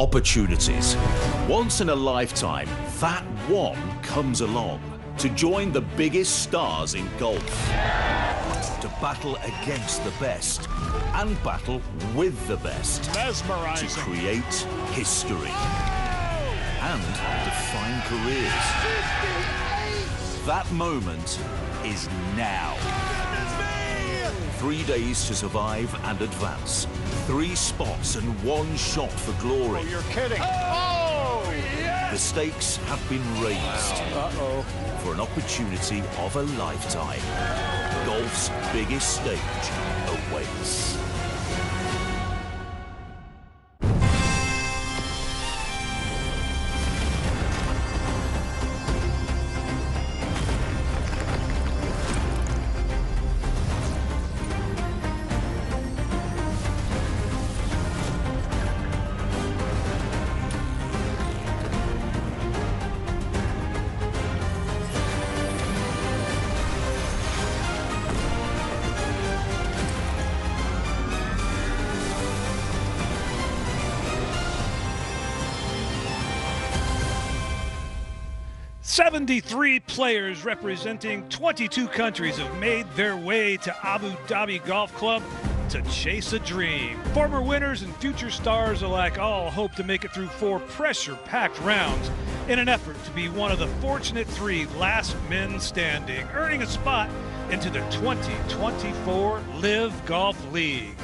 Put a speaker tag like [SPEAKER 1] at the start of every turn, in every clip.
[SPEAKER 1] Opportunities. Once in a lifetime, that one comes along to join the biggest stars in golf, to battle against the best and battle with the best,
[SPEAKER 2] Mesmerizing.
[SPEAKER 1] to create history and define careers. That moment is now. 3 days to survive and advance. 3 spots and 1 shot for glory.
[SPEAKER 2] Oh, you're kidding. Oh, yes!
[SPEAKER 1] The stakes have been raised for an opportunity of a lifetime. Golf's biggest stage awaits.
[SPEAKER 3] "73 players representing 22 countries have made their way to Abu Dhabi Golf Club to chase a dream. Former winners and future stars alike all hope to make it through 4 pressure-packed rounds in an effort to be one of the fortunate 3 last men standing, earning a spot into the 2024 LIV Golf League.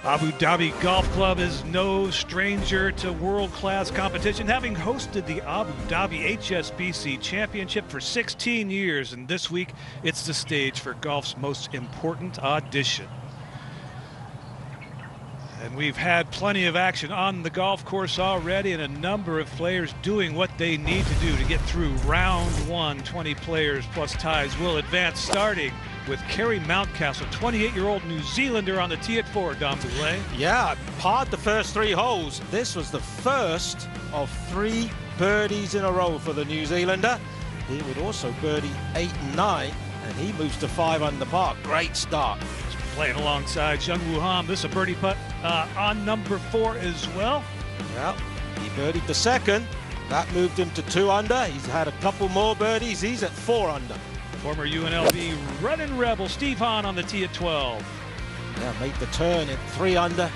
[SPEAKER 3] Abu Dhabi Golf Club is no stranger to world-class competition, having hosted the Abu Dhabi HSBC Championship for 16 years, and this week it's the stage for golf's most important audition. And we've had plenty of action on the golf course already, and a number of players doing what they need to do to get through round 1. 20 players plus ties will advance, starting with Kerry Mountcastle, 28-year-old New Zealander on the tee at 4, Dom Boulay.
[SPEAKER 4] Yeah, parred the first 3 holes. This was the first of 3 birdies in a row for the New Zealander. He would also birdie 8 and 9, and he moves to 5 under par. Great start.
[SPEAKER 3] He's playing alongside Jung Woo Ham. This is a birdie putt on number 4 as well.
[SPEAKER 4] Yeah, he birdied the second. That moved him to 2 under. He's had a couple more birdies. He's at 4 under.
[SPEAKER 3] Former UNLV running rebel Steve Hahn on the tee at 12.
[SPEAKER 4] Yeah, made the turn at 3 under.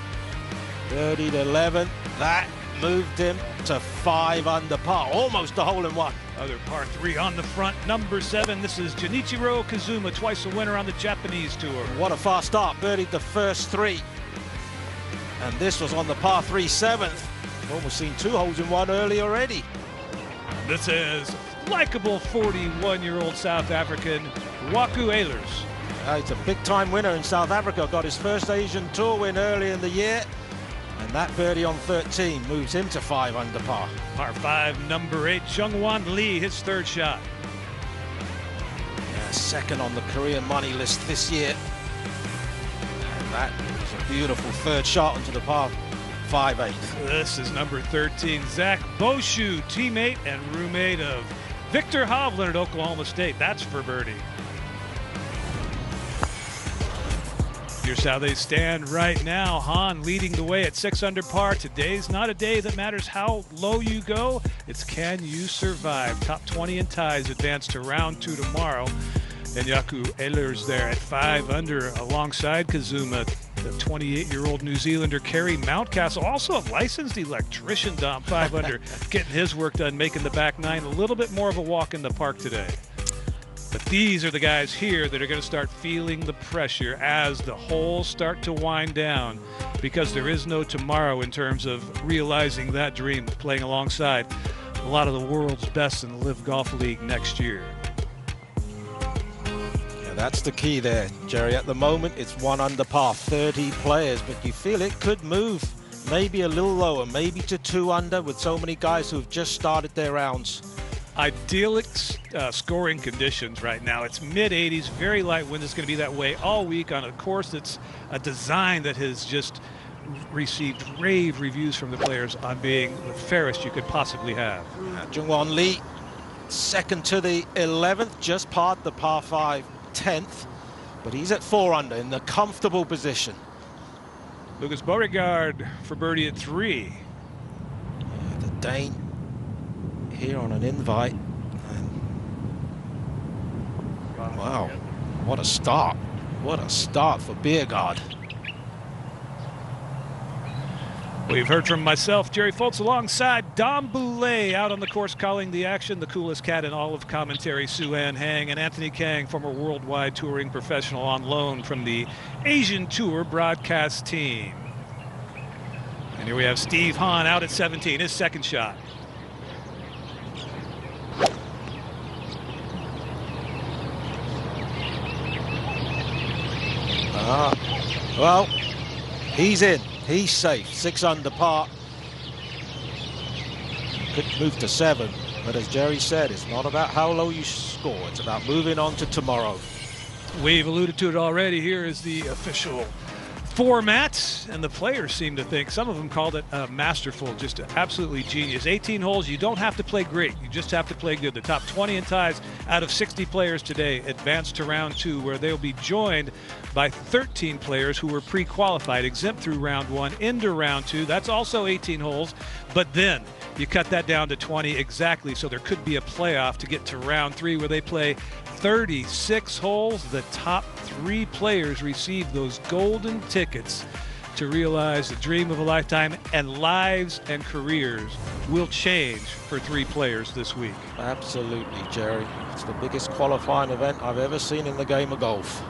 [SPEAKER 4] Birdied 11. That moved him to 5 under par. Almost a hole in one.
[SPEAKER 3] Other par 3 on the front, number 7. This is Junichiro Kazuma, twice a winner on the Japanese tour.
[SPEAKER 4] What a fast start. Birdied the first 3. And this was on the par 3 7th. Almost seen 2 holes in one early already.
[SPEAKER 3] This is likable 41-year-old South African Waku Ehlers.
[SPEAKER 4] He's a big-time winner in South Africa. Got his first Asian Tour win early in the year. And that birdie on 13 moves him to 5 under par.
[SPEAKER 3] Par 5, number 8, Jungwon Lee, his 3rd shot.
[SPEAKER 4] Yeah, 2nd on the Korean money list this year. And that is a beautiful 3rd shot onto the par 5/8.
[SPEAKER 3] This is number 13, Zach Boshu, teammate and roommate of Victor Hovland at Oklahoma State. That's for birdie. Here's how they stand right now. Hahn leading the way at 6 under par. Today's not a day that matters how low you go. It's can you survive. Top 20 in ties advance to round 2 tomorrow. And Waku Ehlers there at 5 under alongside Kazuma. The 28-year-old New Zealander Kerry Mountcastle, also a licensed electrician, Dom, 5 under, getting his work done, making the back 9 a little bit more of a walk in the park today. But these are the guys here that are going to start feeling the pressure as the holes start to wind down, because there is no tomorrow in terms of realizing that dream of playing alongside a lot of the world's best in the LIV Golf League next year.
[SPEAKER 4] That's the key there, Jerry. At the moment, it's 1 under par, 30 players, but you feel it could move maybe a little lower, maybe to 2 under with so many guys who've just started their rounds.
[SPEAKER 3] Idyllic scoring conditions right now. It's mid-80s, very light wind. It's going to be that way all week on a course that's a design that has just received rave reviews from the players on being the fairest you could possibly have.
[SPEAKER 4] Jungwon Lee, 2nd to the 11th, just parred the par 5 10th, but he's at 4 under in the comfortable position.
[SPEAKER 3] Lucas Beauregard for birdie at 3.
[SPEAKER 4] Yeah, the Dane here on an invite. And wow, what a start. What a start for Beauregard.
[SPEAKER 3] We've heard from myself, Jerry Foltz, alongside Dom Boulay out on the course calling the action, the coolest cat in all of commentary, Sue-Ann Hang, and Anthony Kang, former worldwide touring professional on loan from the Asian Tour broadcast team. And here we have Steve Hahn out at 17, his second shot.
[SPEAKER 4] Well, he's in. He's safe. 6 under par. Could move to 7, but as Jerry said, it's not about how low you score. It's about moving on to tomorrow.
[SPEAKER 3] We've alluded to it already. Here is the official format, and the players seem to think, some of them called it masterful, just absolutely genius. 18 holes, you don't have to play great, you just have to play good. The top 20 in ties out of 60 players today advance to round 2, where they'll be joined by 13 players who were pre-qualified, exempt through round 1 into round 2. That's also 18 holes, but then you cut that down to 20 exactly, so there could be a playoff to get to round 3, where they play 36 holes. The top 3 players receive those golden tickets to realize the dream of a lifetime, and lives and careers will change for 3 players this week.
[SPEAKER 4] Absolutely, Jerry. It's the biggest qualifying event I've ever seen in the game of golf.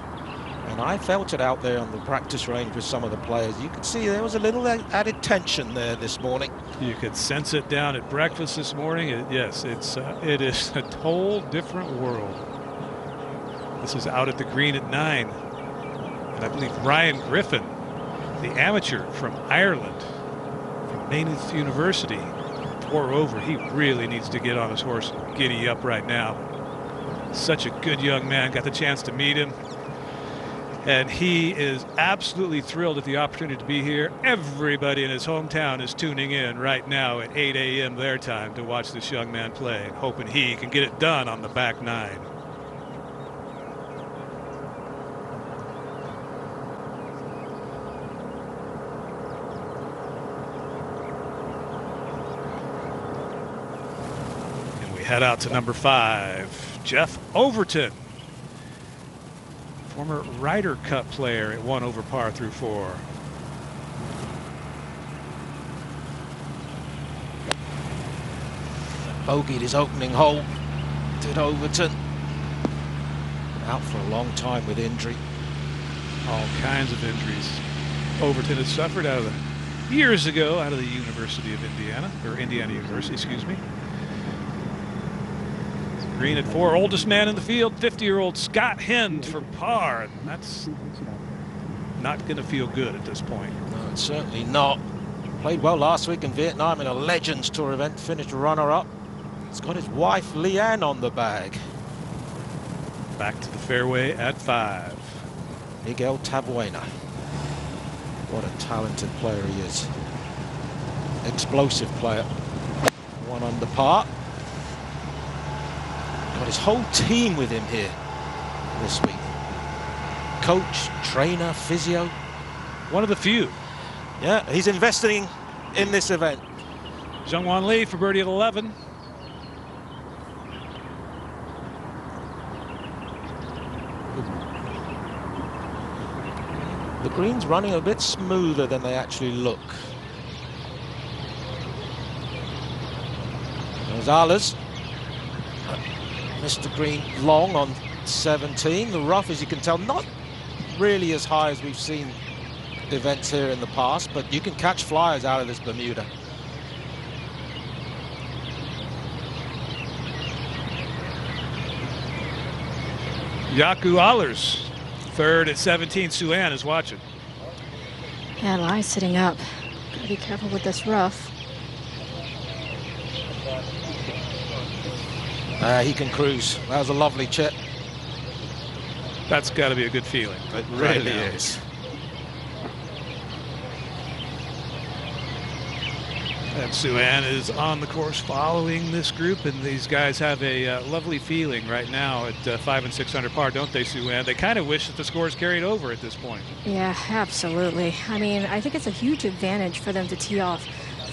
[SPEAKER 4] And I felt it out there on the practice range with some of the players. You could see there was a little added tension there this morning.
[SPEAKER 3] You could sense it down at breakfast this morning. Yes, it is a whole different world. This is out at the green at 9. And I believe Ryan Griffin, the amateur from Ireland, from Maynooth University, 4 over. He really needs to get on his horse and giddy up right now. Such a good young man. Got the chance to meet him. And he is absolutely thrilled at the opportunity to be here. Everybody in his hometown is tuning in right now at 8 a.m. their time to watch this young man play, hoping he can get it done on the back 9. And we head out to number 5, Jeff Overton. Former Ryder Cup player at 1 over par through 4.
[SPEAKER 4] Bogeyed his opening hole, did Overton. Out for a long time with injury.
[SPEAKER 3] All kinds of injuries Overton has suffered years ago out of the University of Indiana, or Indiana University, excuse me. Green at 4, oldest man in the field, 50-year-old Scott Hend for par. And that's not going to feel good at this point.
[SPEAKER 4] No, it's certainly not. Played well last week in Vietnam in a Legends Tour event, finished runner-up. He's got his wife Leanne on the bag.
[SPEAKER 3] Back to the fairway at 5.
[SPEAKER 4] Miguel Tabuena. What a talented player he is. Explosive player. 1 under par. Got his whole team with him here this week. Coach, trainer, physio.
[SPEAKER 3] One of the few.
[SPEAKER 4] Yeah, he's investing in this event.
[SPEAKER 3] Jungwon Lee for birdie at 11.
[SPEAKER 4] The green's running a bit smoother than they actually look. Gonzalez. Mr. Green long on 17. The rough, as you can tell, not really as high as we've seen events here in the past, but you can catch flyers out of this Bermuda.
[SPEAKER 3] Yaku Allers, 3rd at 17. Sue-Ann is watching.
[SPEAKER 5] Yeah, Lai's sitting up. Gotta be careful with this rough.
[SPEAKER 4] He can cruise. That was a lovely chip.
[SPEAKER 3] That's got to be a good feeling.
[SPEAKER 4] It really is.
[SPEAKER 3] And Suan is on the course following this group, and these guys have a lovely feeling right now at 5 and 6 under par, don't they, Suan? They kind of wish that the scores carried over at this point.
[SPEAKER 5] Yeah, absolutely. I mean, I think it's a huge advantage for them to tee off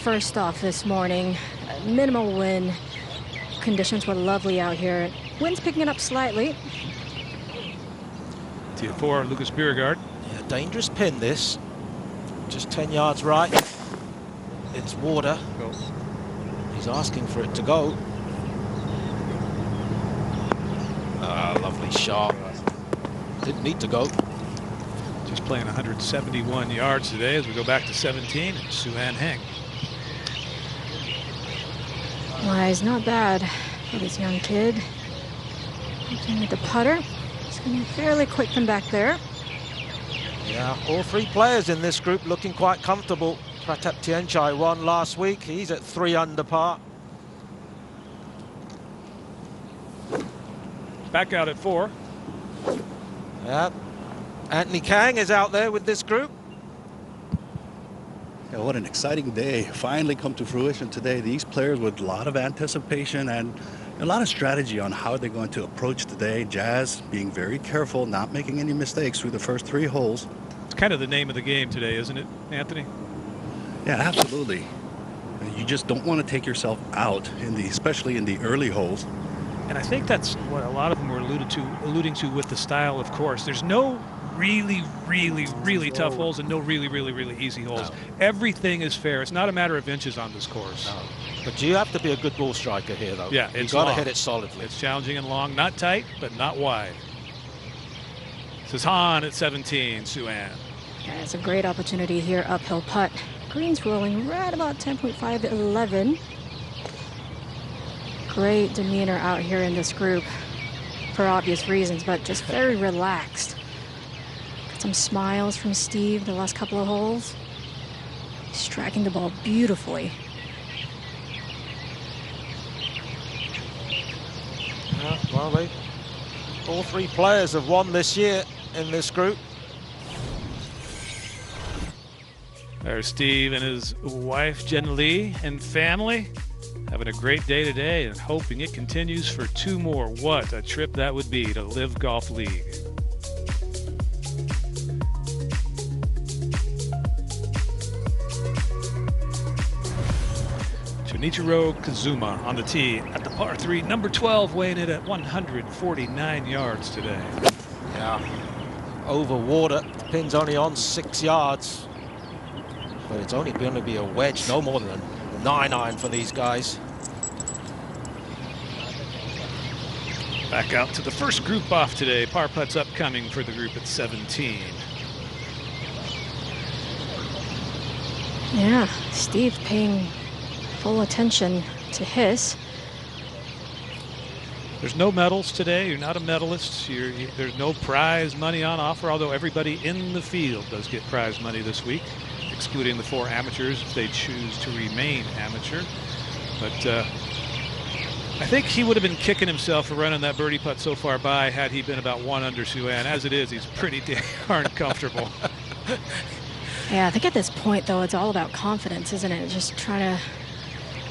[SPEAKER 5] first off this morning. Minimal wind. Conditions were lovely out here. Wind's picking it up slightly.
[SPEAKER 3] Tee at 4, Lucas Bjerregaard.
[SPEAKER 4] Yeah, dangerous pin this. Just 10 yards right. It's water.
[SPEAKER 3] Go.
[SPEAKER 4] He's asking for it to go. Ah, lovely shot. Didn't need to go.
[SPEAKER 3] Just playing 171 yards today as we go back to 17. And Suan Heng.
[SPEAKER 5] Lies not bad for this young kid. Looking at the putter. It's going to be fairly quick from back there.
[SPEAKER 4] Yeah, all three players in this group looking quite comfortable. Pratap Tienchai won last week. He's at 3 under par.
[SPEAKER 3] Back out at 4.
[SPEAKER 4] Yeah, Anthony Kang is out there with this group.
[SPEAKER 6] Yeah, what an exciting day. Finally come to fruition today. These players with a lot of anticipation and a lot of strategy on how they're going to approach today. Jazz being very careful, not making any mistakes through the first 3 holes.
[SPEAKER 3] It's kind of the name of the game today, isn't it, Anthony?
[SPEAKER 6] Yeah, absolutely. You just don't want to take yourself out, especially in the early holes.
[SPEAKER 3] And I think that's what a lot of them were alluding to with the style of course. There's no really tough holes and no really easy holes.
[SPEAKER 4] No.
[SPEAKER 3] Everything is fair. It's not a matter of inches on this course.
[SPEAKER 4] No. But you have to be a good ball striker here, though.
[SPEAKER 3] Yeah,
[SPEAKER 4] you've
[SPEAKER 3] it's
[SPEAKER 4] got to
[SPEAKER 3] long.
[SPEAKER 4] hit it solidly.
[SPEAKER 3] It's challenging and long, not tight, but not wide. This is Han at 17, Suan.
[SPEAKER 5] Yeah, it's a great opportunity here, uphill putt. Green's rolling right about 10.5 to 11. Great demeanor out here in this group for obvious reasons, but just very relaxed. Got some smiles from Steve the last couple of holes. Striking the ball beautifully.
[SPEAKER 4] Yeah, well, all 3 players have won this year in this group.
[SPEAKER 3] There's Steve and his wife, Jen Lee, and family. Having a great day today and hoping it continues for 2 more. What a trip that would be to LIV Golf League. Junichiro Kazuma on the tee at the par 3, number 12, weighing in at 149 yards today.
[SPEAKER 4] Yeah, over water. The pin's only on 6 yards. But it's only going to be a wedge, no more than a 9-iron for these guys.
[SPEAKER 3] Back out to the first group off today. Par putts upcoming for the group at 17.
[SPEAKER 5] Yeah, Steve paying full attention to his.
[SPEAKER 3] There's no medals today. You're not a medalist. There's no prize money on offer, although everybody in the field does get prize money this week, excluding the 4 amateurs if they choose to remain amateur. But I think he would have been kicking himself for running that birdie putt so far by had he been about 1 under Suan. As it is, he's pretty darn comfortable.
[SPEAKER 5] Yeah, I think at this point, though, it's all about confidence, isn't it? Just trying to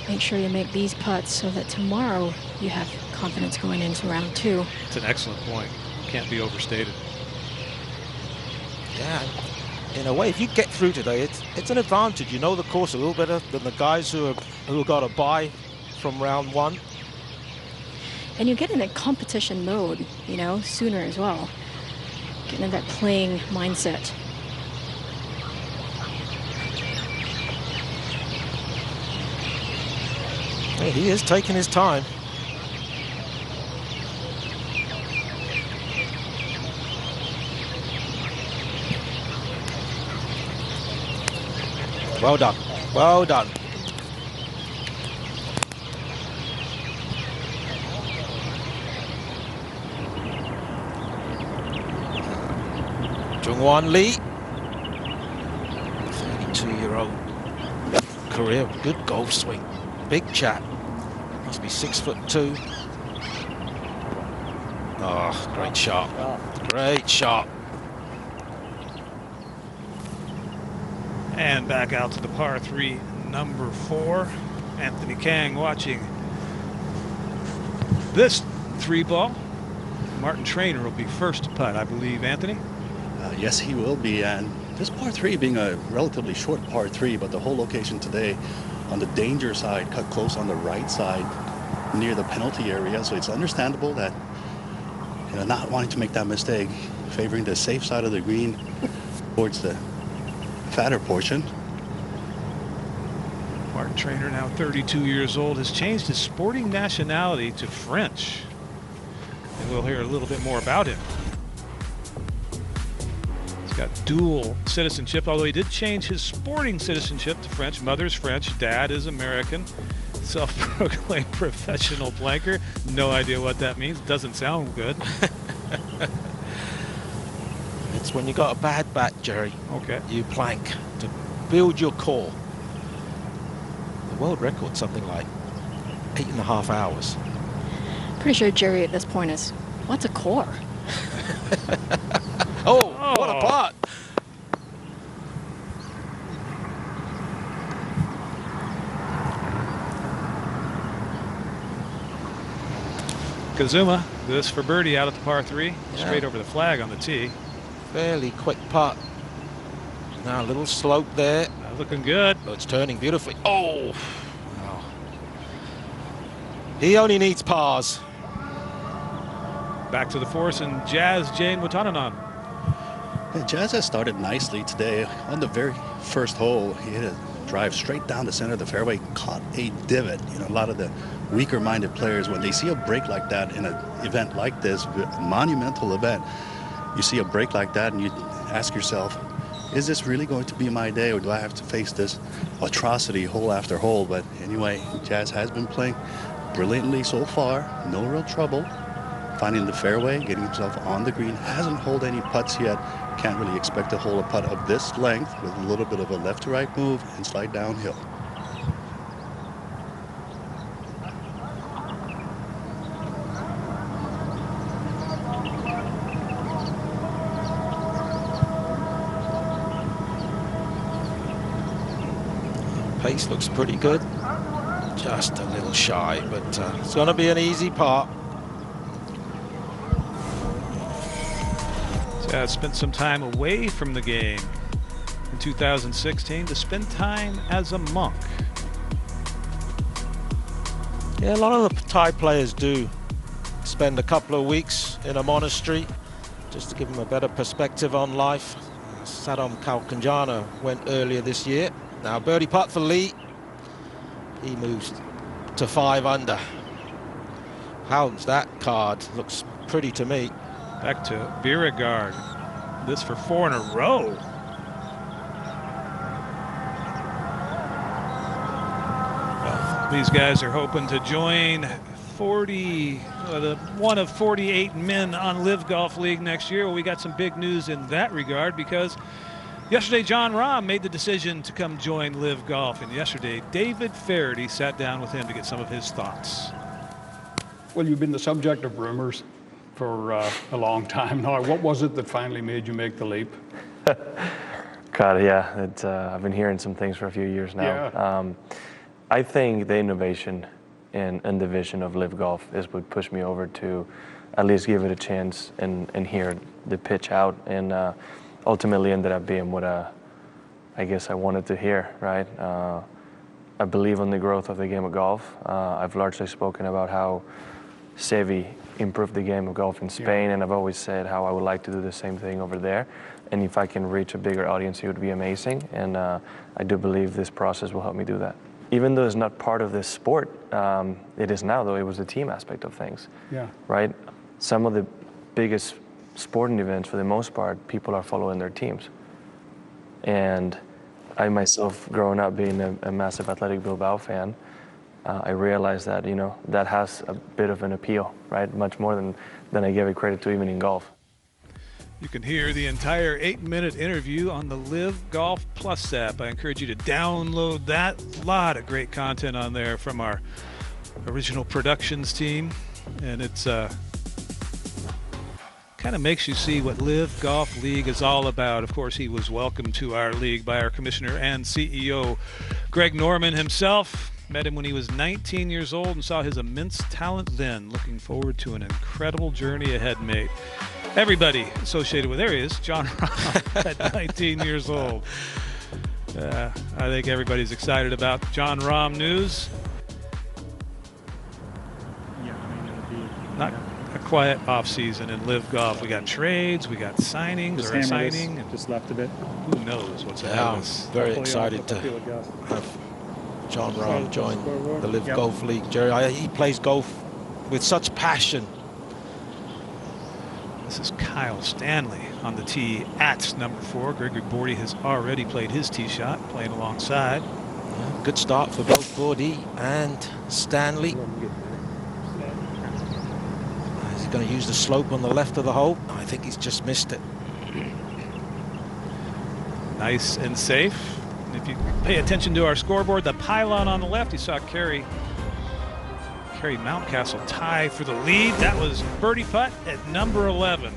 [SPEAKER 5] make sure you make these putts so that tomorrow you have confidence going into round 2.
[SPEAKER 3] It's an excellent point. Can't be overstated.
[SPEAKER 4] Yeah, in a way, if you get through today, it's an advantage. You know the course a little better than the guys who got a bye from round 1.
[SPEAKER 5] And you get in a competition mode, you know, sooner as well. Getting in that playing mindset.
[SPEAKER 4] Hey, he is taking his time. Well done. Well done. Jungwon Lee, 32-year-old, career, good golf swing, big chap, must be 6'2". Oh, great shot, great shot.
[SPEAKER 3] And back out to the par 3 number 4. Anthony Kang watching this 3-ball. Martin Trainer will be first to putt, I believe, Anthony.
[SPEAKER 6] Yes, he will be. And this par 3 being a relatively short par 3, but the whole location today on the danger side, cut close on the right side near the penalty area. So it's understandable that, you know, not wanting to make that mistake, favoring the safe side of the green towards the fatter portion.
[SPEAKER 3] Martin Trainer, now 32 years old, has changed his sporting nationality to French. And we'll hear a little bit more about him. He's got dual citizenship, although he did change his sporting citizenship to French. Mother's French, dad is American. Self-proclaimed professional blanker. No idea what that means. Doesn't sound good.
[SPEAKER 4] It's when you got a bad bat, Jerry.
[SPEAKER 3] Okay.
[SPEAKER 4] You plank to build your core. The world record's something like 8.5 hours.
[SPEAKER 5] Pretty sure Jerry at this point is, what's a core?
[SPEAKER 4] Oh, what a putt!
[SPEAKER 3] Kazuma, this for birdie out at the par 3. Straight over the flag on the tee.
[SPEAKER 4] Fairly quick putt. Now a little slope there.
[SPEAKER 3] Looking good.
[SPEAKER 4] Oh, it's turning beautifully. Oh! Wow. He only needs pars.
[SPEAKER 3] Back to the force and Jazz Jane Watananon.
[SPEAKER 6] Yeah, Jazz has started nicely today. On the very first hole, he hit a drive straight down the center of the fairway, caught a divot. You know, a lot of the weaker-minded players, when they see a break like that in an event like this, a monumental event, you see a break like that and you ask yourself, is this really going to be my day, or do I have to face this atrocity hole after hole? But anyway, Jazz has been playing brilliantly so far. No real trouble finding the fairway, getting himself on the green. Hasn't holed any putts yet. Can't really expect to hold a putt of this length with a little bit of a left to right move and slide downhill.
[SPEAKER 4] Pace looks pretty good. Just a little shy, but it's going to be an easy par.
[SPEAKER 3] Spent some time away from the game in 2016 to spend time as a monk.
[SPEAKER 4] Yeah, a lot of the Thai players do spend a couple of weeks in a monastery just to give them a better perspective on life. Sadam Kalkanjana went earlier this year. Now birdie putt for Lee. He moves to 5 under. How's that card? Looks pretty to me.
[SPEAKER 3] Back to Beauregard. This for 4 in a row. Well, these guys are hoping to join one of 48 men on LIV Golf League next year. Well, we got some big news in that regard, because yesterday John Rahm made the decision to come join LIV Golf, and yesterday David Feherty sat down with him to get some of his thoughts.
[SPEAKER 2] Well, you've been the subject of rumors for a long time now. What was it that finally made you make the leap?
[SPEAKER 7] God, yeah, I've been hearing some things for a few years now.
[SPEAKER 2] Yeah.
[SPEAKER 7] I think the innovation in the vision of LIV Golf is what pushed me over to at least give it a chance and hear the pitch out, and ultimately ended up being what I guess I wanted to hear, right? I believe in the growth of the game of golf. I've largely spoken about how Seve improved the game of golf in Spain, and I've always said how I would like to do the same thing over there. And if I can reach a bigger audience, it would be amazing. And I do believe this process will help me do that. Even though it's not part of this sport, it is now, though. It was the team aspect of things, right? Some of the biggest sporting events, for the most part, people are following their teams. And I myself, growing up being a massive Athletic Bilbao fan, I realized that, you know, that has a bit of an appeal, right? Much more than I gave it credit to, even in golf.
[SPEAKER 3] You can hear the entire 8-minute interview on the LIV Golf Plus app. I encourage you to download that. A lot of great content on there from our original productions team. And it's kind kind of makes you see what LIV Golf League is all about. Of course, he was welcomed to our league by our commissioner and CEO, Greg Norman himself. Met him when he was 19 years old and saw his immense talent then. Looking forward to an incredible journey ahead, mate. Everybody associated with, there he is, John Rahm at 19 years old. I think everybody's excited about John Rahm news. Not a quiet offseason in LIV Golf. We got trades, we got signings or a signing.
[SPEAKER 8] Just left a bit.
[SPEAKER 3] Who knows what's ahead of us.
[SPEAKER 4] Very excited to have John Rahm join the LIV Golf League. Jerry, he plays golf with such passion.
[SPEAKER 3] This is Kyle Stanley on the tee at number 4. Gregory Bordy has already played his tee shot, playing alongside.
[SPEAKER 4] Yeah, good start for both Bordy and Stanley. Is he going to use the slope on the left of the hole? I think he's just missed it.
[SPEAKER 3] Nice and safe. And if you pay attention to our scoreboard, the pylon on the left, you saw Kerry Mountcastle tie for the lead. That was birdie putt at number 11.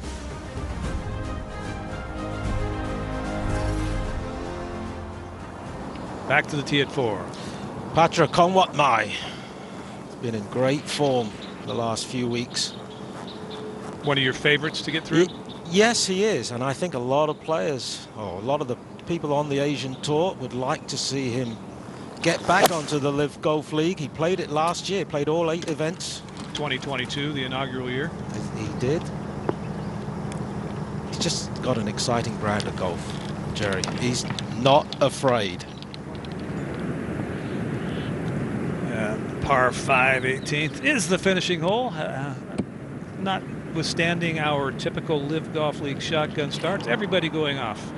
[SPEAKER 3] Back to the tee at 4.
[SPEAKER 4] Patrick Conwatmai has been in great form the last few weeks.
[SPEAKER 3] One of your favorites to get through?
[SPEAKER 4] Yes, he is. And I think a lot of players, or a lot of the people on the Asian Tour would like to see him get back onto the LIV Golf League. He played it last year, played all 8 events.
[SPEAKER 3] 2022, the inaugural year.
[SPEAKER 4] He did. He's just got an exciting brand of golf, Jerry. He's not afraid.
[SPEAKER 3] Par 5 18th is the finishing hole. Notwithstanding our typical LIV Golf League shotgun starts, everybody going off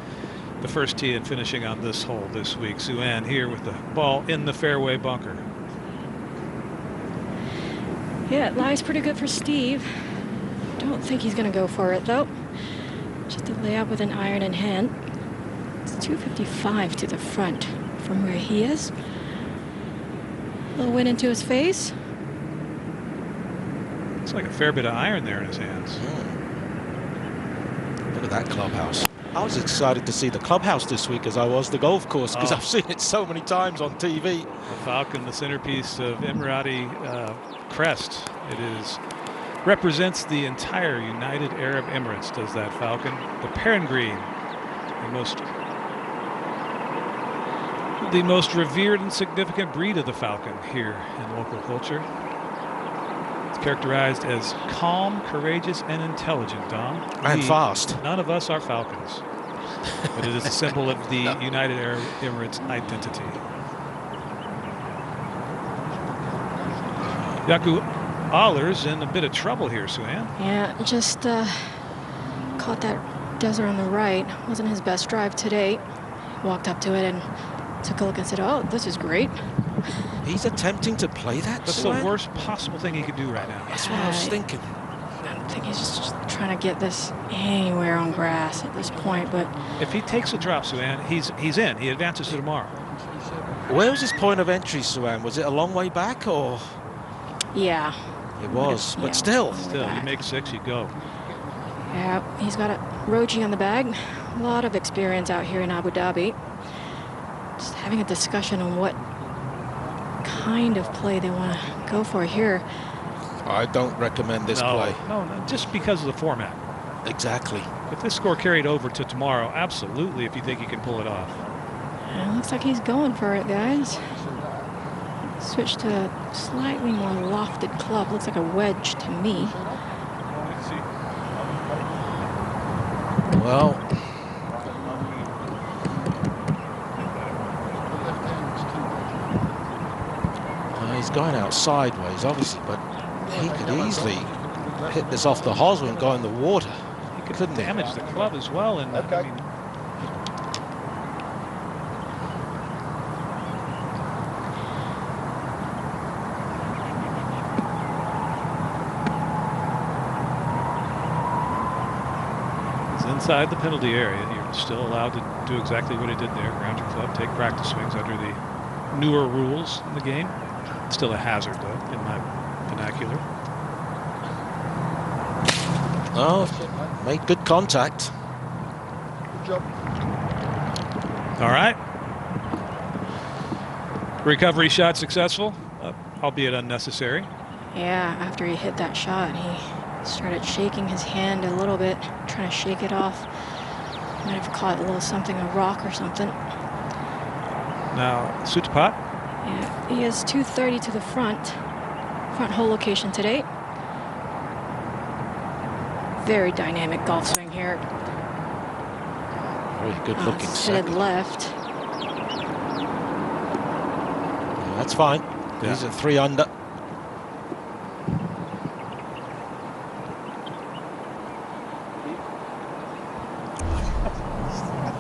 [SPEAKER 3] the first tee and finishing on this hole this week. Sue-Ann here with the ball in the fairway bunker.
[SPEAKER 5] Yeah, it lies pretty good for Steve. Don't think he's going to go for it, though. Just to lay out with an iron in hand. It's 255 to the front from where he is. A little wind into his face.
[SPEAKER 3] It's like a fair bit of iron there in his hands.
[SPEAKER 4] Look at that clubhouse. I was excited to see the clubhouse this week as I was the golf course, because I've seen it so many times on TV.
[SPEAKER 3] The Falcon, the centerpiece of Emirati crest. It represents the entire United Arab Emirates, does that Falcon. The peregrine, the most revered and significant breed of the falcon here in local culture. It's characterized as calm, courageous, and intelligent, Dom.
[SPEAKER 4] And fast.
[SPEAKER 3] None of us are falcons, but it is a symbol of the United Arab Emirates identity. Yaku Ahler's in a bit of trouble here, Sue-Ann.
[SPEAKER 5] Yeah, just caught that desert on the right. Wasn't his best drive today. Walked up to it and took a look and said, oh, this is great.
[SPEAKER 4] He's attempting to play that.
[SPEAKER 3] That's the worst possible thing he could do right now.
[SPEAKER 4] That's what I was thinking.
[SPEAKER 5] I don't think he's just trying to get this anywhere on grass at this point, but
[SPEAKER 3] if he takes a drop, Sue-Ann, he's in. He advances to tomorrow.
[SPEAKER 4] Where was his point of entry, Sue-Ann? Was it a long way back, or?
[SPEAKER 5] Yeah.
[SPEAKER 4] It was, but
[SPEAKER 5] yeah,
[SPEAKER 4] still.
[SPEAKER 3] You make 6, you go.
[SPEAKER 5] Yeah, he's got a Roji on the bag. A lot of experience out here in Abu Dhabi. Just having a discussion on what kind of play they want to go for here.
[SPEAKER 4] I don't recommend this play.
[SPEAKER 3] No, just because of the format.
[SPEAKER 4] Exactly.
[SPEAKER 3] If this score carried over to tomorrow, absolutely, if you think you can pull it off.
[SPEAKER 5] It looks like he's going for it, guys. Switch to a slightly more lofted club. Looks like a wedge to me.
[SPEAKER 4] Well, he's going out sideways, obviously, but he could easily hit this off the hosel and go in the water.
[SPEAKER 3] He could damage the club as well. And I mean, inside the penalty area, you're still allowed to do exactly what he did there. Ground your club, take practice swings under the newer rules in the game. It's still a hazard, though, in my vernacular.
[SPEAKER 4] Oh, made good contact.
[SPEAKER 2] Good job.
[SPEAKER 3] All right. Recovery shot successful, albeit unnecessary.
[SPEAKER 5] Yeah, after he hit that shot, he started shaking his hand a little bit, trying to shake it off. Might have caught a little something, a rock or something.
[SPEAKER 3] Now, Sutapat.
[SPEAKER 5] Yeah, he has 230 to the front hole location today. Very dynamic golf swing here.
[SPEAKER 4] Very good looking
[SPEAKER 5] It's headed
[SPEAKER 4] second.
[SPEAKER 5] left.
[SPEAKER 4] Yeah, that's fine.
[SPEAKER 3] Yeah.
[SPEAKER 4] He's at 3 under.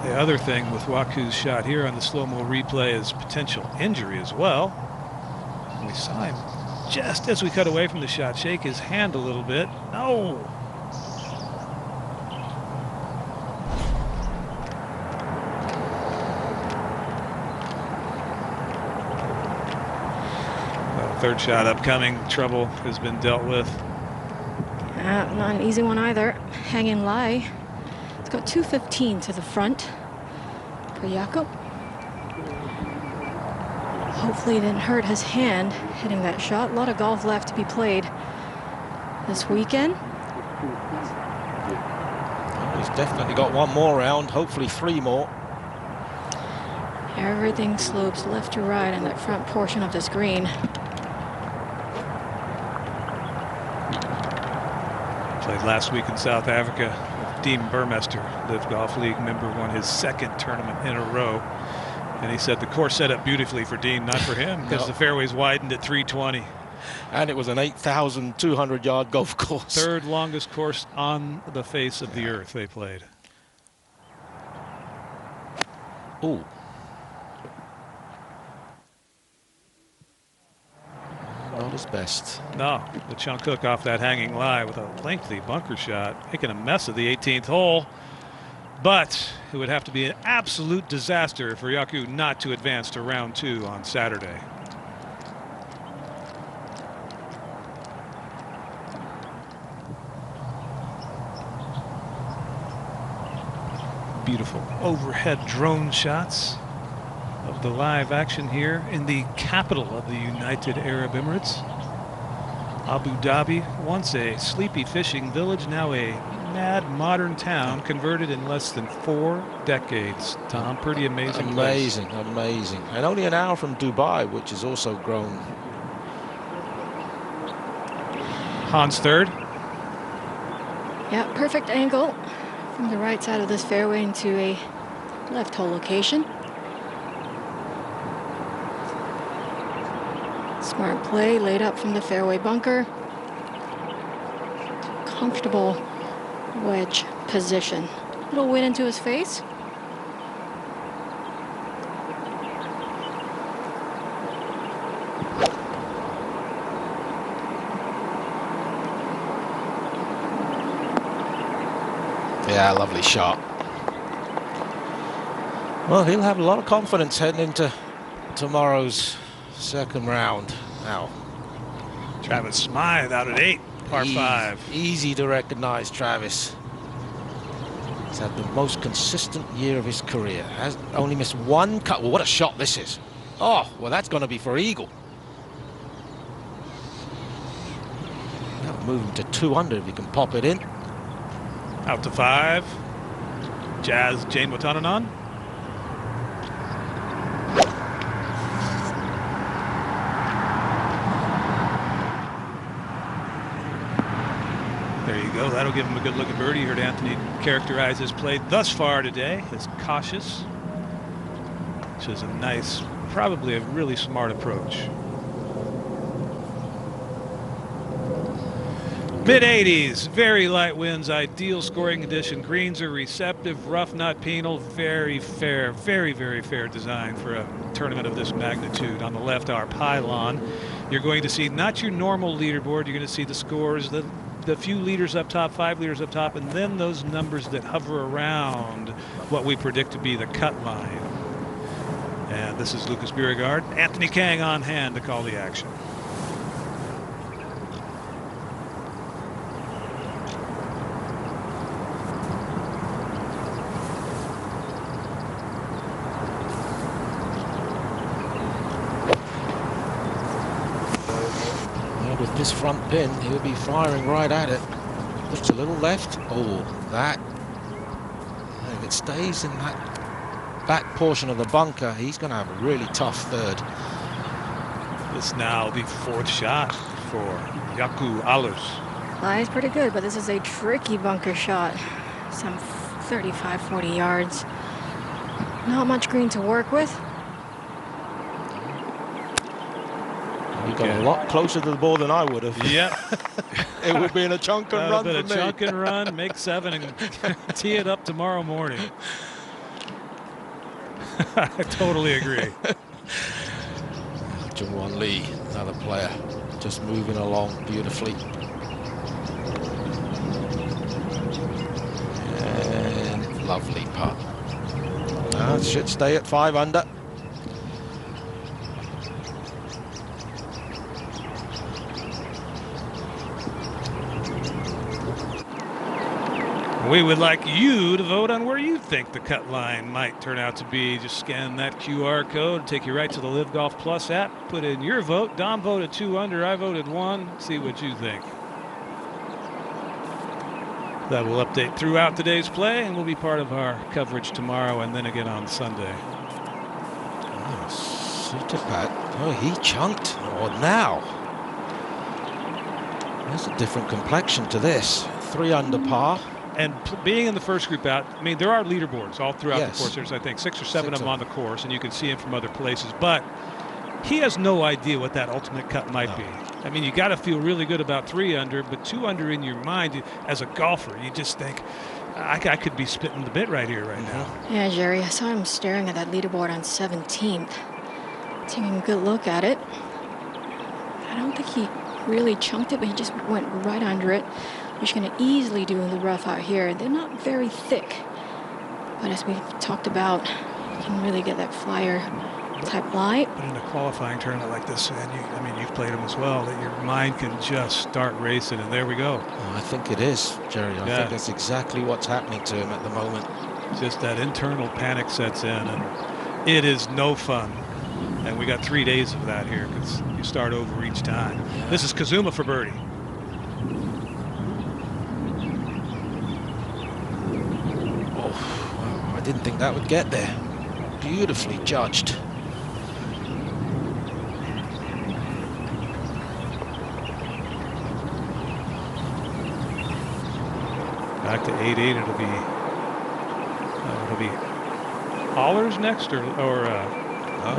[SPEAKER 3] The other thing with Waku's shot here on the slow-mo replay is potential injury as well. We saw him just as we cut away from the shot shake his hand a little bit. No! Well, third shot upcoming. Trouble has been dealt with.
[SPEAKER 5] Not an easy one either. Hanging lie. It's got 215 to the front for Jakob. Hopefully it didn't hurt his hand hitting that shot. A lot of golf left to be played this weekend.
[SPEAKER 4] Oh, he's definitely got one more round, hopefully 3 more.
[SPEAKER 5] Everything slopes left to right on that front portion of this green.
[SPEAKER 3] Played last week in South Africa. Dean Burmester, LIV Golf League member, won his 2nd tournament in a row. And he said the course set up beautifully for Dean, not for him, because the fairways widened at 320.
[SPEAKER 4] And it was an 8,200-yard golf course.
[SPEAKER 3] 3rd longest course on the face of the earth they played.
[SPEAKER 4] Ooh. Not his best.
[SPEAKER 3] No, the chunk hook off that hanging lie with a lengthy bunker shot, making a mess of the 18th hole. But it would have to be an absolute disaster for Yaku not to advance to round 2 on Saturday. Beautiful overhead drone shots of the live action here in the capital of the United Arab Emirates. Abu Dhabi, once a sleepy fishing village, now a mad modern town converted in less than 4 decades. Tom, pretty amazing.
[SPEAKER 4] Amazing, amazing. And only an hour from Dubai, which has also grown.
[SPEAKER 3] Hans 3rd.
[SPEAKER 5] Yeah, perfect angle from the right side of this fairway into a left hole location. Smart play, laid up from the fairway bunker. Comfortable wedge position. Little wind into his face.
[SPEAKER 4] Yeah, lovely shot. Well, he'll have a lot of confidence heading into tomorrow's 2nd round. Now,
[SPEAKER 3] Travis Smythe out at 8, par 5.
[SPEAKER 4] Easy to recognize Travis. He's had the most consistent year of his career. Has only missed 1 cut. Well, what a shot this is. Oh, well, that's going to be for eagle. That'll move him to 2 under if he can pop it in.
[SPEAKER 3] Out to 5. Jazz Jane Watananon. There you go. That'll give him a good look at birdie. You heard Anthony characterize his play thus far today as cautious, which is a nice, probably a really smart approach. Mid-80s, very light winds, ideal scoring condition. Greens are receptive, rough, not penal. Very fair, very, very fair design for a tournament of this magnitude. On the left, our pylon. You're going to see not your normal leaderboard. You're going to see the scores, the few leaders up top, 5 leaders up top, and then those numbers that hover around what we predict to be the cut line. And this is Lucas Beauregard. Anthony Kang on hand to call the action.
[SPEAKER 4] his front pin, he'll be firing right at it. Looks a little left. Oh, that. If it stays in that back portion of the bunker, he's going to have a really tough third.
[SPEAKER 3] This now the 4th shot for Yaku Alers.
[SPEAKER 5] Lie's pretty good, but this is a tricky bunker shot. Some 35, 40 yards. Not much green to work with.
[SPEAKER 4] You got a lot closer to the ball than I would have.
[SPEAKER 3] Yeah.
[SPEAKER 4] It would be in a chunk and run for
[SPEAKER 3] a
[SPEAKER 4] me.
[SPEAKER 3] chunk and run, make 7 and tee it up tomorrow morning. I totally agree.
[SPEAKER 4] Jungwon Lee, another player, just moving along beautifully. And lovely putt. Should stay at 5 under.
[SPEAKER 3] We would like you to vote on where you think the cut line might turn out to be. Just scan that QR code, take you right to the LIV Golf Plus app, put in your vote. Dom voted 2 under, I voted 1. See what you think. That will update throughout today's play and will be part of our coverage tomorrow and then again on Sunday.
[SPEAKER 4] Oh, Sutapat. Oh, he chunked. Oh, now. There's a different complexion to this. 3 under par.
[SPEAKER 3] And being in the first group out, I mean, there are leaderboards all throughout the course. There's, I think, 6 or 7 of them on the course, and you can see him from other places. But he has no idea what that ultimate cut might be. I mean, you got to feel really good about 3 under, but 2 under in your mind, as a golfer, you just think, I could be spitting the bit right here, right now.
[SPEAKER 5] Yeah, Jerry, I saw him staring at that leaderboard on 17th, taking a good look at it. I don't think he really chunked it, but he just went right under it. Which you're going to easily do in the rough out here. They're not very thick, but as we've talked about, you can really get that flyer type lie.
[SPEAKER 3] But in a qualifying tournament like this, and I mean, you've played them as well, that your mind can just start racing, and there we go.
[SPEAKER 4] Oh, I think it is, Jerry. I think that's exactly what's happening to him at the moment.
[SPEAKER 3] Just that internal panic sets in, and it is no fun. And we got 3 days of that here because you start over each time. Yeah. This is Kazuma for birdie.
[SPEAKER 4] I didn't think that would get there. Beautifully judged.
[SPEAKER 3] Back to 8-8. It'll be Allers next, or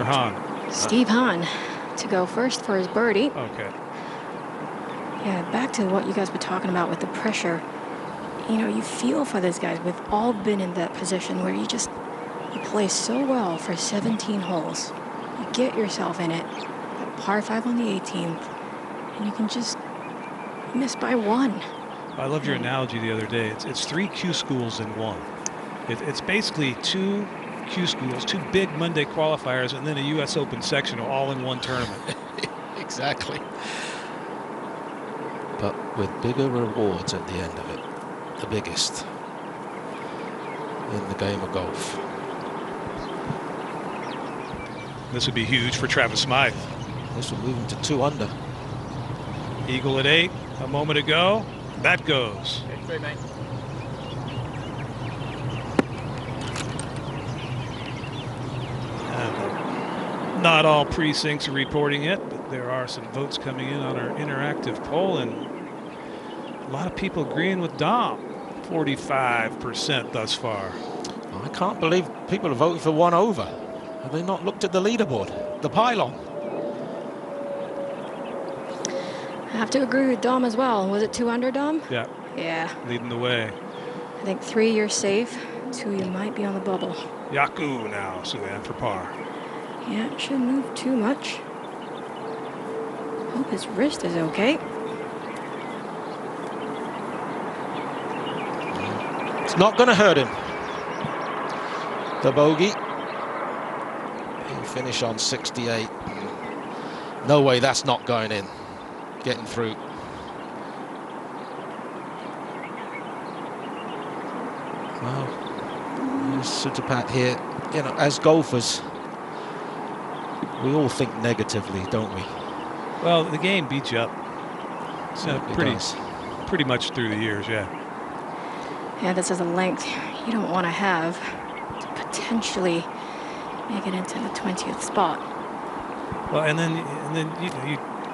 [SPEAKER 3] Hahn.
[SPEAKER 5] Steve Hahn to go first for his birdie.
[SPEAKER 3] Okay.
[SPEAKER 5] Yeah, back to what you guys were talking about with the pressure. You know, you feel for these guys. We've all been in that position where you play so well for 17 holes. You get yourself in it, a par 5 on the 18th, and you can just miss by 1.
[SPEAKER 3] I loved your analogy the other day. It's 3 Q schools in 1. It's basically 2 Q schools, 2 big Monday qualifiers, and then a U.S. Open sectional all in one tournament.
[SPEAKER 4] Exactly. But with bigger rewards at the end of it. The biggest in the game of golf.
[SPEAKER 3] This would be huge for Travis Smythe.
[SPEAKER 4] This will move him to 2 under.
[SPEAKER 3] Eagle at 8 a moment ago. That goes.
[SPEAKER 8] Okay, mate.
[SPEAKER 3] Not all precincts are reporting it, but there are some votes coming in on our interactive poll, and a lot of people agreeing with Dom. 45% thus far.
[SPEAKER 4] I can't believe people are voting for 1 over. Have they not looked at the leaderboard, the pylon?
[SPEAKER 5] I have to agree with Dom as well. Was it 2 under, Dom?
[SPEAKER 3] Yeah.
[SPEAKER 5] Yeah.
[SPEAKER 3] Leading the way.
[SPEAKER 5] I think 3 you're safe, 2 you might be on the bubble.
[SPEAKER 3] Yaku now, Suan for par.
[SPEAKER 5] Yeah, shouldn't move too much. Hope his wrist is okay.
[SPEAKER 4] It's not going to hurt him. The bogey. He finished on 68. No way that's not going in. Getting through. Well, Sutapat here. You know, as golfers, we all think negatively, don't we?
[SPEAKER 3] Well, the game beats you up. So pretty much through the years, yeah.
[SPEAKER 5] Yeah, this is a length you don't want to have to potentially make it into the 20th spot.
[SPEAKER 3] Well, and then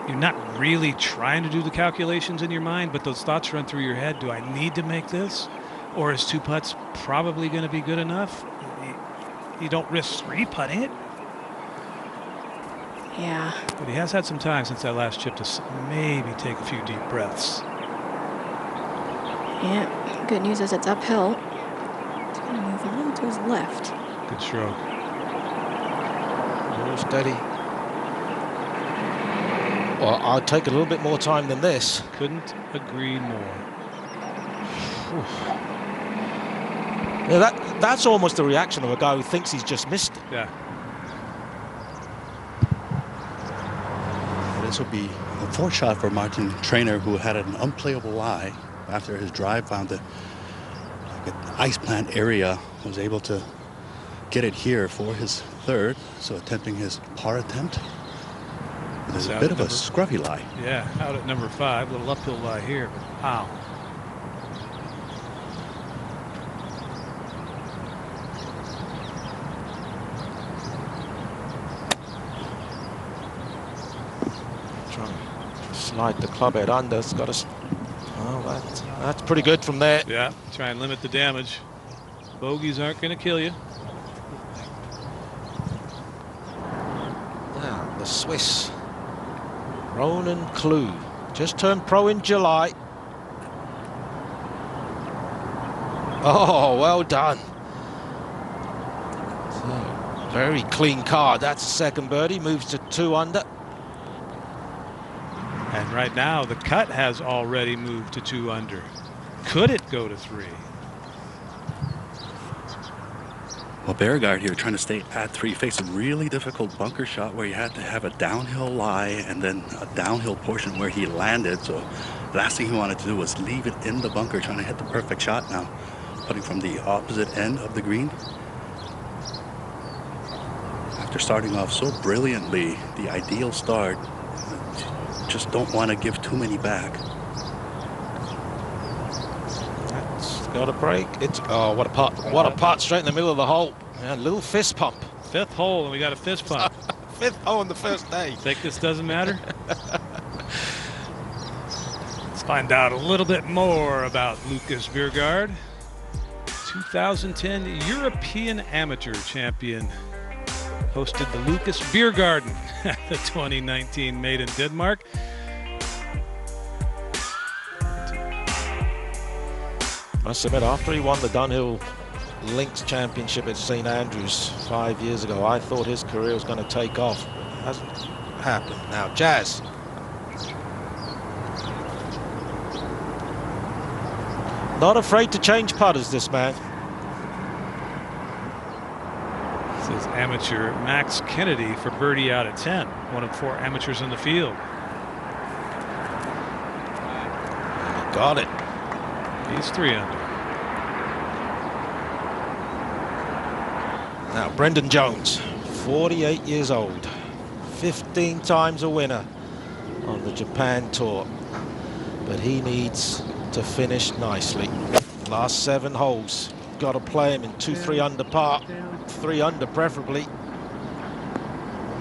[SPEAKER 3] you're not really trying to do the calculations in your mind, but those thoughts run through your head. Do I need to make this? Or is 2 putts probably going to be good enough? You don't risk 3-putting it.
[SPEAKER 5] Yeah.
[SPEAKER 3] But he has had some time since that last chip to maybe take a few deep breaths.
[SPEAKER 5] Yeah, good news is it's uphill. It's going to move a little to his left.
[SPEAKER 3] Good stroke.
[SPEAKER 4] All steady. Well, I'll take a little bit more time than this.
[SPEAKER 3] Couldn't agree more.
[SPEAKER 4] Yeah, that's almost the reaction of a guy who thinks he's just missed it.
[SPEAKER 3] Yeah.
[SPEAKER 6] This will be a 4th shot for Martin Trainer, who had an unplayable lie after his drive found an ice plant area. Was able to get it here for his 3rd, so attempting his par attempt. There's a bit of a scruffy lie.
[SPEAKER 3] Yeah, out at number 5, little uphill lie here. But wow.
[SPEAKER 4] Slide the club head under. It's got a. Oh, that's pretty good from there.
[SPEAKER 3] Yeah, try and limit the damage. Bogeys aren't going to kill you.
[SPEAKER 4] Now the Swiss Ronan Klug just turned pro in July. Oh, well done. So, very clean card. That's a 2nd birdie. Moves to 2 under.
[SPEAKER 3] And right now, the cut has already moved to 2 under. Could it go to 3?
[SPEAKER 6] Well, Beauregard here trying to stay at 3, faced a really difficult bunker shot where he had to have a downhill lie and then a downhill portion where he landed. So last thing he wanted to do was leave it in the bunker, trying to hit the perfect shot now. Putting from the opposite end of the green. After starting off so brilliantly, the ideal start, just don't want to give too many back.
[SPEAKER 4] That's got a break. It's what a putt! What a putt straight in the middle of the hole. And a little fist pump.
[SPEAKER 3] 5th hole, and we got a fist pump.
[SPEAKER 4] 5th hole on the first day.
[SPEAKER 3] Think this doesn't matter? Let's find out a little bit more about Lucas Bjerregaard, 2010 European Amateur Champion. Hosted the Lucas Bjerregaard at the 2019 Made in Denmark.
[SPEAKER 4] I submit, after he won the Dunhill Links Championship at St Andrews 5 years ago, I thought his career was going to take off. Hasn't happened. Now, Jazz. Not afraid to change putters, this man.
[SPEAKER 3] This is amateur Max Kennedy for birdie out at 10. One of 4 amateurs in the field.
[SPEAKER 4] Got it.
[SPEAKER 3] He's 3 under.
[SPEAKER 4] Now, Brendan Jones, 48 years old, 15 times a winner on the Japan Tour. But he needs to finish nicely. Last 7 holes. Got to play him in 2-3 under par. 3 under preferably.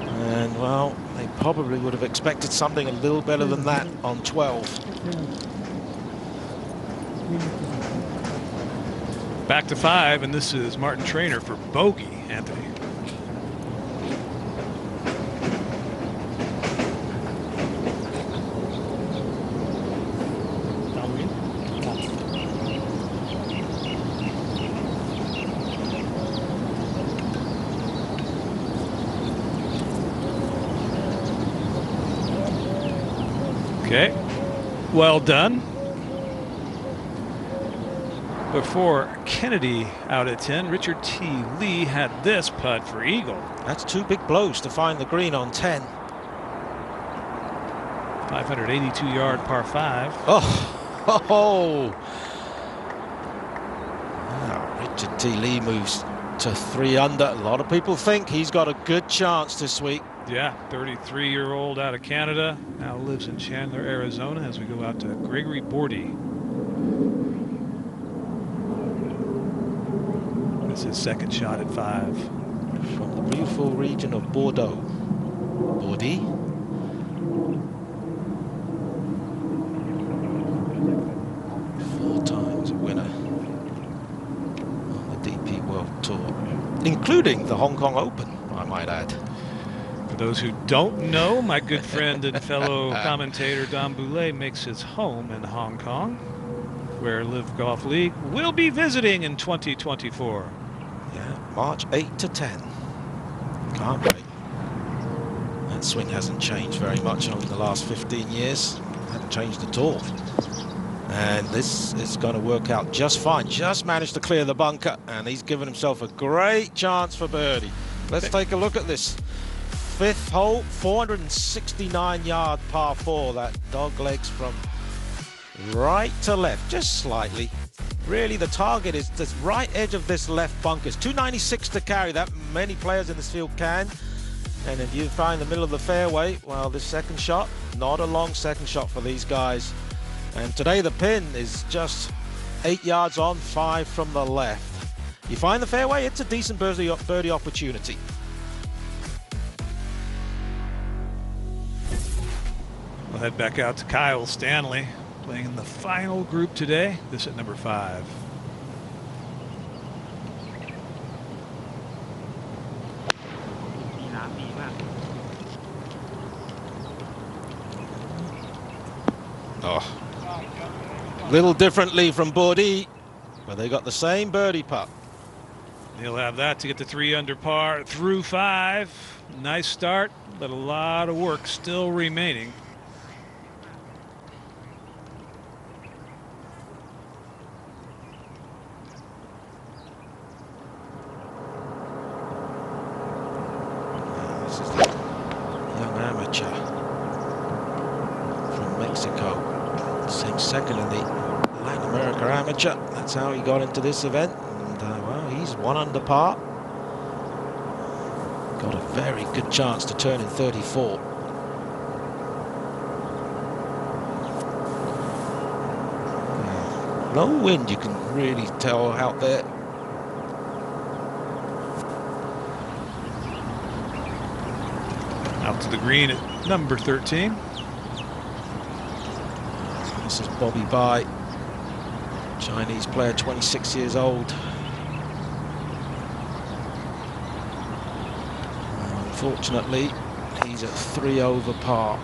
[SPEAKER 4] And well, they probably would have expected something a little better than that on 12.
[SPEAKER 3] Back to 5, and this is Martin Trainer for bogey, Anthony. Okay, well done. Before Kennedy out at 10, Richard T. Lee had this putt for eagle.
[SPEAKER 4] That's 2 big blows to find the green on 10.
[SPEAKER 3] 582-yard par 5.
[SPEAKER 4] Oh. Now, Richard T. Lee moves to 3 under. A lot of people think he's got a good chance this week.
[SPEAKER 3] Yeah, 33-year-old out of Canada, now lives in Chandler, Arizona, as we go out to Gregory Bordy. This is his second shot at 5.
[SPEAKER 4] From the beautiful region of Bordeaux. Bordy. Four times a winner on the DP World Tour, including the Hong Kong Open, I might add.
[SPEAKER 3] For those who don't know, my good friend and fellow commentator Don Boulay makes his home in Hong Kong, where LIV Golf League will be visiting in 2024.
[SPEAKER 4] Yeah, March 8 to 10. Can't wait. That swing hasn't changed very much over the last 15 years. Hasn't changed at all. And this is going to work out just fine. Just managed to clear the bunker, and he's given himself a great chance for birdie. Let's take a look at this. 5th hole, 469-yard par 4. That dog legs from right to left, just slightly. Really, the target is the right edge of this left bunker. It's 296 to carry. That many players in this field can. And if you find the middle of the fairway, well, this second shot, not a long second shot for these guys. And today the pin is just 8 yards on, 5 from the left. You find the fairway, it's a decent birdie opportunity.
[SPEAKER 3] We'll head back out to Kyle Stanley, playing in the final group today. This at number 5.
[SPEAKER 4] Oh, little differently from Bordy, but they got the same birdie putt.
[SPEAKER 3] He'll have that to get to 3 under par through 5. Nice start, but a lot of work still remaining.
[SPEAKER 4] This is the young amateur from Mexico. Same second in the Latin America Amateur. That's how he got into this event. And well, he's 1 under par. Got a very good chance to turn in 34. No wind, you can really tell out there.
[SPEAKER 3] Out to the green at number 13.
[SPEAKER 4] This is Bobby Bai, Chinese player, 26 years old. Unfortunately, he's at 3 over par.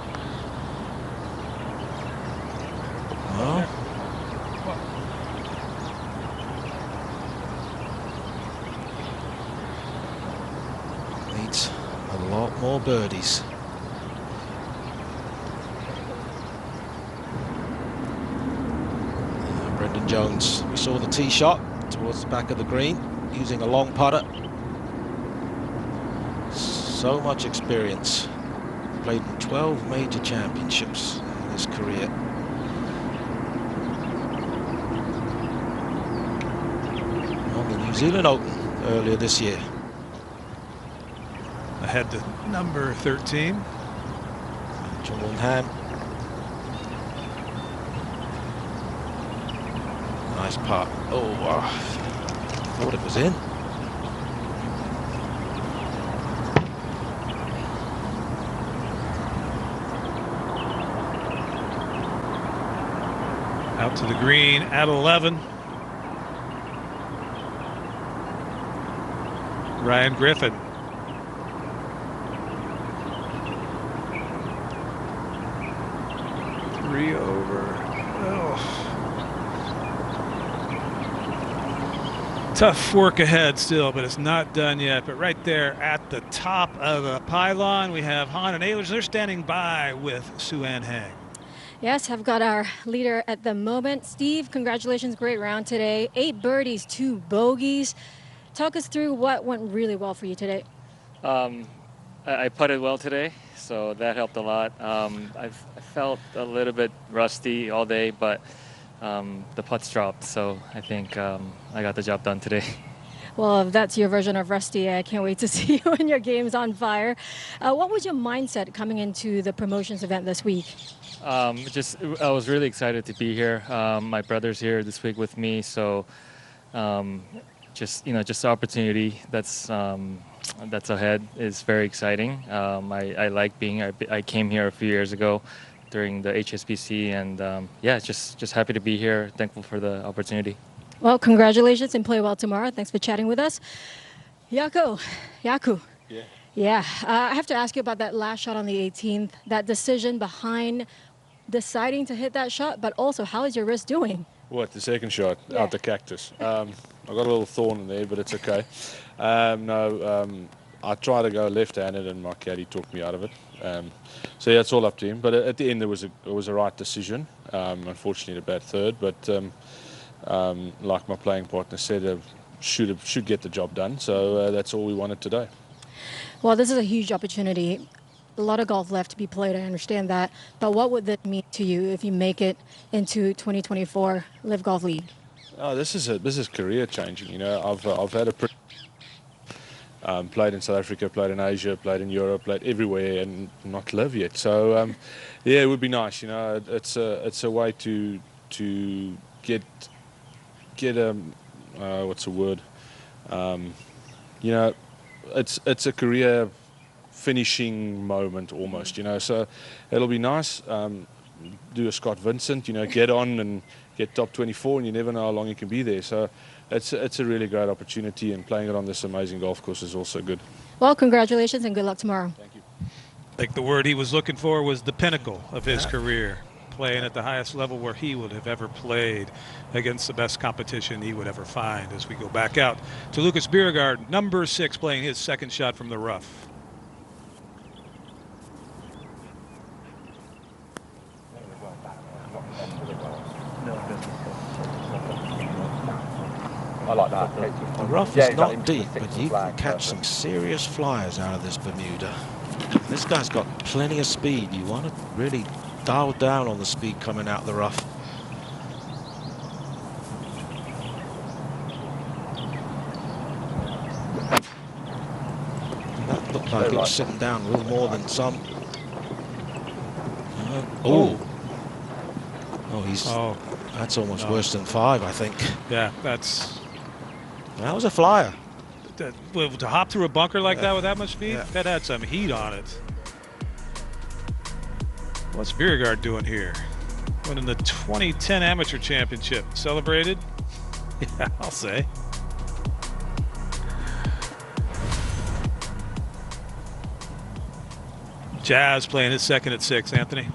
[SPEAKER 4] Well, needs a lot more birdies. Brendan Jones, we saw the tee shot towards the back of the green, using a long putter. So much experience. Played in 12 major championships in his career. On the New Zealand Open earlier this year.
[SPEAKER 3] Ahead to number 13.
[SPEAKER 4] John Ham. Nice putt. Oh, thought it was in.
[SPEAKER 3] Out to the green at 11. Ryan Griffin. Three over. Oh. Tough work ahead still, but it's not done yet. But right there at the top of the pylon, we have Han and Ehlers. They're standing by with Sue-Ann Heng.
[SPEAKER 5] Yes, I've got our leader at the moment. Steve, congratulations, great round today. 8 birdies, 2 bogeys. Talk us through what went really well for you today.
[SPEAKER 8] I putted well today, so that helped a lot. I felt a little bit rusty all day, but the putts dropped, so I think I got the job done today.
[SPEAKER 5] Well, if that's your version of rusty, I can't wait to see you when your game's on fire. What was your mindset coming into the promotions event this week?
[SPEAKER 8] I was really excited to be here. My brother's here this week with me, so just the opportunity that's ahead is very exciting. I like being. I came here a few years ago during the HSBC, and yeah, just happy to be here. Thankful for the opportunity.
[SPEAKER 5] Well, congratulations and play well tomorrow. Thanks for chatting with us. Yaku. Yeah. I have to ask you about that last shot on the 18th, that decision behind deciding to hit that shot, but also how is your wrist doing?
[SPEAKER 9] What, the second shot?
[SPEAKER 5] Yeah.
[SPEAKER 9] Out the cactus. I got a little thorn in there, but it's okay. I tried to go left-handed and my caddy talked me out of it. So yeah, it's all up to him. But at the end, it was a right decision. Unfortunately, a bad third, but like my playing partner said, should get the job done. So that's all we wanted today.
[SPEAKER 5] Well, this is a huge opportunity. A lot of golf left to be played, I understand that. But what would that mean to you if you make it into 2024 LIV Golf League?
[SPEAKER 9] Oh, this is career changing. You know, I've had a played in South Africa, played in Asia, played in Europe, played everywhere, and not LIV yet. So yeah, it would be nice. You know, it's a way to get what's the word? You know, it's a career finishing moment almost, you know, so it'll be nice. Do a Scott Vincent, you know, get on and get top 24, and you never know how long you can be there. So it's a really great opportunity, and playing it on this amazing golf course is also good.
[SPEAKER 5] Well, congratulations and good luck tomorrow.
[SPEAKER 9] Thank you.
[SPEAKER 3] I think the word he was looking for was the pinnacle of his career, playing at the highest level where he would have ever played against the best competition he would ever find. As we go back out to Lucas Bjerregaard, number 6, playing his second shot from the rough.
[SPEAKER 10] I like that.
[SPEAKER 4] The rough is not deep, but you can catch some serious flyers out of this Bermuda. This guy's got plenty of speed. You want to really dial down on the speed coming out of the rough. That looked like it was sitting down a little more than some. Oh, that's almost worse than 5, I think.
[SPEAKER 3] Yeah,
[SPEAKER 4] that was a flyer.
[SPEAKER 3] To hop through a bunker like that with that much speed, that had some heat on it. What's Bjerregaard doing here? Winning the 2010 Amateur Championship. Celebrated? Yeah, I'll say. Jazz playing his second at 6, Anthony.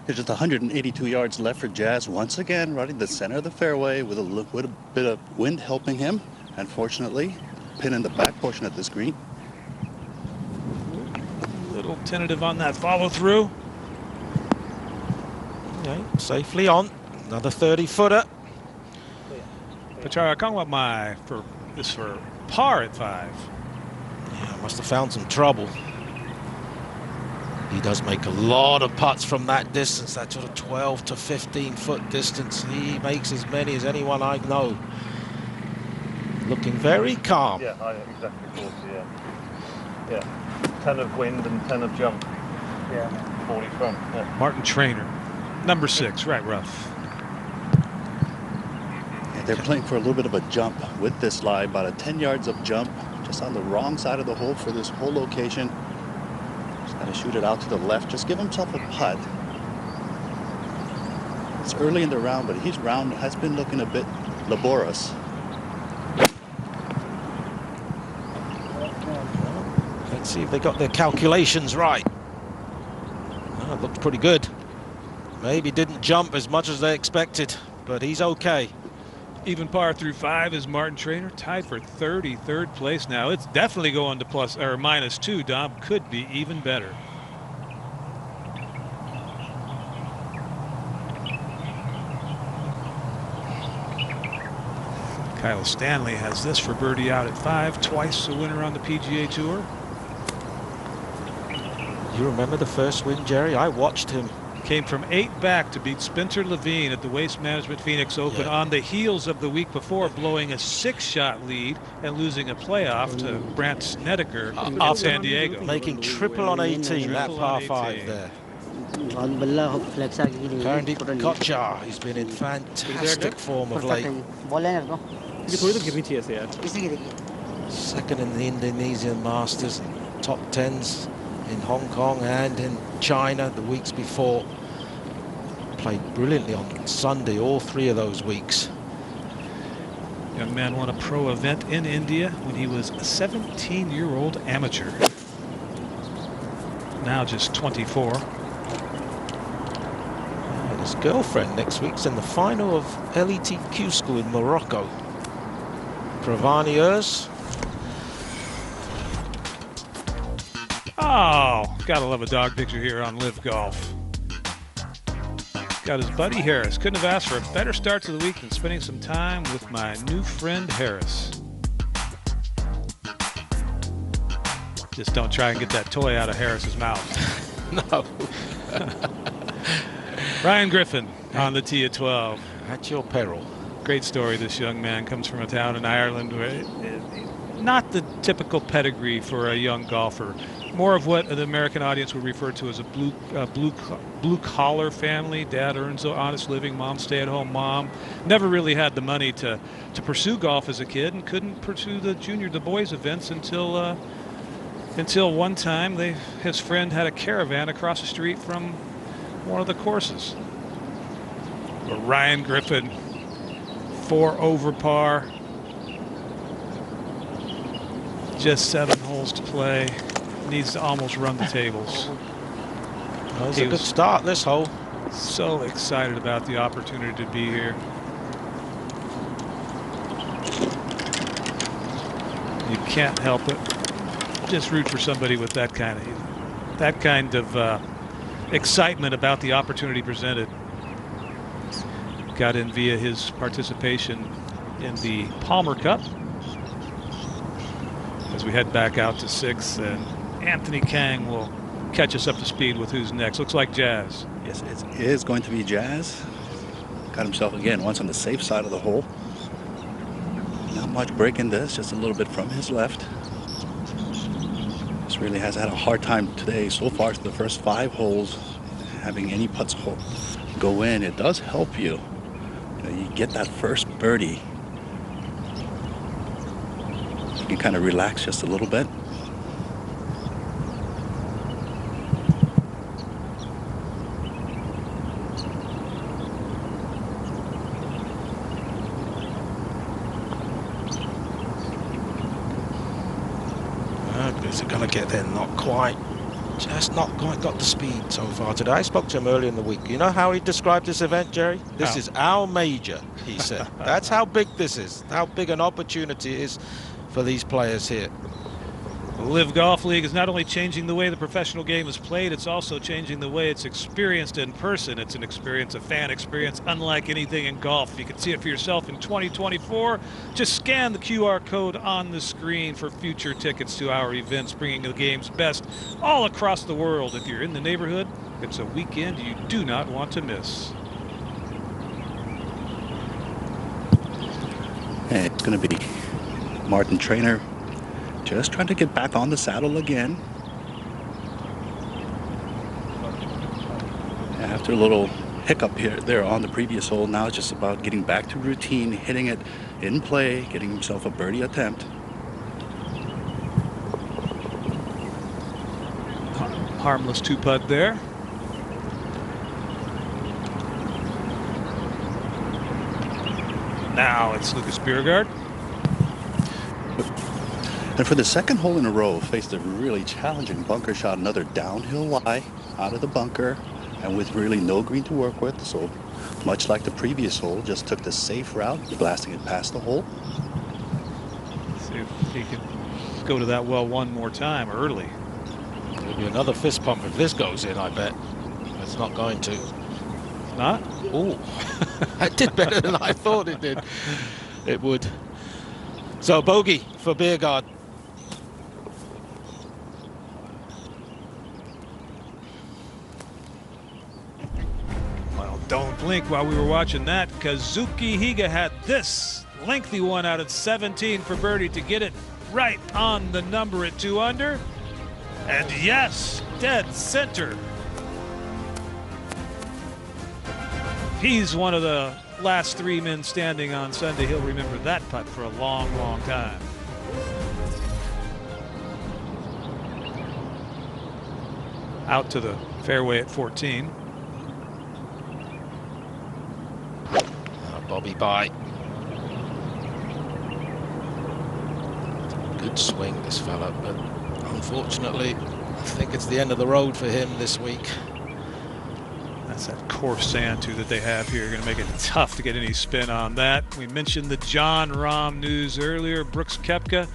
[SPEAKER 6] There's just 182 yards left for Jazz. Once again, running the center of the fairway with a bit of wind helping him. Unfortunately, pin in the back portion of the screen.
[SPEAKER 3] A little tentative on that follow through.
[SPEAKER 4] Okay, safely on. Another 30-footer.
[SPEAKER 3] Pachara Kangwat for par at 5.
[SPEAKER 4] Yeah, must have found some trouble. He does make a lot of putts from that distance, that sort of 12 to 15 foot distance. He makes as many as anyone I know. Looking very calm.
[SPEAKER 10] Yeah, exactly 40, yeah. 10 of wind and 10 of jump. Yeah. 40 front. Yeah.
[SPEAKER 3] Martin Trainer, number 6, right rough.
[SPEAKER 6] Yeah, they're playing for a little bit of a jump with this lie, about a 10 yards of jump, just on the wrong side of the hole for this whole location. Just got to shoot it out to the left, just give himself a putt. It's early in the round, but his round has been looking a bit laborious.
[SPEAKER 4] Let's see if they got their calculations right. Oh, it looked pretty good. Maybe didn't jump as much as they expected, but he's okay.
[SPEAKER 3] Even par through 5 is Martin Trainer, tied for 33rd place now. It's definitely going to plus or -2. Dom could be even better. Kyle Stanley has this for birdie out at 5, twice a winner on the PGA Tour.
[SPEAKER 4] You remember the first win, Jerry? I watched him
[SPEAKER 3] Came from 8 back to beat Spencer Levine at the Waste Management Phoenix Open on the heels of the week before blowing a 6-shot lead and losing a playoff to Brandt Snedeker in San Diego.
[SPEAKER 4] Making triple on 18, that par 5 there. Karandip Kochhar, he's been in fantastic form of late. Second in the Indonesian Masters, top 10s in Hong Kong and in China the weeks before. Played brilliantly on Sunday, all 3 of those weeks.
[SPEAKER 3] Young man won a pro event in India when he was a 17-year-old amateur. Now just 24.
[SPEAKER 4] And his girlfriend next week's in the final of LETQ school in Morocco. Pravani Urs.
[SPEAKER 3] Oh, gotta love a dog picture here on LIV Golf. Got his buddy Harris. Couldn't have asked for a better start to the week than spending some time with my new friend Harris. Just don't try and get that toy out of Harris's mouth.
[SPEAKER 4] No.
[SPEAKER 3] Ryan Griffin on the tee at 12.
[SPEAKER 4] At your peril.
[SPEAKER 3] Great story. This young man comes from a town in Ireland where not the typical pedigree for a young golfer. More of what the American audience would refer to as a blue collar family. Dad earns an honest living, mom stay-at-home mom. Never really had the money to pursue golf as a kid, and couldn't pursue the boys events until one time his friend had a caravan across the street from one of the courses. But Ryan Griffin, 4 over par, just 7 holes to play. Needs to almost run the tables.
[SPEAKER 4] Well, it's a good start, this hole.
[SPEAKER 3] So excited about the opportunity to be here. You can't help it. Just root for somebody with that kind of excitement about the opportunity presented. Got in via his participation in the Palmer Cup. As we head back out to 6th, and Anthony Kang will catch us up to speed with who's next. Looks like Jazz.
[SPEAKER 6] Yes, it is going to be Jazz. Got himself again once on the safe side of the hole. Not much break in this, just a little bit from his left. Just really has had a hard time today so far to the first 5 holes. Having any putts go in, it does help you. You get that first birdie. You can kind of relax just a little bit.
[SPEAKER 4] Is it going to get there? Not quite. Just not quite got the speed so far today. I spoke to him earlier in the week. You know how he described this event, Jerry? This is our major, he said. That's how big this is, how big an opportunity it is for these players here.
[SPEAKER 3] The LIV Golf League is not only changing the way the professional game is played, it's also changing the way it's experienced in person. It's an experience, a fan experience, unlike anything in golf. You can see it for yourself in 2024. Just scan the QR code on the screen for future tickets to our events, bringing the game's best all across the world. If you're in the neighborhood, it's a weekend you do not want to miss.
[SPEAKER 6] And it's going to be Martin Trainer just trying to get back on the saddle again. After a little hiccup there on the previous hole, now it's just about getting back to routine, hitting it in play, getting himself a birdie attempt.
[SPEAKER 3] Harmless 2-putt there. Now it's Lucas Bjerregaard.
[SPEAKER 6] And for the second hole in a row, faced a really challenging bunker shot, another downhill lie out of the bunker, and with really no green to work with. So much like the previous hole, just took the safe route, blasting it past the hole.
[SPEAKER 3] See if he can go to that well one more time early.
[SPEAKER 4] There'll be another fist pump if this goes in, I bet. It's not going to.
[SPEAKER 3] Not?
[SPEAKER 4] Oh, it did better than I thought it did. It would. So bogey for Bjerregaard.
[SPEAKER 3] Don't blink while we were watching that. Kazuki Higa had this lengthy one out of 17 for birdie to get it right on the number at 2 under. And yes, dead center. He's one of the last 3 men standing on Sunday. He'll remember that putt for a long, long time. Out to the fairway at 14.
[SPEAKER 4] Bobby by. Good swing, this fella, but unfortunately, I think it's the end of the road for him this week.
[SPEAKER 3] That's that coarse sand too that they have here. Going to make it tough to get any spin on that. We mentioned the John Rahm news earlier. Brooks Koepka,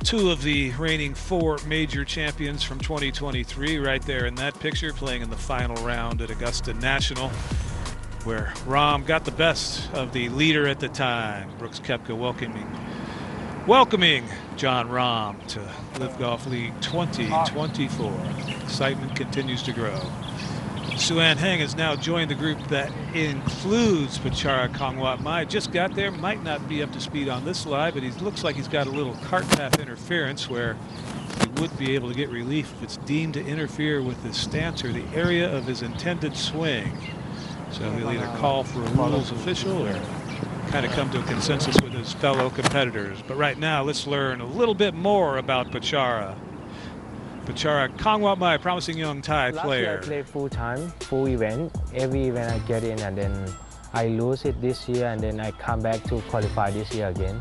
[SPEAKER 3] 2 of the reigning 4 major champions from 2023, right there in that picture, playing in the final round at Augusta National, where Rahm got the best of the leader at the time. Brooks Koepka welcoming John Rahm to LIV Golf League 2024. Excitement continues to grow. Suan Heng has now joined the group that includes Pachara Kongwat Mai. Just got there, might not be up to speed on this live, but he looks like he's got a little cart path interference where he would be able to get relief if it's deemed to interfere with his stance or the area of his intended swing. So he'll either call for a rules official or kind of come to a consensus with his fellow competitors. But right now, let's learn a little bit more about Pachara. Pachara Kongwat Mai, promising young Thai player.
[SPEAKER 11] Last year I played full time, full event. Every event I get in, and then I lose it this year, and then I come back to qualify this year again.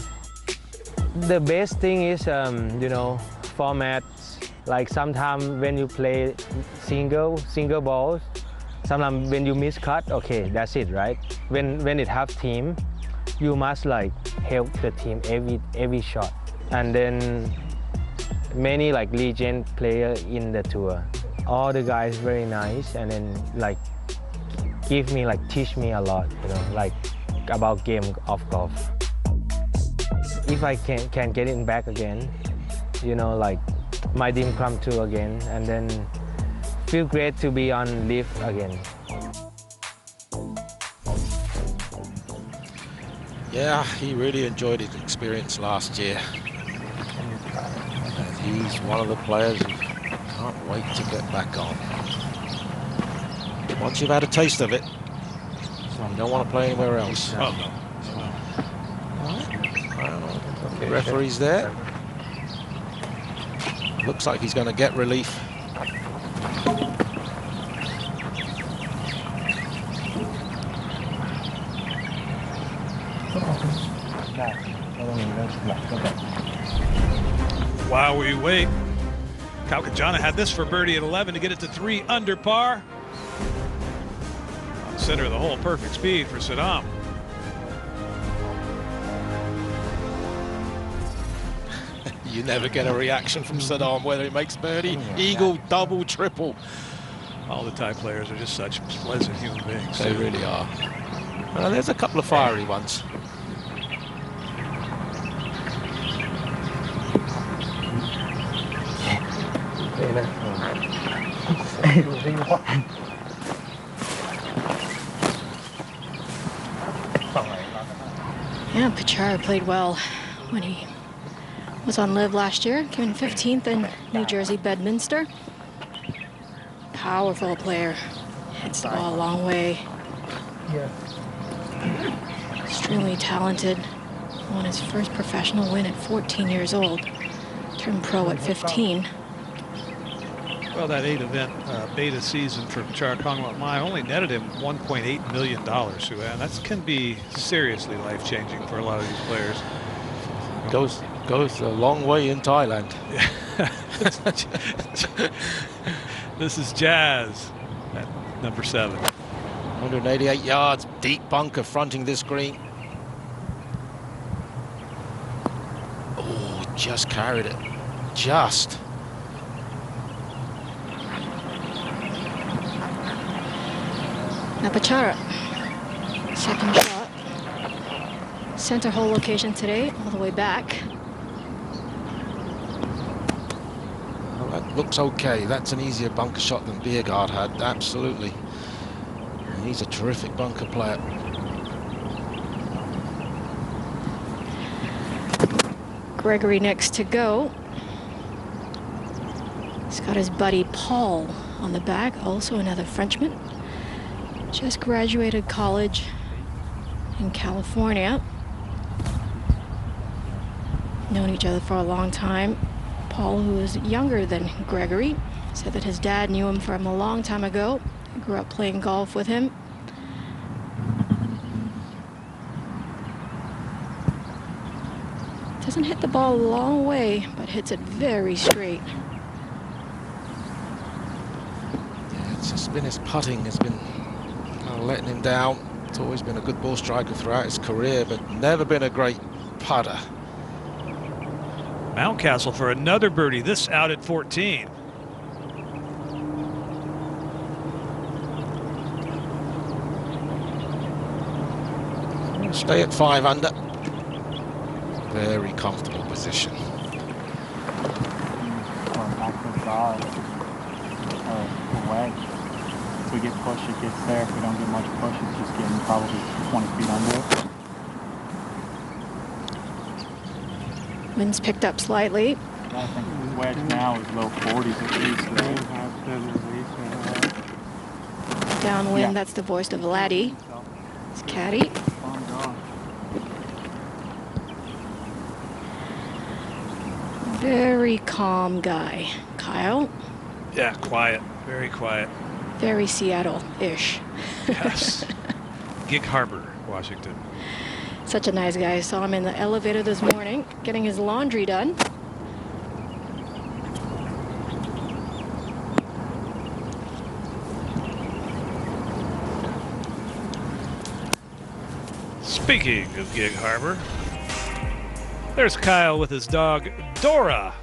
[SPEAKER 11] The best thing is, you know, formats. Like sometimes when you play single balls, sometimes when you miss cut, okay, that's it, right? When it have team, you must like help the team every shot. And then many like legend player in the tour. All the guys very nice, and then like give me like teach me a lot, you know, like about game of golf. If I can get it back again, you know, like my dream come true again, and then feel great to be on LIV again.
[SPEAKER 4] Yeah, he really enjoyed his experience last year. And he's one of the players who can't wait to get back on. Once you've had a taste of it, you don't want to play anywhere else.
[SPEAKER 3] Oh, no.
[SPEAKER 4] The referee's there. Looks like he's going to get relief.
[SPEAKER 3] While we wait, Kaukajana had this for birdie at 11 to get it to 3 under par. On the center of the hole, perfect speed for Saddam.
[SPEAKER 4] You never get a reaction from Saddam, whether he makes birdie, eagle, double, triple.
[SPEAKER 3] All the Thai players are just such pleasant human beings.
[SPEAKER 4] They really are. There's a couple of fiery ones.
[SPEAKER 5] Yeah, Pachara played well when he was on LIV last year. Came in 15th in New Jersey Bedminster. Powerful player. Hits the ball a long way. Extremely talented. Won his first professional win at 14 years old. Turned pro at 15.
[SPEAKER 3] Well, that 8-event beta season for Pachara Kongwat Mai only netted him $1.8 million, Suan. That can be seriously life-changing for a lot of these players.
[SPEAKER 4] Goes a long way in Thailand.
[SPEAKER 3] This is Jazz at number 7.
[SPEAKER 4] 188 yards, deep bunker fronting this green. Oh, just carried it. Just.
[SPEAKER 5] Now Pachara, second shot. Center hole location today, all the way back.
[SPEAKER 4] Well, that looks okay. That's an easier bunker shot than Biergaard had, absolutely. And he's a terrific bunker player.
[SPEAKER 5] Gregory next to go. He's got his buddy Paul on the back, also another Frenchman. Just graduated college in California. Known each other for a long time. Paul, who is younger than Gregory, said that his dad knew him from a long time ago. He grew up playing golf with him. Doesn't hit the ball a long way, but hits it very straight.
[SPEAKER 4] Yeah, it's just been his putting has been kind of letting him down. It's always been a good ball striker throughout his career, but never been a great putter.
[SPEAKER 3] Mountcastle for another birdie, this out at 14.
[SPEAKER 4] Stay at 5 under. Very comfortable position.
[SPEAKER 12] Or back to the side. Or away. If we get push, it gets there. If we don't get much push, it's just getting probably 20 feet under it.
[SPEAKER 5] Wind's picked up slightly.
[SPEAKER 12] I think the wedge now is low 40s at least.
[SPEAKER 5] Downwind,
[SPEAKER 12] Yeah.
[SPEAKER 5] that's the voice of Laddie. It's caddy. Very calm guy, Kyle.
[SPEAKER 3] Yeah, quiet, very quiet.
[SPEAKER 5] Very Seattle-ish.
[SPEAKER 3] Yes. Gig Harbor, Washington.
[SPEAKER 5] Such a nice guy. I saw him in the elevator this morning, getting his laundry done.
[SPEAKER 3] Speaking of Gig Harbor, there's Kyle with his dog, Dora,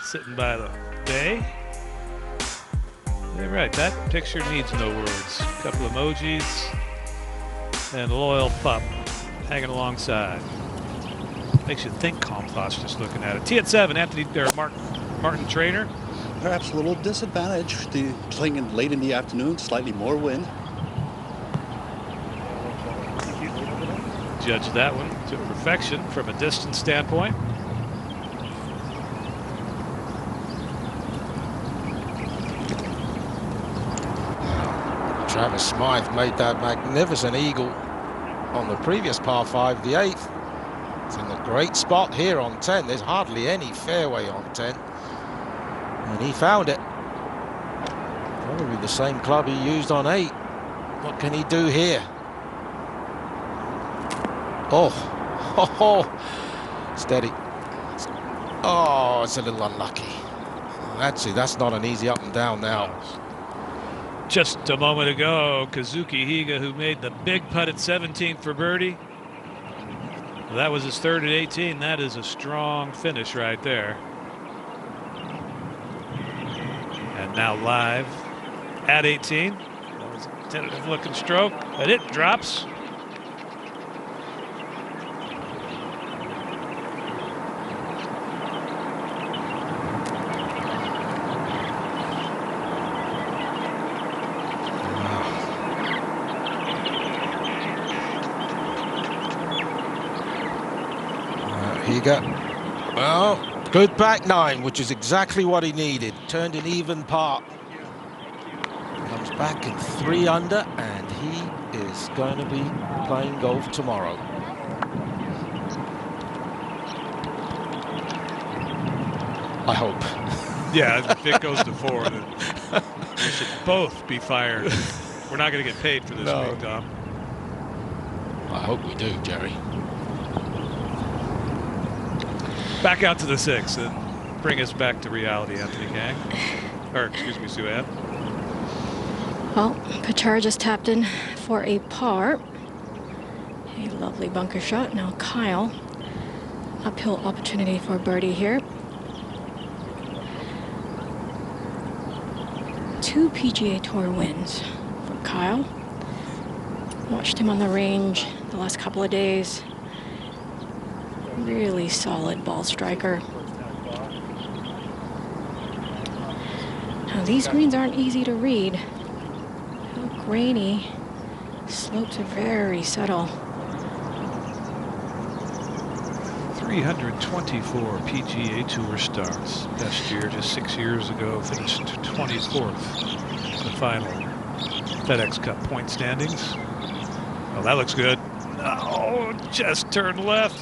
[SPEAKER 3] sitting by the bay. You're right, that picture needs no words. A couple emojis and a loyal pup hanging alongside. Makes you think calm thoughts just looking at it. T at 7, Anthony, or Martin Trainer.
[SPEAKER 6] Perhaps a little disadvantage. Playing in late in the afternoon, slightly more wind.
[SPEAKER 3] Judge that one to perfection from a distance standpoint.
[SPEAKER 4] Travis Smythe made that magnificent eagle on the previous par 5, the 8th. It's in a great spot here on 10. There's hardly any fairway on 10. And he found it. Probably the same club he used on 8. What can he do here? Oh, steady. Oh, it's a little unlucky. Actually, that's not an easy up and down now.
[SPEAKER 3] Just a moment ago, Kazuki Higa, who made the big putt at 17 for birdie. Well, that was his third at 18. That is a strong finish right there. And now live at 18. That was a tentative looking stroke, but it drops.
[SPEAKER 4] Well, good back 9, which is exactly what he needed. Turned an even par. Comes back in 3 under, and he is going to be playing golf tomorrow. I hope.
[SPEAKER 3] Yeah, if it goes to 4, then we should both be fired. We're not going to get paid for this week, Tom.
[SPEAKER 4] I hope we do, Jerry.
[SPEAKER 3] Back out to the 6 and bring us back to reality, Anthony Kang. Or, excuse me, Sue Ann.
[SPEAKER 5] Well, Pachar just tapped in for a par. A lovely bunker shot. Now Kyle, uphill opportunity for birdie here. 2 PGA Tour wins for Kyle. Watched him on the range the last couple of days. Really solid ball striker. Now these greens aren't easy to read. How grainy. Slopes are very subtle.
[SPEAKER 3] 324 PGA Tour starts. Best year just 6 years ago, finished 24th in the final FedEx Cup point standings. Oh, that looks good. Oh, just turned left.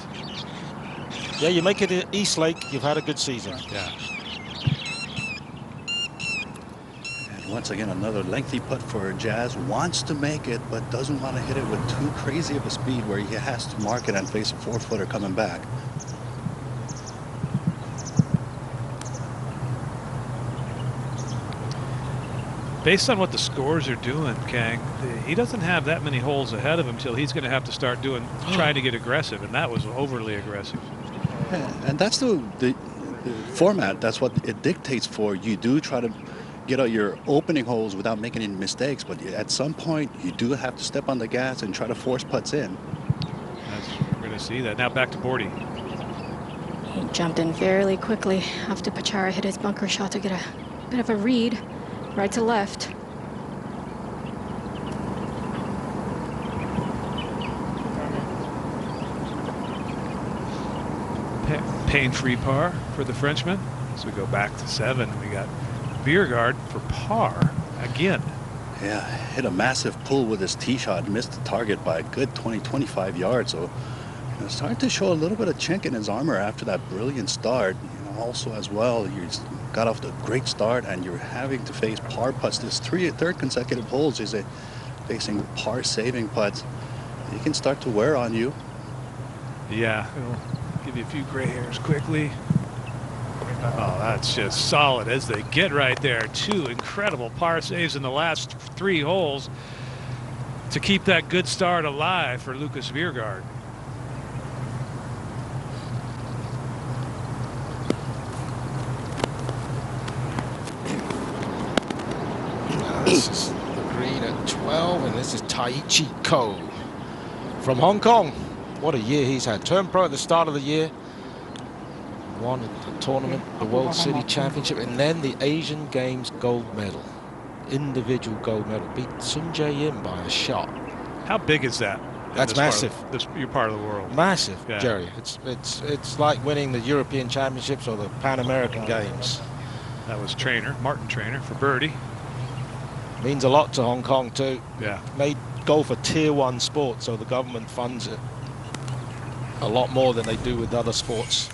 [SPEAKER 4] Yeah, you make it at East Lake, you've had a good season.
[SPEAKER 3] Yeah.
[SPEAKER 6] And once again, another lengthy putt for Jazz. Wants to make it, but doesn't want to hit it with too crazy of a speed where he has to mark it and face a 4-footer coming back.
[SPEAKER 3] Based on what the scores are doing, Kang, he doesn't have that many holes ahead of him till he's going to have to start trying to get aggressive, and that was overly aggressive.
[SPEAKER 6] Yeah, and that's the format. That's what it dictates for. You do try to get out your opening holes without making any mistakes, but at some point you do have to step on the gas and try to force putts in.
[SPEAKER 3] We're going to see that. Now back to Bordy.
[SPEAKER 5] He jumped in fairly quickly after Pachara hit his bunker shot to get a bit of a read. Right to left.
[SPEAKER 3] Pain-free par for the Frenchman. So we go back to 7. We got Biergaard for par again.
[SPEAKER 6] Yeah, hit a massive pull with his tee shot, missed the target by a good 20-25 yards. So it's starting to show a little bit of chink in his armor after that brilliant start. Also as well, you got off to a great start and you're having to face par putts. This third consecutive holes is facing par saving putts. You can start to wear on you.
[SPEAKER 3] Yeah, it'll give you a few gray hairs quickly. Oh, that's just solid as they get right there. 2 incredible par saves in the last 3 holes to keep that good start alive for Lucas Biergaard.
[SPEAKER 4] This is the green at 12, and this is Taichi Ko from Hong Kong. What a year he's had. Turned pro at the start of the year. Won the tournament, the World City Championship, and then the Asian Games gold medal. Individual gold medal. Beat Sun Jae-im by a shot.
[SPEAKER 3] How big is that?
[SPEAKER 4] That's massive.
[SPEAKER 3] Your part of the world.
[SPEAKER 4] Massive,
[SPEAKER 3] yeah.
[SPEAKER 4] Jerry. It's like winning the European Championships or the Pan American Games.
[SPEAKER 3] That was Martin Trainer for birdie.
[SPEAKER 4] Means a lot to Hong Kong too.
[SPEAKER 3] Yeah.
[SPEAKER 4] Made golf a tier 1 sport, so the government funds it a lot more than they do with other sports.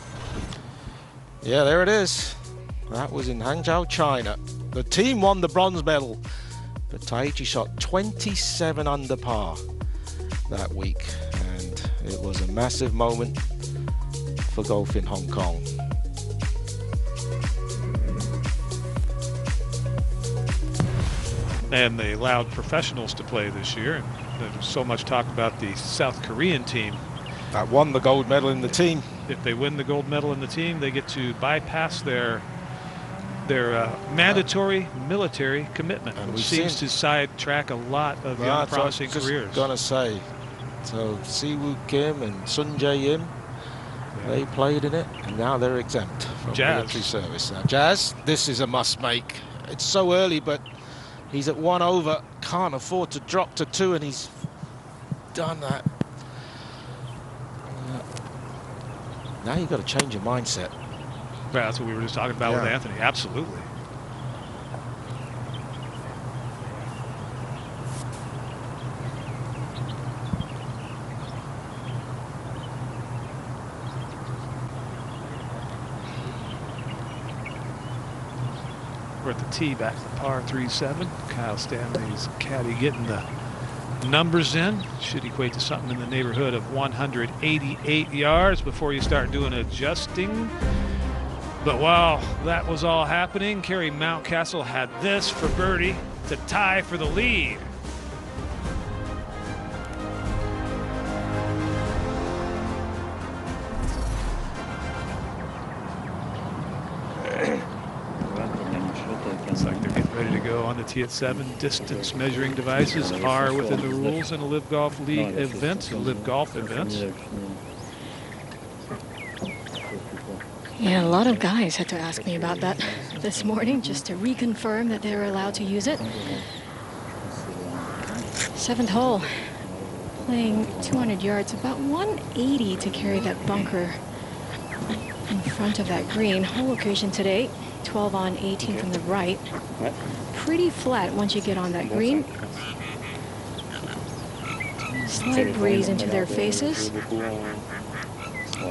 [SPEAKER 4] Yeah, there it is. That was in Hangzhou, China. The team won the bronze medal, but Taichi shot 27 under par that week, and it was a massive moment for golf in Hong Kong.
[SPEAKER 3] And they allowed professionals to play this year. And there's so much talk about the South Korean team
[SPEAKER 4] that won the gold medal in the team.
[SPEAKER 3] If they win the gold medal in the team, they get to bypass their mandatory military commitment, which seems to sidetrack a lot of young promising careers.
[SPEAKER 4] Gonna say, so Siwoo Kim and Sun Jae-im, they played in it, and now they're exempt from military service. Now, Jazz, this is a must-make. It's so early, but he's at 1 over, can't afford to drop to 2, and he's done that. Now you've got to change your mindset.
[SPEAKER 3] Yeah, that's what we were just talking about with Anthony. Absolutely. We're at the tee back to par 3-7. Kyle Stanley's caddy getting the numbers in. Should equate to something in the neighborhood of 188 yards before you start doing adjusting. But while that was all happening, Kerry Mountcastle had this for birdie to tie for the lead. Looks like they're getting ready to go on the tee at 7. Distance measuring devices are within the rules in a LIV Golf League event, a LIV Golf event.
[SPEAKER 5] Yeah, a lot of guys had to ask me about that this morning just to reconfirm that they were allowed to use it. 7th hole. Playing 200 yards, about 180 to carry that bunker in front of that green. Hole location today, 12 on 18 from the right. Pretty flat once you get on that green. Slight breeze into their faces.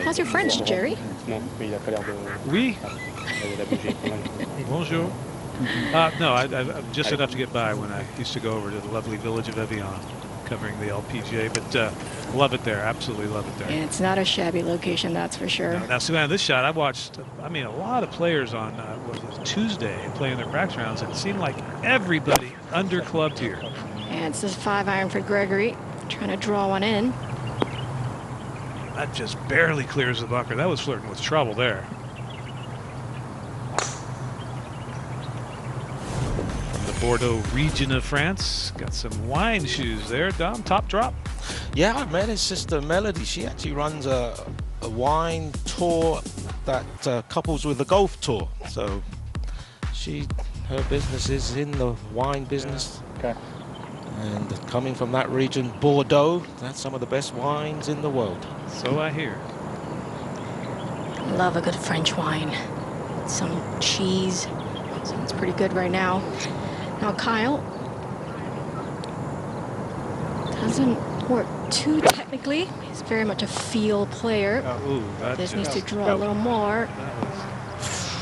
[SPEAKER 5] How's your French, Jerry?
[SPEAKER 3] Oui. Bonjour. No, just enough to get by when I used to go over to the lovely village of Evian, covering the LPGA, but love it there. Absolutely love it there.
[SPEAKER 5] And it's not a shabby location, that's for sure.
[SPEAKER 3] Now, Suanna, this shot I watched, I mean, a lot of players on what was it, Tuesday playing their practice rounds. It seemed like everybody underclubbed here.
[SPEAKER 5] And it's this 5-iron for Gregory, trying to draw one in.
[SPEAKER 3] That just barely clears the bunker. That was flirting with trouble there. The Bordeaux region of France. Got some wine shoes there. Dom, top drop.
[SPEAKER 4] Yeah, I met his sister Melody. She actually runs a wine tour that couples with the golf tour. So her business is in the wine business.
[SPEAKER 12] Okay.
[SPEAKER 4] And coming from that region, Bordeaux, that's some of the best wines in the world.
[SPEAKER 3] So I hear.
[SPEAKER 5] Love a good French wine. Some cheese. Sounds pretty good right now. Now Kyle doesn't work too technically. He's very much a feel player. This needs to draw a little more.
[SPEAKER 3] That was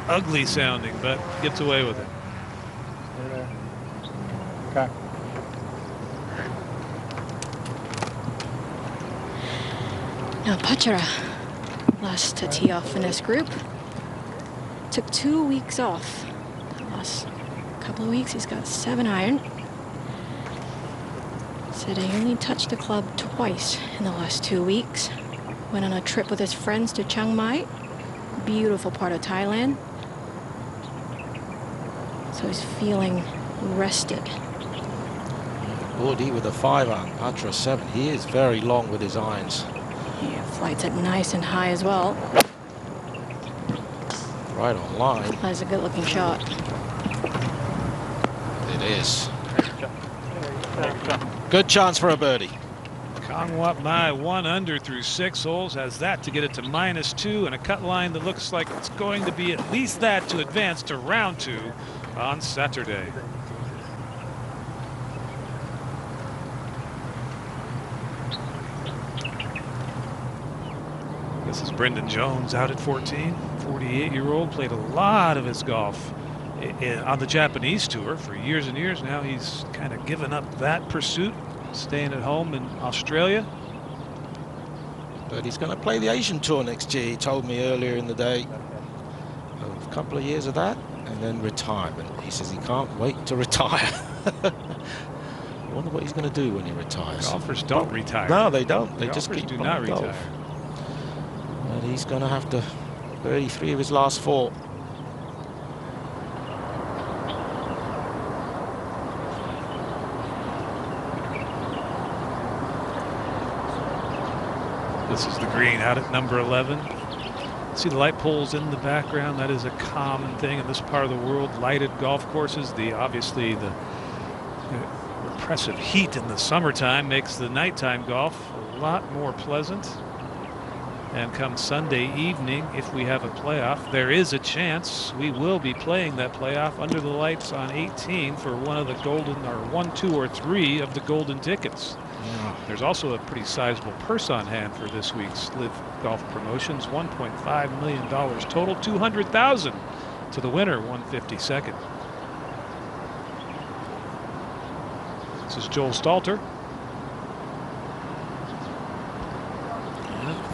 [SPEAKER 3] ugly sounding, but gets away with it.
[SPEAKER 12] Okay.
[SPEAKER 5] Now Pachara, last to tee off in this group. Took 2 weeks off. The last couple of weeks he's got 7-iron. Said he only touched the club twice in the last 2 weeks. Went on a trip with his friends to Chiang Mai. Beautiful part of Thailand. So he's feeling rested.
[SPEAKER 4] Gordy with a 5-iron, Patra 7. He is very long with his irons.
[SPEAKER 5] Yeah, flights it nice and high as well.
[SPEAKER 4] Right on line.
[SPEAKER 5] That's a good looking shot.
[SPEAKER 4] It is. Good chance for a birdie.
[SPEAKER 3] Kang Wat Mai 1 under through 6 holes, has that to get it to -2 and a cut line that looks like it's going to be at least that to advance to round 2 on Saturday. This is Brendan Jones out at 14, 48-year-old, played a lot of his golf on the Japanese tour for years and years now. He's kind of given up that pursuit, staying at home in Australia.
[SPEAKER 4] But he's going to play the Asian tour next year, he told me earlier in the day. A couple of years of that and then retirement. He says he can't wait to retire. I wonder what he's going to do when he retires.
[SPEAKER 3] Golfers don't retire.
[SPEAKER 4] No, they don't. They just keep
[SPEAKER 3] do not retire.
[SPEAKER 4] golf. But he's going to have to birdie 3 of his last 4.
[SPEAKER 3] This is the green out at number 11. See the light poles in the background. That is a common thing in this part of the world. Lighted golf courses. Obviously the oppressive heat in the summertime makes the nighttime golf a lot more pleasant. And come Sunday evening, if we have a playoff, there is a chance we will be playing that playoff under the lights on 18 for one of the golden, or 1, 2, or 3 of the golden tickets. Yeah. There's also a pretty sizable purse on hand for this week's LIV Golf Promotions, $1.5 million total, $200,000 to the winner, 152nd. This is Joel Stalter.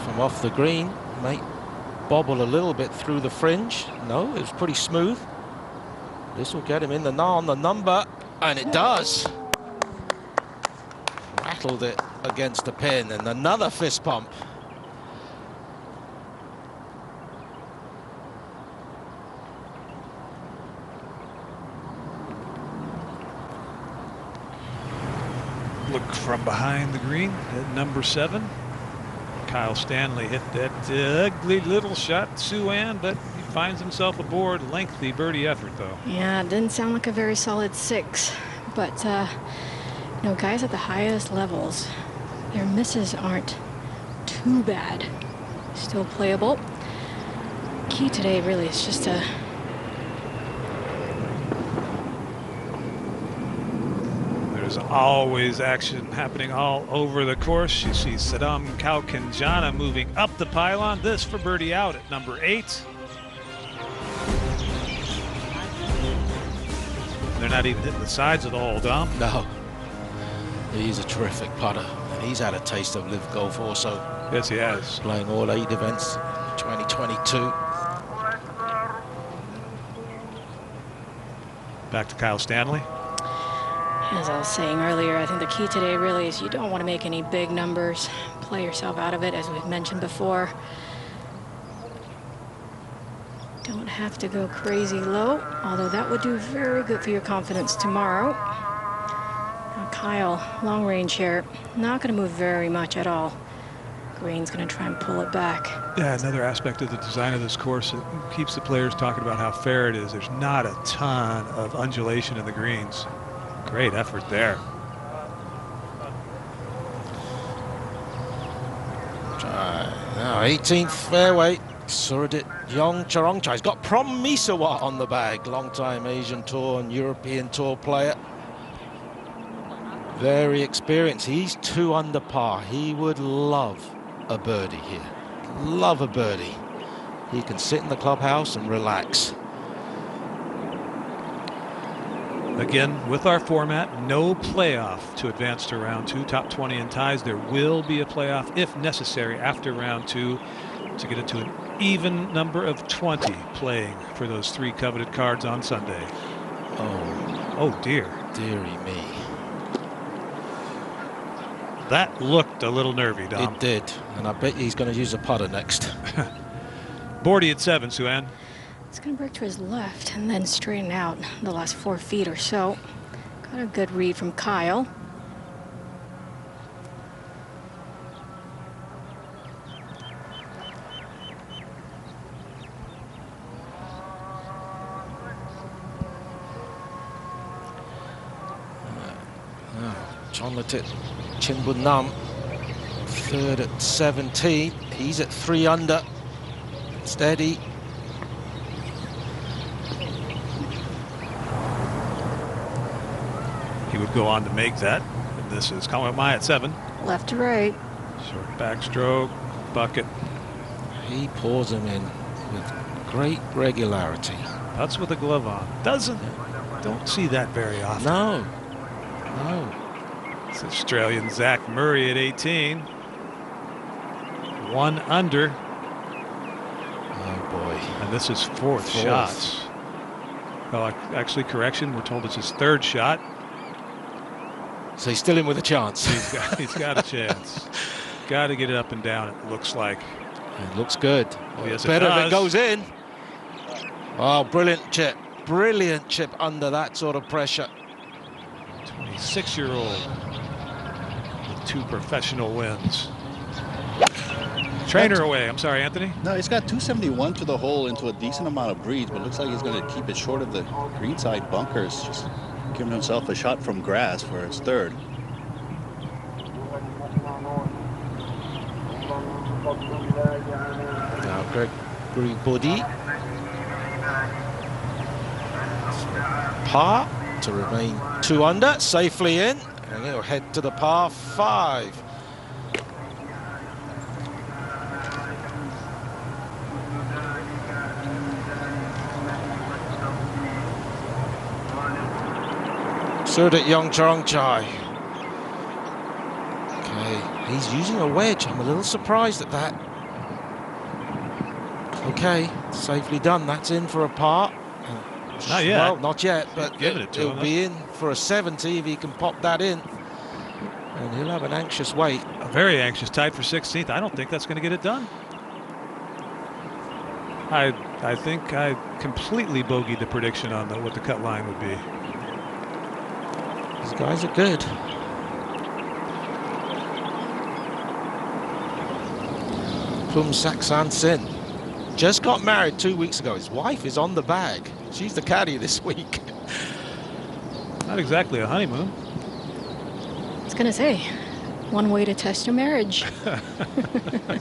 [SPEAKER 4] From off the green, might bobble a little bit through the fringe. No, it was pretty smooth. This will get him in on the number, and it does. Rattled it against the pin, and another fist pump.
[SPEAKER 3] Look from behind the green at number 7. Kyle Stanley hit that ugly little shot, Sue-Ann, but he finds himself aboard. Lengthy birdie effort, though.
[SPEAKER 5] Yeah, it didn't sound like a very solid 6, but You know, guys at the highest levels, their misses aren't too bad. Still playable. Key today really is just to
[SPEAKER 3] There's always action happening all over the course. You see Saddam Kaukanjana moving up the pylon. This for birdie out at number 8. They're not even hitting the sides of the hole, Dom.
[SPEAKER 4] No. He's a terrific putter. And he's had a taste of LIV Golf also.
[SPEAKER 3] Yes, he has.
[SPEAKER 4] Playing all 8 events, 2022.
[SPEAKER 3] Back to Kyle Stanley.
[SPEAKER 5] As I was saying earlier, I think the key today really is you don't want to make any big numbers. Play yourself out of it, as we've mentioned before. Don't have to go crazy low, although that would do very good for your confidence tomorrow. Now Kyle, long range here, not going to move very much at all. Green's going to try and pull it back.
[SPEAKER 3] Yeah, another aspect of the design of this course, it keeps the players talking about how fair it is. There's not a ton of undulation in the greens. Great effort there.
[SPEAKER 4] Now 18th fairway. Suradit Yongcharongchai's got Prom Misawa on the bag. Long-time Asian Tour and European Tour player. Very experienced. He's 2 under par. He would love a birdie here. Love a birdie. He can sit in the clubhouse and relax.
[SPEAKER 3] Again, with our format, no playoff to advance to round 2. Top 20 in ties. There will be a playoff if necessary after round 2 to get it to an even number of 20 playing for those 3 coveted cards on Sunday.
[SPEAKER 4] Oh
[SPEAKER 3] dear.
[SPEAKER 4] Dearie me.
[SPEAKER 3] That looked a little nervy, Dom.
[SPEAKER 4] It did, and I bet he's going to use a putter next.
[SPEAKER 3] Bordy at 7, Sue-Ann.
[SPEAKER 5] It's going to break to his left and then straighten out the last 4 feet or so. Got a good read from Kyle.
[SPEAKER 4] Chonlatit Chinbunam, 3rd at 17. He's at 3 under. Steady.
[SPEAKER 3] He would go on to make that. And this is Colin Mai at 7.
[SPEAKER 5] Left to right.
[SPEAKER 3] Short backstroke, bucket.
[SPEAKER 4] He pours them in with great regularity.
[SPEAKER 3] That's with a glove on. Don't see that very often.
[SPEAKER 4] No.
[SPEAKER 3] It's Australian Zach Murray at 18. 1 under.
[SPEAKER 4] Oh boy.
[SPEAKER 3] And this is 4th shots. Well, actually, correction, we're told it's his 3rd shot.
[SPEAKER 4] So he's still in with a chance.
[SPEAKER 3] He's got a chance. Got to get it up and down, it looks like.
[SPEAKER 4] It looks good.
[SPEAKER 3] Yes,
[SPEAKER 4] better
[SPEAKER 3] it
[SPEAKER 4] if it goes in. Oh, brilliant chip. Brilliant chip under that sort of pressure.
[SPEAKER 3] 26-year-old with 2 professional wins. Trainer away. I'm sorry, Anthony.
[SPEAKER 6] No, he's got 271 to the hole into a decent amount of breeze, but looks like he's going to keep it short of the greenside bunkers. Just giving himself a shot from grass for his 3rd.
[SPEAKER 4] Now Gregory Bodie. Par to remain 2 under, safely in, and he'll head to the par 5. Suradit Yongcharongchai. Okay, he's using a wedge. I'm a little surprised at that. Okay, safely done. That's in for a par.
[SPEAKER 3] Not yet.
[SPEAKER 4] Well, not yet, but
[SPEAKER 3] it'll
[SPEAKER 4] be in for a 70 if he can pop that in. And he'll have an anxious wait.
[SPEAKER 3] A very anxious, tied for 16th. I don't think that's going to get it done. I think I completely bogeyed the prediction on what the cut line would be.
[SPEAKER 4] These guys are good. Plum Saksan Sin just got married 2 weeks ago. His wife is on the bag. She's the caddy this week.
[SPEAKER 3] Not exactly a honeymoon.
[SPEAKER 5] I was gonna say, one way to test your marriage.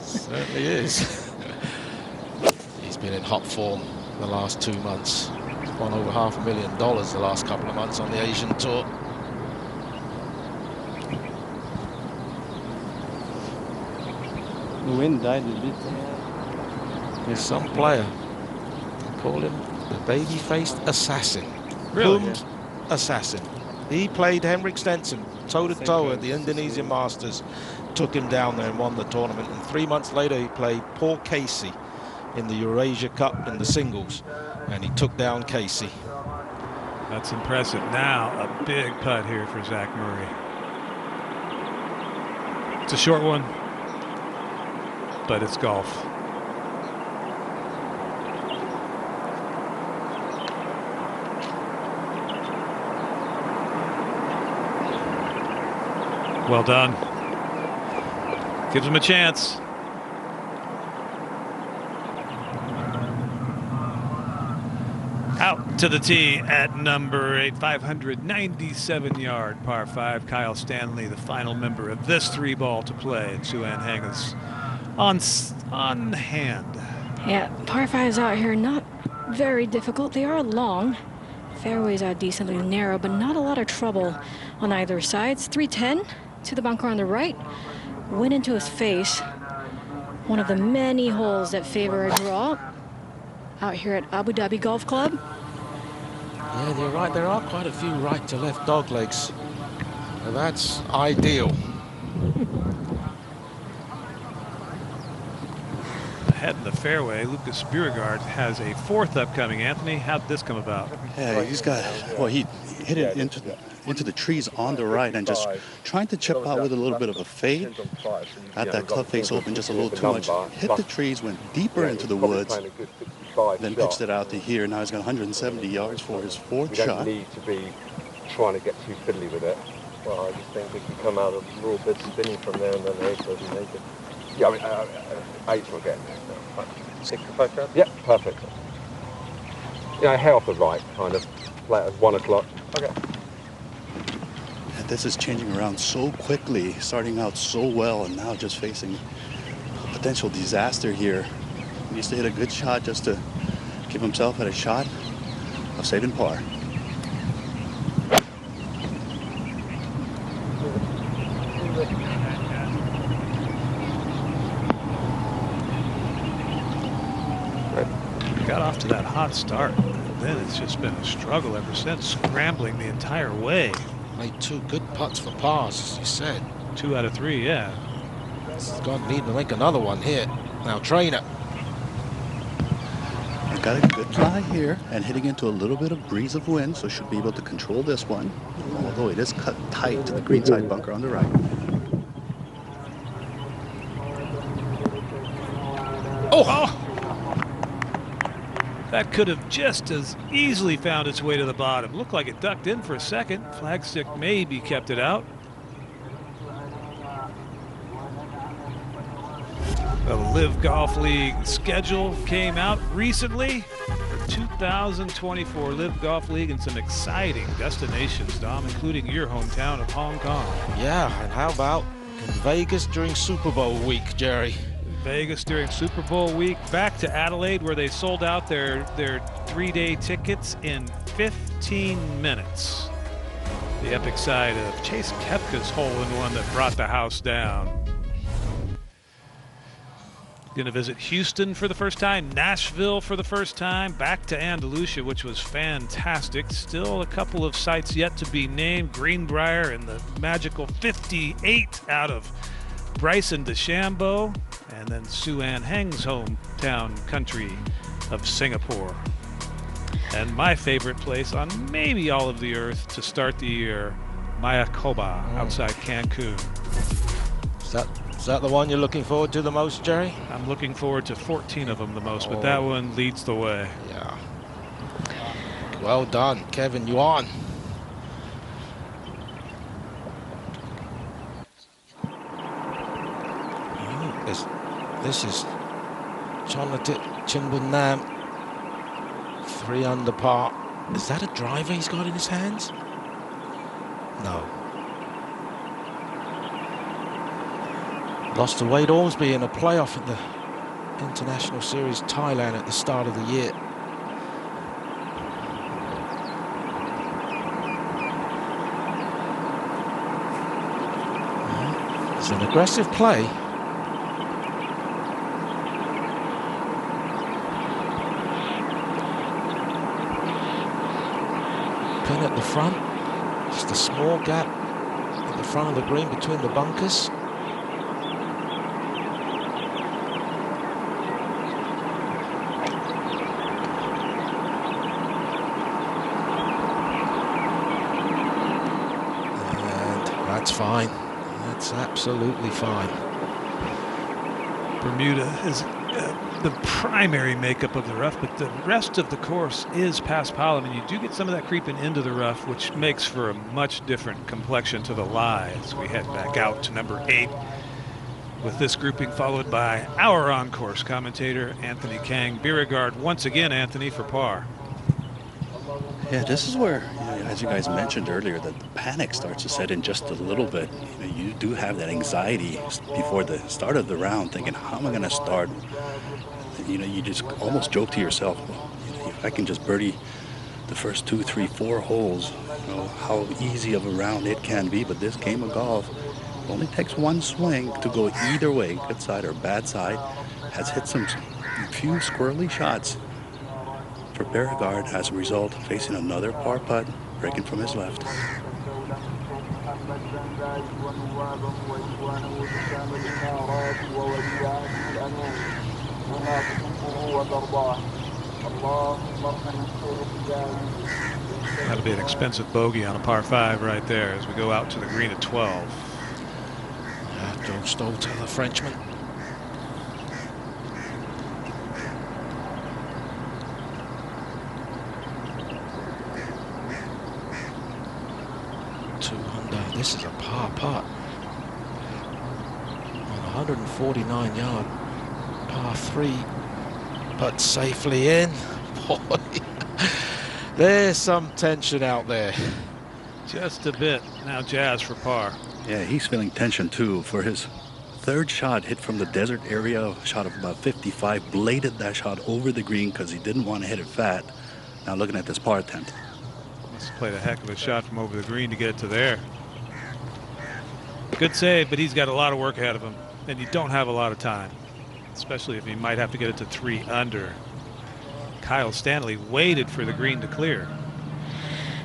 [SPEAKER 4] Certainly is. He's been in hot form the last 2 months. He's won over $500,000 the last couple of months on the Asian tour.
[SPEAKER 13] The wind died a bit.
[SPEAKER 4] There's some player, they call him the baby-faced assassin.
[SPEAKER 3] Really?
[SPEAKER 4] Boomed assassin. He played Henrik Stenson toe-to-toe at the Indonesian Masters, took him down there and won the tournament, and 3 months later he played Paul Casey in the Eurasia Cup in the singles, and he took down Casey.
[SPEAKER 3] That's impressive. Now a big putt here for Zach Murray. It's a short one, but it's golf. Well done. Gives him a chance. Out to the tee at number 8, 597-yard par 5. Kyle Stanley, the final member of this 3-ball to play. And Sue Ann Heng is on hand.
[SPEAKER 5] Yeah, par 5s out here, not very difficult. They are long. Fairways are decently narrow, but not a lot of trouble on either side. It's 310 to the bunker on the right. Went into his face. One of the many holes that favor a draw out here at Abu Dhabi Golf Club.
[SPEAKER 4] Yeah, you're right. There are quite a few right to left dog legs. And that's ideal.
[SPEAKER 3] Ahead in the fairway, Lucas Bjerregaard has a 4th upcoming. Anthony, how'd this come about?
[SPEAKER 6] Yeah, he's got, well, he hit it into the trees on the right and just trying to chip out with a little bit of a fade. Had that club face open just a little too much. Hit the trees, went deeper into the woods, then pitched it out to here. Now he's got 170 yards for his 4th shot.
[SPEAKER 14] You don't need to be trying to get too fiddly with it. Well, I just think we can come out a little bit spinning from there, and then the 8 doesn't make it. Yeah, I mean, 8 will get 65 yards? Yeah, perfect. Yeah, hair off the right, kind of, like at 1 o'clock. Okay.
[SPEAKER 6] And this is changing around so quickly, starting out so well, and now just facing potential disaster here. He needs to hit a good shot just to give himself a shot of saving par.
[SPEAKER 3] Got off to that hot start, and then it's just been a struggle ever since, scrambling the entire way.
[SPEAKER 4] Made 2 good putts for pars, as you said.
[SPEAKER 3] 2 out of 3, yeah.
[SPEAKER 4] He's going to need to make another one here. Now, trainer.
[SPEAKER 6] Got a good lie here and hitting into a little bit of breeze of wind, so should be able to control this one, although it is cut tight to the greenside bunker on the right.
[SPEAKER 3] Oh! That could have just as easily found its way to the bottom. Looked like it ducked in for a second. Flagstick maybe kept it out. The LIV Golf League schedule came out recently for 2024 LIV Golf League, and some exciting destinations, Dom, including your hometown of Hong Kong.
[SPEAKER 4] Yeah, and how about in Vegas during Super Bowl week, Jerry?
[SPEAKER 3] Vegas during Super Bowl week, back to Adelaide where they sold out their 3-day tickets in 15 minutes. The epic side of Chase Koepka's hole-in-one that brought the house down. Going to visit Houston for the first time, Nashville for the first time, back to Andalusia, which was fantastic. Still a couple of sites yet to be named. Greenbrier and the magical 58 out of Bryson DeChambeau, and then Sue Ann Heng's hometown country of Singapore. And my favorite place on maybe all of the earth to start the year, Mayakoba outside Cancun.
[SPEAKER 4] Is that the one you're looking forward to the most, Jerry?
[SPEAKER 3] I'm looking forward to 14 of them the most, but that one leads the way.
[SPEAKER 4] Yeah. Well done, Kevin Yuan. This is Chonatit Chimbunam, 3 under par. Is that a driver he's got in his hands? No. Lost to Wade Ormsby in a playoff in the International Series Thailand at the start of the year. It's an aggressive play. Pin at the front. Just a small gap at the front of the green between the bunkers. That's fine. That's absolutely fine.
[SPEAKER 3] Bermuda is the primary makeup of the rough, but the rest of the course is past Palom, and you do get some of that creeping into the rough, which makes for a much different complexion to the lie as we head back out to number 8 with this grouping followed by our on-course commentator, Anthony Kang. Beauregard once again, Anthony, for par.
[SPEAKER 6] Yeah, this is where, as you guys mentioned earlier, that the panic starts to set in just a little bit. You do have that anxiety before the start of the round, thinking, how am I going to start? You just almost joke to yourself, well, if I can just birdie the first 2, 3, 4 holes, how easy of a round it can be. But this game of golf only takes one swing to go either way, good side or bad side. Has hit some few squirrely shots for Beauregard as a result, facing another par putt, breaking from his left.
[SPEAKER 3] That'll be an expensive bogey on a par 5 right there as we go out to the green at 12.
[SPEAKER 4] Joe Stolte, the Frenchman. This is a par putt on 149-yard par 3, putt safely in. Boy, there's some tension out there.
[SPEAKER 3] Just a bit. Now Jazz for par.
[SPEAKER 6] Yeah, he's feeling tension too. For his third shot, hit from the desert area, a shot of about 55, bladed that shot over the green because he didn't want to hit it fat. Now looking at this par attempt.
[SPEAKER 3] Must have played a heck of a shot from over the green to get it to there. Good save, but he's got a lot of work ahead of him, and you don't have a lot of time, especially if he might have to get it to 3 under. Kyle Stanley waited for the green to clear.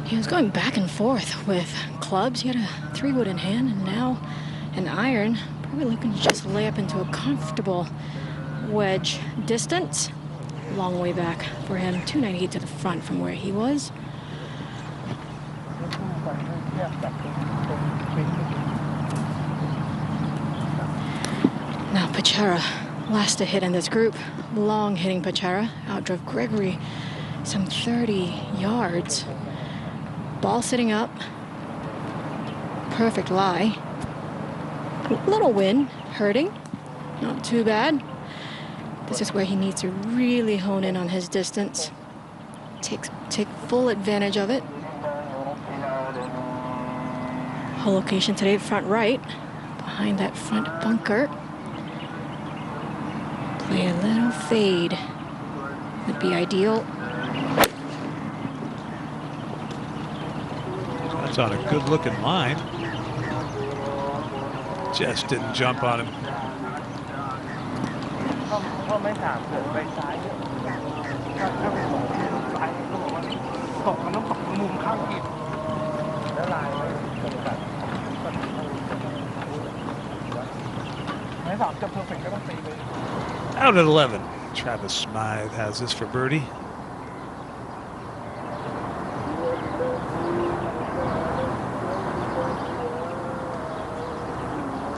[SPEAKER 5] He was going back and forth with clubs. He had a 3-wood in hand, and now an iron. Probably looking to just lay up into a comfortable wedge distance. Long way back for him. 298 to the front from where he was. Now Pachara, last to hit in this group. Long hitting Pachara. Outdrove Gregory some 30 yards. Ball sitting up. Perfect lie. Little wind, hurting. Not too bad. This is where he needs to really hone in on his distance. Take full advantage of it. Hole location today, front right. Behind that front bunker. Play a little fade. Would be ideal.
[SPEAKER 3] That's on a good looking line. Just didn't jump on him. Out at 11. Travis Smythe has this for birdie.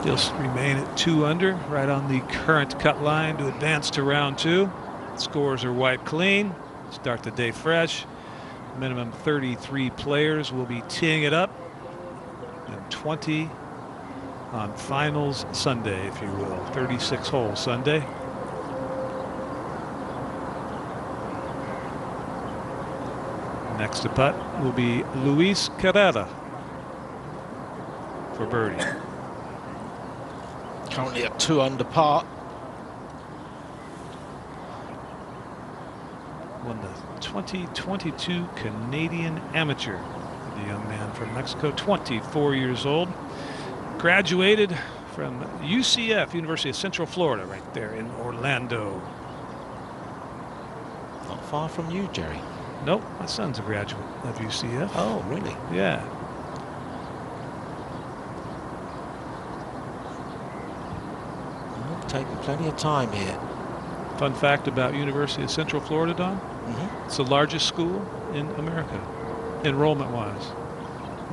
[SPEAKER 3] He'll remain at 2 under, right on the current cut line to advance to round 2. Scores are wiped clean. Start the day fresh. Minimum 33 players will be teeing it up, and 20 on finals Sunday, if you will. 36 hole Sunday. Next to putt will be Luis Carrera for birdie.
[SPEAKER 4] Currently at 2 under par.
[SPEAKER 3] Won the 2022 Canadian Amateur. The young man from Mexico, 24 years old. Graduated from UCF, University of Central Florida, right there in Orlando.
[SPEAKER 4] Not far from you, Jerry.
[SPEAKER 3] Nope, my son's a graduate of UCF.
[SPEAKER 4] Oh, really?
[SPEAKER 3] Yeah.
[SPEAKER 4] Well, taking plenty of time here.
[SPEAKER 3] Fun fact about University of Central Florida, Don. It's the largest school in America, enrollment-wise.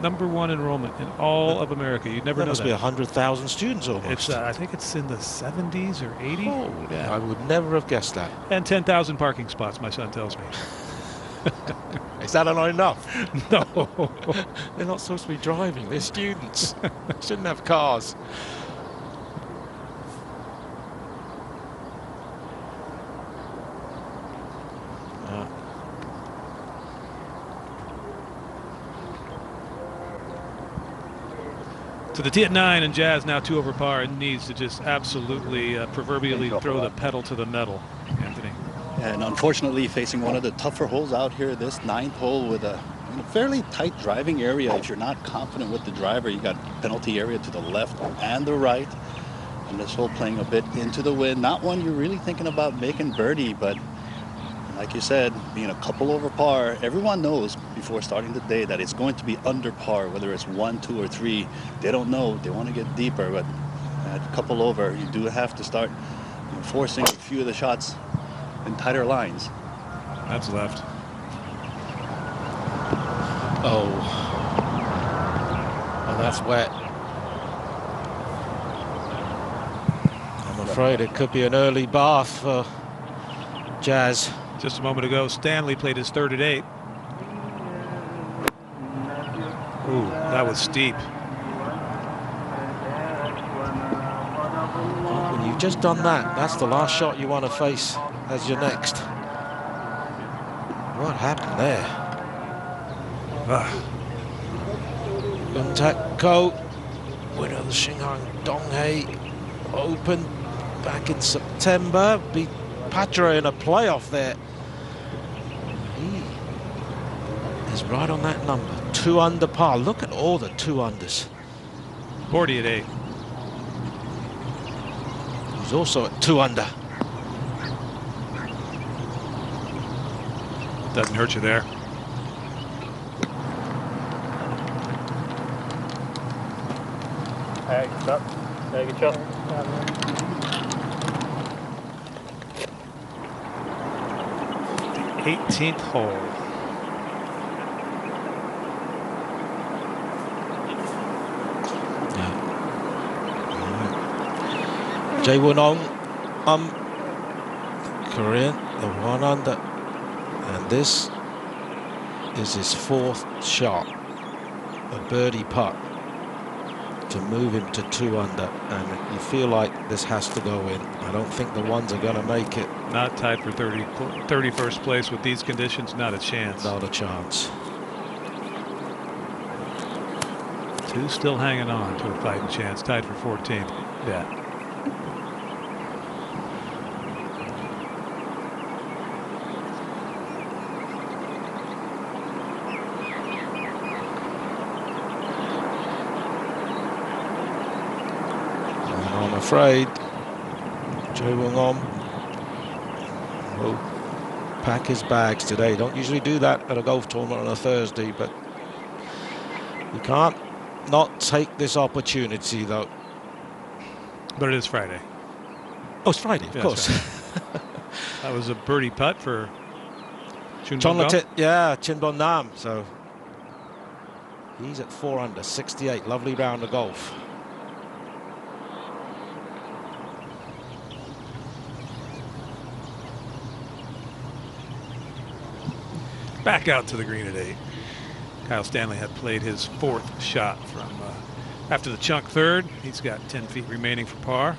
[SPEAKER 3] #1 enrollment in all of America. You'd never know
[SPEAKER 4] must
[SPEAKER 3] that.
[SPEAKER 4] be 100,000 students almost.
[SPEAKER 3] It's, I think it's in the 70s or 80s.
[SPEAKER 4] Oh,
[SPEAKER 3] yeah.
[SPEAKER 4] I would never have guessed that.
[SPEAKER 3] And 10,000 parking spots, my son tells me.
[SPEAKER 4] Is that not enough?
[SPEAKER 3] No.
[SPEAKER 4] They're not supposed to be driving. They're students. Shouldn't have cars.
[SPEAKER 3] To the tee at 9, and Jazz now 2 over par and needs to just absolutely proverbially throw the pedal to the metal, Anthony.
[SPEAKER 6] And unfortunately facing one of the tougher holes out here, this 9th hole with a fairly tight driving area. If you're not confident with the driver, you got penalty area to the left and the right. And this hole playing a bit into the wind. Not one you're really thinking about making birdie, but like you said, being a couple over par, everyone knows before starting the day that it's going to be under par, whether it's 1, 2, or 3. They don't know. They want to get deeper, but at a couple over, you do have to start forcing a few of the shots in tighter lines.
[SPEAKER 3] That's left.
[SPEAKER 4] Oh, and that's wet. I'm afraid it could be an early bath for Jazz.
[SPEAKER 3] Just a moment ago, Stanley played his 3rd at 8. Ooh, that was steep.
[SPEAKER 4] When you've just done that, that's the last shot you want to face as your next. What happened there? Untak Ko, winner of the Shanghai Donghai Open back in September, beat Patra in a playoff there. He is right on that number, 2 under par. Look at all the 2 unders.
[SPEAKER 3] 40 at 8.
[SPEAKER 4] He's also at 2 under.
[SPEAKER 3] Doesn't hurt you there.
[SPEAKER 10] Hey, stop. Take a shot.
[SPEAKER 3] 18th hole.
[SPEAKER 4] Jae Won-ong, Korean, the 1 under, and this is his 4th shot, a birdie putt to move him to 2 under, and you feel like this has to go in. I don't think the ones are going to make it.
[SPEAKER 3] Not tied for 31st place with these conditions. Not a chance.
[SPEAKER 4] Not a chance.
[SPEAKER 3] 2 still hanging on to a fighting chance. Tied for 14th. Yeah.
[SPEAKER 4] I'm afraid Jae Won-ong will pack his bags today. Don't usually do that at a golf tournament on a Thursday, but you can't not take this opportunity, though.
[SPEAKER 3] But it is Friday.
[SPEAKER 4] Oh, it's Friday, of course.
[SPEAKER 3] Right. That was a birdie putt for Chin
[SPEAKER 4] Bon Nam. So he's at 4 under, 68. Lovely round of golf.
[SPEAKER 3] Back out to the green at 8. Kyle Stanley had played his 4th shot from after the chunk 3rd. He's got 10 feet remaining for par.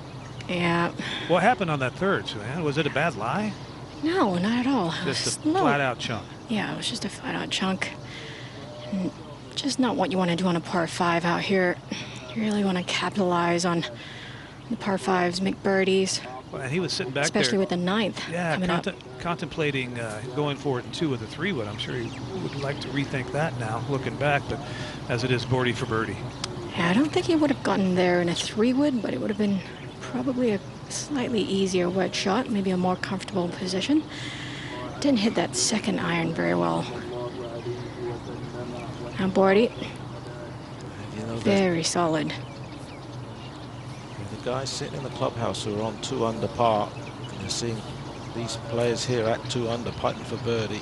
[SPEAKER 5] Yeah.
[SPEAKER 3] What happened on that 3rd, Suzanne? Was it a bad lie?
[SPEAKER 5] No, not at all.
[SPEAKER 3] Just a flat out chunk.
[SPEAKER 5] Yeah, it was just a flat out chunk. And just not what you want to do on a par 5 out here. You really want to capitalize on The par fives make birdies.
[SPEAKER 3] Well, and he was sitting back
[SPEAKER 5] especially
[SPEAKER 3] there.
[SPEAKER 5] with the ninth.
[SPEAKER 3] Yeah, contemplating going for it in 2 with a 3-wood. I'm sure he would like to rethink that now, looking back, but as it is birdie for birdie.
[SPEAKER 5] Yeah, I don't think he would have gotten there in a 3-wood, but it would have been probably a slightly easier wedge shot, maybe a more comfortable position. Didn't hit that second iron very well. Now birdie.
[SPEAKER 4] You know,
[SPEAKER 5] very solid.
[SPEAKER 4] The guys sitting in the clubhouse who are on 2 under par, and you're seeing these players here at 2 under putting for birdie.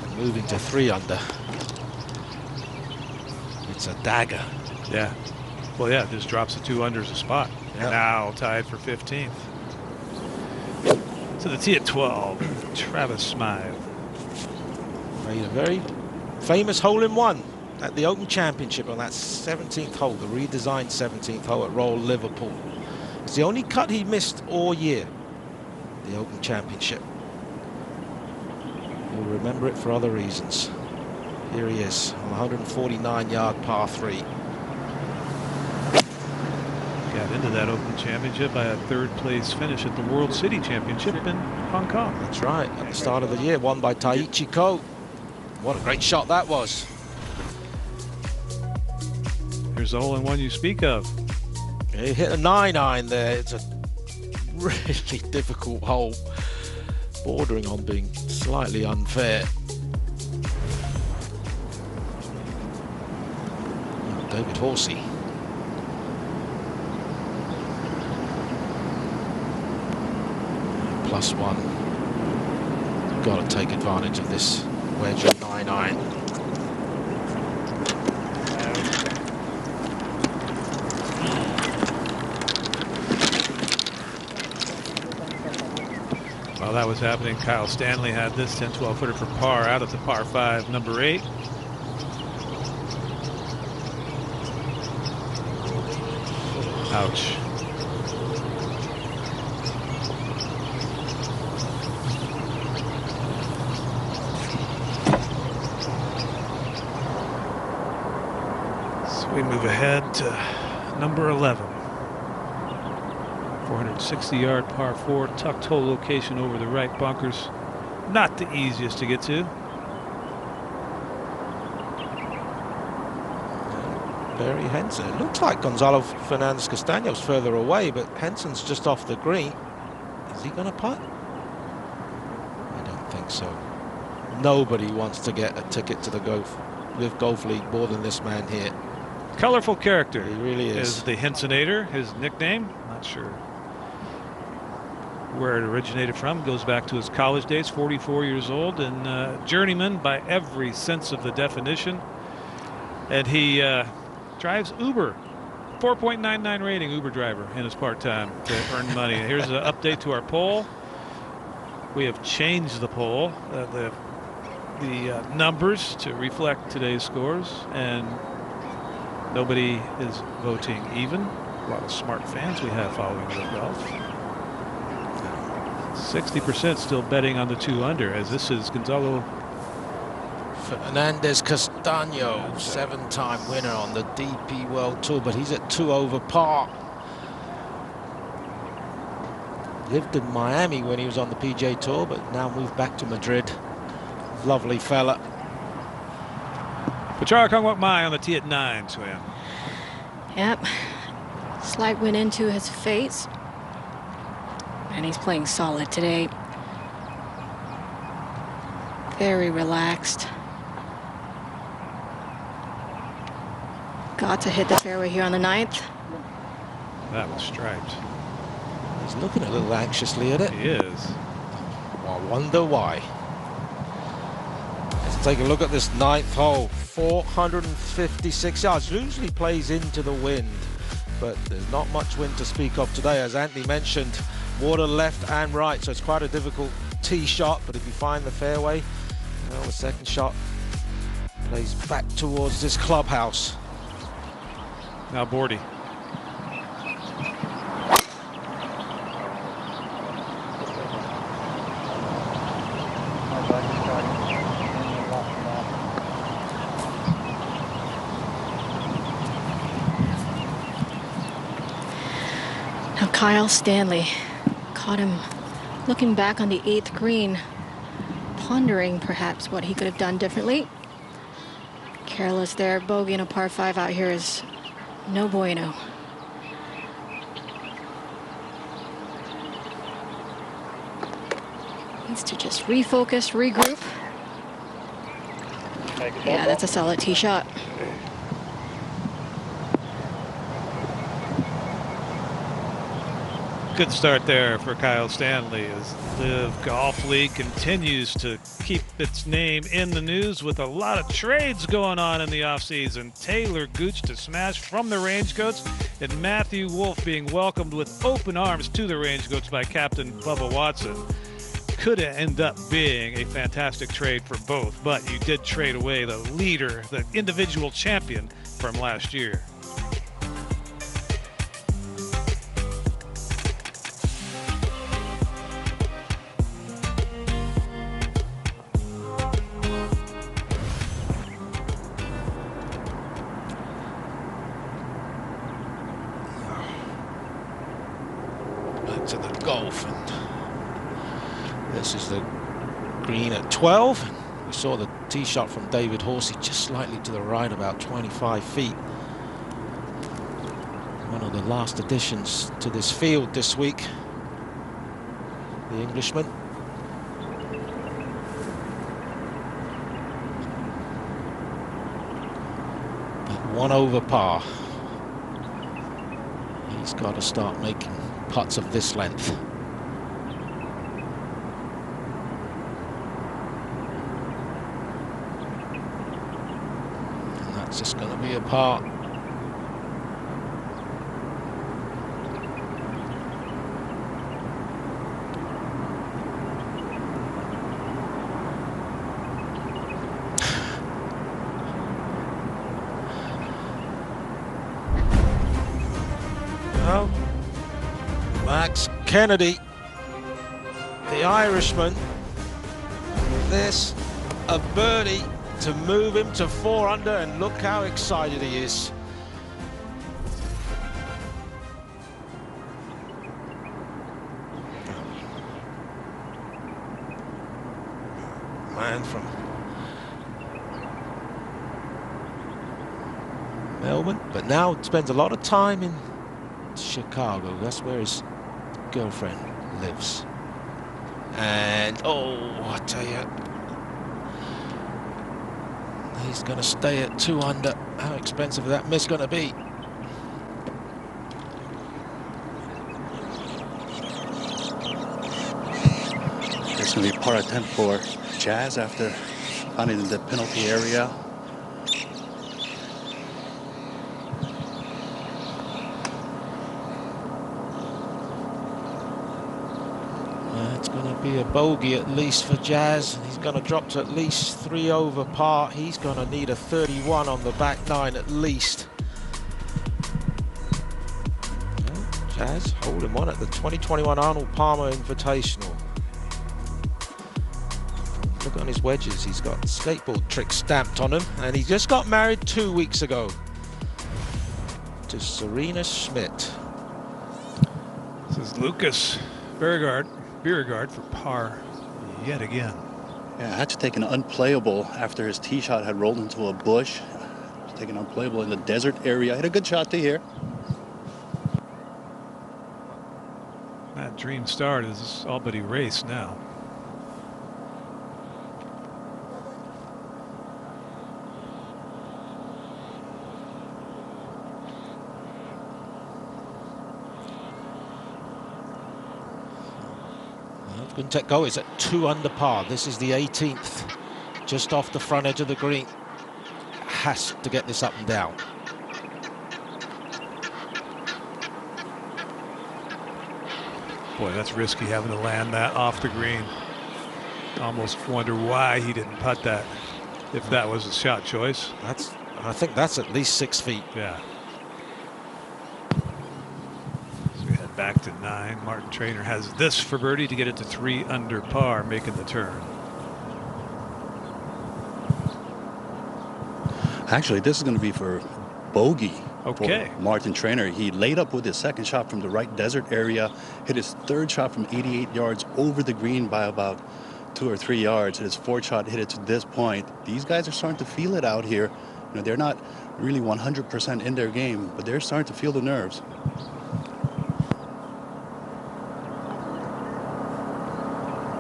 [SPEAKER 4] And moving to 3 under. It's a dagger.
[SPEAKER 3] Yeah. Well, yeah, just drops the 2 unders a spot.
[SPEAKER 4] Yep.
[SPEAKER 3] And now tied for 15th. So the tee at 12, Travis Smythe.
[SPEAKER 4] Made a very famous hole-in-one at the Open Championship on that 17th hole, the redesigned 17th hole at Royal Liverpool. It's the only cut he missed all year, the Open Championship. You'll remember it for other reasons. Here he is on the 149-yard par 3.
[SPEAKER 3] Got into that Open Championship by a 3rd place finish at the World City Championship in Hong Kong.
[SPEAKER 4] That's right, at the start of the year, won by Taiichi Ko. What a great shot that was.
[SPEAKER 3] Here's the hole-in-one you speak of.
[SPEAKER 4] He hit a 9-iron there. It's a really difficult hole, bordering on being slightly unfair. David Horsey. +1. Got to take advantage of this wedge at 9-iron.
[SPEAKER 3] While that was happening, Kyle Stanley had this 10-12 footer for par out of the par 5, number 8. Ouch. We move ahead to number 11. 460-yard par 4, tucked hole location over the right bunkers. Not the easiest to get to.
[SPEAKER 4] Barry Henson. It looks like Gonzalo Fernandez Castaño's further away, but Henson's just off the green. Is he going to putt? I don't think so. Nobody wants to get a ticket to the LIV Golf League more than this man here.
[SPEAKER 3] Colorful character.
[SPEAKER 4] He really is.
[SPEAKER 3] The Hensonator, his nickname. Not sure where it originated from. Goes back to his college days. 44 years old and journeyman by every sense of the definition. And he drives Uber. 4.99 rating Uber driver in his part-time to earn money. Here's an update to our poll. We have changed the poll, the numbers to reflect today's scores, and nobody is voting even. A lot of smart fans we have following LIV Golf. 60% still betting on the 2 under, as this is Gonzalo
[SPEAKER 4] Fernandez Castaño, 7-time winner on the DP World Tour, but he's at 2 over par. Lived in Miami when he was on the PGA Tour, but now moved back to Madrid. Lovely fella.
[SPEAKER 3] Pachara Kongwak Mai on the tee at 9, Swam.
[SPEAKER 5] Yep. Slight went into his face. And he's playing solid today. Very relaxed. Got to hit the fairway here on the 9th.
[SPEAKER 3] That was striped.
[SPEAKER 4] He's looking a little anxiously at it.
[SPEAKER 3] He is.
[SPEAKER 4] I wonder why. Let's take a look at this 9th hole. 456 yards. Usually plays into the wind, but there's not much wind to speak of today. As Anthony mentioned, water left and right, so it's quite a difficult tee shot, but if you find the fairway, well, the second shot plays back towards this clubhouse.
[SPEAKER 3] Now Bordy.
[SPEAKER 5] Kyle Stanley. Caught him looking back on the 8th green, pondering perhaps what he could have done differently. Careless there, bogey in a par 5 out here is no bueno. Needs to just refocus, regroup. Yeah, that's a solid tee shot.
[SPEAKER 3] Good start there for Kyle Stanley as LIV Golf League continues to keep its name in the news with a lot of trades going on in the offseason. Taylor Gooch to smash from the Range Goats, and Matthew Wolff being welcomed with open arms to the Range Goats by Captain Bubba Watson. Could end up being a fantastic trade for both, but you did trade away the leader, the individual champion from last year.
[SPEAKER 4] Back to the golf, and this is the green at 12. We saw the tee shot from David Horsey just slightly to the right, about 25 feet. One of the last additions to this field this week, the Englishman. But 1 over par. He's got to start making putts of this length. It's just going to be a par. Well, Max Kennedy, the Irishman, this a birdie to move him to 4 under, and look how excited he is. Man from Melbourne, but now spends a lot of time in Chicago. That's where his girlfriend lives. And oh, I tell you, he's going to stay at 2 under. How expensive is that miss going to be?
[SPEAKER 6] It's going to be par attempt for Jazz after finding the penalty area.
[SPEAKER 4] It's going to be a bogey at least for Jazz. He's going to drop to at least 3 over par. He's going to need a 31 on the back 9 at least. Well, Jazz holding one at the 2021 Arnold Palmer Invitational. Look on his wedges. He's got skateboard tricks stamped on him, and he just got married 2 weeks ago to Serena Schmidt.
[SPEAKER 3] This is Lucas Bjerregaard for par yet again.
[SPEAKER 6] Yeah, I had to take an unplayable after his tee shot had rolled into a bush. Taking unplayable in the desert area. Hit a good shot to here.
[SPEAKER 3] That dream start is all but erased now.
[SPEAKER 4] Couldn't take go. It's at 2 under par. This is the 18th, just off the front edge of the green. Has to get this up and down.
[SPEAKER 3] Boy, that's risky having to land that off the green. Almost wonder why he didn't putt that if that was a shot choice.
[SPEAKER 4] I think that's at least 6 feet.
[SPEAKER 3] Yeah. Back to 9. Martin Traynor has this for birdie to get it to 3 under par, making the turn.
[SPEAKER 6] Actually, this is going to be for bogey
[SPEAKER 3] Okay.
[SPEAKER 6] For Martin Trainer, he laid up with his second shot from the right desert area, hit his third shot from 88 yards over the green by about 2 or 3 yards, and his fourth shot hit it to this point. These guys are starting to feel it out here. You know, they're not really 100% in their game, but they're starting to feel the nerves.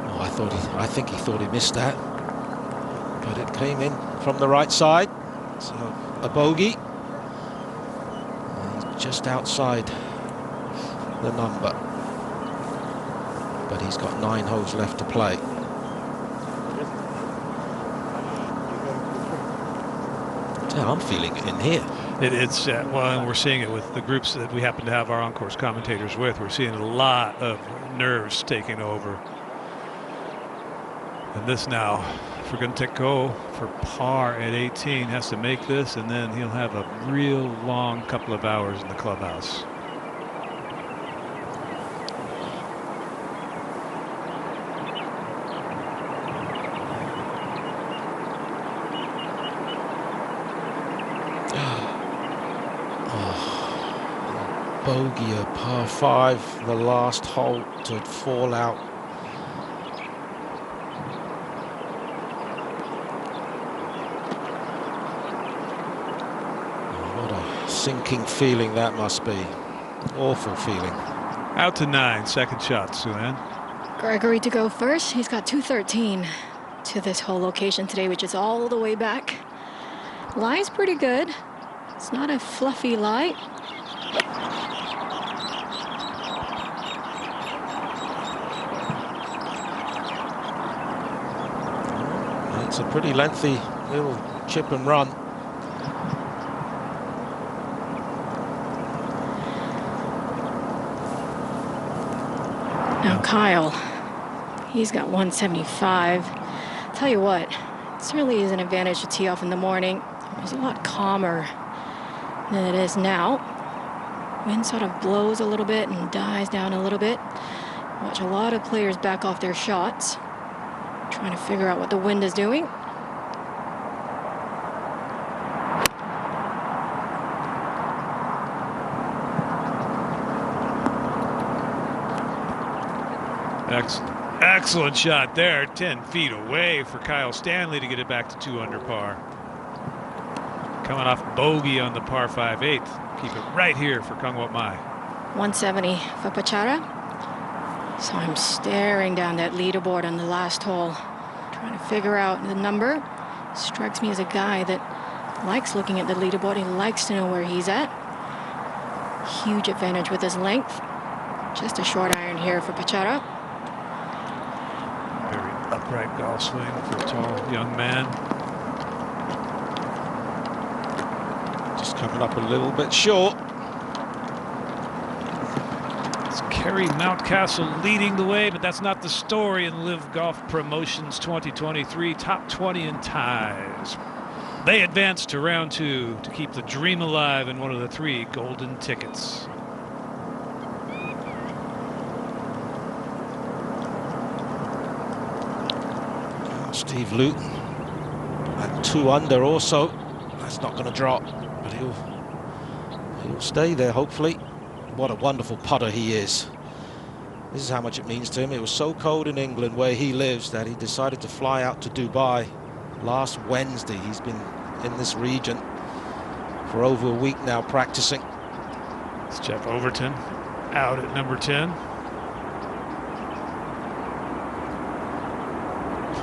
[SPEAKER 4] Oh, I think he thought he missed that, but it came in from the right side, so a bogey. He's just outside the number, but he's got 9 holes left to play. Yeah, I'm feeling it in here.
[SPEAKER 3] It's well, and we're seeing it with the groups that we happen to have our on-course commentators with. We're seeing a lot of nerves taking over. And this now, if we're going to go for par at 18, has to make this, and then he'll have a real long couple of hours in the clubhouse.
[SPEAKER 4] Bogey, a par 5, the last hole to fall out. What a sinking feeling that must be. Awful feeling.
[SPEAKER 3] Out to 9, second shot, Sue-Ann.
[SPEAKER 5] Gregory to go first. He's got 213 to this whole location today, which is all the way back. Lie's pretty good. It's not a fluffy lie.
[SPEAKER 4] It's a pretty lengthy little chip and run.
[SPEAKER 5] Now Kyle, he's got 175. Tell you what, it certainly is an advantage to tee off in the morning. It was a lot calmer than it is now. Wind sort of blows a little bit and dies down a little bit. Watch a lot of players back off their shots, trying to figure out what the wind is doing.
[SPEAKER 3] Excellent shot there, 10 feet away for Kyle Stanley to get it back to 2 under par. Coming off bogey on the par 5/8. Keep it right here for Kang Wat Mai.
[SPEAKER 5] 170 for Pachara. So I'm staring down that leaderboard on the last hole, trying to figure out the number. Strikes me as a guy that likes looking at the leaderboard. He likes to know where he's at. Huge advantage with his length. Just a short iron here for Pachara.
[SPEAKER 3] Very upright golf swing for a tall young man.
[SPEAKER 4] Just coming up a little bit short.
[SPEAKER 3] It's Kerry Mountcastle leading the way, but that's not the story in LIV Golf Promotions 2023. Top 20 in ties. They advance to round 2 to keep the dream alive in one of the 3 golden tickets.
[SPEAKER 4] Steve Luton at 2 under also. That's not going to drop, but he'll stay there hopefully. What a wonderful putter he is. This is how much it means to him. It was so cold in England where he lives that he decided to fly out to Dubai last Wednesday. He's been in this region for over a week now practicing.
[SPEAKER 3] It's Jeff Overton out at number 10.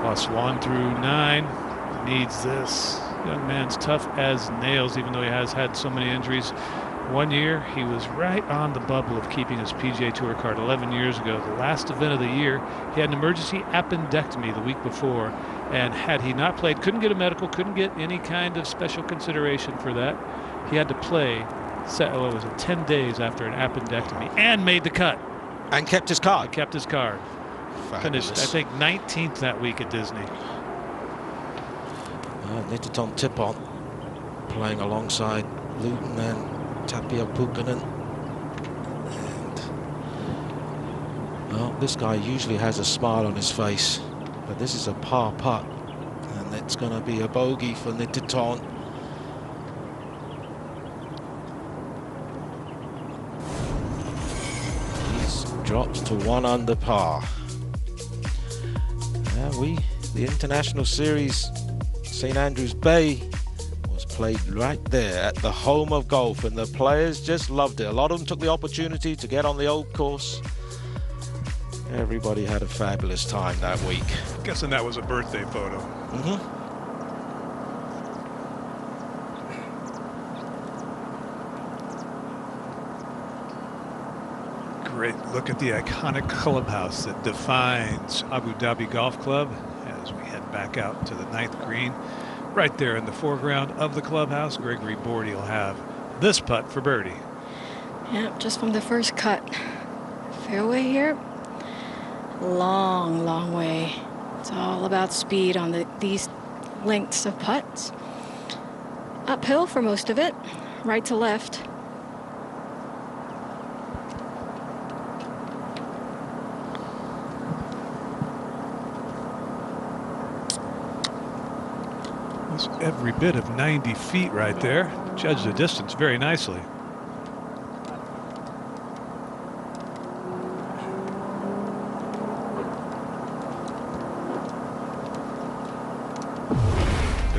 [SPEAKER 3] +1 through 9. Needs this. Young man's tough as nails, even though he has had so many injuries. One year, he was right on the bubble of keeping his PGA Tour card 11 years ago. The last event of the year, he had an emergency appendectomy the week before, and had he not played, couldn't get a medical, couldn't get any kind of special consideration for that. He had to play, what was it, 10 days after an appendectomy, and made the cut.
[SPEAKER 4] And kept his card.
[SPEAKER 3] Kept his card.
[SPEAKER 4] Fabulous.
[SPEAKER 3] Finished, I think, 19th that week at Disney.
[SPEAKER 4] Nittiton Tipon playing alongside Luton and Tapia Pukkanen. And, well, this guy usually has a smile on his face, but this is a par putt, and it's going to be a bogey for Nittiton. drops to 1 under par. The International Series, St Andrews Bay, was played right there at the home of golf, and the players just loved it. A lot of them took the opportunity to get on the old course. Everybody had a fabulous time that week.
[SPEAKER 3] I'm guessing that was a birthday photo.
[SPEAKER 4] Mm-hmm.
[SPEAKER 3] Great look at the iconic clubhouse that defines Abu Dhabi Golf Club as we head back out to the 9th green. Right there in the foreground of the clubhouse, Gregory Bordy will have this putt for birdie.
[SPEAKER 5] Yep, just from the first cut. Fairway here. Long, long way. It's all about speed on these lengths of putts. Uphill for most of it, right to left.
[SPEAKER 3] It's every bit of 90 feet right there. Judge the distance very nicely.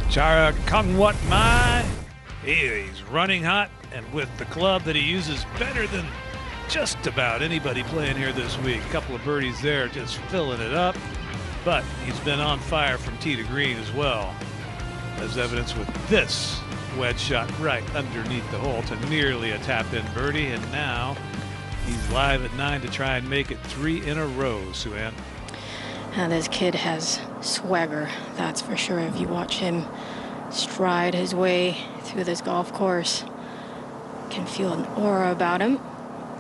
[SPEAKER 3] Chara Kangwat Mai, he's running hot, and with the club that he uses better than just about anybody playing here this week. A couple of birdies there, just filling it up, but he's been on fire from tee to green as well, as evidence with this wedge shot right underneath the hole to nearly a tap-in birdie, and now he's live at 9 to try and make it 3 in a row, Sue-Ann.
[SPEAKER 5] And this kid has swagger, that's for sure. If you watch him stride his way through this golf course, you can feel an aura about him.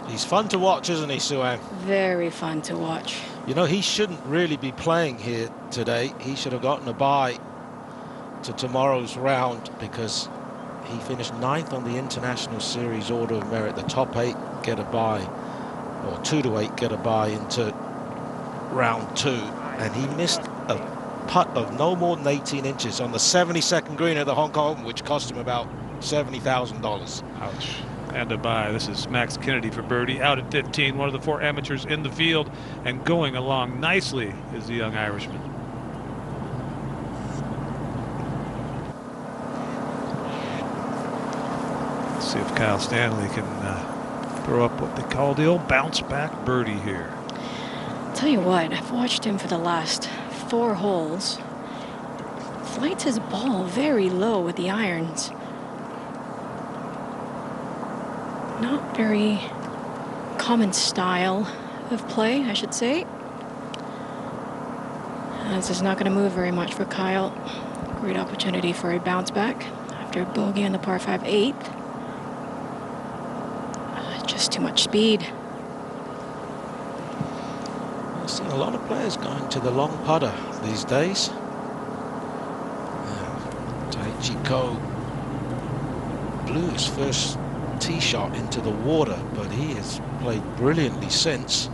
[SPEAKER 4] He's fun to watch, isn't he, Sue-Ann?
[SPEAKER 5] Very fun to watch.
[SPEAKER 4] You know, he shouldn't really be playing here today. He should have gotten a bye to tomorrow's round, because he finished 9th on the International Series Order of Merit. The top 8 get a bye, or 2 to 8 get a bye into round 2, and he missed a putt of no more than 18 inches on the 72nd green at the Hong Kong, which cost him about $70,000.
[SPEAKER 3] Ouch. And a bye. This is Max Kennedy for birdie, out at 15, one of the 4 amateurs in the field, and going along nicely is the young Irishman. Let's see if Kyle Stanley can throw up what they call the old bounce back birdie here.
[SPEAKER 5] Tell you what, I've watched him for the last 4 holes. Flights his ball very low with the irons. Not very common style of play, I should say. This is not going to move very much for Kyle. Great opportunity for a bounce back after bogey on the par 5 8th. Just too much speed.
[SPEAKER 4] I've seen a lot of players going to the long putter these days. Taichi Ko blew his first tee shot into the water, but he has played brilliantly since.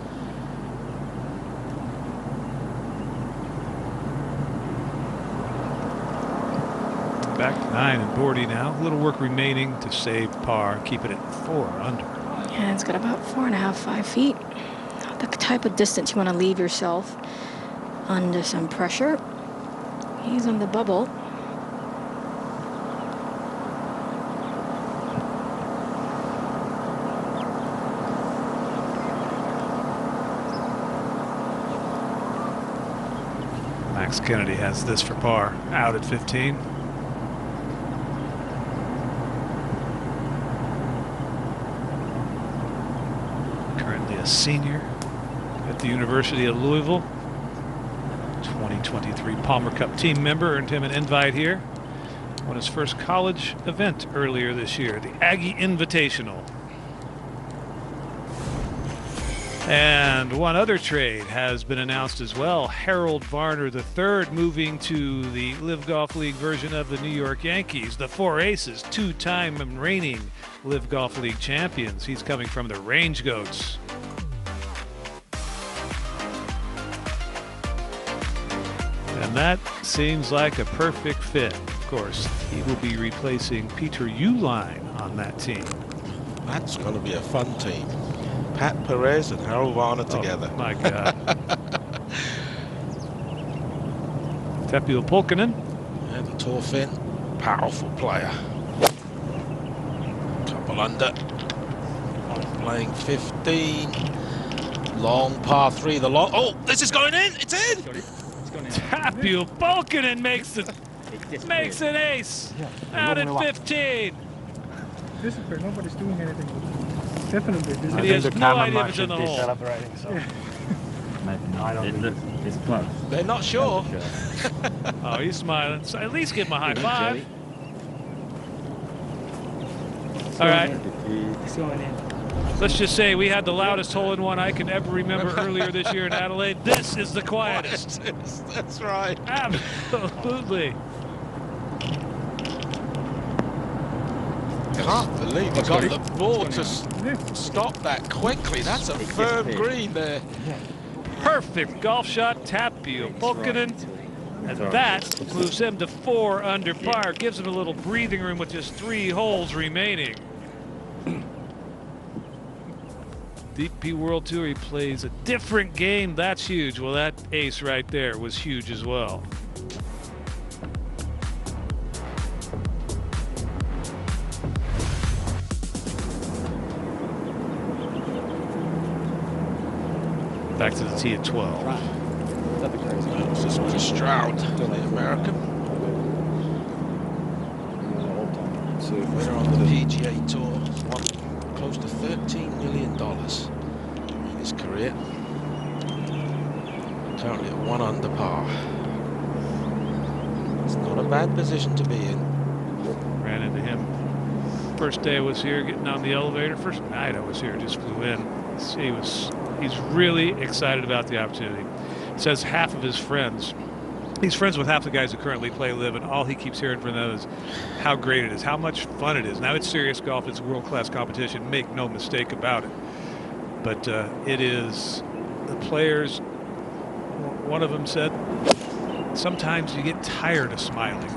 [SPEAKER 3] Back to 9 and Bordy now. A little work remaining to save par, keep it at 4 under.
[SPEAKER 5] Yeah, it's got about 4.5, 5 feet. Not the type of distance you want to leave yourself under some pressure. He's on the bubble.
[SPEAKER 3] Max Kennedy has this for par, out at 15. Currently a senior at the University of Louisville. 2023 Palmer Cup team member, earned him an invite here. Won his first college event earlier this year, the Aggie Invitational. And one other trade has been announced as well. Harold Varner III moving to the LIV Golf League version of the New York Yankees. The Four Aces, 2-time reigning LIV Golf League champions. He's coming from the Range Goats. And that seems like a perfect fit. Of course, he will be replacing Peter Uihlein on that team.
[SPEAKER 4] That's going to be a fun team. Pat Perez and Harold Varner together.
[SPEAKER 3] My God. Tapio Pulkkinen.
[SPEAKER 4] And the Tour Finn, powerful player. Couple under. Playing 15. Long par 3. The long. Oh, this is going in. It's in.
[SPEAKER 3] Tapio Pulkkinen makes an ace out at 15.
[SPEAKER 13] Disappear. Nobody's doing anything. Definitely.
[SPEAKER 3] And he has no idea if it's in the hole.
[SPEAKER 12] I don't think it's close.
[SPEAKER 4] They're not sure.
[SPEAKER 3] Oh, he's smiling. So at least give him a high five. All right.
[SPEAKER 12] It's going in.
[SPEAKER 3] Let's just say we had the loudest hole-in-one I can ever remember earlier this year in Adelaide. This is the quietest.
[SPEAKER 4] That's right.
[SPEAKER 3] Absolutely.
[SPEAKER 4] Can't believe he got the ball to stop that quickly. That's a firm green there.
[SPEAKER 3] Perfect golf shot, Tapio Pulkkinen. And that moves him to 4 under par. Gives him a little breathing room with just 3 holes remaining. DP World Tour, he plays a different game. That's huge. Well, that ace right there was huge as well. Back to the tee at 12.
[SPEAKER 4] This is Chris Stroud, the American. Winner on the PGA Tour. Won close to $13 million in his career. Currently at 1 under par. It's not a bad position to be in.
[SPEAKER 3] Ran into him. First day I was here, getting on the elevator. First night I was here, just flew in. He's really excited about the opportunity. Says half of his friends, he's friends with half the guys who currently play LIV, and all he keeps hearing from them is how great it is, how much fun it is. Now, it's serious golf, it's world-class competition, make no mistake about it. But it is, the players, one of them said, sometimes you get tired of smiling.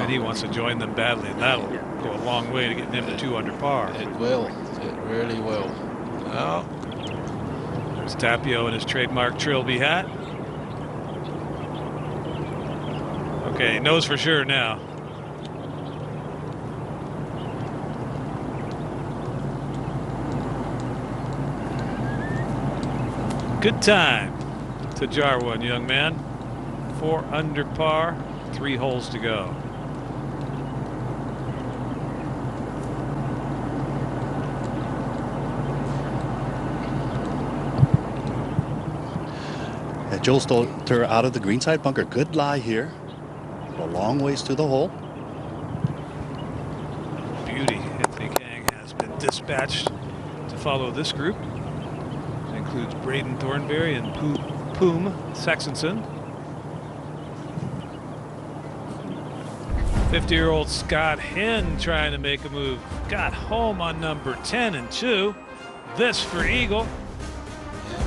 [SPEAKER 3] And he wants to join them badly, and that'll go a long way to getting him to 2 under par.
[SPEAKER 4] It will. It really will. Well,
[SPEAKER 3] there's Tapio in his trademark Trilby hat. Okay, he knows for sure now. Good time to jar one, young man. 4 under par, 3 holes to go.
[SPEAKER 6] Joel Stolter out of the greenside bunker. Good lie here. A long ways to the hole.
[SPEAKER 3] Beauty. Anthony Kang has been dispatched to follow this group. It includes Braden Thornberry and Poom Saxonson. 50-year-old Scott Hinn trying to make a move. Got home on number 10 and 2. This for Eagle.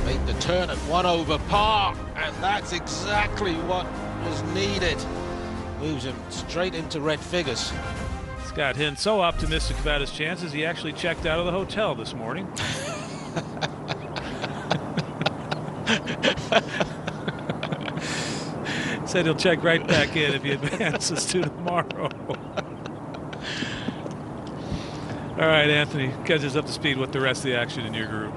[SPEAKER 4] Made the turn at 1 over par, and that's exactly what was needed. Moves him straight into red figures.
[SPEAKER 3] Scott Hinn so optimistic about his chances, he actually checked out of the hotel this morning. Said he'll check right back in if he advances to tomorrow. All right, Anthony, catch us up to speed with the rest of the action in your group.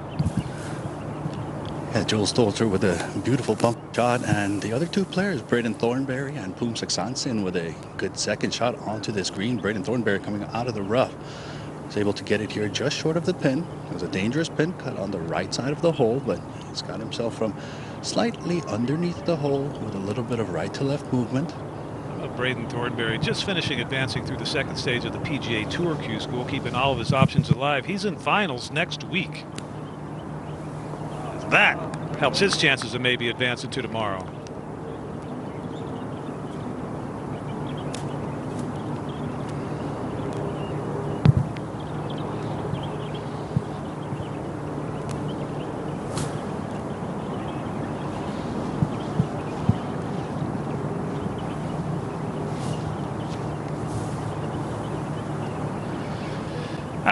[SPEAKER 6] Yeah, Joel Stolter with a beautiful bump shot, and the other 2 players, Braden Thornberry and Poom Saxonson, with a good second shot onto this green. Braden Thornberry coming out of the rough was able to get it here just short of the pin. It was a dangerous pin cut on the right side of the hole, but he's got himself from slightly underneath the hole with a little bit of right to left movement.
[SPEAKER 3] Braden Thornberry just finishing advancing through the 2nd stage of the PGA Tour Q School, keeping all of his options alive. He's in finals next week. That helps his chances of maybe advancing to tomorrow.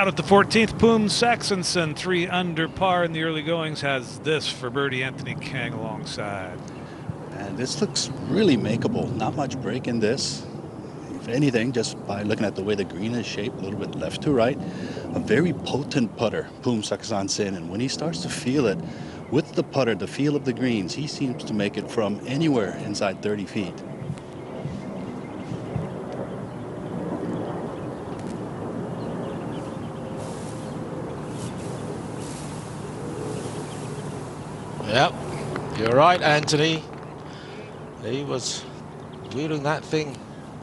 [SPEAKER 3] Out at the 14th, Poom Saxonson, 3 under par in the early goings, has this for birdie Anthony Kang alongside.
[SPEAKER 6] And this looks really makeable. Not much break in this. If anything, just by looking at the way the green is shaped, a little bit left to right, a very potent putter, Poom Saxonson. And when he starts to feel it with the putter, the feel of the greens, he seems to make it from anywhere inside 30 feet.
[SPEAKER 4] Yep, you're right, Anthony. He was wheeling that thing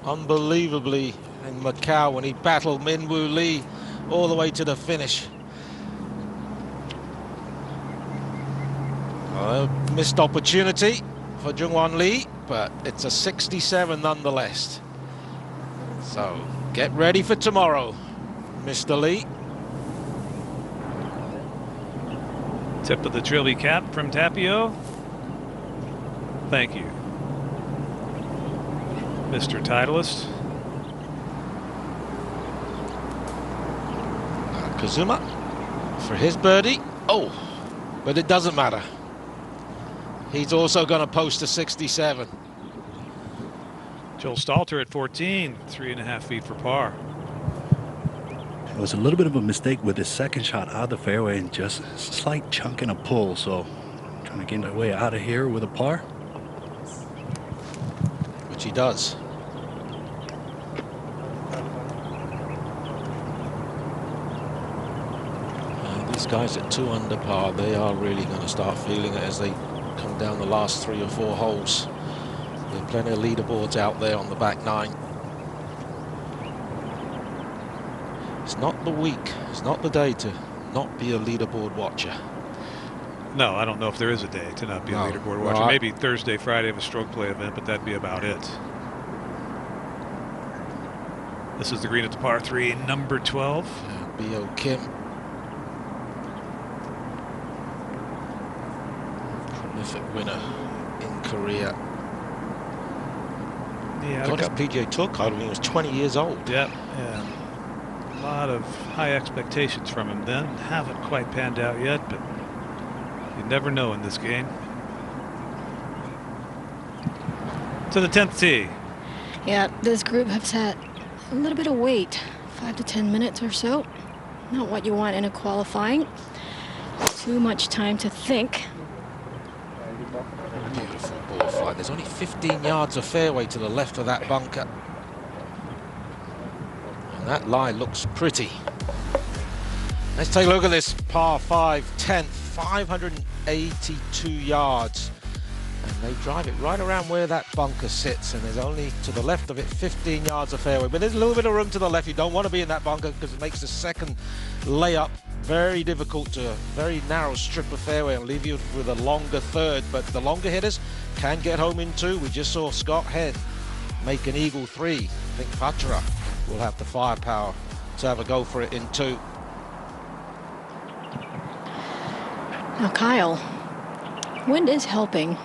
[SPEAKER 4] unbelievably in Macau when he battled Min Woo Lee all the way to the finish. Missed opportunity for Jungwon Lee, but it's a 67 nonetheless. So get ready for tomorrow, Mr. Lee.
[SPEAKER 3] Tip of the trilby cap from Tapio. Thank you, Mr. Titleist.
[SPEAKER 4] Kazuma for his birdie. Oh, but it doesn't matter. He's also going to post a 67.
[SPEAKER 3] Joel Stalter at 14, 3.5 feet for par.
[SPEAKER 6] It was a little bit of a mistake with his second shot out of the fairway and just a slight chunk and a pull. So trying to get my way out of here with a par.
[SPEAKER 4] Which he does. These guys at 2 under par, they are really going to start feeling it as they come down the last 3 or 4 holes. There are plenty of leaderboards out there on the back 9. It's not the week, it's not the day to not be a leaderboard watcher.
[SPEAKER 3] No, I don't know if there is a day to not be a leaderboard watcher. Maybe Thursday, Friday of a stroke play event, but that'd be about it. This is the green at the par 3, number 12.
[SPEAKER 4] B.O. Kim. Prolific winner in Korea.
[SPEAKER 3] Yeah,
[SPEAKER 4] got his PGA Tour card when he was 20 years old.
[SPEAKER 3] Yep, yeah. A lot of high expectations from him then. Haven't quite panned out yet, but you never know in this game. To the 10th tee.
[SPEAKER 5] Yeah, this group has had a little bit of wait, 5 to 10 minutes or so. Not what you want in a qualifying. Too much time to think.
[SPEAKER 4] Beautiful ball flight. There's only 15 yards of fairway to the left of that bunker. And that lie looks pretty. Let's take a look at this par 5, 10th, 582 yards. And they drive it right around where that bunker sits, and there's only to the left of it 15 yards of fairway. But there's a little bit of room to the left. You don't want to be in that bunker because it makes the second layup very difficult to a very narrow strip of fairway and leave you with a longer third. But the longer hitters can get home in 2. We just saw Scott Henn make an eagle 3. I think Patra will have the firepower to have a go for it in 2.
[SPEAKER 5] Now, Kyle, wind is helping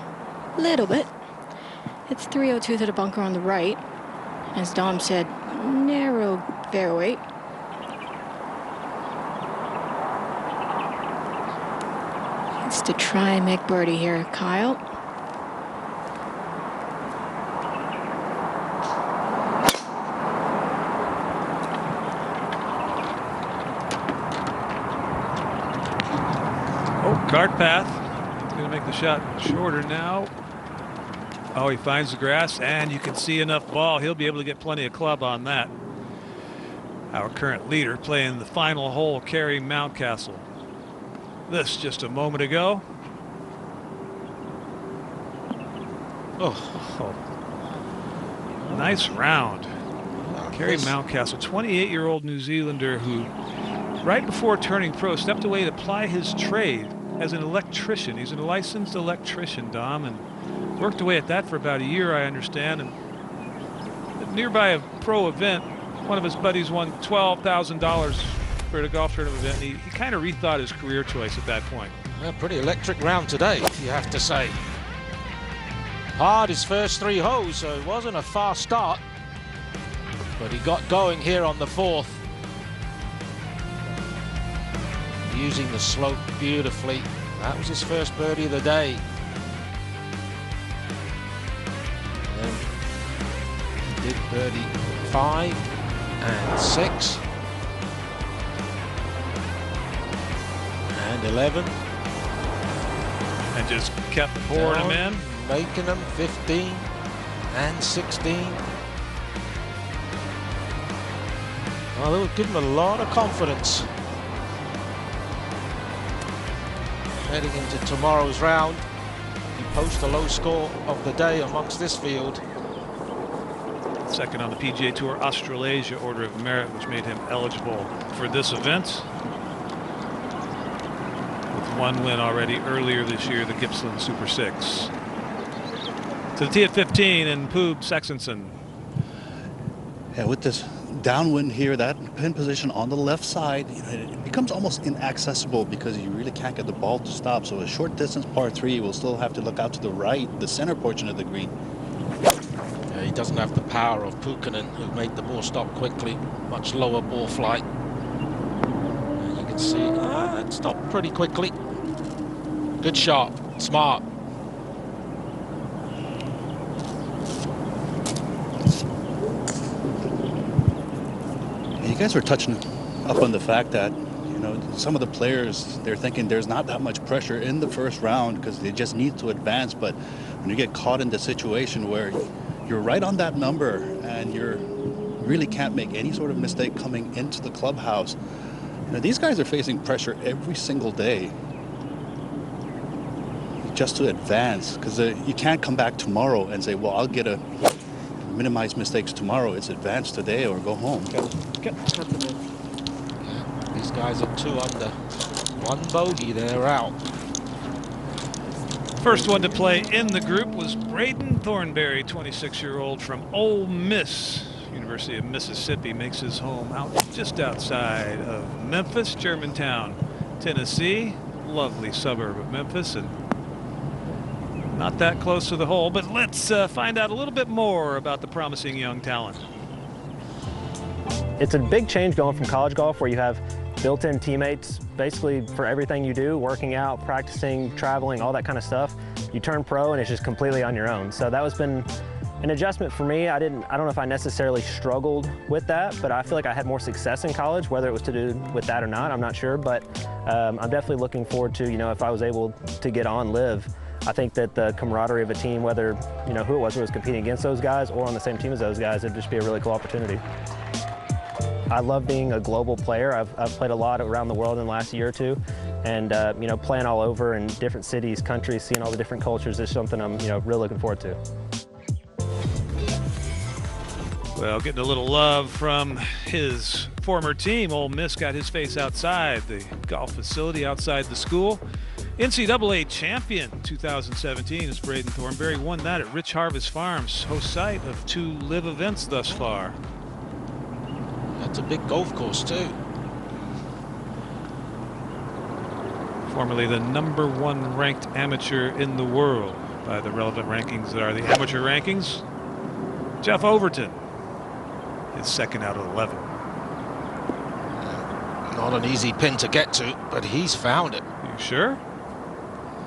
[SPEAKER 5] a little bit. It's 302 to the bunker on the right. As Dom said, narrow fairway. It's to try and make birdie here, Kyle.
[SPEAKER 3] Cart path. He's going to make the shot shorter now. Oh, he finds the grass, and you can see enough ball. He'll be able to get plenty of club on that. Our current leader playing the final hole, Kerry Mountcastle. This just a moment ago. Oh. Nice round. Kerry Mountcastle, 28-year-old New Zealander who, right before turning pro, stepped away to ply his trade as an electrician. He's a licensed electrician, Dom, and worked away at that for about a year, I understand. And nearby a pro event, one of his buddies won $12,000 for a golf tournament event. And he kind of rethought his career choice at that point.
[SPEAKER 4] Well, pretty electric round today, you have to say. Hard his first 3 holes, so it wasn't a fast start. But he got going here on the 4th. using the slope beautifully. That was his first birdie of the day. And then he did birdie 5 and 6 and 11.
[SPEAKER 3] And just kept pouring them in.
[SPEAKER 4] Making them 15 and 16. Well, they would give him a lot of confidence heading into tomorrow's round. He posts a low score of the day amongst this field.
[SPEAKER 3] Second on the PGA Tour Australasia Order of Merit, which made him eligible for this event. With one win already earlier this year, the Gippsland Super 6. To the tee at 15 and Poob Sextonson.
[SPEAKER 6] Yeah, with this downwind here, that pin position on the left side, it becomes almost inaccessible because you really can't get the ball to stop. So a short distance par 3 will still have to look out to the right, the center portion of the green.
[SPEAKER 4] Yeah, he doesn't have the power of Pukkanen, who made the ball stop quickly. Much lower ball flight. And you can see it stopped pretty quickly. Good shot, smart.
[SPEAKER 6] You guys were touching up on the fact that, some of the players, they're thinking there's not that much pressure in the first round because they just need to advance. But when you get caught in the situation where you're right on that number and you really can't make any sort of mistake coming into the clubhouse, these guys are facing pressure every single day just to advance, because you can't come back tomorrow and say, well, I'll minimize mistakes tomorrow. It's advance today or go home.
[SPEAKER 4] These guys are 2 under. 1 bogey, they're out.
[SPEAKER 3] First one to play in the group was Braden Thornberry, 26-year-old from Ole Miss. University of Mississippi, makes his home out just outside of Memphis, Germantown, Tennessee. Lovely suburb of Memphis, and not that close to the hole, but let's find out a little bit more about the promising young talent.
[SPEAKER 15] It's a big change going from college golf, where you have built-in teammates basically for everything you do, working out, practicing, traveling, all that kind of stuff. You turn pro and it's just completely on your own. So that has been an adjustment for me. I don't know if I necessarily struggled with that, but I feel like I had more success in college. Whether it was to do with that or not, I'm not sure, but I'm definitely looking forward to, if I was able to get on LIV. I think that the camaraderie of a team, whether, who it was competing against those guys or on the same team as those guys, it'd just be a really cool opportunity. I love being a global player. I've played a lot around the world in the last year or two, and playing all over in different cities, countries, seeing all the different cultures is something I'm really looking forward to.
[SPEAKER 3] Well, getting a little love from his former team. Ole Miss got his face outside the golf facility, outside the school. NCAA champion 2017 is Braden Thornberry. Won that at Rich Harvest Farms, host site of 2 LIV events thus far.
[SPEAKER 4] That's a big golf course too.
[SPEAKER 3] Formerly the #1 ranked amateur in the world by the relevant rankings that are the amateur rankings. Jeff Overton is 2nd out of 11.
[SPEAKER 4] Not an easy pin to get to, but he's found it.
[SPEAKER 3] You sure?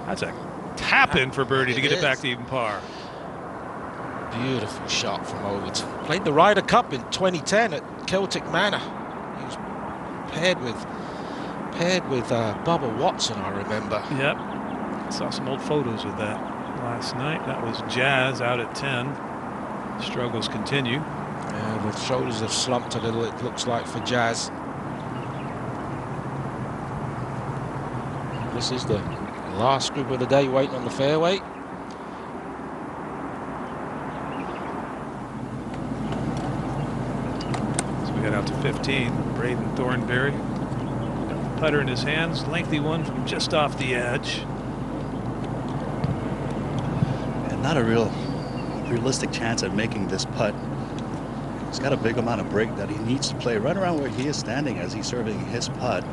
[SPEAKER 3] That's a tap in for birdie to get it back to even par.
[SPEAKER 4] Beautiful shot from Overton. Played the Ryder Cup in 2010 at Celtic Manor. He was paired with Bubba Watson, I remember.
[SPEAKER 3] Yep. Saw some old photos of that last night. That was Jazz out at 10. Struggles continue.
[SPEAKER 4] Yeah, the shoulders have slumped a little, it looks like, for Jazz. This is the last group of the day waiting on the fairway.
[SPEAKER 3] So we head out to 15. Braden Thornberry. Got the putter in his hands. Lengthy one from just off the edge.
[SPEAKER 6] And not a realistic chance at making this putt. He's got a big amount of break that he needs to play right around where he is standing as he's serving his putt.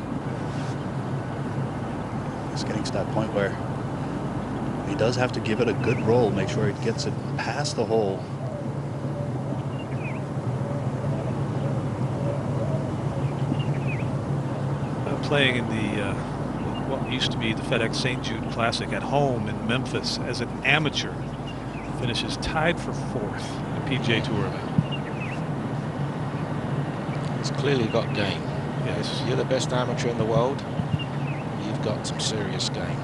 [SPEAKER 6] He's getting to that point where he does have to give it a good roll, make sure he gets it past the hole.
[SPEAKER 3] playing in the what used to be the FedEx St. Jude Classic at home in Memphis as an amateur. Finishes tied for 4th in the PGA Tour event.
[SPEAKER 4] He's clearly got game. Yes, you're the best amateur in the world. You've got some serious game.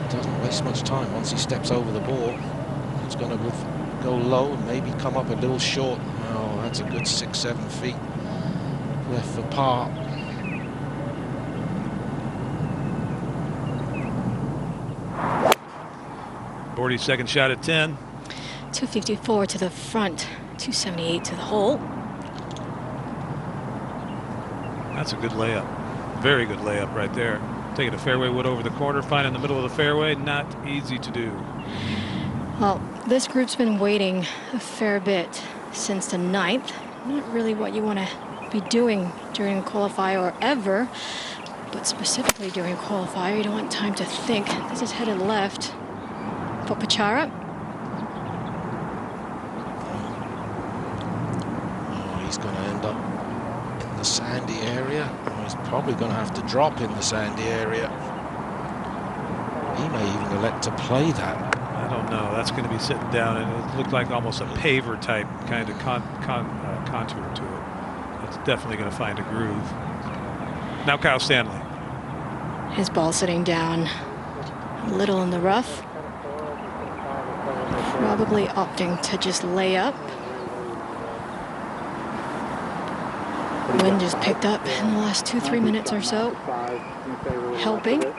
[SPEAKER 4] Doesn't waste much time. Once he steps over the ball, it's going to go low and maybe come up a little short. Oh, that's a good 6-7 feet left for par.
[SPEAKER 3] Bordy's second shot at 10.
[SPEAKER 5] 254 to the front, 278 to the hole.
[SPEAKER 3] That's a good layup. Very good layup right there. Taking a fairway wood over the corner, finding the middle of the fairway, not easy to do.
[SPEAKER 5] Well, this group's been waiting a fair bit since the 9th. Not really what you want to be doing during a qualifier or ever, but specifically during a qualifier, you don't want time to think. This is headed left for Pachara.
[SPEAKER 4] Oh, he's going to end up in the sandy area. Oh, he's probably going to have to drop in the sandy area. He may even elect to play that.
[SPEAKER 3] I don't know. That's going to be sitting down, and it looked like almost a paver type kind of contour to it. It's definitely going to find a groove. Now Kyle Stanley.
[SPEAKER 5] His ball sitting down a little in the rough. Probably opting to just lay up. Wind just picked up in the last 2-3 minutes or so, helping.
[SPEAKER 3] No,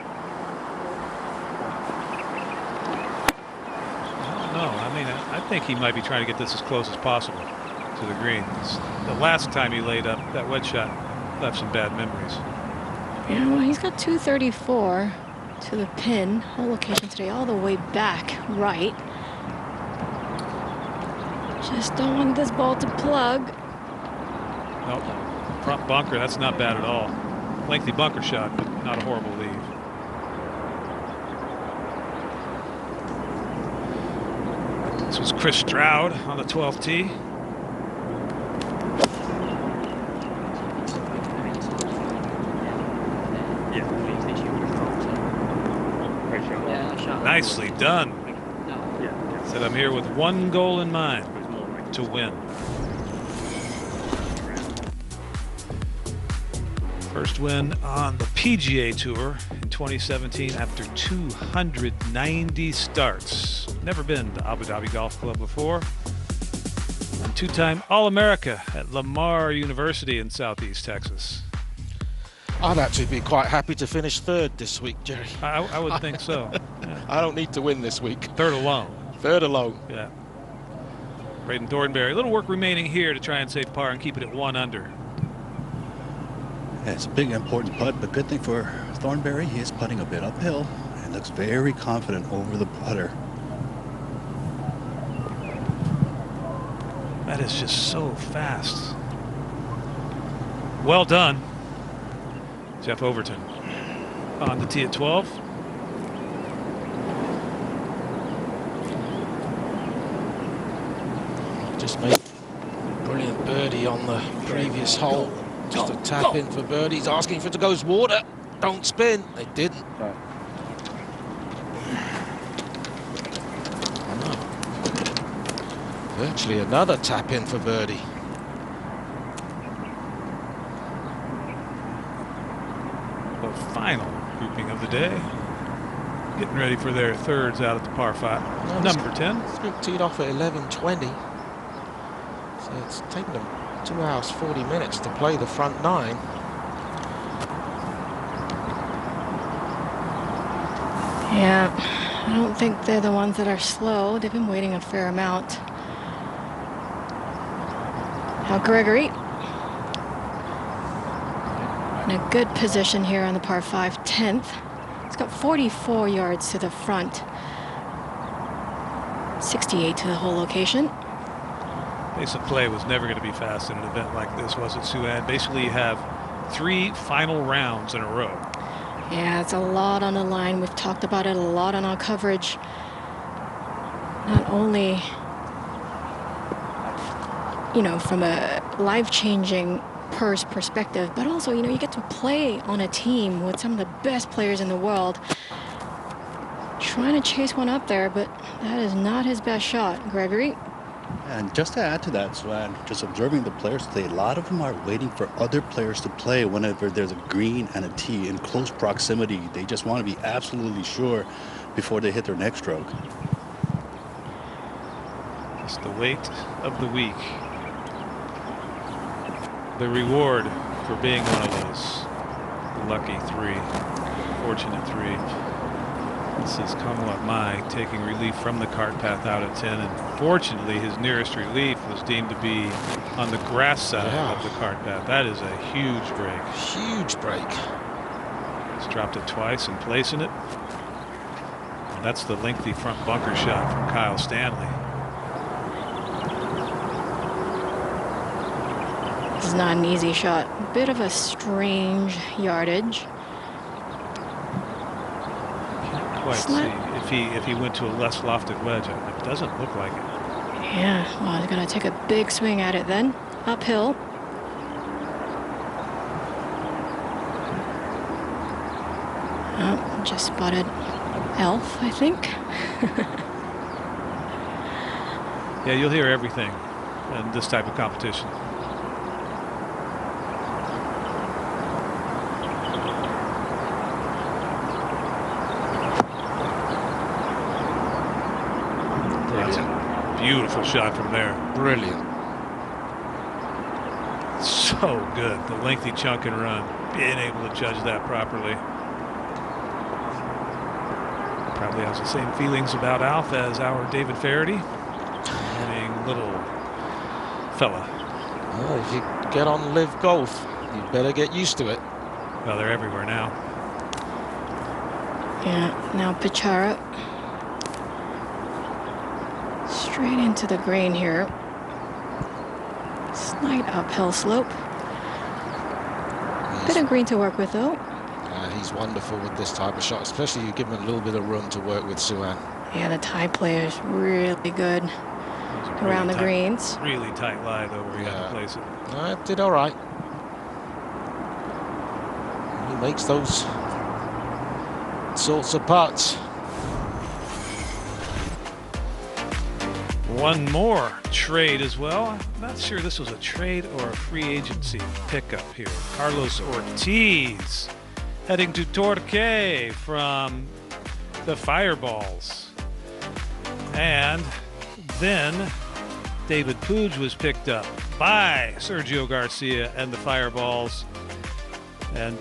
[SPEAKER 3] I mean, I think he might be trying to get this as close as possible to the green. The last time he laid up, that wedge shot left some bad memories.
[SPEAKER 5] Yeah, well, he's got 234 to the pin. Whole location today, all the way back right. Just don't want this ball to plug.
[SPEAKER 3] Nope. Front bunker, that's not bad at all. Lengthy bunker shot, but not a horrible leave. This was Chris Stroud on the 12th tee. Nicely done. Said I'm here with one goal in mind, to win. First win on the PGA Tour in 2017 after 290 starts. Never been to Abu Dhabi Golf Club before. Two-time All-America at Lamar University in Southeast Texas.
[SPEAKER 4] I'd actually be quite happy to finish 3rd this week, Jerry.
[SPEAKER 3] I would think so. Yeah.
[SPEAKER 4] I don't need to win this week.
[SPEAKER 3] 3rd alone.
[SPEAKER 4] 3rd alone.
[SPEAKER 3] Yeah. Braden Thornberry. A little work remaining here to try and save par and keep it at 1 under.
[SPEAKER 6] Yeah, it's a big important putt, but good thing for Thornberry, he is putting a bit uphill and looks very confident over the putter.
[SPEAKER 3] That is just so fast. Well done, Jeff Overton. On the tee at 12.
[SPEAKER 4] Just made a brilliant birdie on the previous hole. Just a tap in for birdie. He's asking for it to go as water. Don't spin. They didn't. Virtually another tap in for birdie.
[SPEAKER 3] The final grouping of the day. Getting ready for their thirds out at the par 5. Number 10.
[SPEAKER 4] This group teed off at 11:20. So it's taken them 2 hours 40 minutes to play the front 9.
[SPEAKER 5] Yeah, I don't think they're the ones that are slow. They've been waiting a fair amount. Now Gregory in a good position here on the par 5, 10th. He's got 44 yards to the front, 68 to the whole location.
[SPEAKER 3] Pace of play was never going to be fast in an event like this, was it, Sue-Ann? Basically, you have 3 final rounds in a row.
[SPEAKER 5] Yeah, it's a lot on the line. We've talked about it a lot on our coverage. Not only you know, from a life-changing perspective, but also, you know, you get to play on a team with some of the best players in the world. Trying to chase one up there, but that is not his best shot, Gregory.
[SPEAKER 6] And just to add to that, Swan, just observing the players today, a lot of them are waiting for other players to play whenever there's a green and a tee in close proximity. They just want to be absolutely sure before they hit their next stroke.
[SPEAKER 3] It's the weight of the week. The reward for being one of those lucky three, fortunate three. This is Kamala Mai taking relief from the cart path out at 10, and fortunately his nearest relief was deemed to be on the grass side of the cart path. That is a huge break.
[SPEAKER 4] Huge break.
[SPEAKER 3] He's dropped it twice and placing it. And that's the lengthy front bunker shot from Kyle Stanley.
[SPEAKER 5] This is not an easy shot. Bit of a strange yardage.
[SPEAKER 3] Quite see if he went to a less lofted wedge. It doesn't look like it.
[SPEAKER 5] Yeah, well, he's gonna take a big swing at it then. Uphill. Oh, just spotted Elf, I think.
[SPEAKER 3] Yeah, you'll hear everything in this type of competition. Beautiful shot from there.
[SPEAKER 4] Brilliant.
[SPEAKER 3] So good. The lengthy chunk and run. Being able to judge that properly. Probably has the same feelings about Alf as our David Faraday. Having little fella.
[SPEAKER 4] Well, if you get on LIV Golf, you better get used to it.
[SPEAKER 3] Well, they're everywhere now.
[SPEAKER 5] Yeah, now Pichara. Straight into the green here. Slight uphill slope. Bit of green to work with though.
[SPEAKER 4] He's wonderful with this type of shot, especially you give him a little bit of room to work with, Suan.
[SPEAKER 5] Yeah, the Thai player's really good around the greens.
[SPEAKER 3] Really tight lie though where you have to place it.
[SPEAKER 4] Did all right. He makes those sorts of putts.
[SPEAKER 3] One more trade as well. I'm not sure this was a trade or a free agency pickup here. Carlos Ortiz heading to Torquay from the Fireballs. And then David Puig was picked up by Sergio Garcia and the Fireballs. And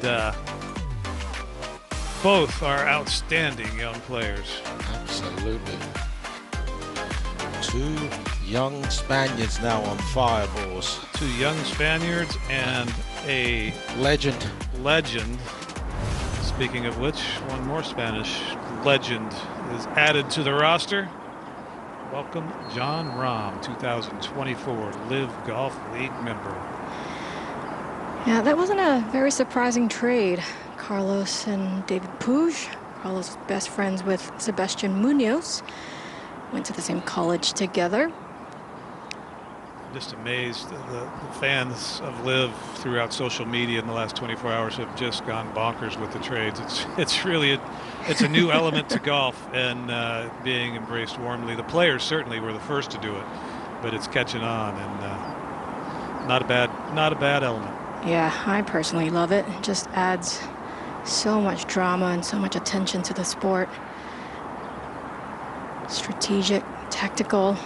[SPEAKER 3] both are outstanding young players.
[SPEAKER 4] Absolutely. Two young Spaniards now on Fireballs.
[SPEAKER 3] Two young Spaniards and a
[SPEAKER 4] legend.
[SPEAKER 3] Speaking of which, one more Spanish legend is added to the roster. Welcome John Rahm, 2024 LIV Golf League member.
[SPEAKER 5] Yeah, that wasn't a very surprising trade. Carlos and David Puig. Carlos is best friends with Sebastian Munoz. Went to the same college together.
[SPEAKER 3] Just amazed. The fans of LIV throughout social media in the last 24 hours have just gone bonkers with the trades. It's really it's a new element to golf and being embraced warmly. The players certainly were the first to do it, but it's catching on and not a bad element.
[SPEAKER 5] Yeah, I personally love it. It just adds so much drama and so much attention to the sport. Strategic, tactical,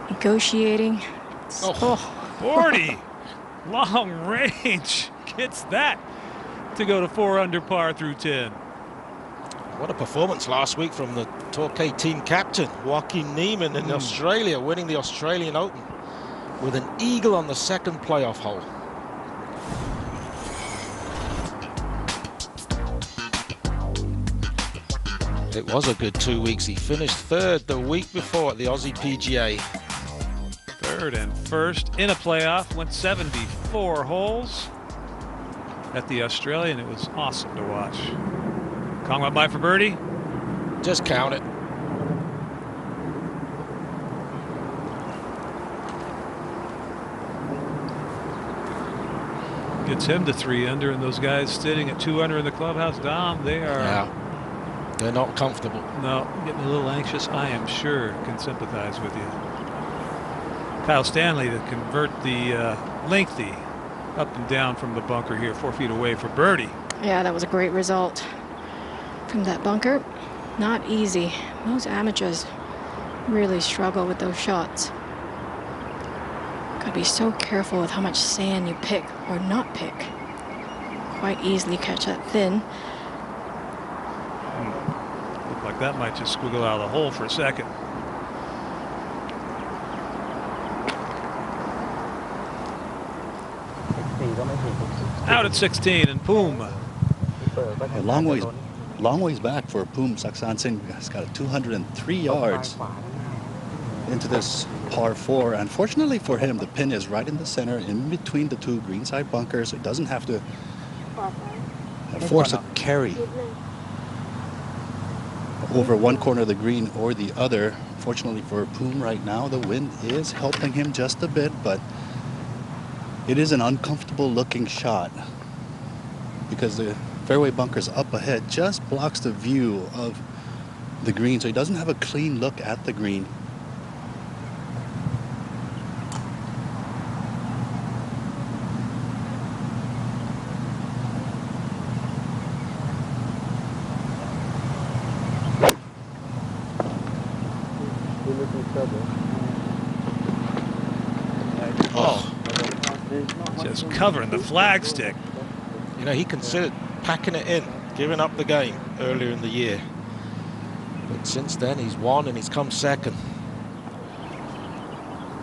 [SPEAKER 5] negotiating.
[SPEAKER 3] Oh, 40 long range gets that to go to 4 under par through 10.
[SPEAKER 4] What a performance last week from the Torquay team captain Joaquin Neiman in Australia, winning the Australian Open with an eagle on the second playoff hole. It was a good 2 weeks. He finished third the week before at the Aussie PGA.
[SPEAKER 3] Third and first in a playoff, went 74 holes at the Australian. It was awesome to watch. Kong by for birdie.
[SPEAKER 4] Just count it.
[SPEAKER 3] Gets him to 3 under, and those guys sitting at 2 under in the clubhouse, Dom, they are.
[SPEAKER 4] Yeah, they're not comfortable.
[SPEAKER 3] No, getting a little anxious. I am sure can sympathize with you. Kyle Stanley to convert the lengthy up and down from the bunker here, 4 feet away for birdie.
[SPEAKER 5] Yeah, that was a great result from that bunker. Not easy. Most amateurs really struggle with those shots. Gotta be so careful with how much sand you pick or not pick. Quite easily catch that thin.
[SPEAKER 3] Look like that might just squiggle out of the hole for a second. Out at 16, and Poom.
[SPEAKER 6] A long ways back for Poom Saksansin. He's got 203 yards into this par 4. Unfortunately for him, the pin is right in the center, in between the 2 greenside bunkers. So he doesn't have to force a carry over one corner of the green or the other. Fortunately for Poom right now, the wind is helping him just a bit, but it is an uncomfortable looking shot because the fairway bunkers up ahead just blocks the view of the green, so he doesn't have a clean look at the green.
[SPEAKER 3] Just covering the flagstick.
[SPEAKER 4] You know, he considered packing it in, giving up the game earlier in the year. But since then, he's won and he's come second.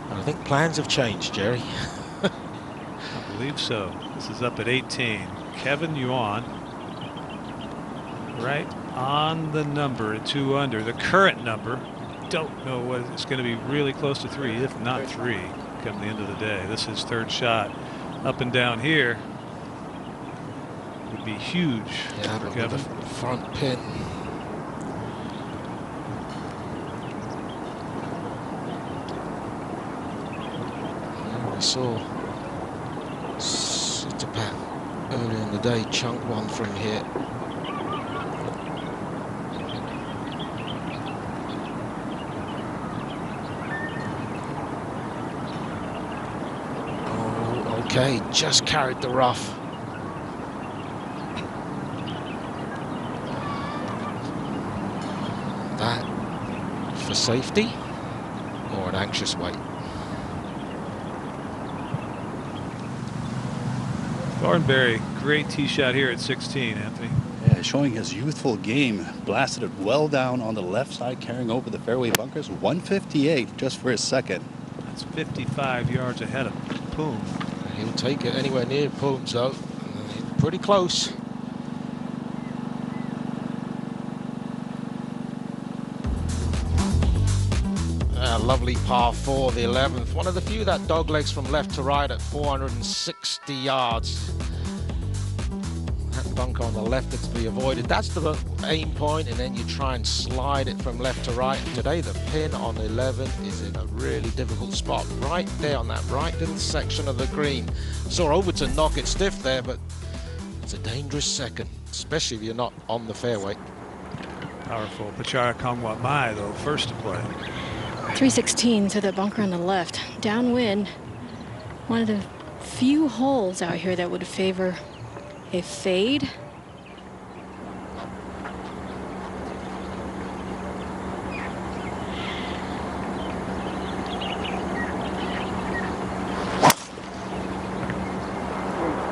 [SPEAKER 4] And I think plans have changed, Jerry.
[SPEAKER 3] I believe so. This is up at 18. Kevin Yuan, right on the number at 2 under. The current number, don't know what it's going to be, really close to 3, if not 3, come the end of the day. This is 3rd shot. Up and down here would be huge for Kevin.
[SPEAKER 4] The front pin. We saw Sitapat earlier in the day chunk one from here. Okay, just carried the rough. That for safety or an anxious wait?
[SPEAKER 3] Thornberry, great tee shot here at 16, Anthony.
[SPEAKER 6] Yeah, showing his youthful game. Blasted it well down on the left side, carrying over the fairway bunkers. 158 just for his second.
[SPEAKER 3] That's 55 yards ahead of Poom.
[SPEAKER 4] He'll take it anywhere near Poom, so pretty close. Lovely par 4, the 11th. One of the few that dog legs from left to right at 460 yards. That bunker on the left that's to be avoided. That's the aim point, and then you try and slide it from left to right. And today the pin on 11 is in a really difficult spot, right there on that right little section of the green. Saw Overton knock it stiff there, but it's a dangerous second, especially if you're not on the fairway.
[SPEAKER 3] Powerful Pachara Kongwa Mai, though, first to play.
[SPEAKER 5] 316 to the bunker on the left. Downwind, one of the few holes out here that would favor a fade.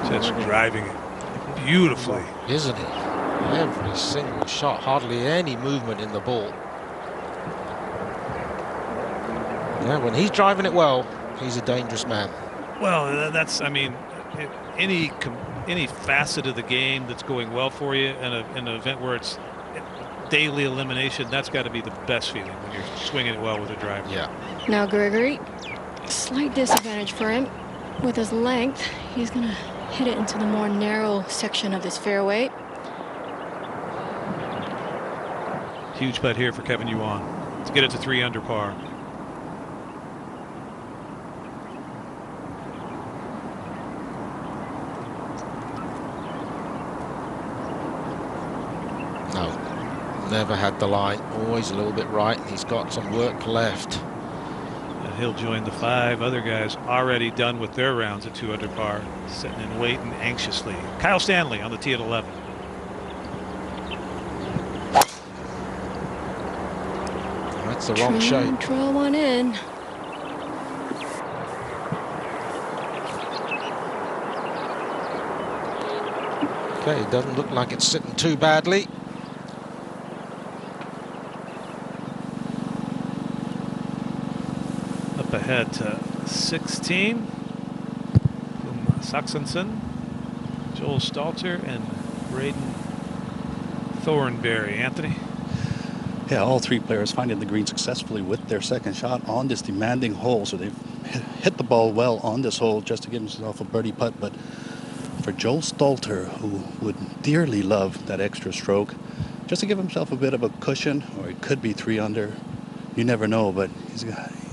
[SPEAKER 3] Just driving it beautifully.
[SPEAKER 4] Isn't he? Every single shot, hardly any movement in the ball. Yeah, when he's driving it well, he's a dangerous man.
[SPEAKER 3] Well, that's, I mean, any facet of the game that's going well for you in an event where it's daily elimination, that's got to be the best feeling when you're swinging it well with a driver.
[SPEAKER 4] Yeah.
[SPEAKER 5] Now Gregory, slight disadvantage for him. With his length, he's going to hit it into the more narrow section of this fairway.
[SPEAKER 3] Huge putt here for Kevin Yuan. Let's get it to 3 under par.
[SPEAKER 4] No, never had the line. Always a little bit right, and he's got some work left.
[SPEAKER 3] And he'll join the 5 other guys already done with their rounds at 2 under par, sitting and waiting anxiously. Kyle Stanley on the tee at 11.
[SPEAKER 4] That's the wrong shape.
[SPEAKER 5] Draw one in.
[SPEAKER 4] Okay, it doesn't look like it's sitting too badly.
[SPEAKER 3] Up ahead to 16. Saxonson, Joel Stalter, and Braden Thornberry. Anthony?
[SPEAKER 6] Yeah, all 3 players finding the green successfully with their second shot on this demanding hole. So they've hit the ball well on this hole just to give himself a birdie putt. But for Joel Stalter, who would dearly love that extra stroke, just to give himself a bit of a cushion, or it could be 3 under. You never know, but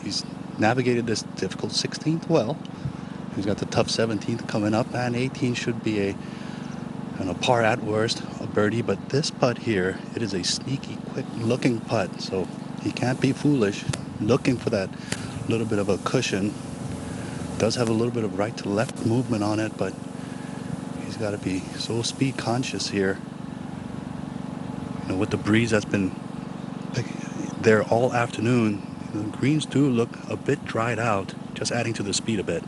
[SPEAKER 6] he's navigated this difficult 16th well. He's got the tough 17th coming up, and 18 should be a par at worst, a birdie. But this putt here, it is a sneaky, quick-looking putt, so he can't be foolish. Looking for that little bit of a cushion. Does have a little bit of right to left movement on it, but he's got to be so speed conscious here. You know, with the breeze that's been there all afternoon, the greens do look a bit dried out, just adding to the speed a bit.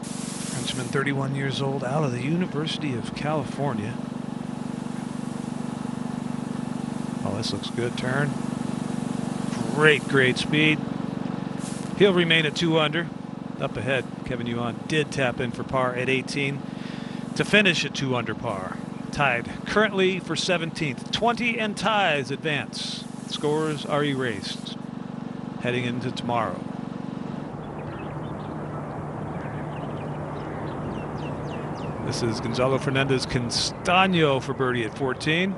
[SPEAKER 3] Frenchman, 31 years old, out of the University of California. Oh, this looks good. Turn. Great speed. He'll remain at 2 under. Up ahead, Kevin Yuan did tap in for par at 18 to finish at 2 under par. Tied currently for 17th. 20 and ties advance. Scores are erased. Heading into tomorrow. This is Gonzalo Fernandez Castaño for birdie at 14.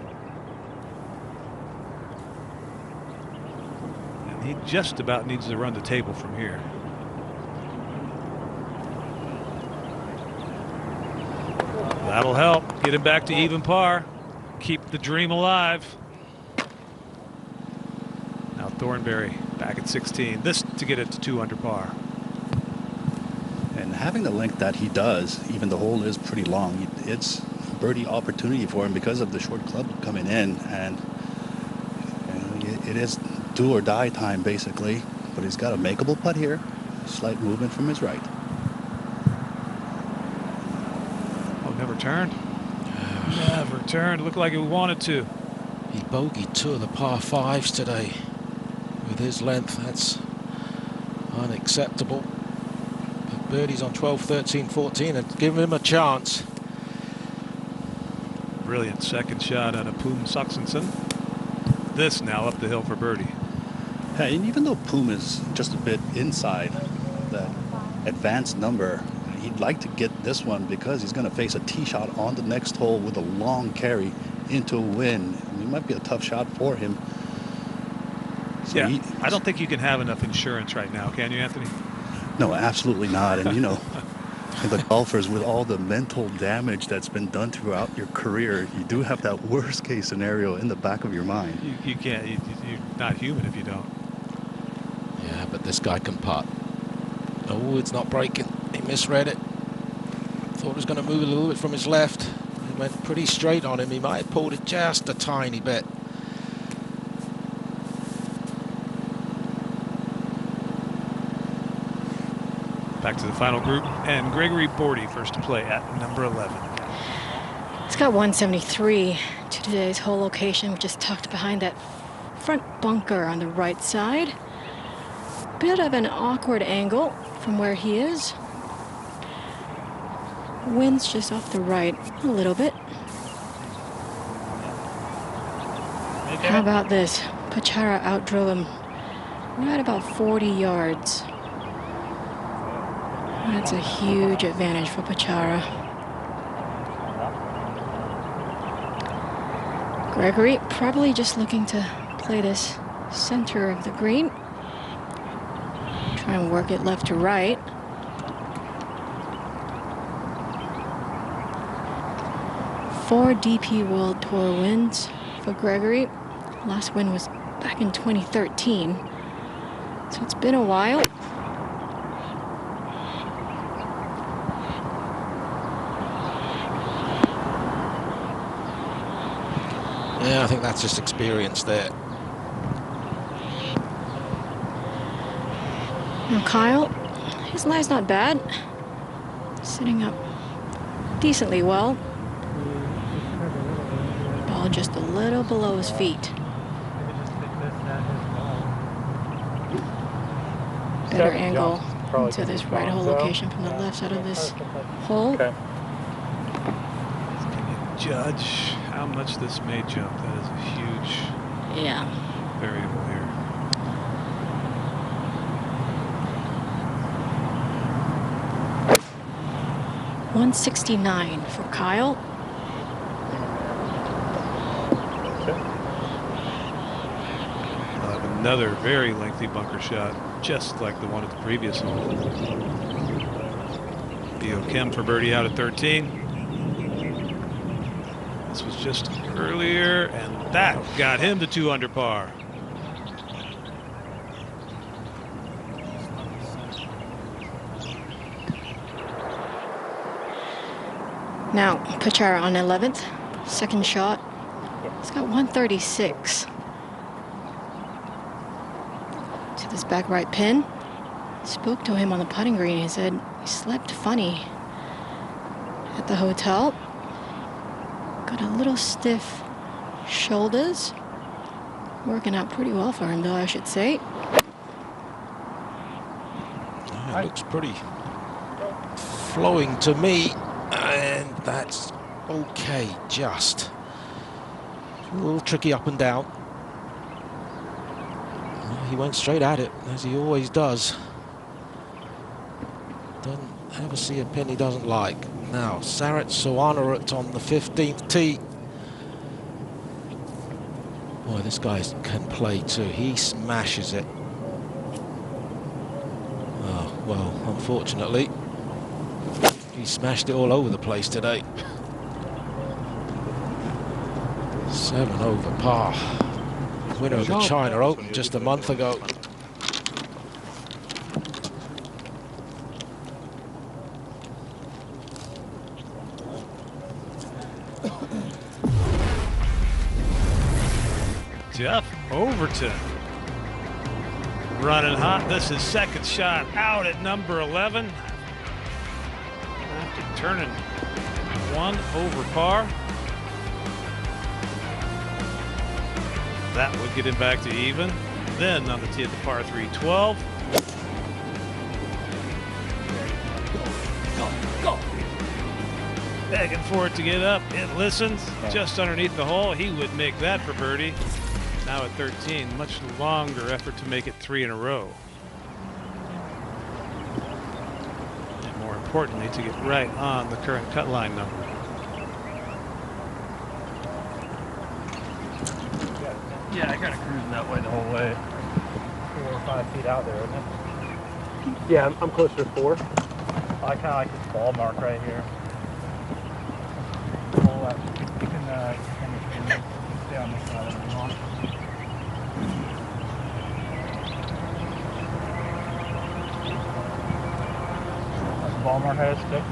[SPEAKER 3] And he just about needs to run the table from here. That'll help get him back to even par. Keep the dream alive. Now Thornberry back at 16. This to get it to 2 under par.
[SPEAKER 6] And having the length that he does, even the hole is pretty long, it's a birdie opportunity for him because of the short club coming in, and you know, it is do or die time basically. But he's got a makeable putt here. Slight movement from his right.
[SPEAKER 3] Oh, never turned. Never turned. Looked like he wanted to.
[SPEAKER 4] He bogeyed 2 of the par 5s today. With his length, that's unacceptable. But birdies on 12, 13, 14 and give him a chance.
[SPEAKER 3] Brilliant second shot out of Poom Saxonson. This now up the hill for birdie.
[SPEAKER 6] Yeah, and even though Poom is just a bit inside that advanced number, he'd like to get this one because he's going to face a tee shot on the next hole with a long carry into a wind. I mean, it might be a tough shot for him. So
[SPEAKER 3] yeah, I don't think you can have enough insurance right now, can you, Anthony?
[SPEAKER 6] No, absolutely not. And, you know, the golfers, with all the mental damage that's been done throughout your career, you do have that worst case scenario in the back of your mind.
[SPEAKER 3] You can't. You're not human if you don't.
[SPEAKER 4] Yeah, but this guy can putt. Oh, it's not breaking. He misread it. Thought it was going to move a little bit from his left. He went pretty straight on him. He might have pulled it just a tiny bit.
[SPEAKER 3] Back to the final group, and Gregory Bordy first to play at number 11.
[SPEAKER 5] It's got 173 to today's hole location, which is tucked behind that front bunker on the right side. Bit of an awkward angle from where he is. Wind's just off the right a little bit. How about this? Pachara outdrove him right about 40 yards. That's a huge advantage for Pachara. Gregory probably just looking to play this center of the green. Try and work it left to right. 4 DP World Tour wins for Gregory. Last win was back in 2013. So it's been a while.
[SPEAKER 4] Yeah, I think that's just experience there.
[SPEAKER 5] Now Kyle, his lie's not bad. Sitting up decently well. Ball just a little below his feet. Better angle into this right hole location from the left side of this hole.
[SPEAKER 3] Can you judge how much this may jump? That is a huge variable here.
[SPEAKER 5] .169 for Kyle.
[SPEAKER 3] He'll have another very lengthy bunker shot, just like the one at the previous hole. Theo Kim for birdie out at 13. This was just earlier, and that got him to 2 under par.
[SPEAKER 5] Now Pachara on 11th, second shot. He's got 136. To this back right pin. Spoke to him on the putting green. He said he slept funny at the hotel. Got a little stiff shoulders. Working out pretty well for him, though, I should say.
[SPEAKER 4] It looks pretty flowing to me, and that's okay, just a little tricky up and down. He went straight at it, as he always does. Doesn't ever see a pin he doesn't like. Now, Sarat Sawanarat on the 15th tee. Boy, this guy can play too. He smashes it. Oh, well, unfortunately, he smashed it all over the place today. 7 over par. Winner of the China Open just a month ago.
[SPEAKER 3] Jeff Overton running hot. This is second shot out at number 11. After turning 1 over par. That would get him back to even. Then on the tee of the par 3 12. Go. Begging for it to get up. It listens just underneath the hole. He would make that for birdie. Now at 13, much longer effort to make it 3 in a row. And more importantly, to get right on the current cut line number.
[SPEAKER 12] Yeah, I got to cruise that way the whole way. 4 or 5 feet out there, isn't it?
[SPEAKER 15] Yeah, I'm closer to 4.
[SPEAKER 12] I kind of like this ball mark right here. Pull that. You can stay on this side if you want. Ball mark head stick?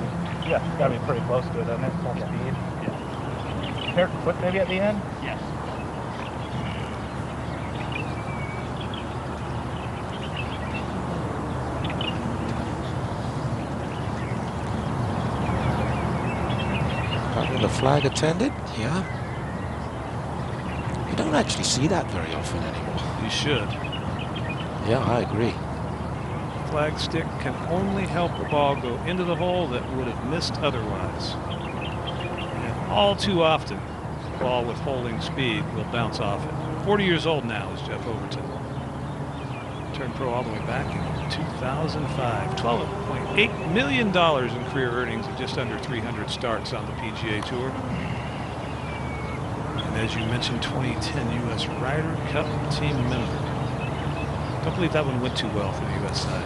[SPEAKER 12] Yeah, it's got to be pretty close to it, doesn't it? Full speed? Yeah. Here, quick maybe at the end? Yes.
[SPEAKER 4] Having the flag attended? Yeah. You don't actually see that very often anymore.
[SPEAKER 3] You should.
[SPEAKER 4] Yeah, I agree.
[SPEAKER 3] Flag stick can only help the ball go into the hole that would have missed otherwise. And all too often, the ball with holding speed will bounce off it. 40 years old now is Jeff Overton. Turned pro all the way back in 2005. $12.8 million in career earnings and just under 300 starts on the PGA Tour. And as you mentioned, 2010 U.S. Ryder Cup team member. Don't believe that one went too well for the U.S. side.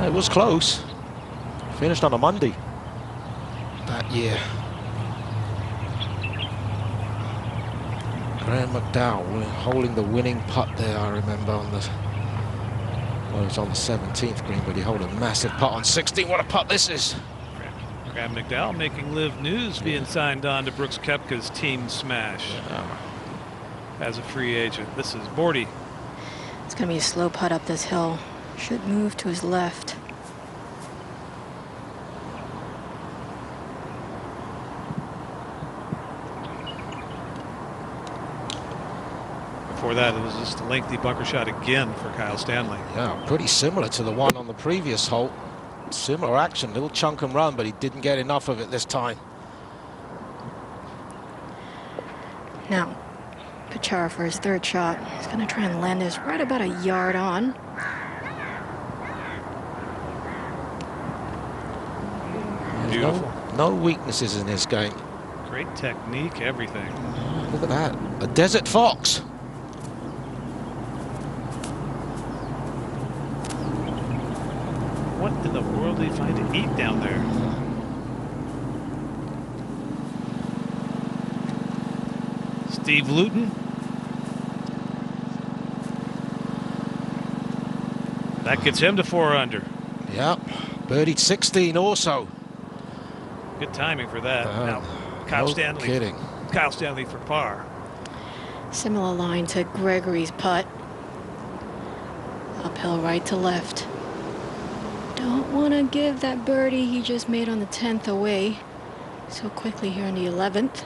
[SPEAKER 4] It was close. Finished on a Monday that year. Graham McDowell holding the winning putt there, I remember, on the, well, it was on the 17th green, but he held a massive putt on 16. What a putt this is.
[SPEAKER 3] Graham McDowell making LIV news, being signed on to Brooks Koepka's Team Smash as a free agent. This is Bordy.
[SPEAKER 5] It's going to be a slow putt up this hill. Should move to his left.
[SPEAKER 3] Before that, it was just a lengthy bunker shot again for Kyle Stanley.
[SPEAKER 4] Yeah, pretty similar to the one on the previous hole. Similar action, little chunk and run, but he didn't get enough of it this time.
[SPEAKER 5] Now, Pichara for his third shot. He's going to try and land this right about a yard on.
[SPEAKER 3] Beautiful.
[SPEAKER 4] No weaknesses in this game.
[SPEAKER 3] Great technique, everything.
[SPEAKER 4] Look at that, a desert fox.
[SPEAKER 3] What in the world did he find to eat down there? Steve Luton. That gets him to 4 under.
[SPEAKER 4] Yep, birdied 16 also.
[SPEAKER 3] Good timing for that. Now, Kyle Stanley.
[SPEAKER 4] Kidding.
[SPEAKER 3] Kyle Stanley for par.
[SPEAKER 5] Similar line to Gregory's putt. Uphill right to left. Don't want to give that birdie he just made on the 10th away so quickly here on the 11th.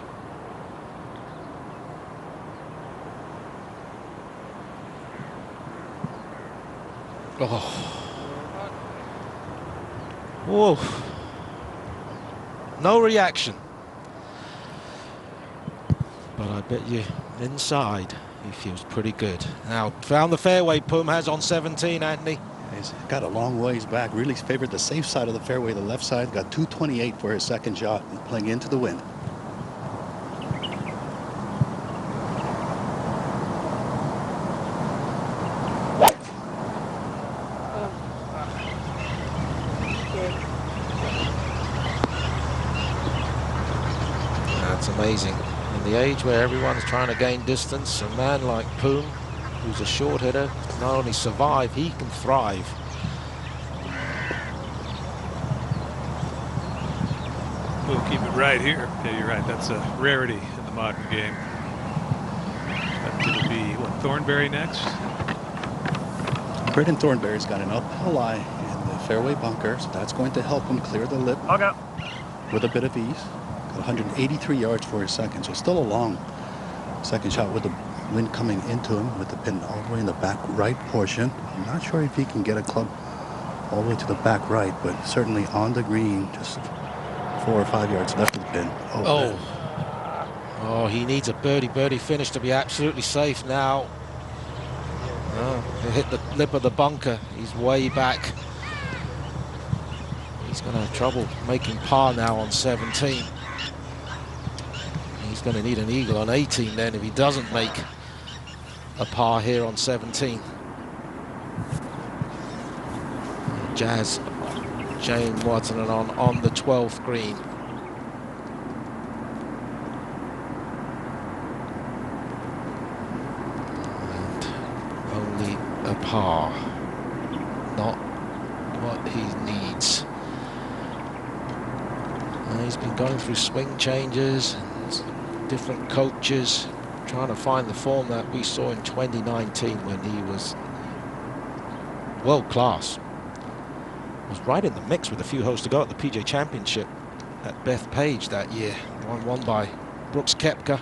[SPEAKER 4] Oh. Whoa. No reaction. But I bet you inside he feels pretty good. Now, found the fairway, Pum has on 17, Anthony.
[SPEAKER 6] He's got a long ways back. Really favored the safe side of the fairway, the left side. Got 228 for his second shot, playing into the wind.
[SPEAKER 4] That's amazing. In the age where everyone's trying to gain distance, a man like Poom, who's a short hitter, not only survive, he can thrive.
[SPEAKER 3] We'll keep it right here. Yeah, you're right. That's a rarity in the modern game. It'll be, what, Thornberry next?
[SPEAKER 6] Brendan Thornberry's got an uphill lie in the fairway bunker, so that's going to help him clear the lip with a bit of ease. Got 183 yards for his second, so still a long second shot with the wind coming into him with the pin all the way in the back right portion. I'm not sure if he can get a club all the way to the back right, but certainly on the green, just 4 or 5 yards left of the pin.
[SPEAKER 4] Oh, he needs a birdie finish to be absolutely safe now. He hit the lip of the bunker. He's way back. He's going to have trouble making par now on 17. He's going to need an eagle on 18 then if he doesn't make a par here on 17. Jazz, Jane Watson on the 12th green. And only a par. Not what he needs. He's been going through swing changes, different coaches, trying to find the form that we saw in 2019 when he was world class. Was right in the mix with a few holes to go at the PGA Championship at Bethpage that year. Won by Brooks Koepka.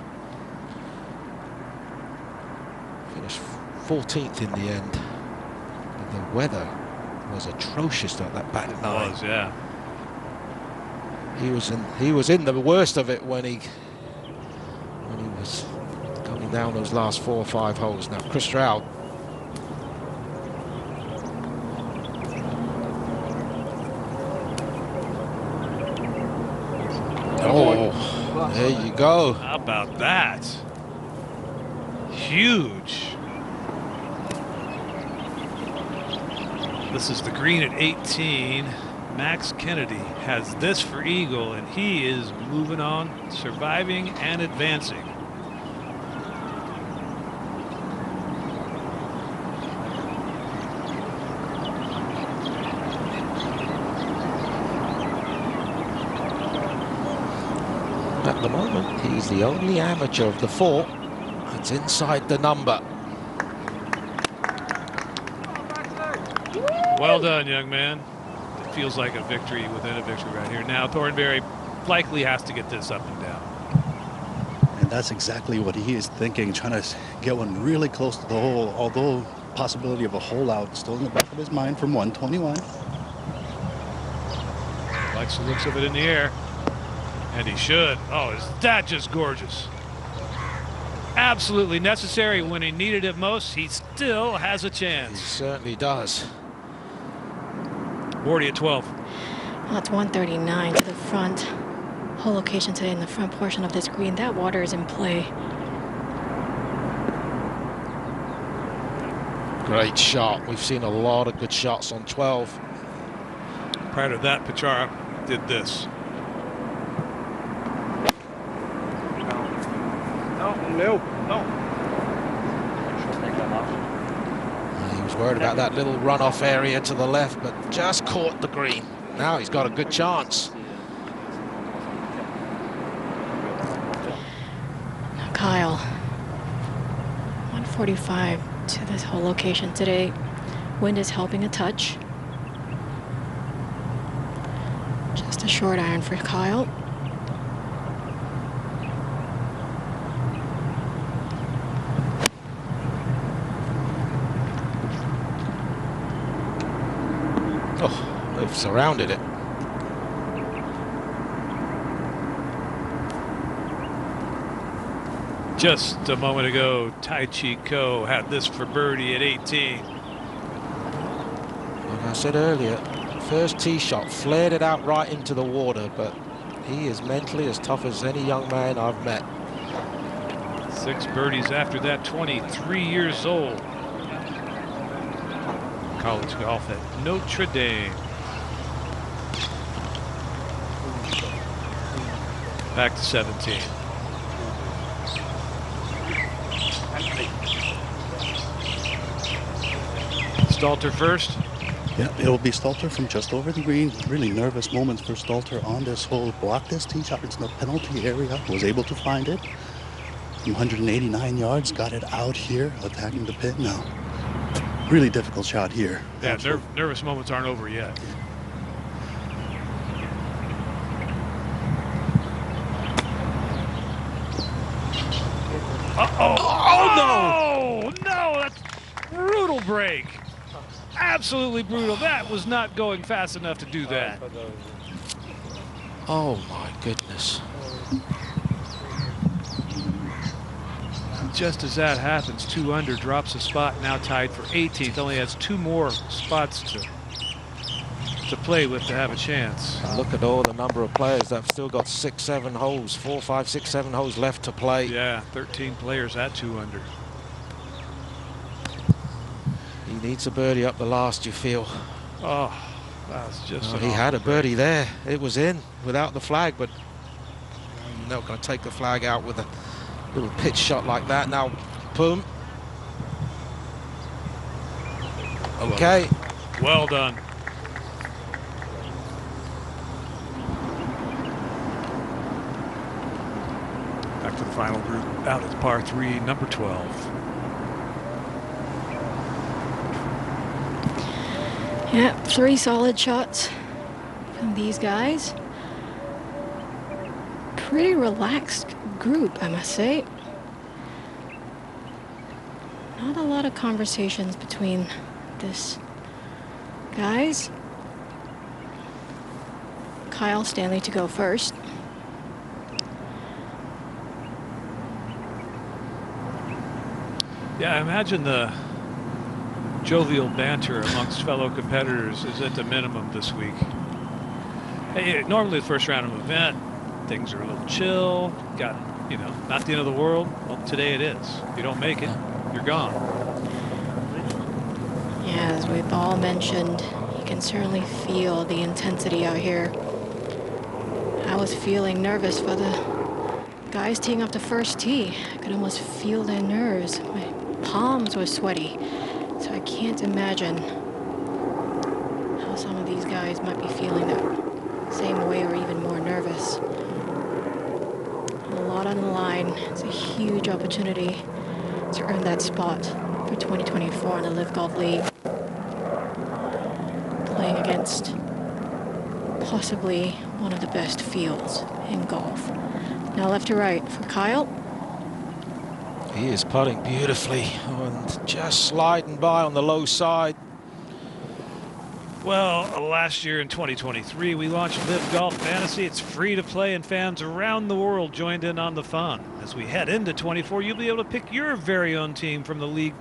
[SPEAKER 4] Finished 14th in the end. But the weather was atrocious at that back nine.
[SPEAKER 3] Yeah.
[SPEAKER 4] He was in the worst of it when he was coming down those last 4 or 5 holes. Now Chris Stroud. Oh, there you go.
[SPEAKER 3] How about that? Huge. This is the green at 18. Max Kennedy has this for eagle, and he is moving on, surviving and advancing.
[SPEAKER 4] At the moment, he's the only amateur of the four that's inside the number.
[SPEAKER 3] Well done, young man. It feels like a victory within a victory right here. Now Thornberry likely has to get this up and down.
[SPEAKER 6] And that's exactly what he is thinking, trying to get one really close to the hole, although possibility of a hole out still in the back of his mind from 121.
[SPEAKER 3] Likes the looks of it in the air. And he should. Oh, is that just gorgeous? Absolutely necessary when he needed it most. He still has a chance.
[SPEAKER 4] He certainly does.
[SPEAKER 3] Bordy at 12.
[SPEAKER 5] Well, it's 139 to the front. Whole location today in the front portion of this green. That water is in play.
[SPEAKER 4] Great shot. We've seen a lot of good shots on 12.
[SPEAKER 3] Prior to that, Pachara did this.
[SPEAKER 10] No.
[SPEAKER 4] He was worried about that little runoff area to the left, but just caught the green. Now he's got a good chance.
[SPEAKER 5] Now Kyle, 145 to this whole location today. Wind is helping a touch. Just a short iron for Kyle.
[SPEAKER 4] Oh, they've surrounded it.
[SPEAKER 3] Just a moment ago, Tai Chi Ko had this for birdie at 18.
[SPEAKER 4] Like I said earlier, first tee shot flared it out right into the water, but he is mentally as tough as any young man I've met.
[SPEAKER 3] 6 birdies after that, 23 years old. College golf at Notre Dame. Back to 17. Stalter first.
[SPEAKER 6] Yeah, it will be Stalter from just over the green. Really nervous moments for Stalter on this hole. Blocked this tee shot into the penalty area. Was able to find it from 189 yards. Got it out here, attacking the pin now. Really difficult shot here.
[SPEAKER 3] Yeah, nervous moments aren't over yet. Uh-oh. Oh, no! No, that's brutal break. Absolutely brutal. That was not going fast enough to do that.
[SPEAKER 4] Oh, my goodness.
[SPEAKER 3] Just as that happens, 2 under, drops a spot, now tied for 18th. Only has 2 more spots to play with to have a chance.
[SPEAKER 4] Look at all the number of players that have still got 6, 7 holes, 4, 5, 6, 7 holes left to play.
[SPEAKER 3] Yeah, 13 players at 2 under.
[SPEAKER 4] He needs a birdie up the last, you feel.
[SPEAKER 3] Oh, that's just.
[SPEAKER 4] He had a birdie there. It was in without the flag, but not going to take the flag out with a little pitch shot like that. Now, boom. Okay.
[SPEAKER 3] Well done. Back to the final group. Out at par 3, number 12.
[SPEAKER 5] Yeah, 3 solid shots from these guys. Pretty relaxed group, I must say. Not a lot of conversations between this guys. Kyle Stanley to go first.
[SPEAKER 3] Yeah, I imagine the jovial banter amongst fellow competitors is at the minimum this week. Hey, normally the first round of an event, things are a little chill, got, you know, not the end of the world. Well, today it is. If you don't make it, you're gone.
[SPEAKER 5] Yeah, as we've all mentioned, you can certainly feel the intensity out here. I was feeling nervous for the guys teeing up the first tee. I could almost feel their nerves. My palms were sweaty. So I can't imagine how some of these guys might be feeling the same way or even more nervous. huge opportunity to earn that spot for 2024 in the LIV Golf League. Playing against possibly one of the best fields in golf. Now left to right for Kyle.
[SPEAKER 4] He is putting beautifully and just sliding by on the low side.
[SPEAKER 3] Well, last year in 2023, we launched LIV Golf Fantasy. It's free to play, and fans around the world joined in on the fun. As we head into 24, you'll be able to pick your very own team from the league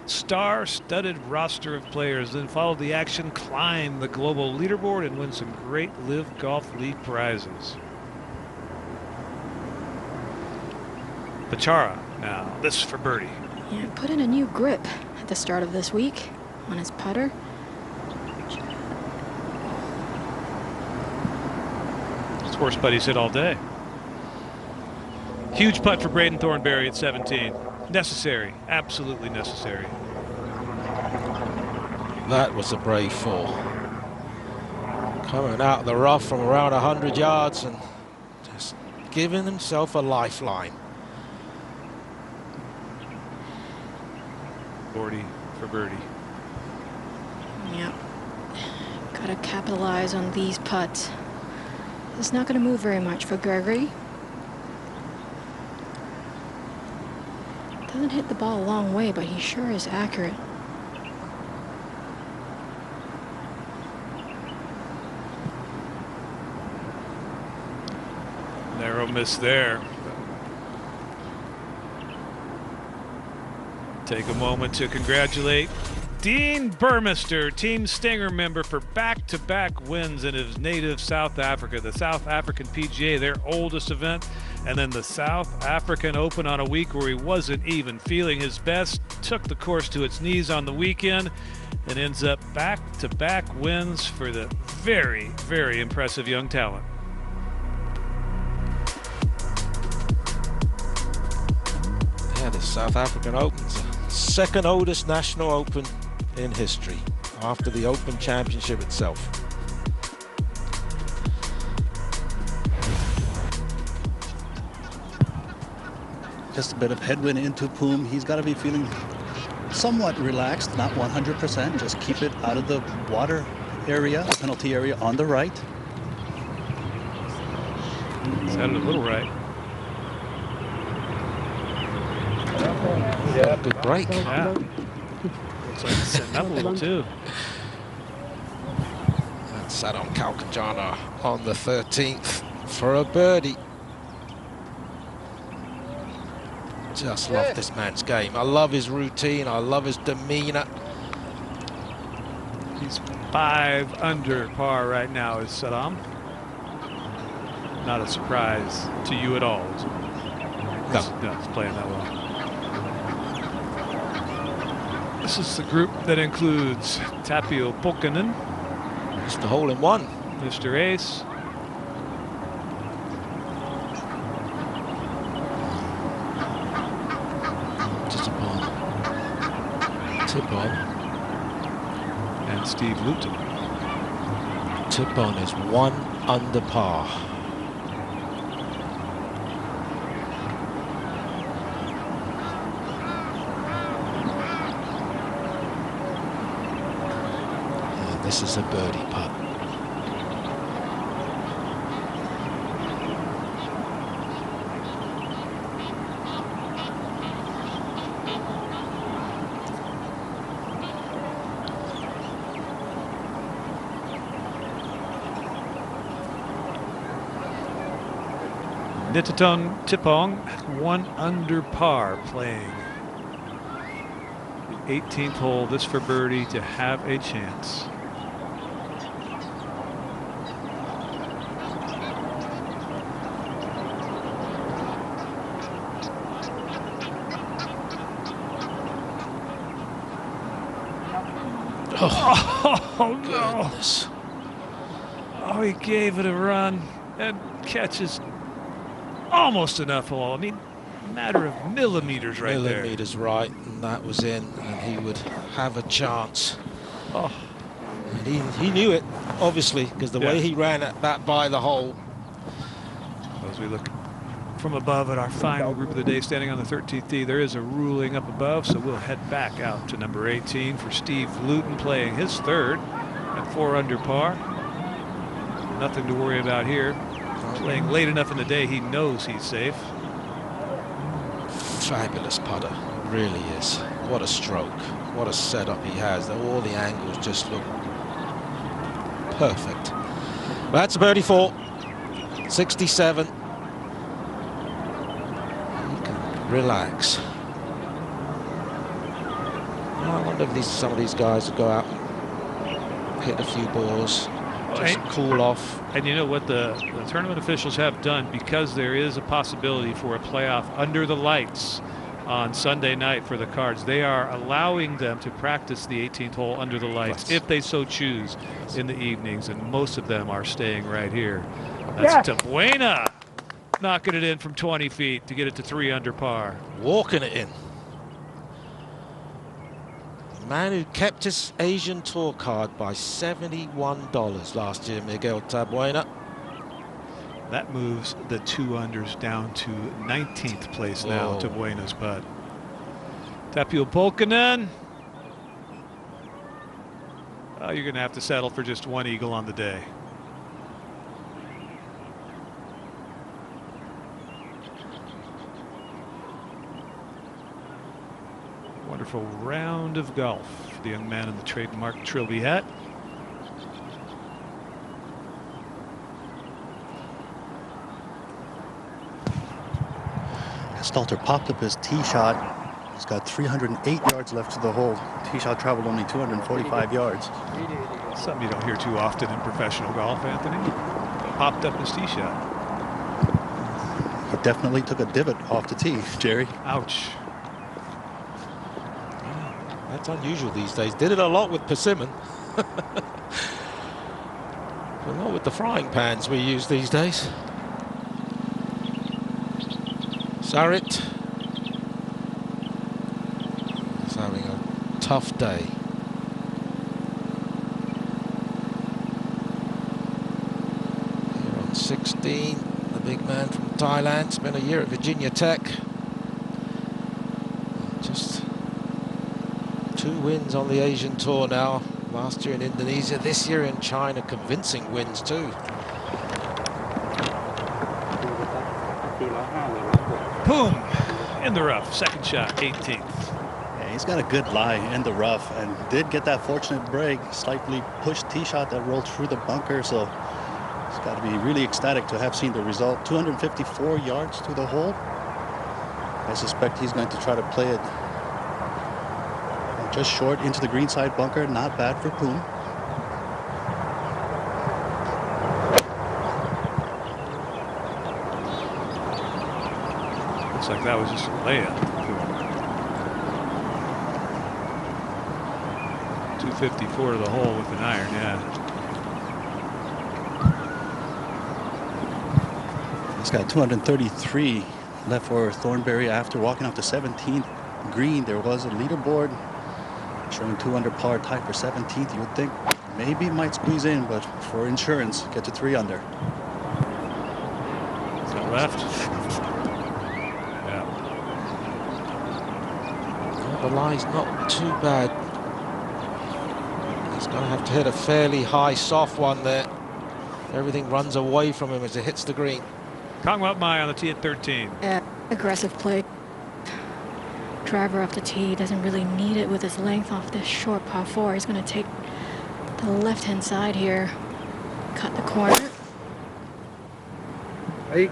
[SPEAKER 3] star-studded roster of players. Then follow the action, climb the global leaderboard, and win some great LIV Golf League prizes. Bachara now, this for birdie.
[SPEAKER 5] Yeah, put in a new grip at the start of this week on his putter.
[SPEAKER 3] It's worst putt he's hit all day. Huge putt for Braden Thornberry at 17. Necessary, absolutely necessary.
[SPEAKER 4] That was a brave fall. Coming out of the rough from around 100 yards and just giving himself a lifeline.
[SPEAKER 3] 40 for birdie.
[SPEAKER 5] Yep. Gotta capitalize on these putts. It's not gonna move very much for Gregory. Doesn't hit the ball a long way, but he sure is accurate.
[SPEAKER 3] Narrow miss there. Take a moment to congratulate Dean Burmester, Team Stinger member, for back-to-back wins in his native South Africa. The South African PGA, their oldest event, and then the South African Open on a week where he wasn't even feeling his best. Took the course to its knees on the weekend and ends up back-to-back wins for the very, very impressive young talent.
[SPEAKER 4] Yeah, the South African Open's the second oldest national open in history, after the Open Championship itself.
[SPEAKER 6] Just a bit of headwind into Poom. He's got to be feeling somewhat relaxed, not 100%. Just keep it out of the water area, the penalty area on the right.
[SPEAKER 3] It's out a little right.
[SPEAKER 4] Yeah, good break.
[SPEAKER 3] Yeah. Looks like it's setting up a little too.
[SPEAKER 4] And sat on Kalkanjana on the 13th for a birdie. Just love this man's game. I love his routine. I love his demeanor.
[SPEAKER 3] He's 5 under par right now, is Saddam. Not a surprise to you at all, is it? No, it's playing that well. This is the group that includes Tapio Pokkanen,
[SPEAKER 4] Mr. Hole-in-One,
[SPEAKER 3] Mr. Ace,
[SPEAKER 4] Tip on,
[SPEAKER 3] and Steve Luton.
[SPEAKER 4] Tip on is 1 under par. This is a birdie putt.
[SPEAKER 3] Nitaton Tipong, 1 under par, playing the 18th hole. This for birdie to have a chance. Oh, goodness. Oh, he gave it a run and catches almost enough hole. I mean, a matter of millimeters right there.
[SPEAKER 4] Millimeters right, and that was in, and he would have a chance.
[SPEAKER 3] Oh.
[SPEAKER 4] And he knew it, obviously, because the way he ran at that by the hole.
[SPEAKER 3] As we look from above at our final group of the day, standing on the 13th tee. There is a ruling up above, so we'll head back out to number 18 for Steve Luton, playing his third at 4 under par. Nothing to worry about here. Playing late enough in the day, he knows he's safe.
[SPEAKER 4] Fabulous putter, really is. What a stroke, what a setup he has. All the angles just look perfect. That's a birdie 4, 67. You can relax. I wonder if some of these guys will go out and hit a few balls, just cool off.
[SPEAKER 3] And you know what the tournament officials have done, because there is a possibility for a playoff under the lights on Sunday night for the cards. They are allowing them to practice the 18th hole under the lights if they so choose in the evenings, and most of them are staying right here. That's Tabuena knocking it in from 20 feet to get it to 3 under par.
[SPEAKER 4] Walking it in. The man who kept his Asian Tour card by $71 last year, Miguel Tabuena.
[SPEAKER 3] That moves the 2 unders down to 19th place now to Buena's putt. Tapio Polkanen. Oh, you're going to have to settle for just 1 eagle on the day. Wonderful round of golf for the young man in the trademark Trilby hat.
[SPEAKER 6] Stalter popped up his tee shot. He's got 308 yards left to the hole. Tee shot traveled only 245 yards.
[SPEAKER 3] Something you don't hear too often in professional golf, Anthony. Popped up his tee shot.
[SPEAKER 6] He definitely took a divot off the tee, Jerry.
[SPEAKER 3] Ouch.
[SPEAKER 4] That's unusual these days. Did it a lot with Persimmon. But not with the frying pans we use these days. Sarit is having a tough day. Here on 16, the big man from Thailand. Spent a year at Virginia Tech. Just 2 wins on the Asian Tour now. Last year in Indonesia, this year in China. Convincing wins too.
[SPEAKER 3] Boom! In the rough. Second shot, 18th.
[SPEAKER 6] Yeah, he's got a good lie in the rough and did get that fortunate break. Slightly pushed tee shot that rolled through the bunker. So he's got to be really ecstatic to have seen the result. 254 yards to the hole. I suspect he's going to try to play it just short into the greenside bunker. Not bad for Poon.
[SPEAKER 3] Looks like that was just a layup. 254 to the hole with an iron, yeah.
[SPEAKER 6] He's got 233 left for Thornberry after walking off the 17th green. There was a leaderboard showing 2 under par, tied for 17th. You would think maybe might squeeze in, but for insurance, get to 3 under.
[SPEAKER 3] Is that left? Yeah.
[SPEAKER 4] Well, the lie's not too bad. He's going to have to hit a fairly high, soft one there. Everything runs away from him as it hits the green.
[SPEAKER 3] Kongwat Mai on the tee at 13.
[SPEAKER 5] Yeah, aggressive play. Driver off the tee, doesn't really need it with his length off this short par 4. He's going to take the left-hand side here, cut the corner.
[SPEAKER 14] Hey.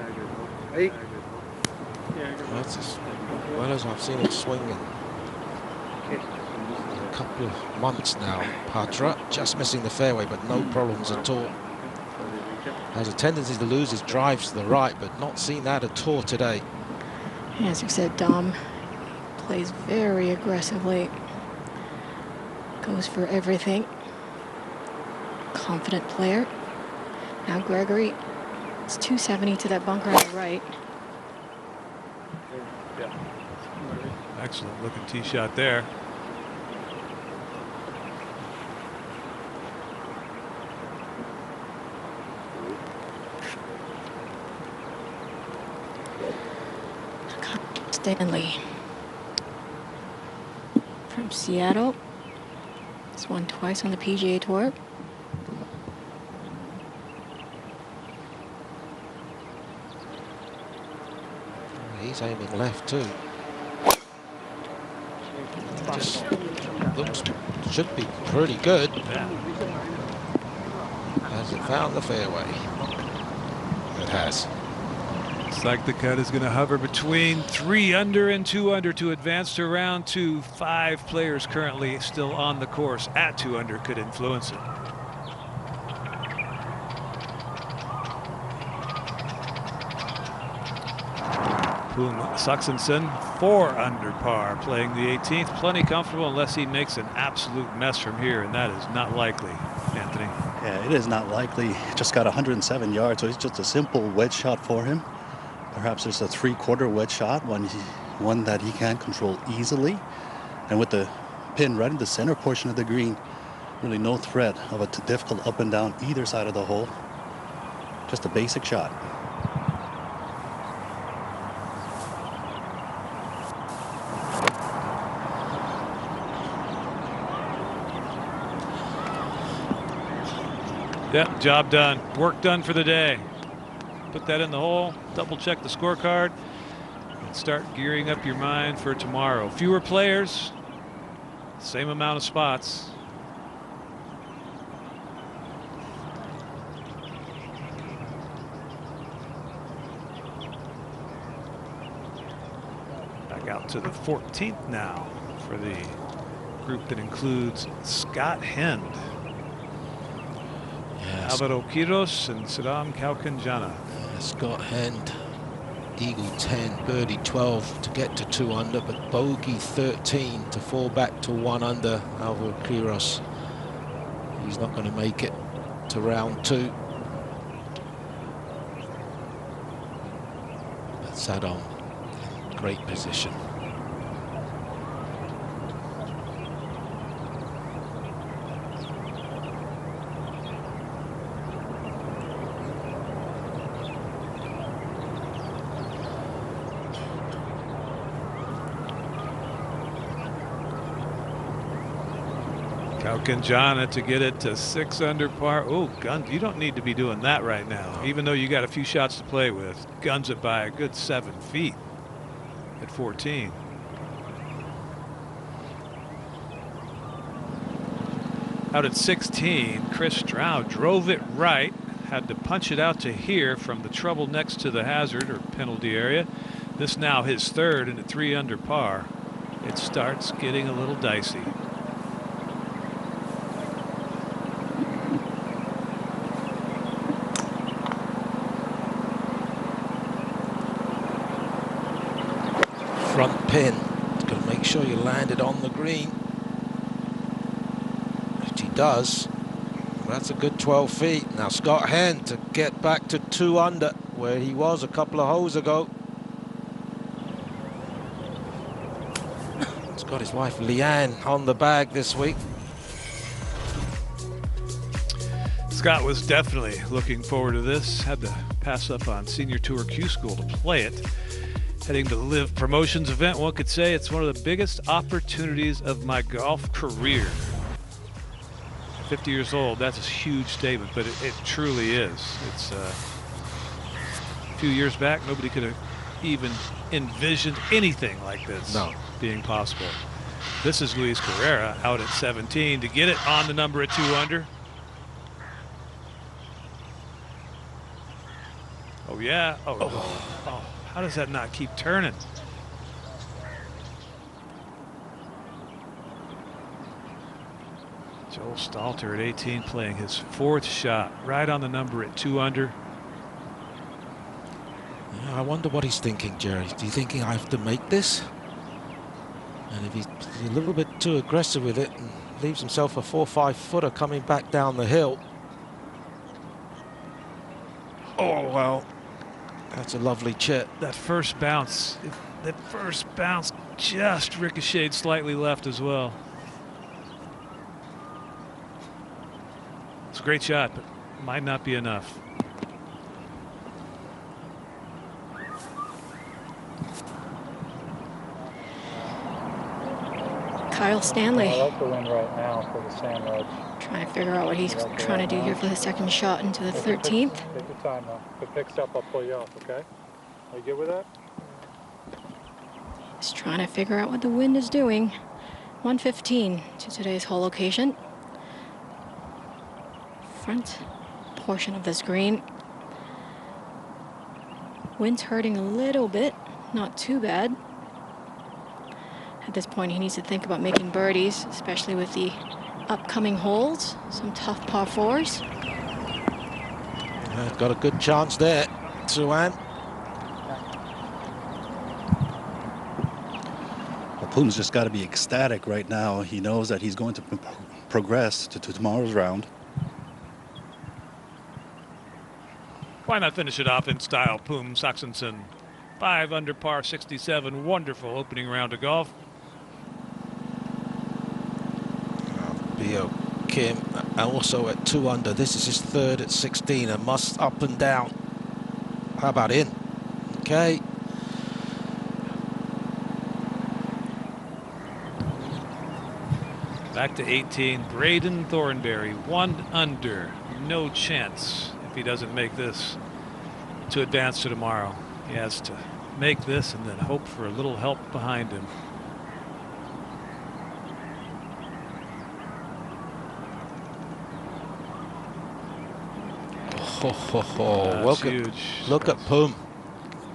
[SPEAKER 4] That's as well as I've seen it swing in a couple of months now. Patra just missing the fairway, but no problems at all. Has a tendency to lose his drives to the right, but not seen that at all today.
[SPEAKER 5] As you said, Dom plays very aggressively. Goes for everything. Confident player. Now Gregory, it's 270 to that bunker on the right.
[SPEAKER 3] Excellent looking tee shot there.
[SPEAKER 5] Stanley from Seattle. He's won twice on the PGA Tour.
[SPEAKER 4] He's aiming left too. Just looks, should be pretty good. Has it found the fairway? It has.
[SPEAKER 3] Looks like the cut is going to hover between 3 under and 2 under to advance to round 2. 5 players currently still on the course at 2 under could influence it. Poon Saxonson 4 under par, playing the 18th. Plenty comfortable unless he makes an absolute mess from here, and that is not likely, Anthony.
[SPEAKER 6] Yeah, it is not likely. Just got 107 yards, so it's just a simple wedge shot for him. Perhaps there's a 3/4 wedge shot, one that he can control easily. And with the pin right in the center portion of the green, really no threat of a difficult up and down either side of the hole. Just a basic shot.
[SPEAKER 3] Yep, job done. Work done for the day. Put that in the hole, double check the scorecard, and start gearing up your mind for tomorrow. Fewer players, same amount of spots. Back out to the 14th now for the group that includes Scott Hend, Alvaro Quiros, and Saddam Kaukanjana.
[SPEAKER 4] Scott Hend, eagle 10, birdie 12 to get to 2 under, but bogey 13 to fall back to 1 under. Alvaro Quiros, he's not going to make it to round 2. But Saddam, great position.
[SPEAKER 3] Kaukanjana to get it to 6 under par. Oh, guns! You don't need to be doing that right now, even though you got a few shots to play with. Guns it by a good 7 feet at 14. Out at 16, Chris Stroud drove it right, had to punch it out to here from the trouble next to the hazard or penalty area. This now his 3rd and at 3 under par. It starts getting a little dicey.
[SPEAKER 4] Front pin, it's going to make sure you land it on the green, which he does. That's a good 12 feet. Now Scott Hend to get back to 2 under where he was a couple of holes ago. He's got his wife Leanne on the bag this week.
[SPEAKER 3] Scott was definitely looking forward to this. Had to pass up on Senior Tour Q School to play it. Heading to the LIV Promotions event, one could say it's one of the biggest opportunities of my golf career. 50 years old, that's a huge statement, but it truly is. It's a few years back, nobody could have even envisioned anything like this being possible. This is Luis Carrera out at 17 to get it on the number at 2 under. Oh yeah. Oh. How does that not keep turning? Joel Stalter at 18 playing his 4th shot right on the number at 2 under.
[SPEAKER 4] Yeah, I wonder what he's thinking, Jerry. Do you think I have to make this? And if he's a little bit too aggressive with it and leaves himself a 4 or 5 footer coming back down the hill. Oh well. That's a lovely chip.
[SPEAKER 3] That first bounce just ricocheted slightly left as well. It's a great shot, but might not be enough.
[SPEAKER 5] Kyle Stanley.
[SPEAKER 12] I like the wind right now for the sand ledge.
[SPEAKER 5] Trying to figure out what he's trying to do here for the second shot into the 13th.
[SPEAKER 12] Take your time now. If it picks up, I'll pull you off, okay? Are you good with that?
[SPEAKER 5] He's trying to figure out what the wind is doing. 115 to today's hole location. Front portion of this green. Wind's hurting a little bit, not too bad. At this point, he needs to think about making birdies, especially with the upcoming holes, some tough par fours.
[SPEAKER 4] Got a good chance there, Suwan.
[SPEAKER 6] Well, Poom's just got to be ecstatic right now. He knows that he's going to progress to tomorrow's round.
[SPEAKER 3] Why not finish it off in style? Poom Saxonson, 5 under par, 67. Wonderful opening round of golf.
[SPEAKER 4] Bio Kim also at 2 under. This is his third at 16. A must up and down. How about in? Okay.
[SPEAKER 3] Back to 18. Braden Thornberry, 1 under. No chance if he doesn't make this to advance to tomorrow. He has to make this and then hope for a little help behind him.
[SPEAKER 4] Welcome.
[SPEAKER 3] Huge.
[SPEAKER 4] Look at Poom.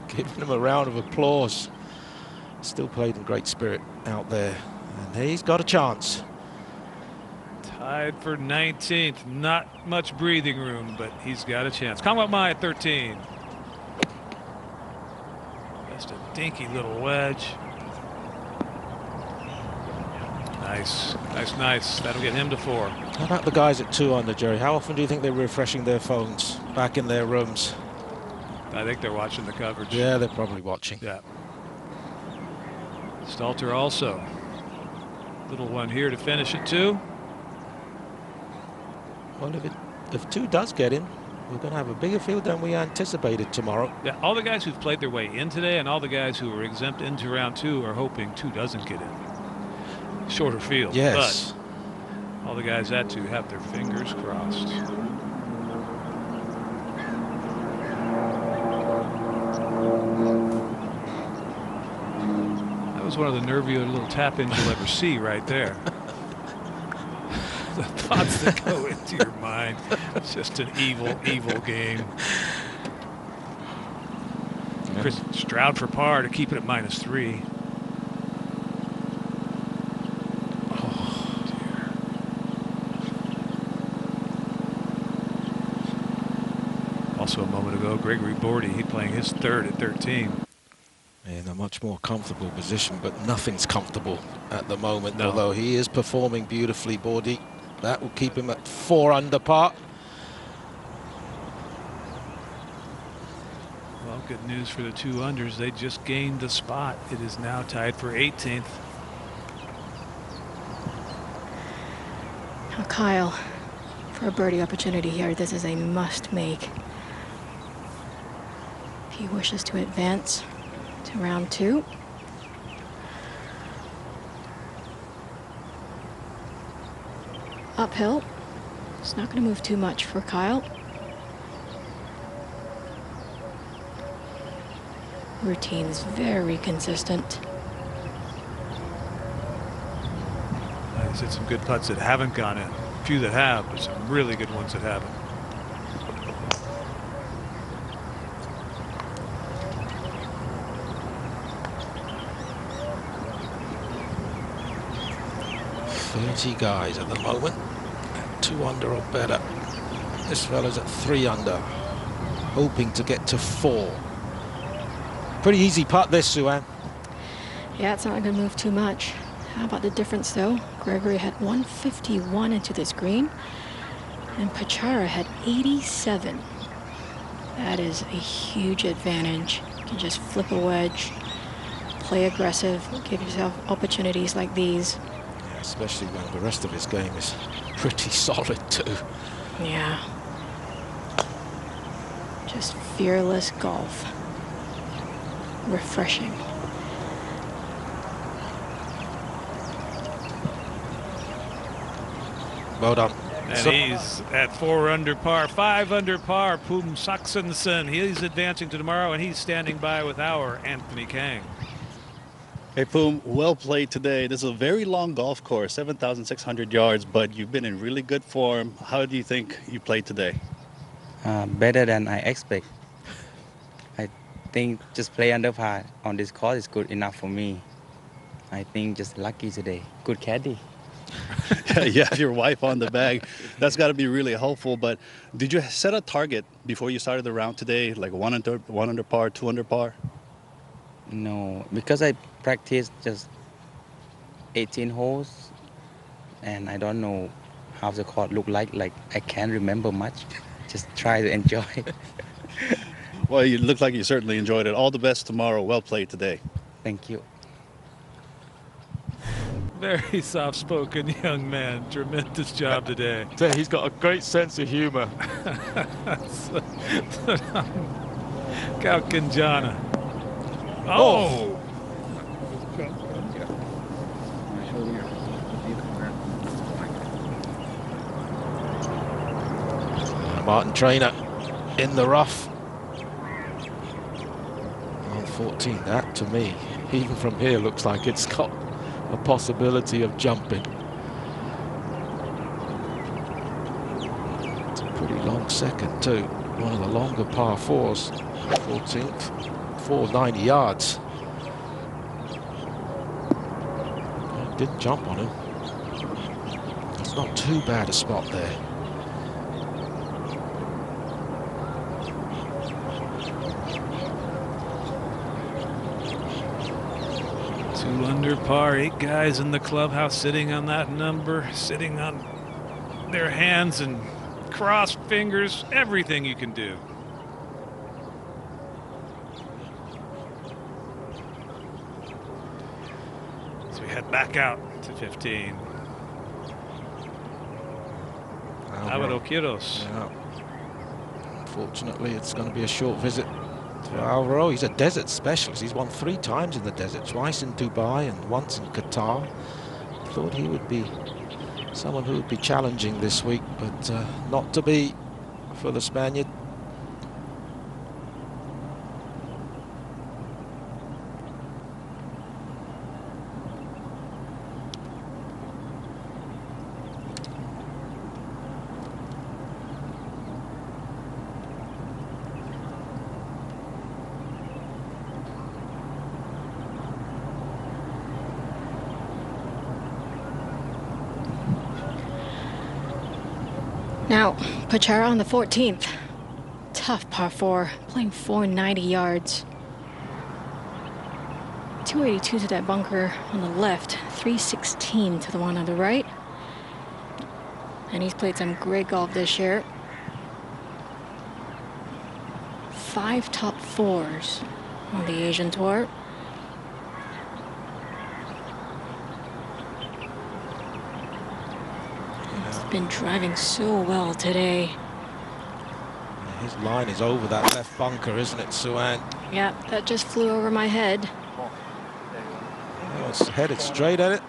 [SPEAKER 4] Giving him a round of applause. Still played in great spirit out there. And he's got a chance.
[SPEAKER 3] Tied for 19th. Not much breathing room, but he's got a chance. Commonwealth Mai at 13. Just a dinky little wedge. Nice, nice, nice. That'll get him to 4.
[SPEAKER 4] How about the guys at 2 under, Jerry? How often do you think they're refreshing their phones back in their rooms?
[SPEAKER 3] I think they're watching the coverage.
[SPEAKER 4] Yeah, they're probably watching.
[SPEAKER 3] Yeah. Stalter also. Little one here to finish at 2.
[SPEAKER 4] Well, if 2 does get in, we're going to have a bigger field than we anticipated tomorrow.
[SPEAKER 3] Yeah, all the guys who've played their way in today and all the guys who are exempt into round 2 are hoping 2 doesn't get in. Shorter field.
[SPEAKER 4] Yes.
[SPEAKER 3] But all the guys at 2 have their fingers crossed. That was one of the nervier little tap-ins you'll ever see right there. The thoughts that go into your mind. It's just an evil, evil game. Chris Stroud for par to keep it at -3. Also a moment ago, Gregory Bordy, he playing his 3rd at 13.
[SPEAKER 4] In a much more comfortable position, but nothing's comfortable at the moment.
[SPEAKER 3] No.
[SPEAKER 4] Although he is performing beautifully, Bordy. That will keep him at 4 under par.
[SPEAKER 3] Well, good news for the 2 unders. They just gained the spot. It is now tied for 18th.
[SPEAKER 5] Now Kyle, for a birdie opportunity here, this is a must make. If he wishes to advance to round 2. Uphill. It's not going to move too much for Kyle. Routine's very consistent.
[SPEAKER 3] He's hit some good putts that haven't gone in. A few that have, but some really good ones that haven't.
[SPEAKER 4] Guys at the moment, 2 under or better. This fella's at 3 under, hoping to get to 4. Pretty easy putt this, Suwan.
[SPEAKER 5] Yeah, it's not going to move too much. How about the difference though? Gregory had 151 into this green, and Pachara had 87. That is a huge advantage. You can just flip a wedge, play aggressive, give yourself opportunities like these.
[SPEAKER 4] Especially when the rest of his game is pretty solid too.
[SPEAKER 5] Yeah. Just fearless golf. Refreshing.
[SPEAKER 4] Well done.
[SPEAKER 3] And he's at 4 under par, 5 under par. Poom Saxonson, he's advancing to tomorrow, and he's standing by with our Anthony Kang.
[SPEAKER 6] Hey, Poom, well played today. This is a very long golf course, 7,600 yards, but you've been in really good form. How do you think you played today?
[SPEAKER 16] Better than I expect. I think just play under par on this course is good enough for me. I think just lucky today. Good caddy.
[SPEAKER 6] You have your wife on the bag. That's got to be really helpful. But did you set a target before you started the round today, like 1 under par, 2 under par?
[SPEAKER 16] No, because I practiced just 18 holes, and I don't know how the course look like. Like I can't remember much. Just try to enjoy.
[SPEAKER 6] Well, you look like you certainly enjoyed it. All the best tomorrow. Well played today.
[SPEAKER 16] Thank you.
[SPEAKER 3] Very soft-spoken young man. Tremendous job today.
[SPEAKER 4] He's got a great sense of humor.
[SPEAKER 3] Kalkanjana. Oh!
[SPEAKER 4] Martin Trainer in the rough. On 14, that to me, even from here, looks like it's got a possibility of jumping. It's a pretty long second too. One of the longer par 4s. 14th, 490 yards. Didn't jump on him. It's not too bad a spot there.
[SPEAKER 3] Under par, 8 guys in the clubhouse sitting on that number, sitting on their hands and crossed fingers, everything you can do. So we head back out to 15. Alvaro Quiros.
[SPEAKER 4] Yeah. Unfortunately, it's going to be a short visit. Alvaro, he's a desert specialist. He's won 3 times in the desert, twice in Dubai and once in Qatar. Thought he would be someone who would be challenging this week, but not to be for the Spaniard.
[SPEAKER 5] Now, Pachara on the 14th. Tough par 4, playing 490 yards. 282 to that bunker on the left, 316 to the one on the right. And he's played some great golf this year. 5 top 4s on the Asian Tour. Been driving so well today.
[SPEAKER 4] His line is over that left bunker, isn't it, Suan?
[SPEAKER 5] Yeah, that just flew over my head.
[SPEAKER 4] Oh, it's headed straight at it,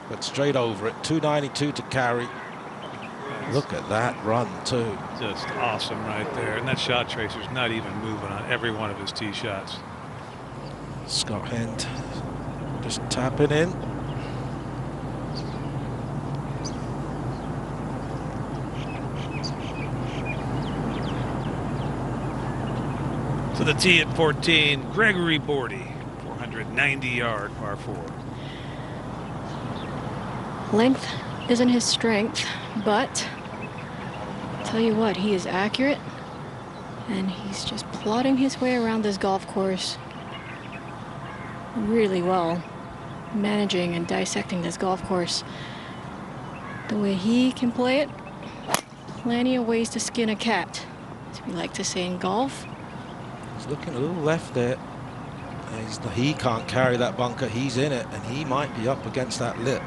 [SPEAKER 4] but straight over it. 292 to carry. Look at that run too.
[SPEAKER 3] Just awesome right there. And that shot tracer's not even moving on every one of his tee shots.
[SPEAKER 4] Scott Hend just tapping in.
[SPEAKER 3] To the tee at 14, Gregory Bordy, 490-yard par 4.
[SPEAKER 5] Length isn't his strength, but I'll tell you what, he is accurate, and he's just plodding his way around this golf course really well, managing and dissecting this golf course. The way he can play it, plenty of ways to skin a cat, as we like to say in golf.
[SPEAKER 4] He's looking a little left there. He can't carry that bunker. He's in it, and he might be up against that lip.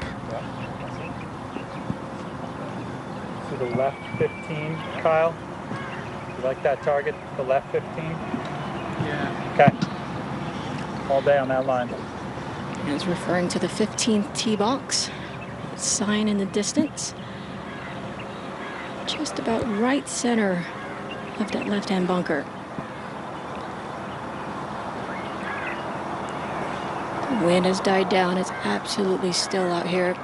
[SPEAKER 12] To the left 15, Kyle. You like that target? The left 15? Yeah. Okay. All day on that line.
[SPEAKER 5] And it's referring to the 15th tee box. Sign in the distance. just about right center of that left-hand bunker. The wind has died down. It's absolutely still out here.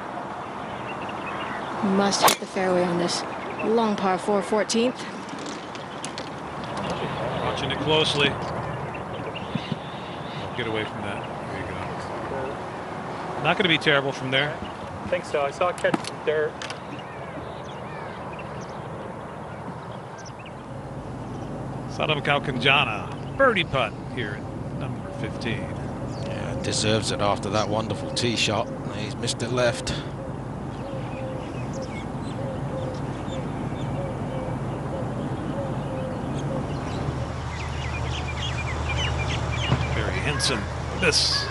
[SPEAKER 5] Must hit the fairway on this long par 4 14th.
[SPEAKER 3] Watching it closely. Get away from that. There you go. Not going to be terrible from there.
[SPEAKER 12] I think so. I saw it catch some dirt.
[SPEAKER 3] Sadam Kalkanjana, birdie putt here at number 15.
[SPEAKER 4] Yeah, deserves it after that wonderful tee shot. He's missed it left.
[SPEAKER 3] Barry Henson, this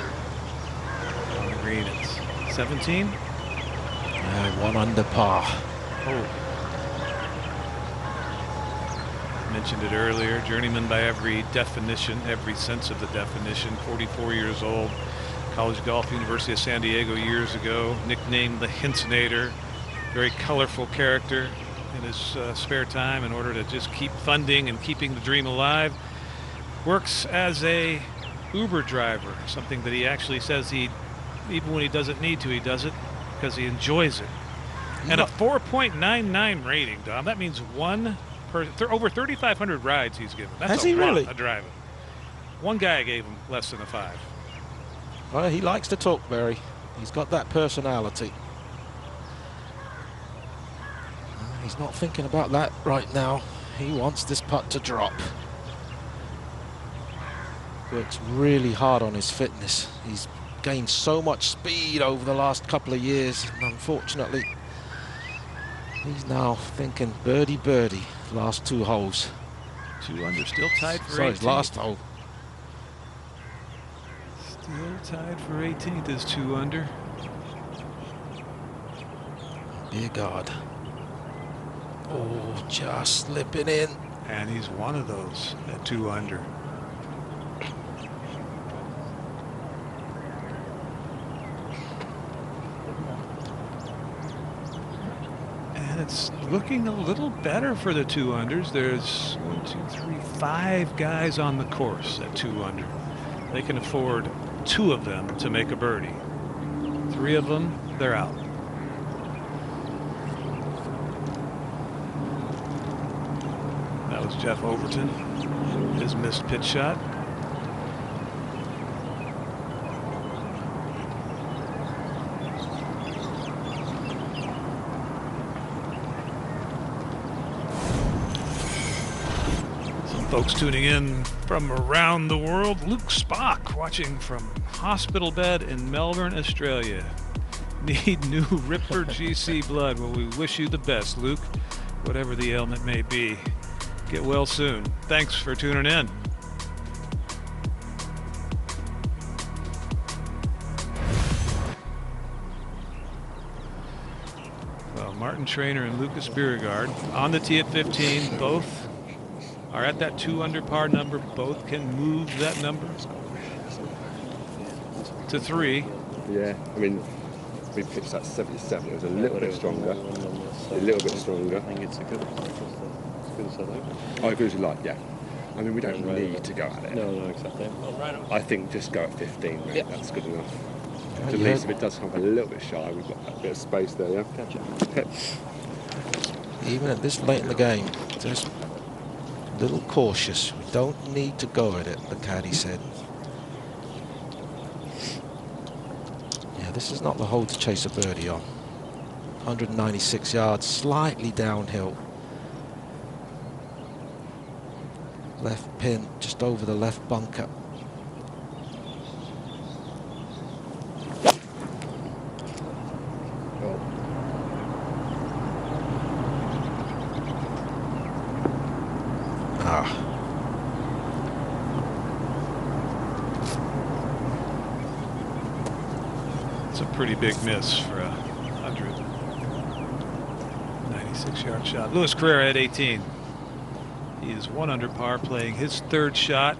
[SPEAKER 3] on the green at 17.
[SPEAKER 4] 1 under par.
[SPEAKER 3] Oh. Mentioned it earlier, journeyman by every definition, every sense of the definition, 44 years old, college golf, University of San Diego years ago, nicknamed the Hensonator, very colorful character in his spare time in order to just keep funding and keeping the dream alive. Works as a Uber driver, something that he actually says he, even when he doesn't need to, he does it because he enjoys it. And a 4.99 rating, Dom. That means one per over 3,500 rides he's given. That's
[SPEAKER 4] Has
[SPEAKER 3] a
[SPEAKER 4] he
[SPEAKER 3] lot
[SPEAKER 4] really?
[SPEAKER 3] of driving. One guy gave him less than a 5.
[SPEAKER 4] Well, he likes to talk, Barry. He's got that personality. He's not thinking about that right now. He wants this putt to drop. Works really hard on his fitness. He's gained so much speed over the last couple of years, and unfortunately, he's now thinking birdie, birdie, last 2 holes.
[SPEAKER 3] 2 under, still tied for 18th.
[SPEAKER 4] Sorry, last hole.
[SPEAKER 3] Still tied for 18th is 2 under.
[SPEAKER 4] Dear God. Oh, just slipping in.
[SPEAKER 3] And he's one of those at 2 under. And it's looking a little better for the 2 unders. There's 1, 2, 3, 5 guys on the course at 2 under. They can afford 2 of them to make a birdie. 3 of them, they're out. That was Jeff Overton, his missed pitch shot. Some folks tuning in from around the world. Luke Spock watching from hospital bed in Melbourne, Australia. Need new Ripper GC blood. Well, we wish you the best, Luke, whatever the ailment may be. Get well soon. Thanks for tuning in. Well, Martin Trainer and Lucas Beauregard on the tee at 15. Both are at that 2 under par number. Both can move that number to 3.
[SPEAKER 14] Yeah, I mean, we pitched at 77. It was a little bit stronger. A little bit stronger. I think it's a good setup. I agree with you, like, yeah. I mean, we don't need to go at it.
[SPEAKER 10] No, exactly.
[SPEAKER 14] I think just go at 15, mate.
[SPEAKER 10] Yep.
[SPEAKER 14] That's good enough.
[SPEAKER 4] Yeah,
[SPEAKER 14] At least if it does come up a little bit shy, we've got a bit of space there, yeah? Gotcha.
[SPEAKER 4] Even at this late in the game, just a little cautious. We don't need to go at it, the caddy said. Yeah, this is not the hole to chase a birdie on. 196 yards, slightly downhill. Left pin just over the left bunker.
[SPEAKER 3] It's a pretty big miss for a 196-yard shot. Luis Carrera at 18. He is 1 under par, playing his 3rd shot.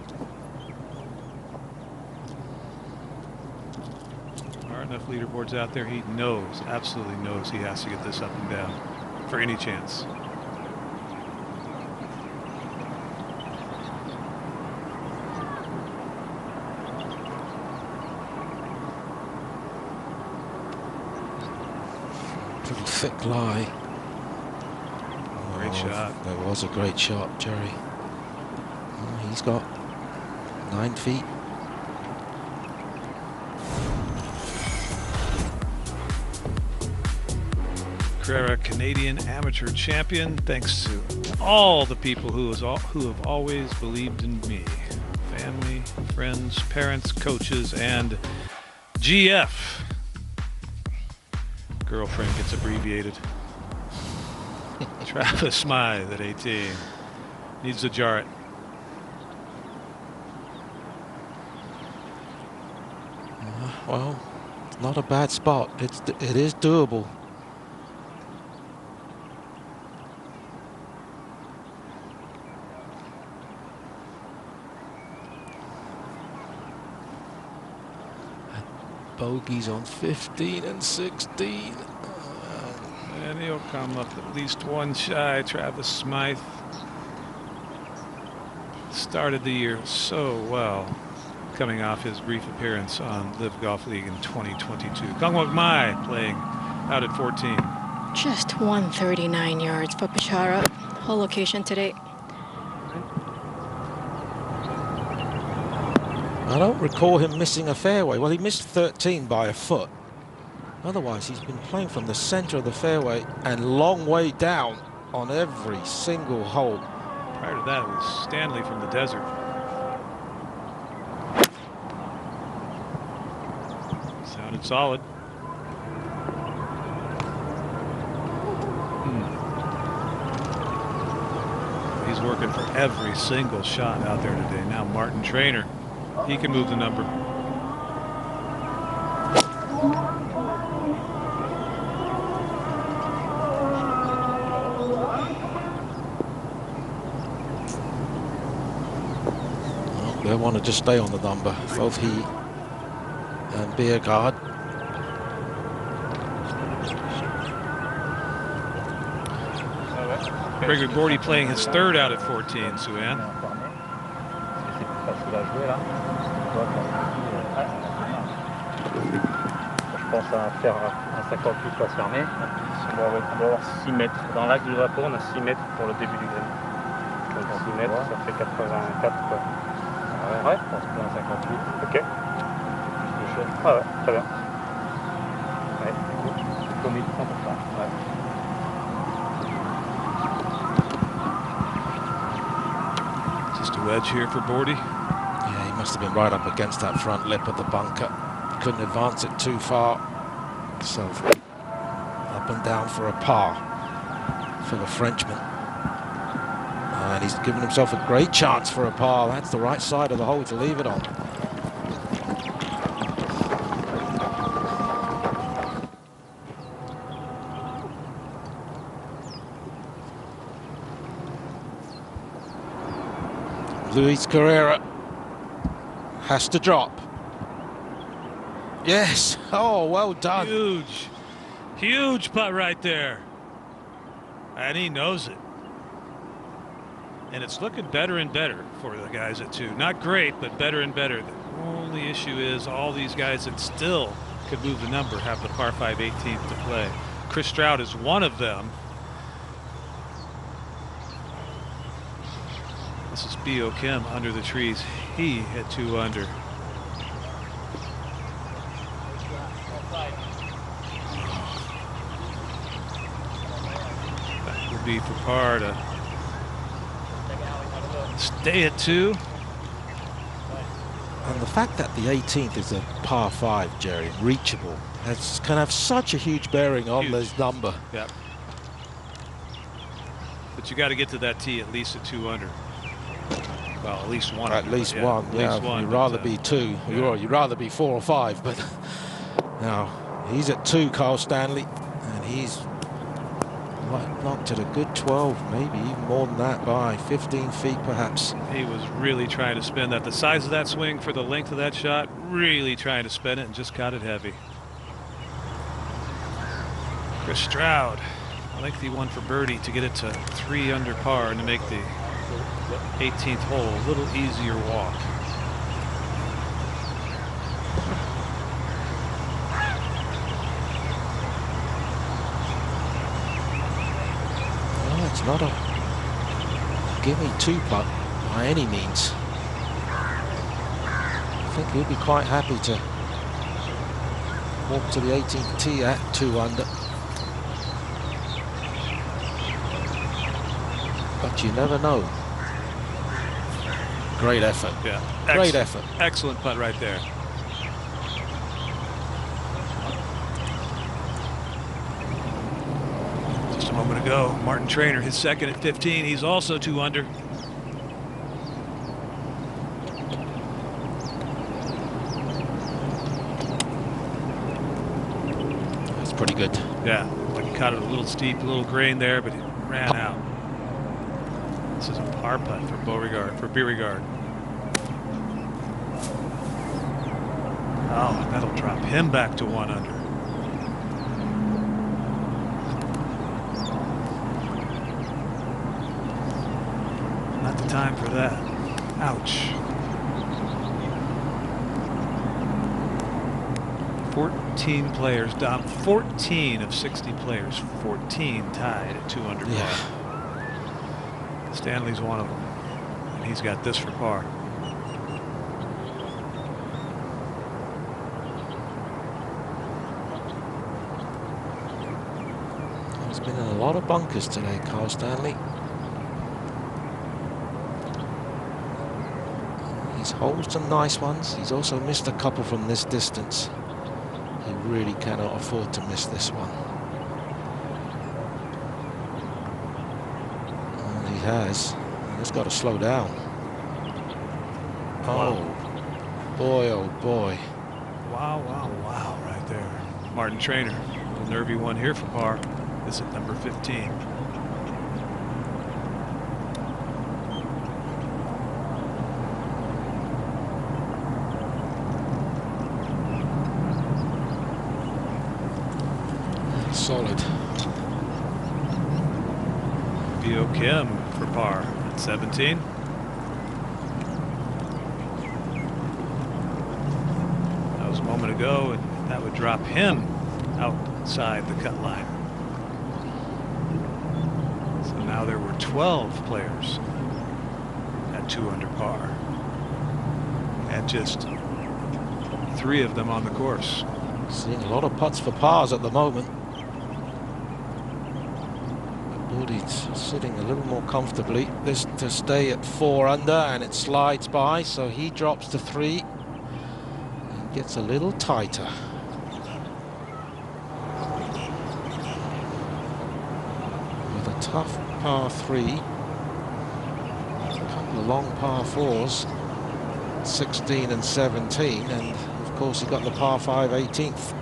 [SPEAKER 3] There aren't enough leaderboards out there. He knows, absolutely knows, he has to get this up and down for any chance.
[SPEAKER 4] Pretty thick lie.
[SPEAKER 3] Great shot.
[SPEAKER 4] That was a great shot, Jerry. Oh, he's got 9 feet.
[SPEAKER 3] Carrera, Canadian amateur champion, thanks to all the people who have always believed in me. Family, friends, parents, coaches, and GF. Girlfriend gets abbreviated. Travis Smythe at 18. Needs to jar it.
[SPEAKER 4] Well, it's not a bad spot. It is doable. Bogeys on 15 and 16.
[SPEAKER 3] And he'll come up at least one shy. Travis Smythe started the year so well, coming off his brief appearance on LIV Golf League in 2022. Kangwak Mai playing out at 14.
[SPEAKER 5] Just 139 yards for Bishara. Whole location today.
[SPEAKER 4] I don't recall him missing a fairway. Well, he missed 13 by a foot. Otherwise, he's been playing from the center of the fairway and long way down on every single hole.
[SPEAKER 3] Prior to that, it was Stanley from the desert. Sounded solid. He's working for every single shot out there today. Now Martin Trainer, he can move the number.
[SPEAKER 4] They want to just stay on the number, both he and Biergaard.
[SPEAKER 3] Gregory Bordy playing his third out at 14, Suan.
[SPEAKER 12] Je pense à faire un 58 place fermée. On doit avoir 6 mètres. Dans l'axe du drapeau, on a 6 mètres pour le début du green. Donc 6 mètres, ça fait 84 quoi. Ouais, je pense que 58. Ok. Ah ouais, très bien. Ouais, écoute, je commit 100%. Ouais.
[SPEAKER 3] Just a wedge here for Bordy.
[SPEAKER 4] Yeah, he must have been right up against that front lip of the bunker. Couldn't advance it too far. So up and down for a par for the Frenchman. And he's given himself a great chance for a par. That's the right side of the hole to leave it on. Luis Carrera has to drop. Yes. Oh, well done.
[SPEAKER 3] Huge. Huge putt right there. And he knows it. And it's looking better and better for the guys at 2. Not great, but better and better. The only issue is all these guys that still could move the number have the par 5 18th to play. Chris Stroud is one of them. This is B.O. Kim under the trees. He hit 2 under. That would be for par to stay at 2.
[SPEAKER 4] And the fact that the 18th is a par 5, Jerry, reachable, can have such a huge bearing on this number.
[SPEAKER 3] Yep. But you got to get to that tee at least at 2 under. Well, at least one.
[SPEAKER 4] At least one. Yeah, you'd rather be 2. Yeah. You'd rather be 4 or 5. But now he's at 2, Kyle Stanley, and he's knocked it a good 12, maybe even more than that, by 15 feet perhaps.
[SPEAKER 3] He was really trying to spin that. The size of that swing for the length of that shot, really trying to spin it and just got it heavy. Chris Stroud, a lengthy one for birdie to get it to 3 under par and to make the 18th hole a little easier walk.
[SPEAKER 4] It's not a gimme two putt by any means. I think he'll be quite happy to walk to the 18th tee at 2 under. But you never know. Great effort.
[SPEAKER 3] Yeah.
[SPEAKER 4] Great effort.
[SPEAKER 3] Excellent putt right there. Just a moment ago, Martin Traynor, his second at 15. He's also 2 under.
[SPEAKER 4] That's pretty good.
[SPEAKER 3] Yeah, like he caught it a little steep, a little grain there, but he ran out. This is a par putt for Beauregard, for Beauregard. Oh, that'll drop him back to 1 under. Not the time for that. Ouch. 14 players, Dom. 14 of 60 players. 14 tied at 2 under par.
[SPEAKER 4] Yeah.
[SPEAKER 3] Stanley's one of them, and he's got this for par.
[SPEAKER 4] He's been in a lot of bunkers today, Kyle Stanley. He's holed some nice ones. He's also missed a couple from this distance. He really cannot afford to miss this one. And he has. He's got to slow down. Oh, boy, oh boy.
[SPEAKER 3] Wow, wow, wow, right there. Martin Traynor, a nervy one here for par. This at number 15.
[SPEAKER 4] Solid.
[SPEAKER 3] Bio Kim for par at 17. That was a moment ago, and that would drop him outside the cut line. So now there were 12 players at 2 under par, and just 3 of them on the course.
[SPEAKER 4] Seeing a lot of putts for pars at the moment. He's sitting a little more comfortably. This to stay at 4 under, and it slides by, so he drops to 3 and gets a little tighter. With a tough par 3, a couple of long par 4s, 16 and 17, and of course he got the par 5 18th.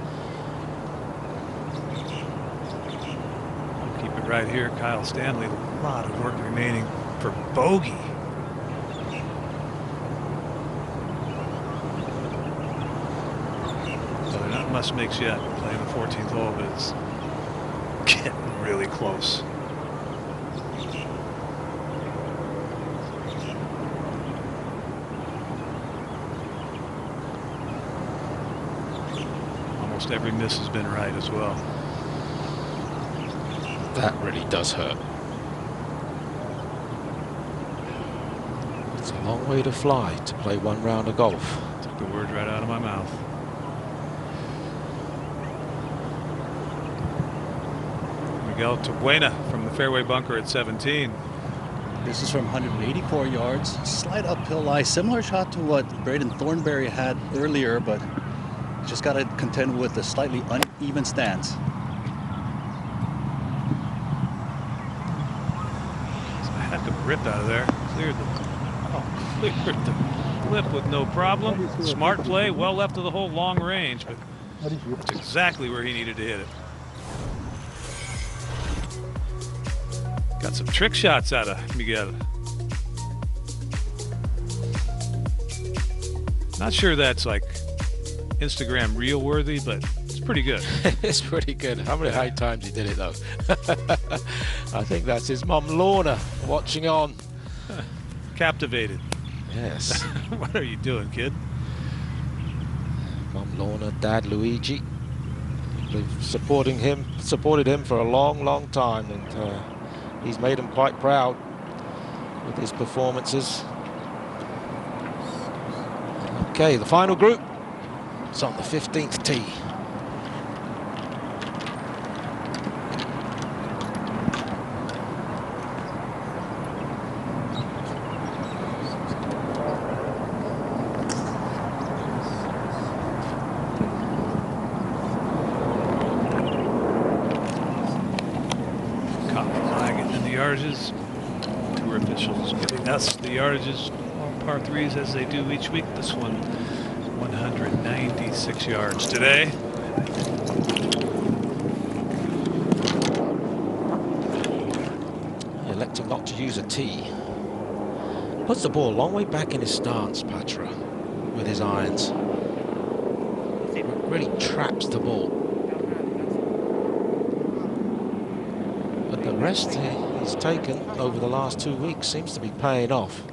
[SPEAKER 3] Right here, Kyle Stanley, a lot of work remaining for bogey. So they're not much makes yet, playing the 14th hole, but it's getting really close. Almost every miss has been right as well.
[SPEAKER 4] That really does hurt. It's a long way to fly to play 1 round of golf.
[SPEAKER 3] Took the words right out of my mouth. Miguel Tabuena from the fairway bunker at 17.
[SPEAKER 6] This is from 184 yards. Slight uphill lie. Similar shot to what Braden Thornberry had earlier, but just got to contend with a slightly uneven stance.
[SPEAKER 3] Rip out of there. Cleared the lip with no problem. Smart play, well left of the hole, long range, but that's exactly where he needed to hit it. Got some trick shots out of Miguel. Not sure that's like Instagram reel worthy, but it's pretty good.
[SPEAKER 4] It's pretty good. How many high times he did it though? I think that's his mum Lorna watching on.
[SPEAKER 3] Captivated.
[SPEAKER 4] Yes.
[SPEAKER 3] What are you doing, kid?
[SPEAKER 4] Mum Lorna, Dad Luigi. They've supported him for a long, long time, and he's made them quite proud with his performances. Okay, the final group. It's on the 15th tee.
[SPEAKER 3] Tour officials giving us the yardages on par 3s as they do each week. This one 196 yards today.
[SPEAKER 4] Electing not to use a tee. Puts the ball a long way back in his stance, Patra, with his irons. Really traps the ball. But the rest he's taken over the last 2 weeks seems to be paying off.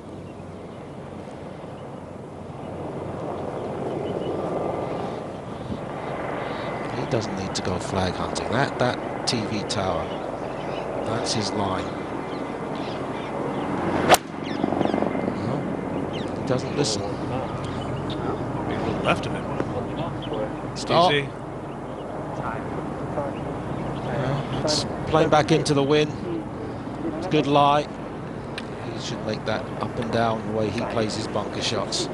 [SPEAKER 4] He doesn't need to go flag hunting. That TV tower, that's his line. No, he doesn't listen.
[SPEAKER 3] Maybe a little left of it.
[SPEAKER 4] Stevie. It's playing back into the wind. It's a good lie. He should make that up and down the way he plays his bunker shots.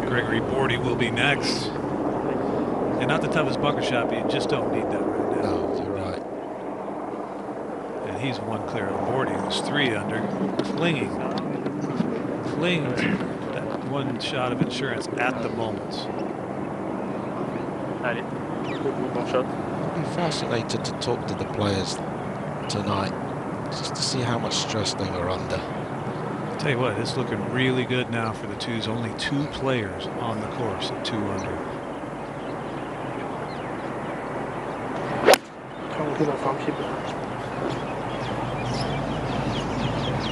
[SPEAKER 3] Gregory Bordy will be next. And not the toughest bunker shot, but you just don't need that right now.
[SPEAKER 4] No, you're right.
[SPEAKER 3] And he's one clear of Bordy, who's 3 under, clinging to that one shot of insurance at the moment.
[SPEAKER 12] Allez, bon shot.
[SPEAKER 4] I'll be fascinated to talk to the players tonight, just to see how much stress they were under.
[SPEAKER 3] I'll tell you what, it's looking really good now for the twos. Only 2 players on the course at 2 under.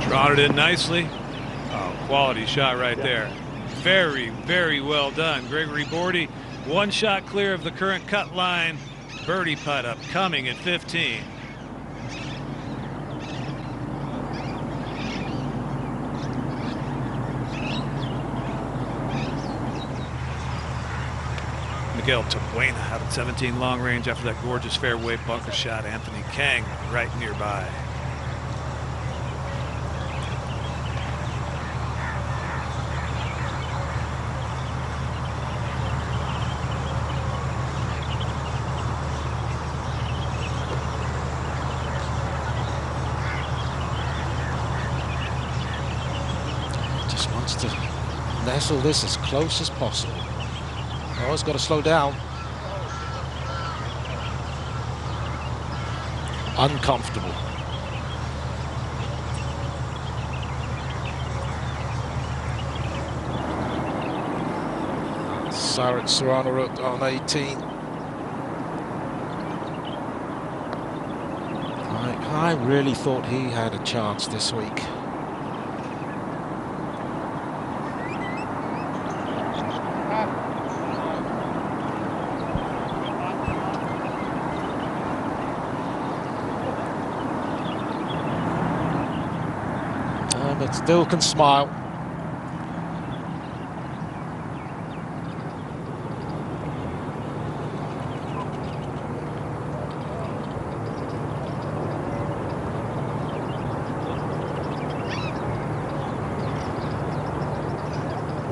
[SPEAKER 3] Drawn it in nicely. Oh, quality shot right there. Very, very well done. Gregory Bordy, 1 shot clear of the current cut line. Birdie putt up coming at 15. Miguel Tabuena out at 17 long range after that gorgeous fairway bunker shot. Anthony Kang right nearby.
[SPEAKER 4] Just wants to nestle this as close as possible. Oh, it's got to slow down. Uncomfortable. Sarat Serrano on 18. I really thought he had a chance this week. But still can smile.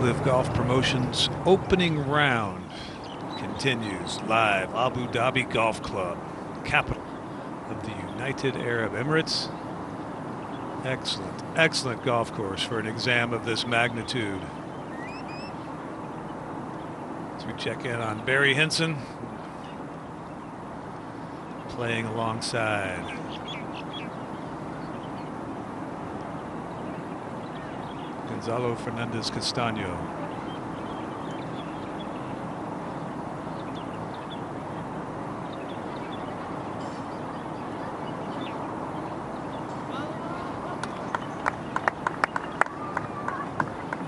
[SPEAKER 3] LIV Golf Promotions opening round continues live. Abu Dhabi Golf Club, capital of the United Arab Emirates. Excellent, excellent golf course for an exam of this magnitude. As we check in on Barry Hinson, playing alongside Gonzalo Fernandez Castaño.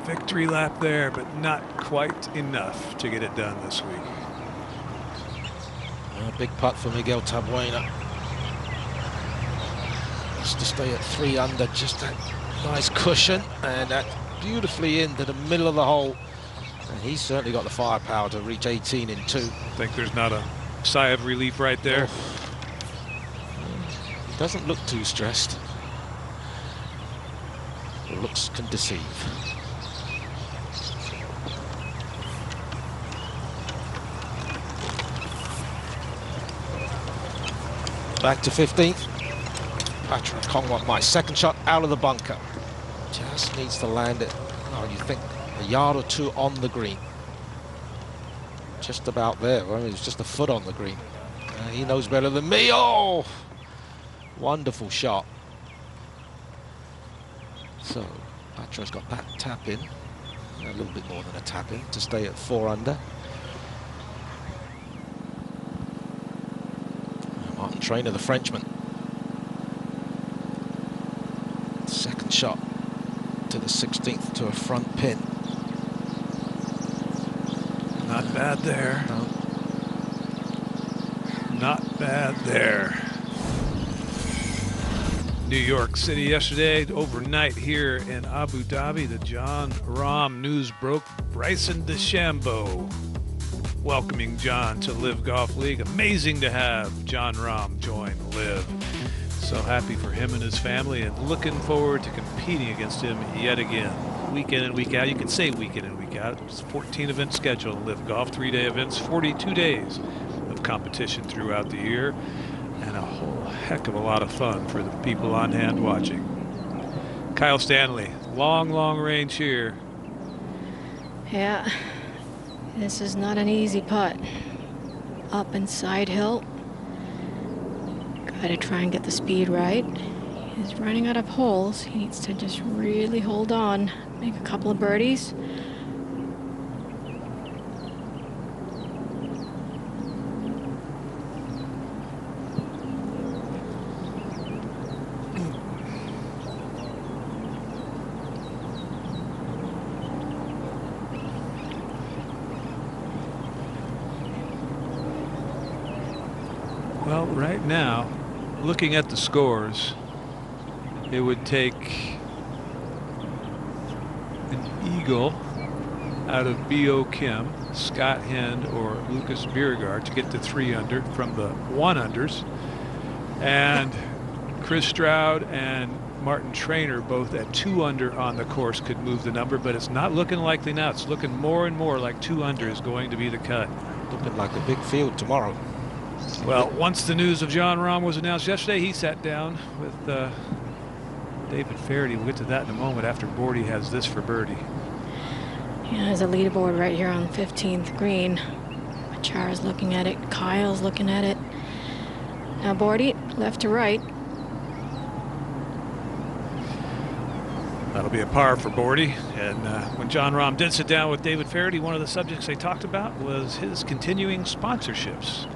[SPEAKER 3] Victory lap there, but not quite enough to get it done this week.
[SPEAKER 4] big putt for Miguel Tabuena. Just to stay at 3 under, just that nice cushion, and that beautifully into the middle of the hole. And he's certainly got the firepower to reach 18 in 2.
[SPEAKER 3] I think there's not a sigh of relief right there.
[SPEAKER 4] He doesn't look too stressed. Looks can deceive. Back to 15th. Patrick Kongwat, my second shot out of the bunker. Just needs to land it. Oh, you think a yard or 2 on the green. Just about there. I mean, it's just a foot on the green. He knows better than me. Oh, wonderful shot. So Patrick's got that tap in, a little bit more than a tap in, to stay at 4 under. Martin Traynor, the Frenchman. Second shot to the 16th to a front pin.
[SPEAKER 3] Not bad there.
[SPEAKER 4] No.
[SPEAKER 3] Not bad there. New York City yesterday, overnight here in Abu Dhabi, the Jon Rahm news broke. Bryson DeChambeau welcoming John to LIV Golf League. Amazing to have Jon Rahm join LIV. So happy for him and his family, and looking forward to competing against him yet again. Week in and week out. You can say week in and week out. It's 14 event schedule in LIV Golf, 3-day events, 42 days of competition throughout the year, and a whole heck of a lot of fun for the people on hand watching. Kyle Stanley, long range here.
[SPEAKER 5] Yeah, this is not an easy putt. Up and side hill. Gotta try and get the speed right. He's running out of holes. He needs to just really hold on, make a couple of birdies.
[SPEAKER 3] Well, right now, looking at the scores, it would take an eagle out of B.O. Kim, Scott Hend, or Lucas Bjerregaard to get to 3 under from the 1 unders. And Chris Stroud and Martin Traynor both at 2 under on the course could move the number, but it's not looking likely now. It's looking more and more like 2 under is going to be the cut.
[SPEAKER 4] Looking like a big field tomorrow.
[SPEAKER 3] Well, once the news of Jon Rahm was announced yesterday, he sat down with David Feherty. We'll get to that in a moment after Bordy has this for birdie.
[SPEAKER 5] Yeah, there's a leaderboard right here on 15th green. Machara's looking at it. Kyle's looking at it. Now Bordy, left to right.
[SPEAKER 3] That'll be a par for Bordy. And when Jon Rahm did sit down with David Feherty, one of the subjects they talked about was his continuing sponsorships.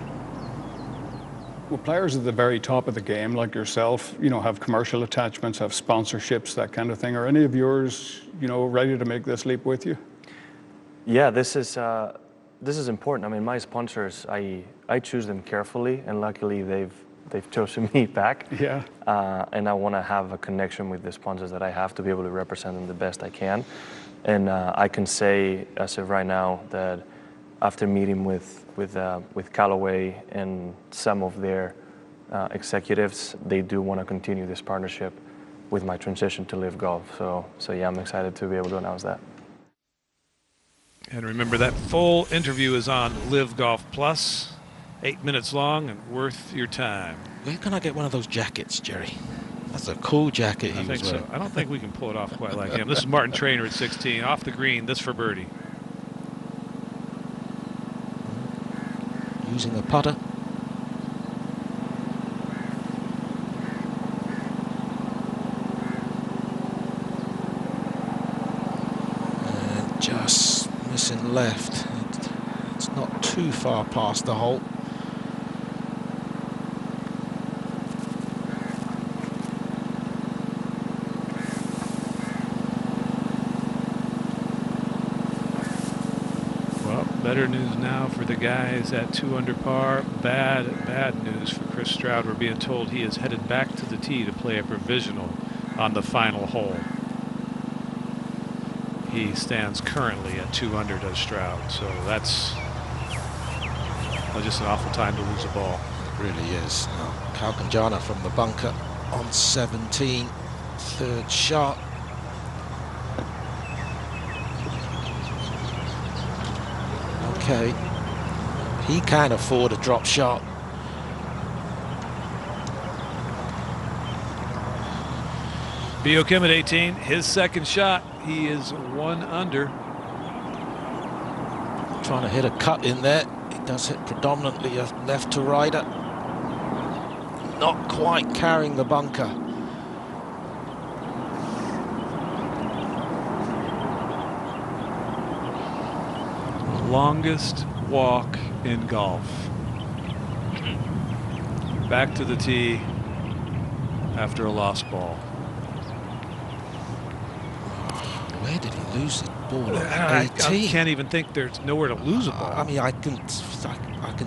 [SPEAKER 2] Well, players at the very top of the game, like yourself, you know, have commercial attachments, have sponsorships, that kind of thing. Are any of yours, you know, ready to make this leap with you?
[SPEAKER 7] Yeah, this is important. I mean, my sponsors, I choose them carefully, and luckily they've chosen me back.
[SPEAKER 2] Yeah.
[SPEAKER 7] And I want to have a connection with the sponsors that I have to be able to represent them the best I can. And I can say, as of right now, that after meeting with Callaway and some of their executives, they do want to continue this partnership with my transition to LIV Golf. So yeah, I'm excited to be able to announce that.
[SPEAKER 3] And remember, that full interview is on LIV Golf Plus, 8 minutes long and worth your time.
[SPEAKER 4] Where can I get one of those jackets, Jerry? That's a cool jacket he was wearing.
[SPEAKER 3] I don't think we can pull it off quite like him. This is Martin Traynor at 16, off the green, this for birdie.
[SPEAKER 4] Using a putter. And just missing left. It's not too far past the hole.
[SPEAKER 3] Better news now for the guys at 2 under par. Bad news for Chris Stroud. We're being told he is headed back to the tee to play a provisional on the final hole. He stands currently at 2 under, does Stroud. So that's just an awful time to lose a ball.
[SPEAKER 4] It really is. Now, Kalkanjana from the bunker on 17, third shot. Okay, he can afford a drop shot.
[SPEAKER 3] Bio Kim at 18, his second shot. He is 1 under.
[SPEAKER 4] Trying to hit a cut in there. He does hit predominantly a left to righter. Not quite carrying the bunker.
[SPEAKER 3] Longest walk in golf. Back to the tee after a lost ball.
[SPEAKER 4] Where did he lose the ball?
[SPEAKER 3] I can't even think there's nowhere to lose a ball.
[SPEAKER 4] I mean, I can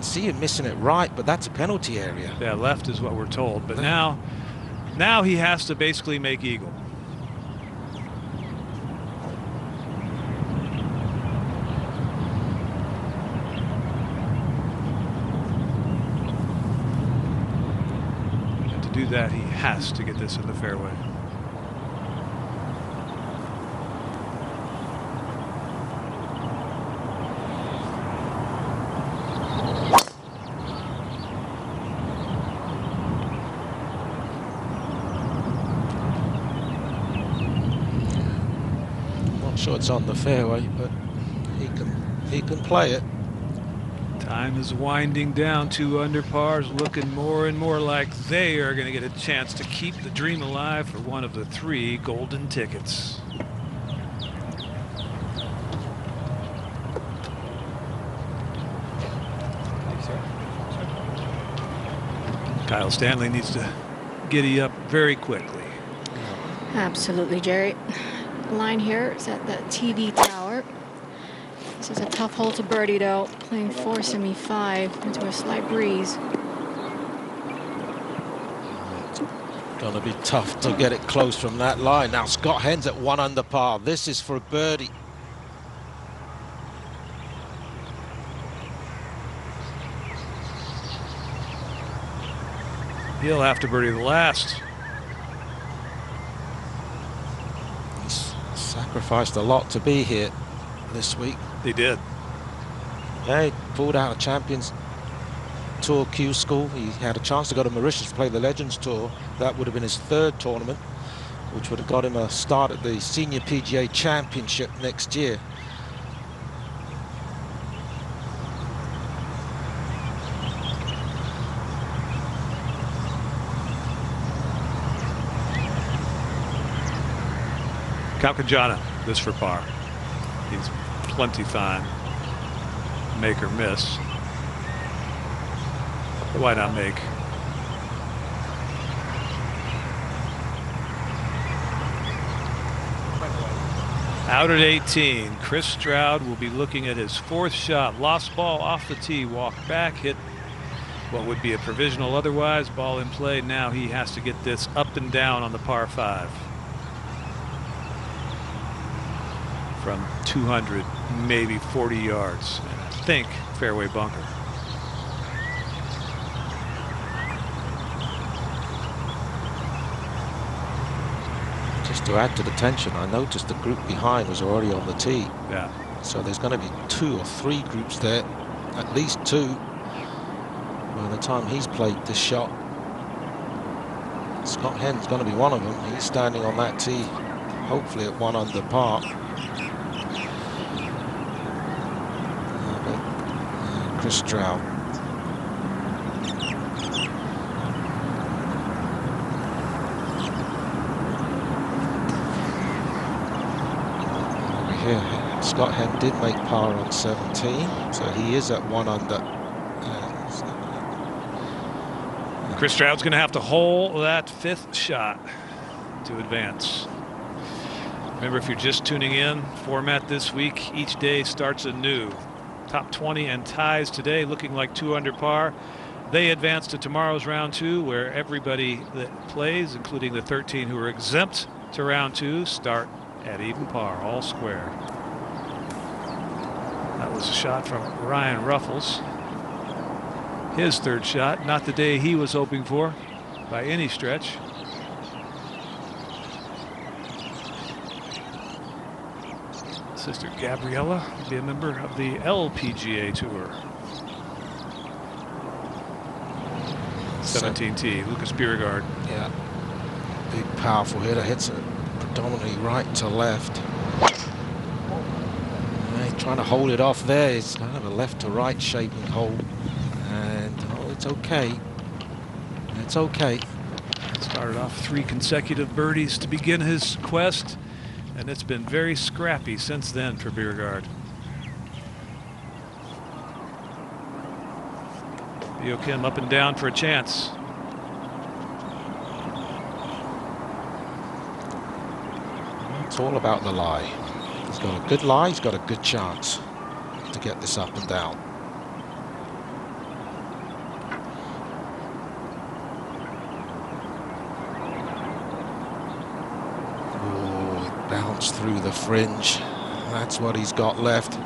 [SPEAKER 4] see him missing it right, but that's a penalty area.
[SPEAKER 3] Yeah, left is what we're told. But now he has to basically make eagle. And to do that, he has to get this in the fairway.
[SPEAKER 4] Sure, it's on the fairway, but he can play it.
[SPEAKER 3] Time is winding down. 2 under pars, looking more and more like they are going to get a chance to keep the dream alive for one of the 3 golden tickets. Kyle Stanley needs to giddy up very quickly.
[SPEAKER 5] Absolutely, Jerry. Line here is at the TD Tower. This is a tough hole to birdie, though. Playing 4 semi-5 into a slight breeze.
[SPEAKER 4] Gonna be tough to get it close from that line. Now Scott Hens at 1 under par. This is for a birdie.
[SPEAKER 3] He'll have to birdie the last.
[SPEAKER 4] Sacrificed a lot to be here this week.
[SPEAKER 3] They did.
[SPEAKER 4] Yeah, he pulled out a Champions Tour Q School. He had a chance to go to Mauritius to play the Legends Tour. That would have been his 3rd tournament, which would have got him a start at the Senior PGA Championship next year.
[SPEAKER 3] Kalkanjana, this for par. He's plenty fine. Make or miss. Why not make? Out at 18, Chris Stroud will be looking at his 4th shot. Lost ball off the tee, walk back, hit what would be a provisional otherwise. Ball in play. Now he has to get this up and down on the par 5. From 200, maybe 40 yards. And I think fairway bunker.
[SPEAKER 4] Just to add to the tension, I noticed the group behind was already on the tee.
[SPEAKER 3] Yeah.
[SPEAKER 4] So there's going to be 2 or 3 groups there, at least 2, by the time he's played this shot. Scott Hens going to be one of them. He's standing on that tee, hopefully at 1 under par. Chris Stroud. Over here, Scott Hen did make par on 17, so he is at 1 under.
[SPEAKER 3] Chris Stroud's going to have to hole that 5th shot to advance. Remember, if you're just tuning in, format this week, each day starts anew. top 20 and ties today, looking like 2 under par. They advance to tomorrow's round 2, where everybody that plays, including the 13 who are exempt to round 2, start at even par, all square. That was a shot from Ryan Ruffles. His 3rd shot, not the day he was hoping for by any stretch. Sister Gabriella will be a member of the LPGA Tour. 17T, Lucas Bjerregaard.
[SPEAKER 4] Yeah, big powerful hitter, hits it predominantly right to left. Yeah, he's trying to hold it off there. It's kind of a left to right shaping hole, and oh, it's okay. It's okay.
[SPEAKER 3] Started off 3 consecutive birdies to begin his quest, and it's been very scrappy since then for Bjerregaard. Bio Kim up and down for a chance.
[SPEAKER 4] It's all about the lie. He's got a good lie, he's got a good chance to get this up and down. Oh, it bounced through the fringe. That's what he's got left.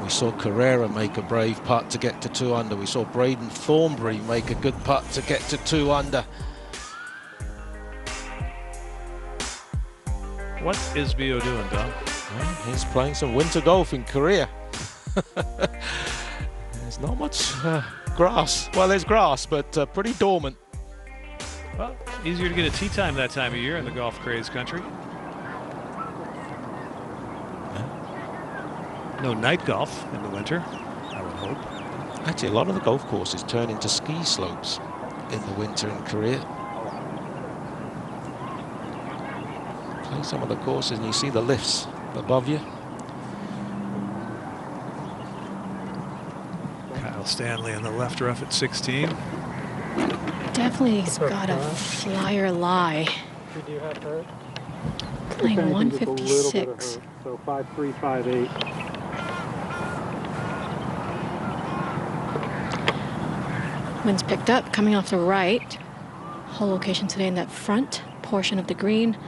[SPEAKER 4] We saw Carrera make a brave putt to get to 2 under. We saw Braden Thornbury make a good putt to get to 2 under.
[SPEAKER 3] What is Bio doing, Don?
[SPEAKER 4] Well, he's playing some winter golf in Korea. There's not much grass. Well, there's grass, but pretty dormant.
[SPEAKER 3] Well, easier to get a tee time that time of year in the golf craze country. No night golf in the winter, I would hope.
[SPEAKER 4] Actually, a lot of the golf courses turn into ski slopes in the winter in Korea. Play some of the courses and you see the lifts above you.
[SPEAKER 3] Kyle Stanley in the left rough at 16.
[SPEAKER 5] Definitely he's got a flyer lie.
[SPEAKER 12] Did you have her?
[SPEAKER 5] Playing 156.
[SPEAKER 12] So 5.3, 5.8.
[SPEAKER 5] Wind's picked up, coming off the right. Hole location today in that front portion of the green.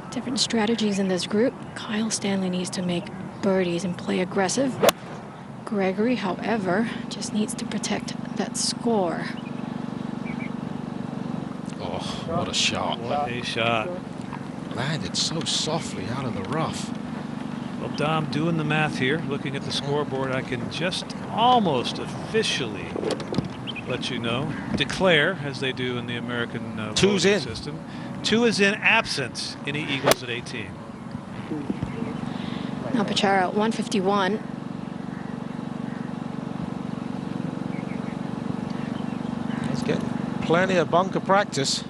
[SPEAKER 5] Different strategies in this group. Kyle Stanley needs to make birdies and play aggressive. Gregory, however, just needs to protect that score.
[SPEAKER 4] Oh, what a shot.
[SPEAKER 3] What a shot.
[SPEAKER 4] Landed so softly out of the rough.
[SPEAKER 3] Well, Dom, doing the math here, looking at the scoreboard, I can just almost officially let you know, declare, as they do in the American
[SPEAKER 4] Two's
[SPEAKER 3] voting
[SPEAKER 4] in.
[SPEAKER 3] system. 2 is in, absent any Eagles at 18.
[SPEAKER 5] Now Pachara at 151.
[SPEAKER 4] He's getting plenty of bunker practice.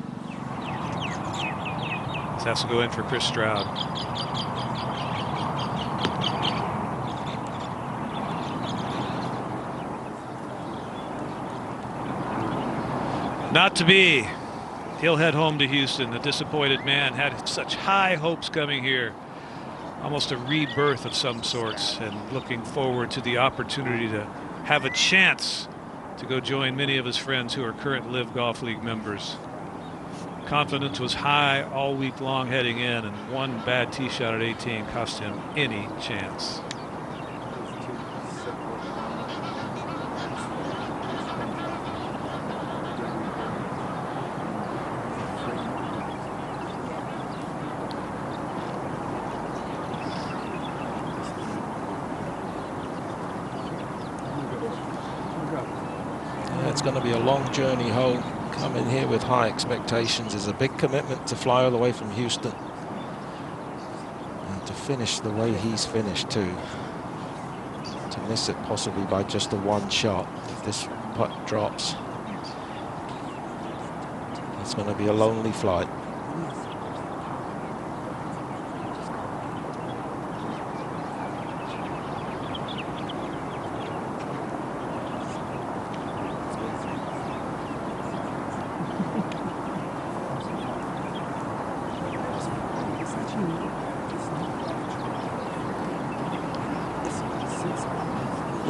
[SPEAKER 3] This has to go in for Chris Stroud. Not to be. He'll head home to Houston. The disappointed man had such high hopes coming here. Almost a rebirth of some sorts, and looking forward to the opportunity to have a chance to go join many of his friends who are current LIV Golf League members. Confidence was high all week long heading in, and one bad tee shot at 18 cost him any chance.
[SPEAKER 4] It's going to be a long journey home. Coming here with high expectations is a big commitment to fly all the way from Houston. And to finish the way he's finished too. To miss it possibly by just the 1 shot. If this putt drops, it's going to be a lonely flight.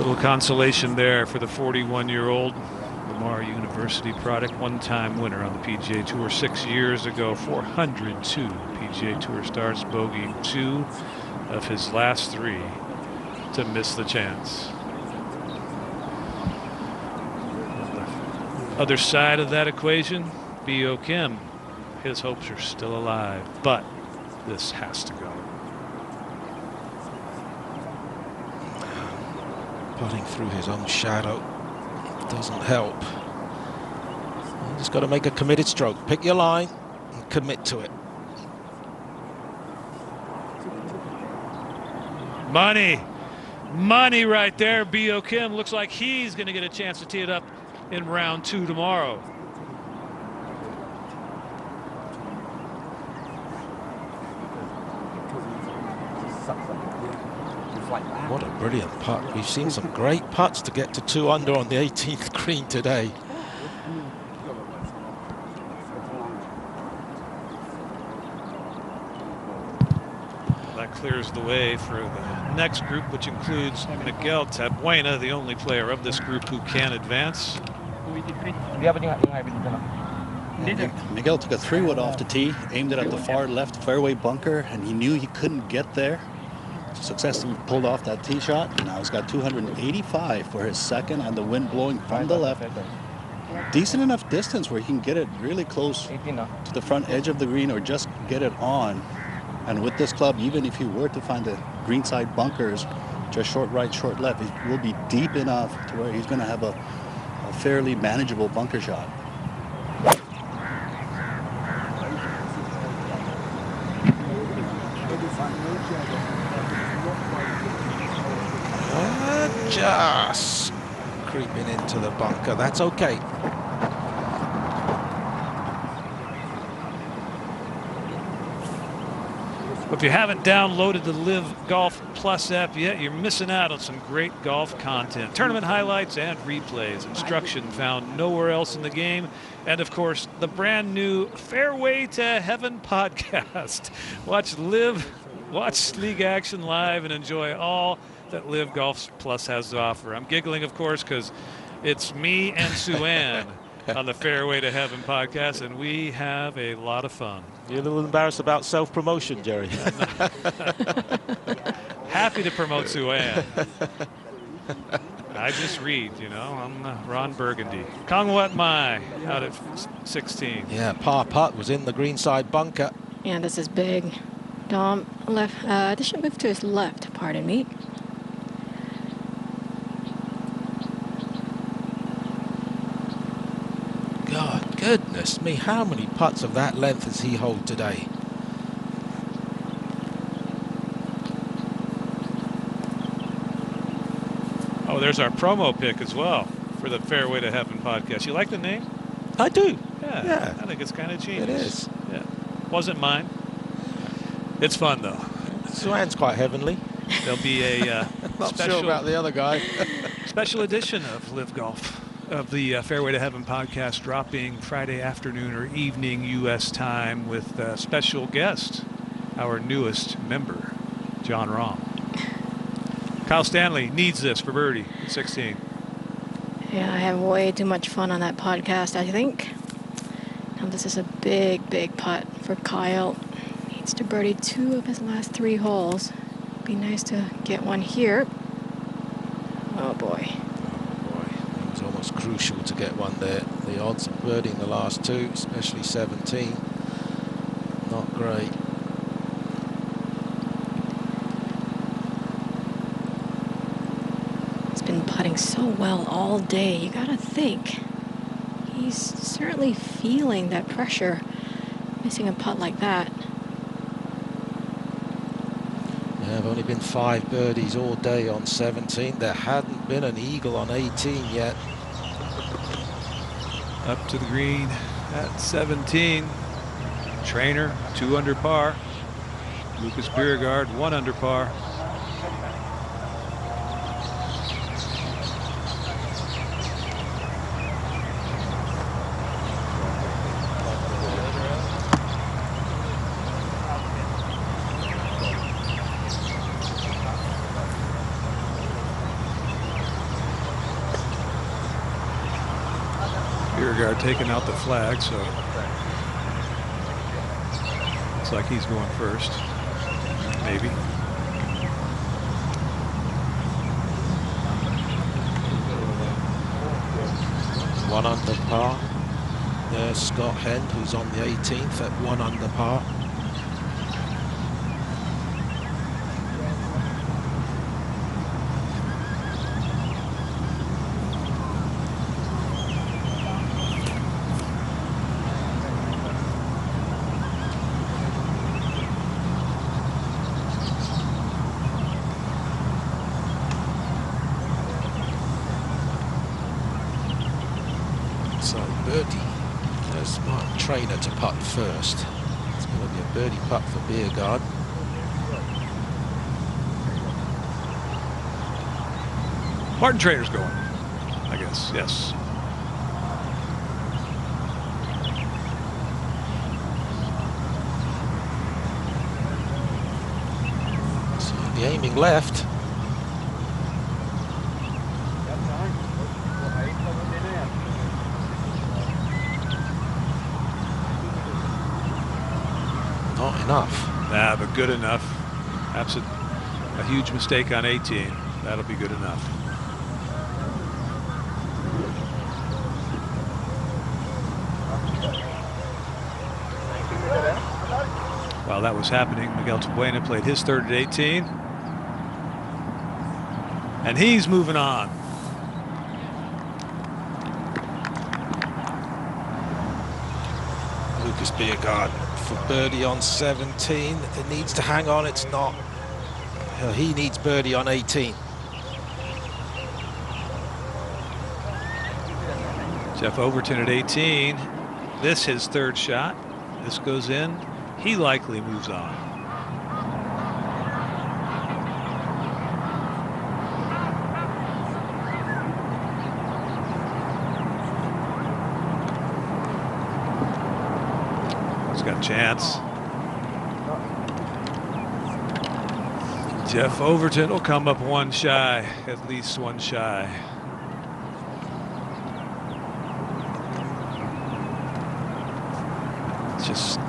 [SPEAKER 3] Little consolation there for the 41-year-old Lamar University product, one-time winner on the PGA Tour 6 years ago, 402 PGA Tour starts, bogeying 2 of his last 3 to miss the chance. On the other side of that equation, B.O. Kim, his hopes are still alive, but this has to go.
[SPEAKER 4] Putting through his own shadow doesn't help. You just got to make a committed stroke. Pick your line and commit to it.
[SPEAKER 3] Money right there. B.O. Kim looks like he's going to get a chance to tee it up in round 2 tomorrow.
[SPEAKER 4] What a brilliant putt. We've seen some great putts to get to 2 under on the 18th green today.
[SPEAKER 3] That clears the way for the next group, which includes Miguel Tabuena, the only player of this group who can advance.
[SPEAKER 6] Miguel took a 3-wood off the tee, aimed it at the far left fairway bunker, and he knew he couldn't get there. Successfully pulled off that tee shot. Now he's got 285 for his second, and the wind blowing from the left. Decent enough distance where he can get it really close to the front edge of the green or just get it on. And with this club, even if he were to find the greenside bunkers, just short right, short left, it will be deep enough to where he's going to have a fairly manageable bunker shot.
[SPEAKER 4] Just creeping into the bunker. That's okay.
[SPEAKER 3] If you haven't downloaded the LIV Golf Plus app yet, you're missing out on some great golf content. Tournament highlights and replays, instruction found nowhere else in the game, and of course, the brand new Fairway to Heaven podcast. Watch league action live and enjoy all that LIV Golf Plus has to offer. I'm giggling, of course, because it's me and Sue-Ann on the Fairway to Heaven podcast, and we have a lot of fun.
[SPEAKER 4] You're a little embarrassed about self-promotion, Jerry.
[SPEAKER 3] Happy to promote Sue-Ann. I just read, you know. I'm Ron Burgundy. Kongwat Mai out at 16.
[SPEAKER 4] Yeah, par putt was in the greenside bunker.
[SPEAKER 5] Yeah, this is big. Dom left. This should move to his left. Pardon me.
[SPEAKER 4] God, goodness me, how many putts of that length does he hold today?
[SPEAKER 3] Oh, there's our promo pick as well for the Fairway to Heaven podcast. You like the name?
[SPEAKER 4] I do.
[SPEAKER 3] Yeah. I think it's kind of genius.
[SPEAKER 4] It is.
[SPEAKER 3] Yeah. Wasn't mine. It's fun, though.
[SPEAKER 4] Sue-Ann's quite heavenly.
[SPEAKER 3] There'll be a
[SPEAKER 4] Not sure about the other guy.
[SPEAKER 3] special edition of LIV Golf, of the Fairway to Heaven podcast, dropping Friday afternoon or evening U.S. time with a special guest, our newest member, John Rahm. Kyle Stanley needs this for birdie at 16.
[SPEAKER 5] Yeah, I have way too much fun on that podcast, I think. Now this is a big, big putt for Kyle. Needs to birdie 2 of his last 3 holes. Be nice to get one here. Oh boy.
[SPEAKER 4] It was almost crucial to get one there. The odds of birdieing the last 2, especially 17, not great.
[SPEAKER 5] He's been putting so well all day. You gotta think. He's certainly feeling that pressure, missing a putt like that.
[SPEAKER 4] There have only been 5 birdies all day on 17. There hadn't been an eagle on 18 yet.
[SPEAKER 3] Up to the green at 17. Trainer, 2 under par. Lucas Bjerregaard, 1 under par. guard taking out the flag, so looks like he's going first, maybe.
[SPEAKER 4] One under par. There's Scott Hend, who's on the 18th at 1 under par. So birdie, there's Martin Trainer to putt first. It's going to be a birdie putt for Biergaard.
[SPEAKER 3] Martin Trainer's going, I guess, yes.
[SPEAKER 4] So he'll be aiming left. Not enough.
[SPEAKER 3] Nah, but good enough. That's a huge mistake on 18. That'll be good enough. While that was happening, Miguel Tabuena played his third at 18. And he's moving on.
[SPEAKER 4] Lucas Biergaard for birdie on 17. It needs to hang on. It's not. He needs birdie on 18.
[SPEAKER 3] Jeff Overton at 18. This his third shot. This goes in. He likely moves on. He's got a chance. Jeff Overton will come up one shy, at least one shy. It's just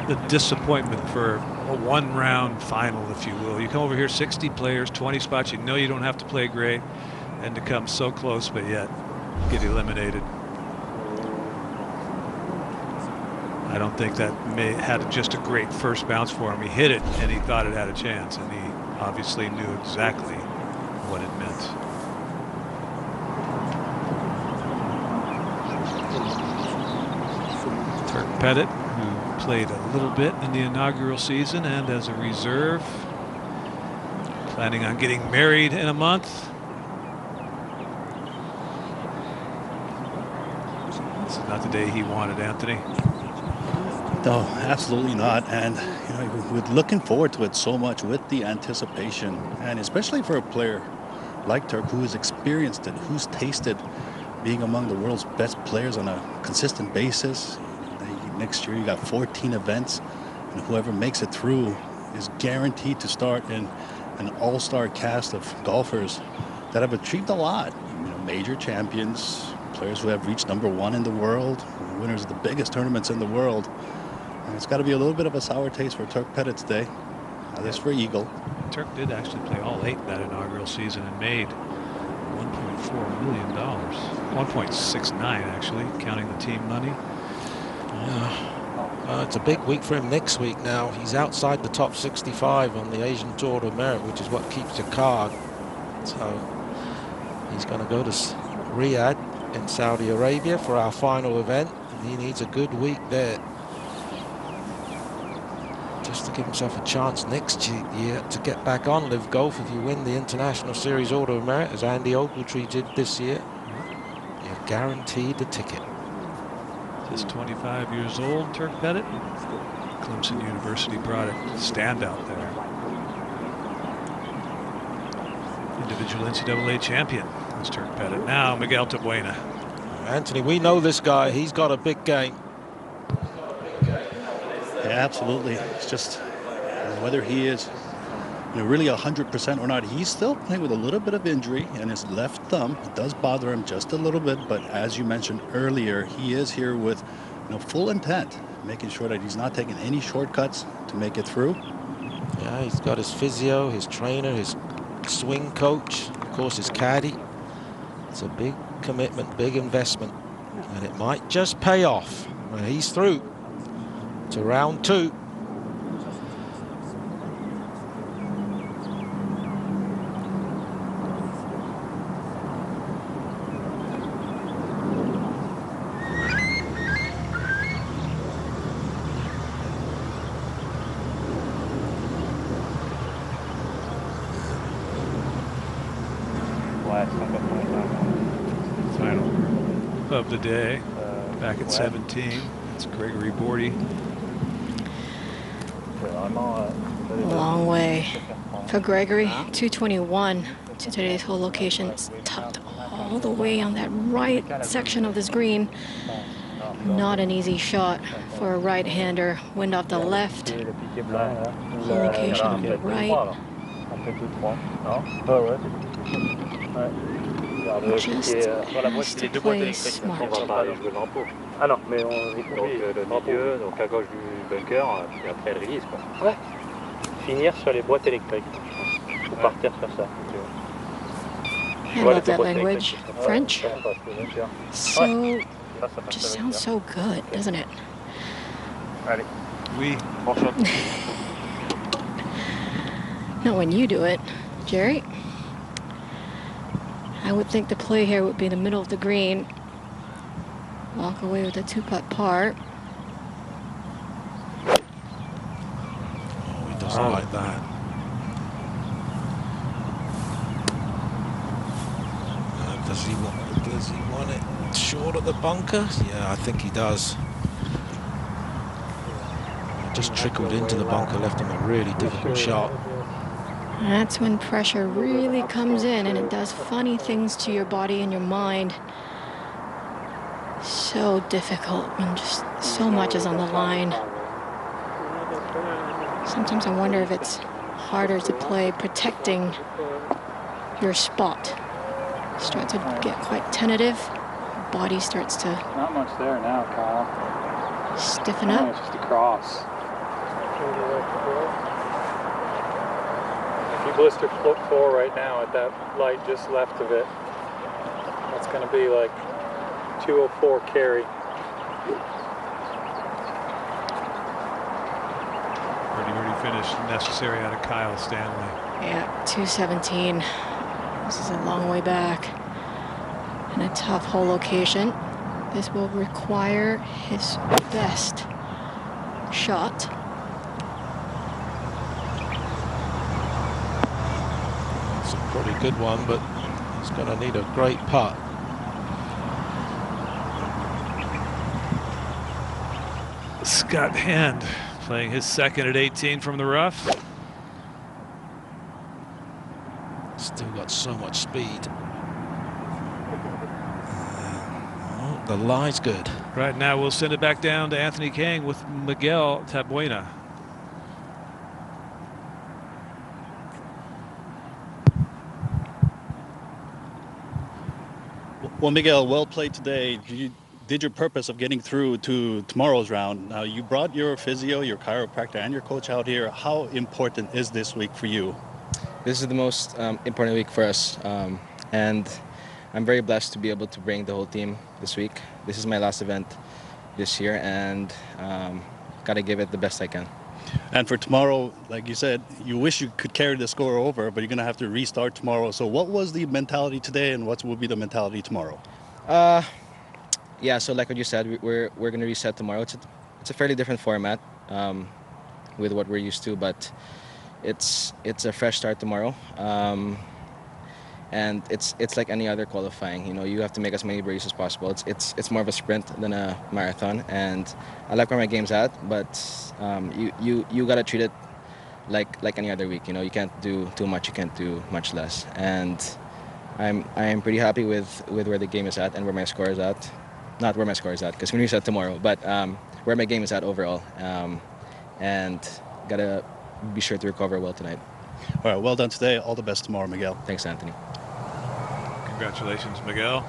[SPEAKER 3] the disappointment for a one-round final, if you will. You come over here, 60 players, 20 spots. You know you don't have to play great, and to come so close, but yet get eliminated. I don't think that had just a great first bounce for him. He hit it, and he thought it had a chance, and he obviously knew exactly what it meant. Turk Pettit, who played a little bit in the inaugural season and as a reserve, planning on getting married in a month. This is not the day he wanted, Anthony.
[SPEAKER 6] No, absolutely not. And you know, we're looking forward to it so much with the anticipation, and especially for a player like Turk, who has experienced it, who's tasted being among the world's best players on a consistent basis. Next year you got 14 events, and whoever makes it through is guaranteed to start in an all-star cast of golfers that have achieved a lot. You know, major champions, players who have reached #1 in the world, winners of the biggest tournaments in the world. And it's got to be a little bit of a sour taste for Turk Pettit today. This for Eagle.
[SPEAKER 3] Turk did actually play all 8 that inaugural season and made $1.4 million. 1.69 actually, counting the team money.
[SPEAKER 4] Yeah. It's a big week for him next week now. He's outside the top 65 on the Asian Tour of Merit, which is what keeps the card. So he's going to go to Riyadh in Saudi Arabia for our final event. And he needs a good week there, just to give himself a chance next year to get back on LIV Golf. If you win the International Series Order of Merit, as Andy Ogletree did this year, you're guaranteed a ticket.
[SPEAKER 3] Just 25 years old, Turk Pettit. Clemson University product, standout there. Individual NCAA champion is Turk Pettit. Now Miguel Tabuena.
[SPEAKER 4] Anthony, we know this guy. He's got a big game.
[SPEAKER 6] Yeah, absolutely. It's just whether he is really 100% or not. He's still playing with a little bit of injury in his left thumb. It does bother him just a little bit, but as you mentioned earlier, he is here with full intent, making sure that he's not taking any shortcuts to make it through.
[SPEAKER 4] Yeah, he's got his physio, his trainer, his swing coach, of course his caddy. It's a big commitment, big investment, and it might just pay off. Well, he's through to round 2.
[SPEAKER 3] Final of the day, back at 17. It's Gregory Bordy.
[SPEAKER 5] A long way for Gregory. 221 to today's hole location. It's tucked all the way on that right section of this green. Not an easy shot for a right-hander. Wind off the left. Hole location on the right. Just has to play smart.
[SPEAKER 12] Ah non, mais on est compris le milieu, donc à gauche du bunker, et après le release quoi. Ouais. Finir sur les boîtes électriques, je pense. Ou partir sur ça.
[SPEAKER 5] I love that language, French. So, just sounds so good, doesn't it?
[SPEAKER 12] Allez.
[SPEAKER 3] Oui.
[SPEAKER 12] Bon shot.
[SPEAKER 5] Not when you do it, Jerry. I would think the play here would be the middle of the green. Walk away with a 2-putt par.
[SPEAKER 4] Oh, he doesn't like that. Does he want it short of the bunker? Yeah, I think he does. It just trickled into the bunker, left him a really difficult shot.
[SPEAKER 5] That's when pressure really comes in and it does funny things to your body and your mind. So difficult when just so much is on the line. Sometimes I wonder if it's harder to play protecting your spot. Start to get quite tentative. Body starts to
[SPEAKER 13] Not much there now, Kyle.
[SPEAKER 5] stiffen up.
[SPEAKER 13] It's just a cross. If you blister foot 4 right now at that light just left of it, that's going to be like 204 carry.
[SPEAKER 3] Pretty finish necessary out of Kyle Stanley.
[SPEAKER 5] Yeah, 217. This is a long way back and a tough hole location. This will require his best shot.
[SPEAKER 4] It's a pretty good one, but he's going to need a great putt.
[SPEAKER 3] Scott Hand playing his second at 18 from the rough.
[SPEAKER 4] Still got so much speed. Oh, the lie's good.
[SPEAKER 3] Right now we'll send it back down to Anthony Kang with Miguel Tabuena.
[SPEAKER 6] Well, Miguel, well played today. You did your purpose of getting through to tomorrow's round. Now, you brought your physio, your chiropractor, and your coach out here. How important is this week for you?
[SPEAKER 17] This is the most important week for us, and I'm very blessed to be able to bring the whole team this week. This is my last event this year, and got to give it the best I can.
[SPEAKER 6] And for tomorrow, like you said, you wish you could carry the score over, but you're going to have to restart tomorrow. So what was the mentality today, and what will be the mentality tomorrow?
[SPEAKER 17] Yeah, so like what you said, we're going to reset tomorrow. It's a fairly different format with what we're used to, but it's a fresh start tomorrow. And it's like any other qualifying. You know, you have to make as many birdies as possible. It's more of a sprint than a marathon, and I like where my game's at, but you gotta treat it like any other week. You know, you can't do too much, you can't do much less, and I'm pretty happy with where the game is at and where my score is at. Not where my score is at, because we reset tomorrow, but where my game is at overall, and gotta be sure to recover well tonight.
[SPEAKER 6] All right, well done today. All the best tomorrow, Miguel.
[SPEAKER 17] Thanks, Anthony.
[SPEAKER 3] Congratulations, Miguel.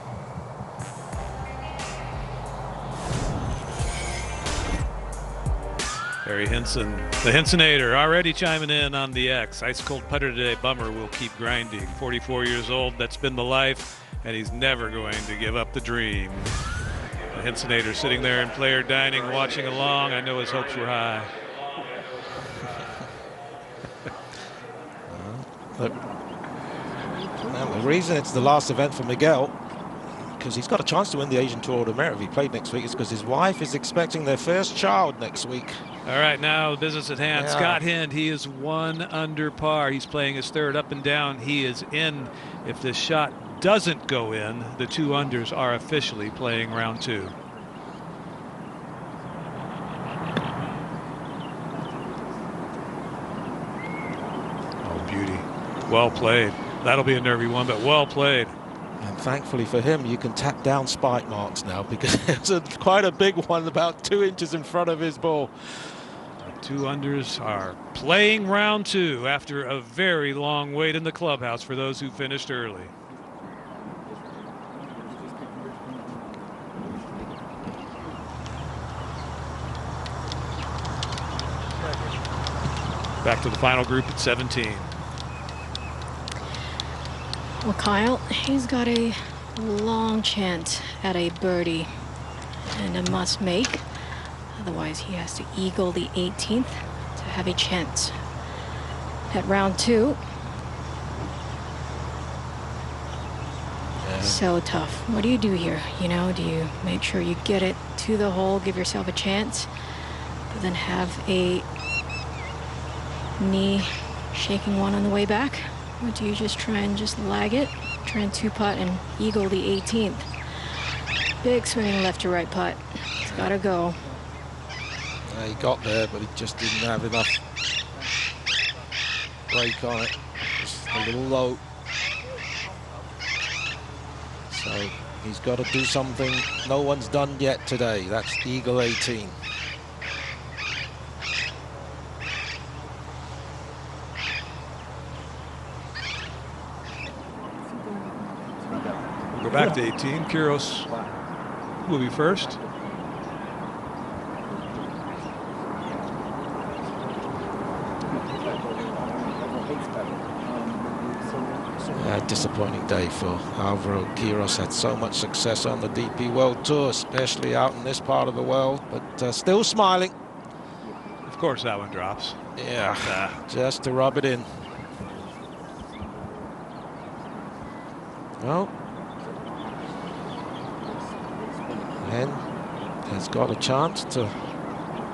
[SPEAKER 3] Harry Hinson, the Hinsonator, already chiming in on the X. Ice cold putter today. Bummer, will keep grinding. 44 years old, that's been the life, and he's never going to give up the dream. The Hinsonator sitting there in player dining, watching along. I know his hopes were high.
[SPEAKER 4] Well, the reason it's the last event for Miguel, because he's got a chance to win the Asian Tour of Merit if he played next week, is because his wife is expecting their first child next week.
[SPEAKER 3] All right, now business at hand.
[SPEAKER 4] Yeah.
[SPEAKER 3] Scott Hind, he is 1 under par. He's playing his third up and down. He is in. If this shot doesn't go in, the 2 unders are officially playing round 2. Oh, beauty. Well played. That'll be a nervy one, but well played.
[SPEAKER 4] And thankfully for him, you can tap down spike marks now, because it's quite a big one, about 2 inches in front of his ball.
[SPEAKER 3] The 2 unders are playing round 2 after a very long wait in the clubhouse for those who finished early. Back to the final group at 17.
[SPEAKER 5] Well, Kyle, he's got a long chance at a birdie and a must make. Otherwise, he has to eagle the 18th to have a chance at round 2.
[SPEAKER 4] Yeah.
[SPEAKER 5] So tough. What do you do here? You know, do you make sure you get it to the hole, give yourself a chance, but then have a knee shaking one on the way back? Or do you just try and just lag it, try and 2-putt and eagle the 18th? Big swinging left to right putt. It's got to go.
[SPEAKER 4] He got there, but he just didn't have enough break on it. Just a little low. So he's got to do something no one's done yet today. That's eagle 18.
[SPEAKER 3] We'll go back to 18. Kyrgios will be first.
[SPEAKER 4] A disappointing day for Alvaro. Kyrgios had so much success on the DP World Tour, especially out in this part of the world, but still smiling.
[SPEAKER 3] Of course that one drops.
[SPEAKER 4] Yeah, just to rub it in. Well, Len has got a chance to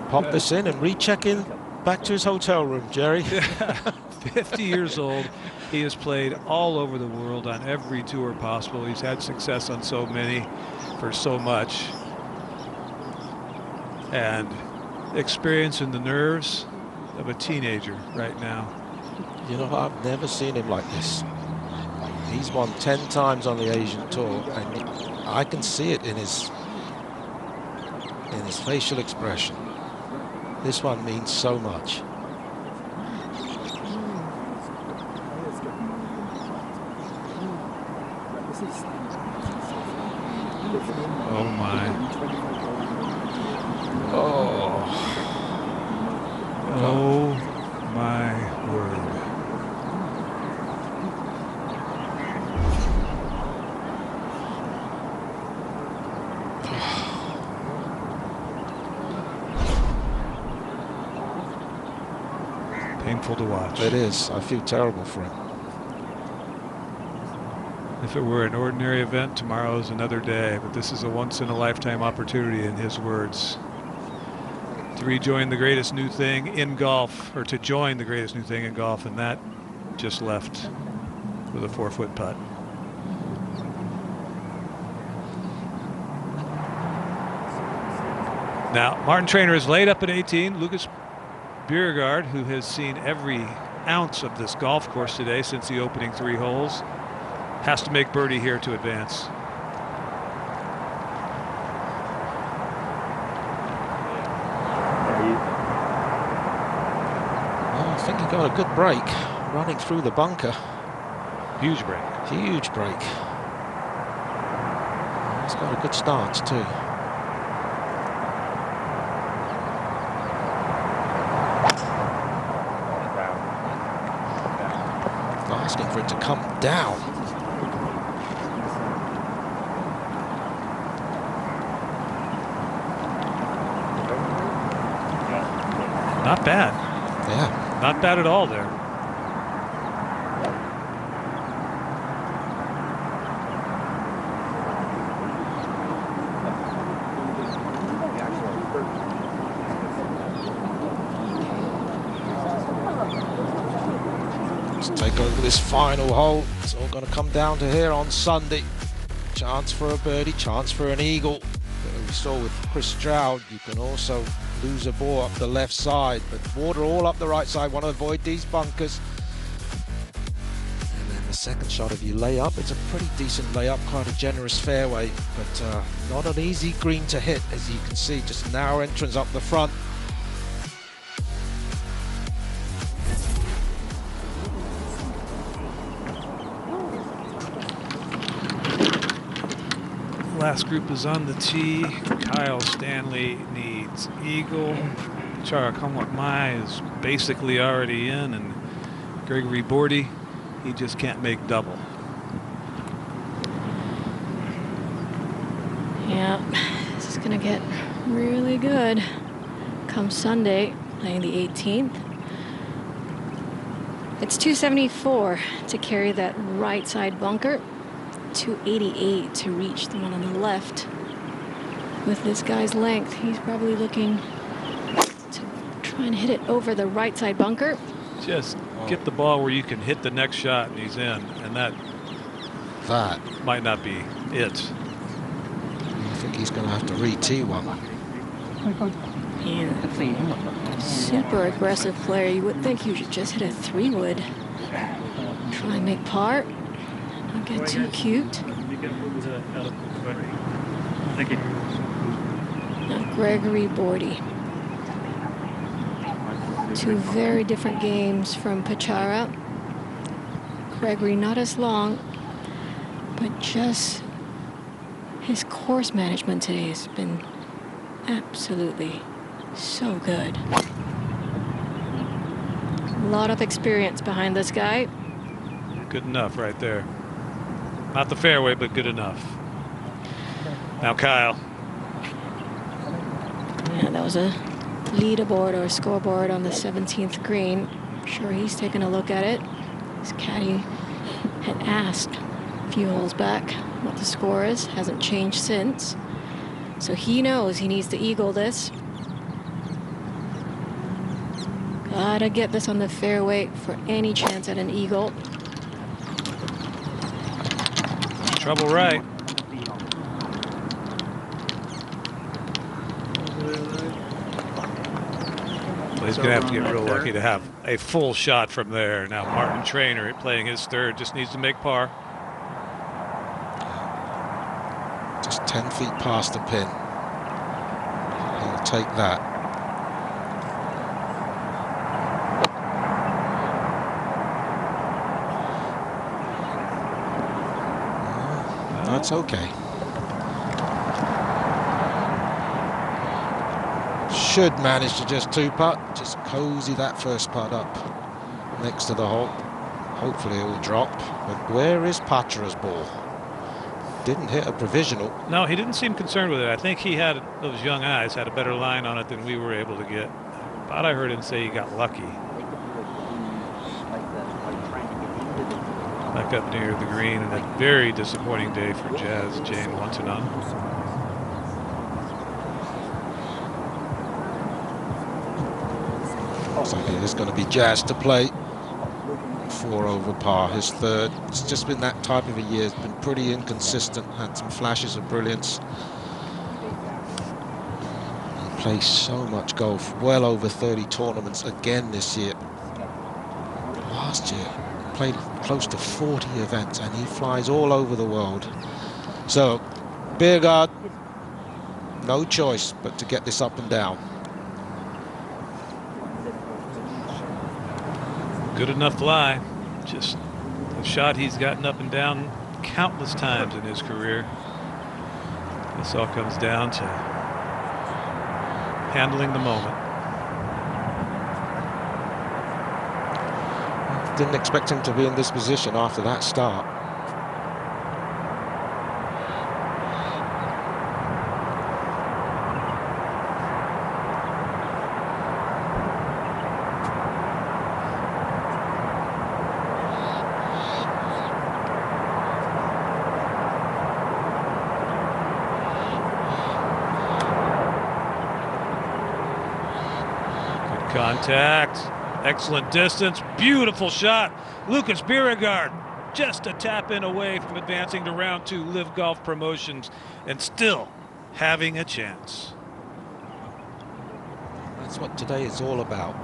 [SPEAKER 4] pop this in and recheck in back to his hotel room, Jerry.
[SPEAKER 3] 50 years old. He has played all over the world on every tour possible. He's had success on so many for so much. And experiencing the nerves of a teenager right now.
[SPEAKER 4] You know, I've never seen him like this. He's won 10 times on the Asian Tour, and I can see it in his facial expression. This one means so much.
[SPEAKER 3] Oh my. Oh my word. Painful to watch.
[SPEAKER 4] It is. I feel terrible for him.
[SPEAKER 3] If it were an ordinary event, tomorrow is another day, but this is a once-in-a-lifetime opportunity, in his words, to rejoin the greatest new thing in golf, or to join the greatest new thing in golf, and that just left with a 4-foot putt. Now, Martin Traynor is laid up at 18. Lucas Bjerregaard, who has seen every ounce of this golf course today since the opening 3 holes, has to make birdie here to advance.
[SPEAKER 4] Well, I think he got a good break. running through the bunker.
[SPEAKER 3] Huge break.
[SPEAKER 4] Huge break. He's got a good stance too. Asking for it to come down.
[SPEAKER 3] Not bad.
[SPEAKER 4] Yeah.
[SPEAKER 3] Not bad at all there.
[SPEAKER 4] Let's take over this final hole. It's all going to come down to here on Sunday. Chance for a birdie, chance for an eagle. But we saw with Chris Stroud, you can also lose a ball up the left side, but water all up the right side. Want to avoid these bunkers. And then the second shot, if you lay up, it's a pretty decent layup, quite a generous fairway, but not an easy green to hit, as you can see. Just a narrow entrance up the front.
[SPEAKER 3] Last group is on the tee. Kyle Stanley needs eagle. Chara Kamwakmai is basically already in, and Gregory Bordy, he just can't make double.
[SPEAKER 5] Yeah, this is gonna get really good come Sunday, playing the 18th. It's 274 to carry that right side bunker. 288 to reach the one on the left. With this guy's length, he's probably looking to try and hit it over the right side bunker.
[SPEAKER 3] Just get the ball where you can hit the next shot and he's in, and that might not be it.
[SPEAKER 4] I think he's going to have to re-tee one.
[SPEAKER 5] Yeah. Super aggressive player. You would think you should just hit a 3-wood. Try and make par. Not get too cute. Now Gregory Bordy. Two very different games from Pachara. Gregory not as long, but just his course management today has been absolutely so good. A lot of experience behind this guy.
[SPEAKER 3] Good enough right there. Not the fairway, but good enough. Now Kyle.
[SPEAKER 5] Yeah, that was a leaderboard or scoreboard on the 17th green. I'm sure he's taken a look at it. His caddy had asked a few holes back what the score is. Hasn't changed since. So he knows he needs to eagle this. Gotta get this on the fairway for any chance at an eagle.
[SPEAKER 3] Trouble right. Well, he's going to have to get real lucky to have a full shot from there. Now Martin Traynor playing his third, just needs to make par.
[SPEAKER 4] Just 10 feet past the pin. He'll take that. That's okay. Should manage to just two-putt. Just cozy that first putt up next to the hole. Hopefully it will drop. But where is Pachara's ball? Didn't hit a provisional.
[SPEAKER 3] No, he didn't seem concerned with it. I think he had, those young eyes had a better line on it than we were able to get. But I heard him say he got lucky. Back up near the green, and a very disappointing day for Jazz Jane Wantanan.
[SPEAKER 4] So it is going to be Jazz to play. 4 over par, his third. It's just been that type of a year. It's been pretty inconsistent. Had some flashes of brilliance. He plays so much golf. Well over 30 tournaments again this year. Last year played close to 40 events, and he flies all over the world. So Biergaard, no choice but to get this up and down.
[SPEAKER 3] Good enough lie. Just a shot he's gotten up and down countless times in his career. This all comes down to handling the moment.
[SPEAKER 4] Didn't expect him to be in this position after that start.
[SPEAKER 3] Contact, excellent distance, beautiful shot. Lucas Bjerregaard just a tap in away from advancing to round 2 LIV Golf Promotions and still having a chance.
[SPEAKER 4] That's what today is all about.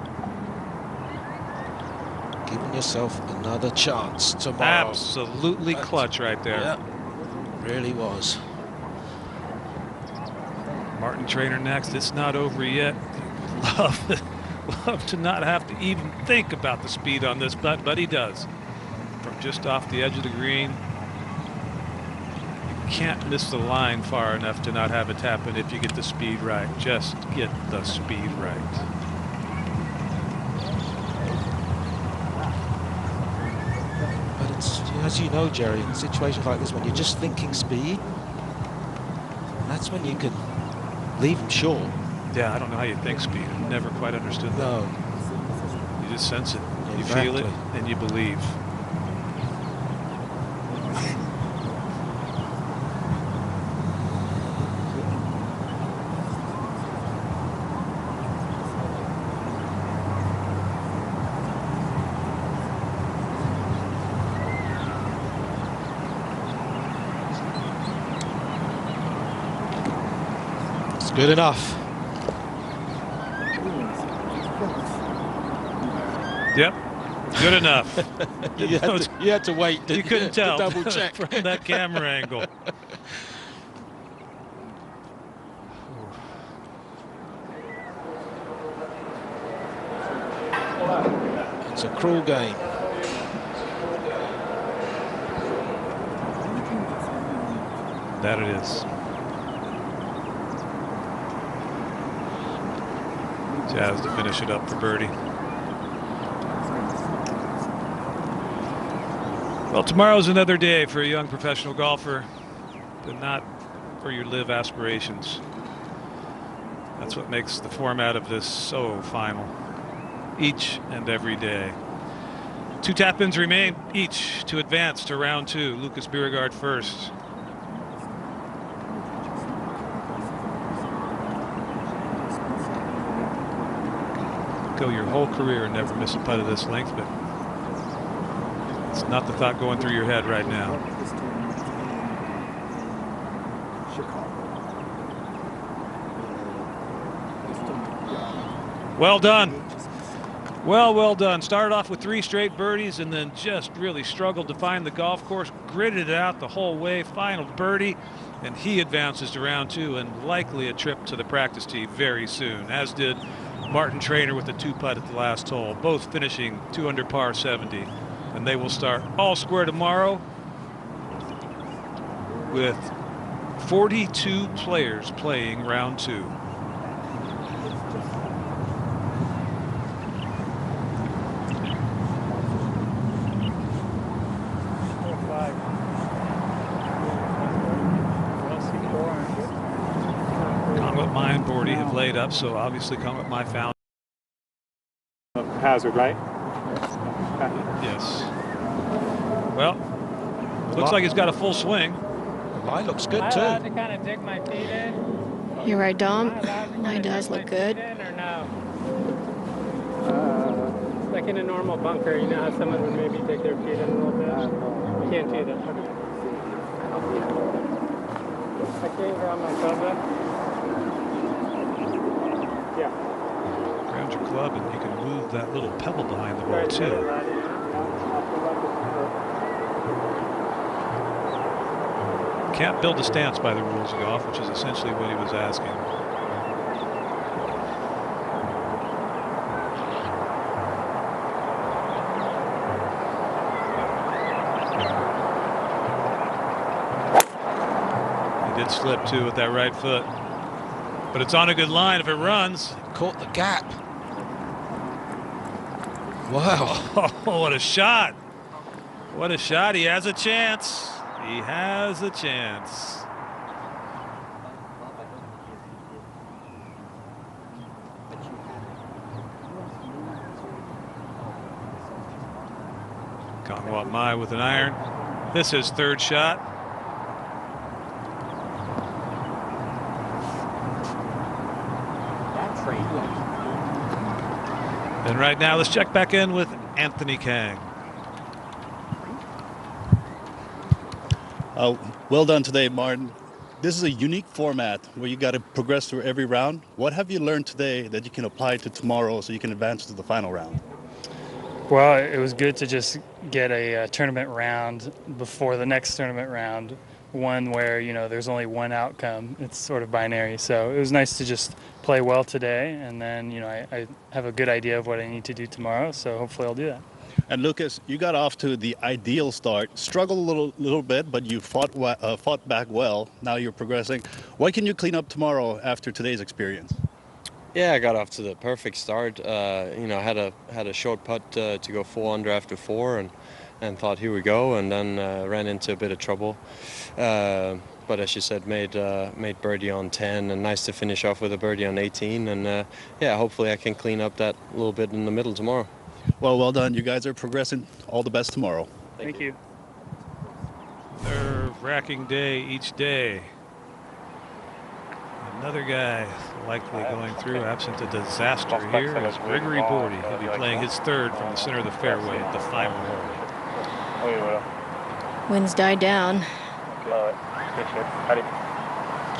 [SPEAKER 4] Giving yourself another chance tomorrow.
[SPEAKER 3] Absolutely clutch right there.
[SPEAKER 4] Yeah, really was.
[SPEAKER 3] Martin Trainer next. It's not over yet. Love to not have to even think about the speed on this putt, but he does. From just off the edge of the green. You can't miss the line far enough to not have it happen if you get the speed right. Just get the speed right.
[SPEAKER 4] But it's, as you know, Jerry, in situations like this, when you're just thinking speed, that's when you can leave them short.
[SPEAKER 3] Yeah, I don't know how you think speed. I've never quite understood that.
[SPEAKER 4] No.
[SPEAKER 3] You just sense it. You
[SPEAKER 4] Exactly.
[SPEAKER 3] feel it, and you believe.
[SPEAKER 4] It's good enough.
[SPEAKER 3] Yep, good enough.
[SPEAKER 4] You had to wait.
[SPEAKER 3] You couldn't tell
[SPEAKER 4] to double check
[SPEAKER 3] from that camera angle.
[SPEAKER 4] It's a cruel game.
[SPEAKER 3] That it is. Jazz to finish it up for birdie. Well, tomorrow's another day for a young professional golfer, but not for your LIV aspirations. That's what makes the format of this so final. Each and every day. 2 tap-ins remain each to advance to round 2. Lucas Bjerregaard first. Go your whole career and never miss a putt of this length, but it's not the thought going through your head right now. Well done. Well done. Started off with 3 straight birdies and then just really struggled to find the golf course. Gritted it out the whole way. Final birdie, and he advances to round 2 and likely a trip to the practice tee very soon, as did Martin Trainer with a 2-putt at the last hole, both finishing 2 under par 70. And they will start all square tomorrow with 42 players playing round 2. Conway and Bordy have laid up, so obviously Conway my found.
[SPEAKER 12] Hazard, right?
[SPEAKER 3] Yes. Well, looks like he's got a full swing.
[SPEAKER 4] The lie looks good
[SPEAKER 12] Am I
[SPEAKER 4] too.
[SPEAKER 12] allowed to kind of dig my feet in?
[SPEAKER 5] You're right, Dom. Mine does look good.
[SPEAKER 12] Or no? Like in a normal bunker, you know how someone would maybe dig their feet in a little bit? You can't do that. I can't grab my club up. Yeah.
[SPEAKER 3] Ground your club and you can move that little pebble behind the ball too. Can't build a stance by the rules of golf, which is essentially what he was asking. slip too with that right foot. But it's on a good line if it runs.
[SPEAKER 4] Caught the gap. Wow.
[SPEAKER 3] Oh, what a shot. What a shot. He has a chance. He has a chance. Kangwat Mai with an iron. This is third shot. And right now, let's check back in with Anthony Kang.
[SPEAKER 6] Well done today, Martin. This is a unique format where you got to progress through every round. What have you learned today that you can apply to tomorrow so you can advance to the final round?
[SPEAKER 12] Well, it was good to just get a tournament round before the next tournament round, one where, you know, there's only one outcome. It's sort of binary. So it was nice to just play well today, and then, you know, I have a good idea of what I need to do tomorrow, so hopefully I'll do that.
[SPEAKER 6] And Lucas, you got off to the ideal start, struggled a little bit, but you fought back well. Now you're progressing. What can you clean up tomorrow after today's experience?
[SPEAKER 14] Yeah, I got off to the perfect start. You know, had a short putt to go 4 under after 4, and thought, here we go, and then ran into a bit of trouble. But as you said, made birdie on 10, and nice to finish off with a birdie on 18. And yeah, hopefully I can clean up that little bit in the middle tomorrow.
[SPEAKER 6] Well done. You guys are progressing. All the best tomorrow.
[SPEAKER 12] Thank you.
[SPEAKER 3] Nerve-wracking day each day. Another guy likely going through, absent a disaster here, is Gregory Bordy. He'll be playing his third from the center of the fairway at the final hole.
[SPEAKER 5] Winds died down.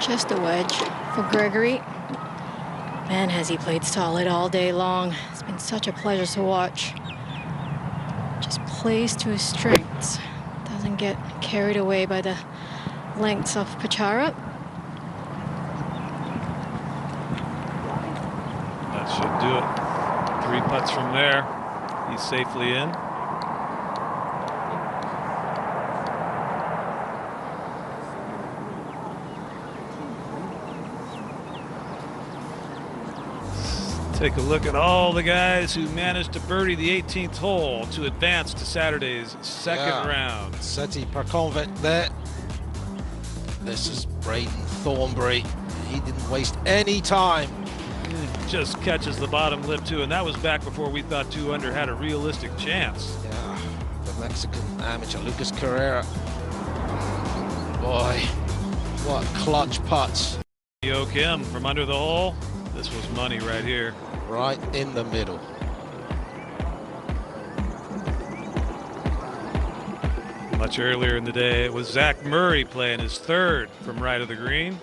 [SPEAKER 5] Just a wedge for Gregory. Man, has he played solid all day long. It's been such a pleasure to watch. Just plays to his strengths. Doesn't get carried away by the lengths of Pachara.
[SPEAKER 3] That should do it. 3 putts from there. He's safely in. Take a look at all the guys who managed to birdie the 18th hole to advance to Saturday's second round.
[SPEAKER 4] Seti Parkonvet there. This is Braden Thornbury. He didn't waste any time.
[SPEAKER 3] Just catches the bottom lip too, and that was back before we thought 2 under had a realistic chance.
[SPEAKER 4] Yeah, the Mexican amateur Lucas Carrera. Boy, what clutch putts.
[SPEAKER 3] Yo Kim from under the hole. This was money right here.
[SPEAKER 4] Right in the middle.
[SPEAKER 3] Much earlier in the day, it was Zach Murray playing his third from right of the green.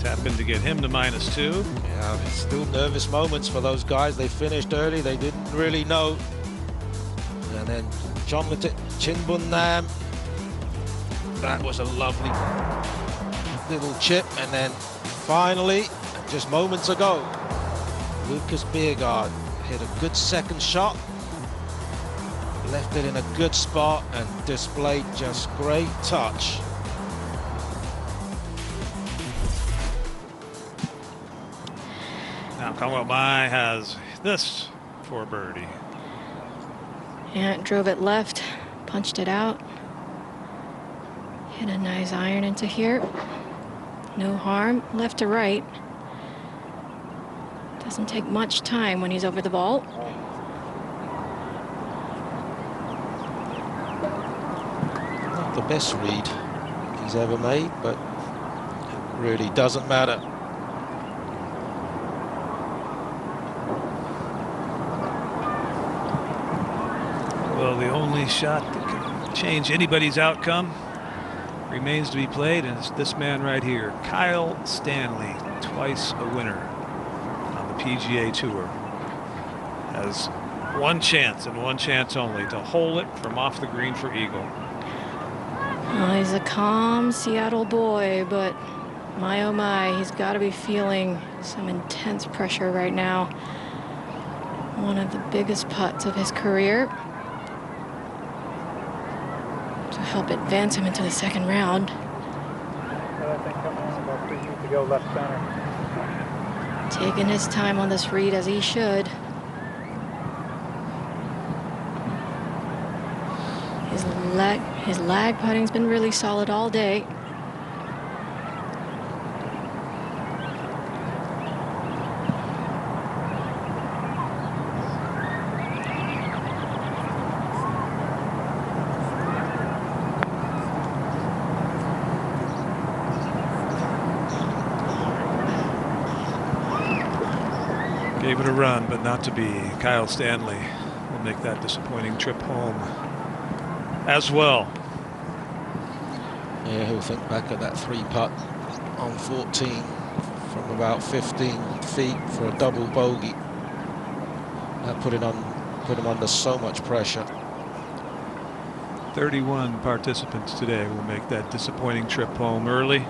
[SPEAKER 3] Tap in to get him to -2.
[SPEAKER 4] Yeah, still nervous moments for those guys. They finished early. They didn't really know. And then Jonathan Chinbunnam. That was a lovely little chip, and then finally, just moments ago, Lucas Biergaard hit a good second shot, left it in a good spot, and displayed just great touch.
[SPEAKER 3] Now Kangwat Mai has this for birdie.
[SPEAKER 5] And drove it left, punched it out. Hit a nice iron into here. No harm, left to right. Doesn't take much time when he's over the ball.
[SPEAKER 4] Not the best read he's ever made, but it really doesn't matter.
[SPEAKER 3] Well, the only shot that can change anybody's outcome remains to be played, and it's this man right here, Kyle Stanley, twice a winner on the PGA Tour, has one chance and one chance only to hole it from off the green for eagle.
[SPEAKER 5] Well, he's a calm Seattle boy, but my oh my, he's got to be feeling some intense pressure right now. One of the biggest putts of his career. help advance him into the second round.
[SPEAKER 13] I think coming on about 3 feet to go left center.
[SPEAKER 5] Taking his time on this read as he should. His lag putting's been really solid all day.
[SPEAKER 3] Gave it a run, but not to be. Kyle Stanley will make that disappointing trip home as well.
[SPEAKER 4] Yeah, he'll think back at that 3-putt on 14 from about 15 feet for a double bogey. That put him under so much pressure.
[SPEAKER 3] 31 participants today will make that disappointing trip home early.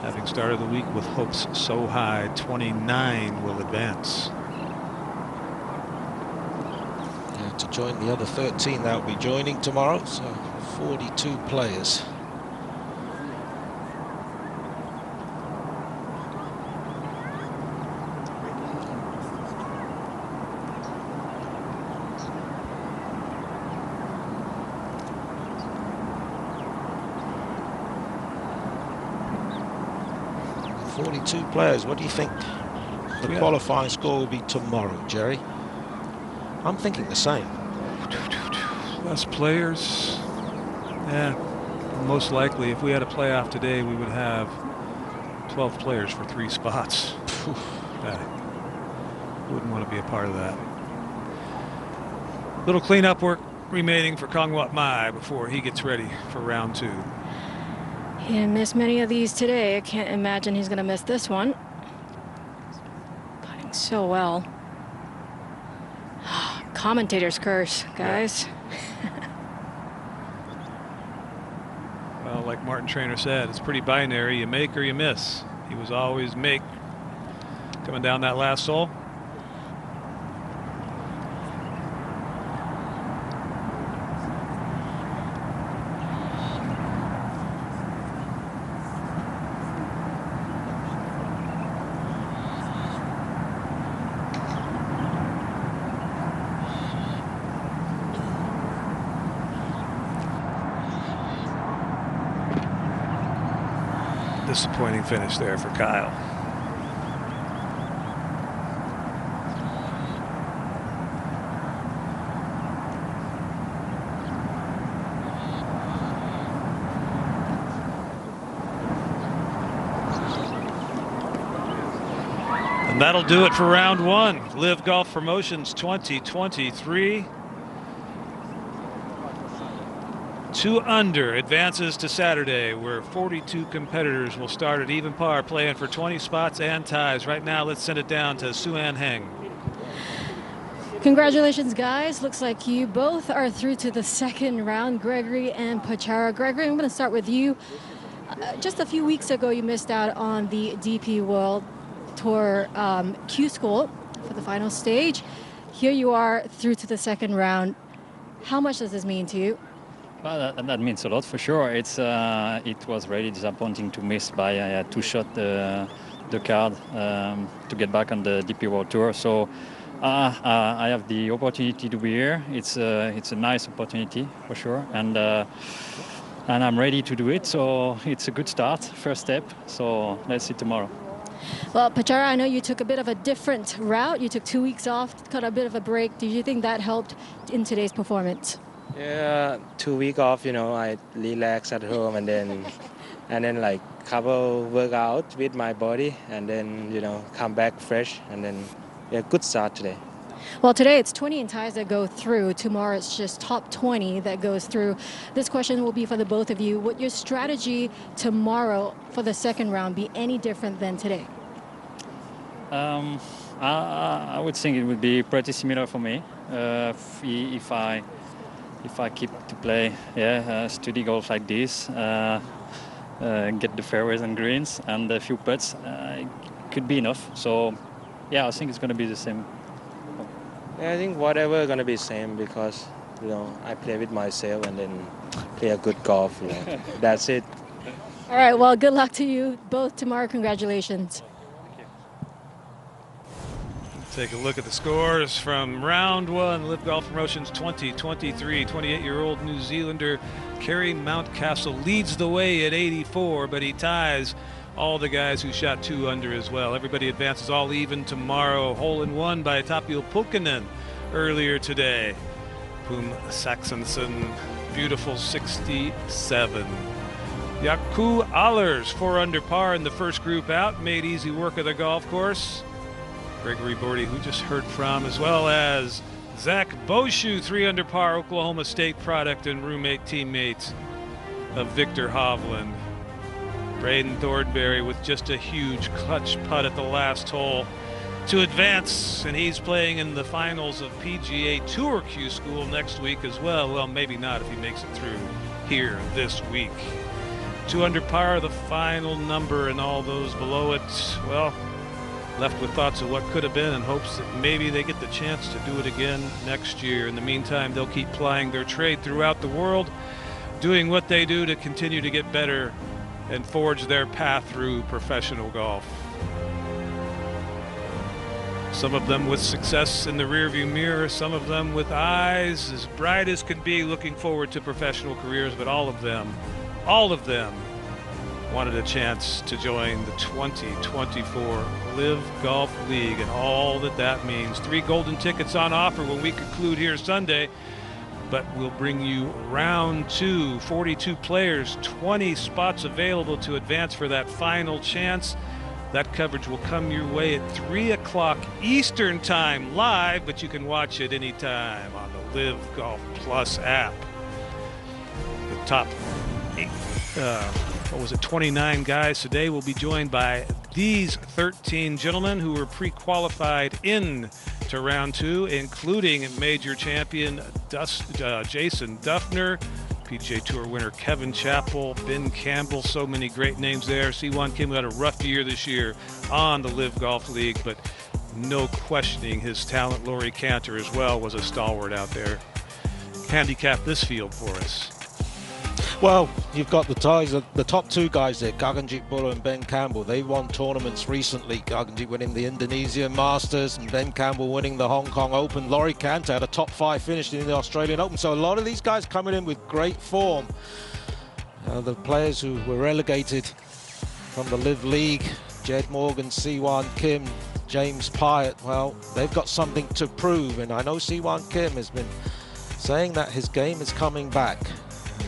[SPEAKER 3] Having started the week with hopes so high, 29 will advance.
[SPEAKER 4] Yeah, to join the other 13 that will be joining tomorrow, so 42 players. What do you think the qualifying score will be tomorrow, Jerry? I'm thinking the same.
[SPEAKER 3] Less players. Yeah, most likely if we had a playoff today, we would have 12 players for 3 spots. Wouldn't want to be a part of that. Little cleanup work remaining for Kongwat Mai before he gets ready for round 2.
[SPEAKER 5] He didn't miss many of these today. I can't imagine he's going to miss this one. Putting so well. Commentator's curse, guys.
[SPEAKER 3] Yeah. Well, like Martin Trainer said, it's pretty binary. You make or you miss. He was always make coming down that last hole. Disappointing finish there for Kyle. And that'll do it for round 1. LIV Golf Promotions 2023. 2 under advances to Saturday, where 42 competitors will start at even par, playing for 20 spots and ties. Right now, let's send it down to Suan Heng.
[SPEAKER 5] Congratulations, guys. Looks like you both are through to the second round, Gregory and Pachara. Gregory, I'm going to start with you. Just a few weeks ago, you missed out on the DP World Tour Q School for the final stage. Here you are through to the second round. How much does this mean to you?
[SPEAKER 18] Well, that means a lot for sure. It was really disappointing to miss by 2 shots the card to get back on the DP World Tour. So I have the opportunity to be here. It's a nice opportunity for sure, and I'm ready to do it. So it's a good start, first step. So let's see tomorrow.
[SPEAKER 5] Well, Pachara, I know you took a bit of a different route. You took 2 weeks off, cut a bit of a break. Do you think that helped in today's performance?
[SPEAKER 16] Yeah, 2 weeks off, I relax at home and then like couple workout with my body and then, come back fresh and then, good start today.
[SPEAKER 5] Well, today it's 20 in ties that go through. Tomorrow it's just top 20 that goes through. This question will be for the both of you. Would your strategy tomorrow for the second round be any different than today?
[SPEAKER 18] I would think it would be pretty similar for me. If I keep to play, steady golf like this, get the fairways and greens and a few putts, it could be enough. So, yeah, I think it's going to be the same.
[SPEAKER 16] Yeah, I think whatever going to be same because
[SPEAKER 17] you know, I play with myself and then play a good golf. You know. That's it.
[SPEAKER 5] All right, well, good luck to you both tomorrow. Congratulations.
[SPEAKER 3] Take a look at the scores from round one. LIV Golf Promotions 2023. 28-year-old New Zealander Kerry Mountcastle leads the way at 84, but he ties all the guys who shot 2 under as well. Everybody advances all even tomorrow. Hole in one by Tapio Pulkkinen earlier today. Pum Saxonson, beautiful 67. Yaku Allers, 4 under par in the first group out, made easy work of the golf course. Gregory Bordy, who just heard from, as well as Zach Boshu, 3 under par, Oklahoma State product and roommate teammate of Victor Hovland. Braden Thornberry with just a huge clutch putt at the last hole to advance, and he's playing in the finals of PGA Tour Q School next week as well. Well, maybe not if he makes it through here this week. 2 under par, the final number, and all those below it, well, left with thoughts of what could have been and hopes that maybe they get the chance to do it again next year. In the meantime, they'll keep plying their trade throughout the world, doing what they do to continue to get better and forge their path through professional golf. Some of them with success in the rearview mirror, some of them with eyes as bright as can be looking forward to professional careers, but all of them wanted a chance to join the 2024 LIV Golf League and all that that means. 3 golden tickets on offer when we conclude here Sunday, but we'll bring you round 2, 42 players, 20 spots available to advance for that final chance. That coverage will come your way at 3 o'clock Eastern time live, but you can watch it anytime on the LIV Golf Plus app. The top 29 guys today will be joined by these 13 gentlemen who were pre-qualified in to round 2, including major champion Jason Duffner, PGA Tour winner Kevin Chappell, Ben Campbell, so many great names there. Siwon Kim had a rough year this year on the LIV Golf League, but no questioning his talent. Laurie Cantor as well was a stalwart out there. Handicap this field for us.
[SPEAKER 4] Well, you've got the ties of the top 2 guys there, Gaganjit Buller and Ben Campbell. They won tournaments recently. Gaganjit winning the Indonesia Masters and Ben Campbell winning the Hong Kong Open. Laurie Cantor had a top 5 finish in the Australian Open. So a lot of these guys coming in with great form. The players who were relegated from the LIV League, Jed Morgan, Siwon Kim, James Pyatt, well, they've got something to prove. And I know Siwon Kim has been saying that his game is coming back.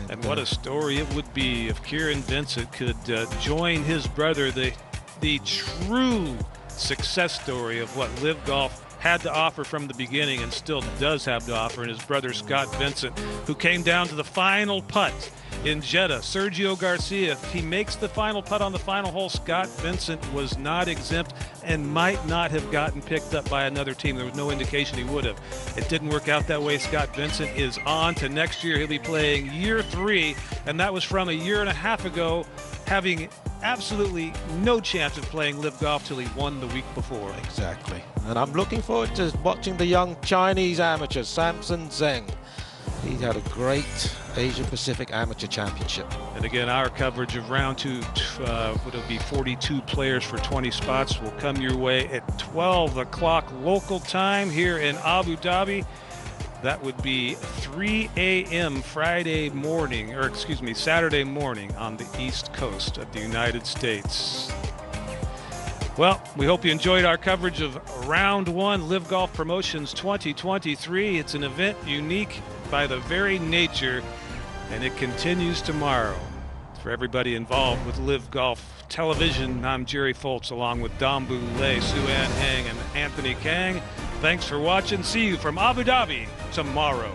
[SPEAKER 3] And what a story it would be if Kieran Vincent could join his brother, the true success story of what LIV Golf had to offer from the beginning and still does have to offer, and his brother Scott Vincent, who came down to the final putt in Jeddah. Sergio Garcia, if he makes the final putt on the final hole, Scott Vincent was not exempt and might not have gotten picked up by another team. There was no indication he would have. It didn't work out that way. Scott Vincent is on to next year. He'll be playing year 3, and that was from a year and a half ago, having absolutely no chance of playing LIV Golf till he won the week before.
[SPEAKER 4] Exactly. And I'm looking forward to watching the young Chinese amateur, Samson Zheng. He had a great Asia-Pacific Amateur Championship.
[SPEAKER 3] And again, our coverage of round 2, it'll be 42 players for 20 spots, will come your way at 12 o'clock local time here in Abu Dhabi. That would be 3 a.m. Saturday morning on the East Coast of the United States. Well, we hope you enjoyed our coverage of round 1 LIV Golf Promotions 2023. It's an event unique by the very nature, and it continues tomorrow. For everybody involved with LIV Golf Television, I'm Jerry Foltz along with Dom Boulay, Sue-Ann Heng, and Anthony Kang. Thanks for watching. See you from Abu Dhabi tomorrow.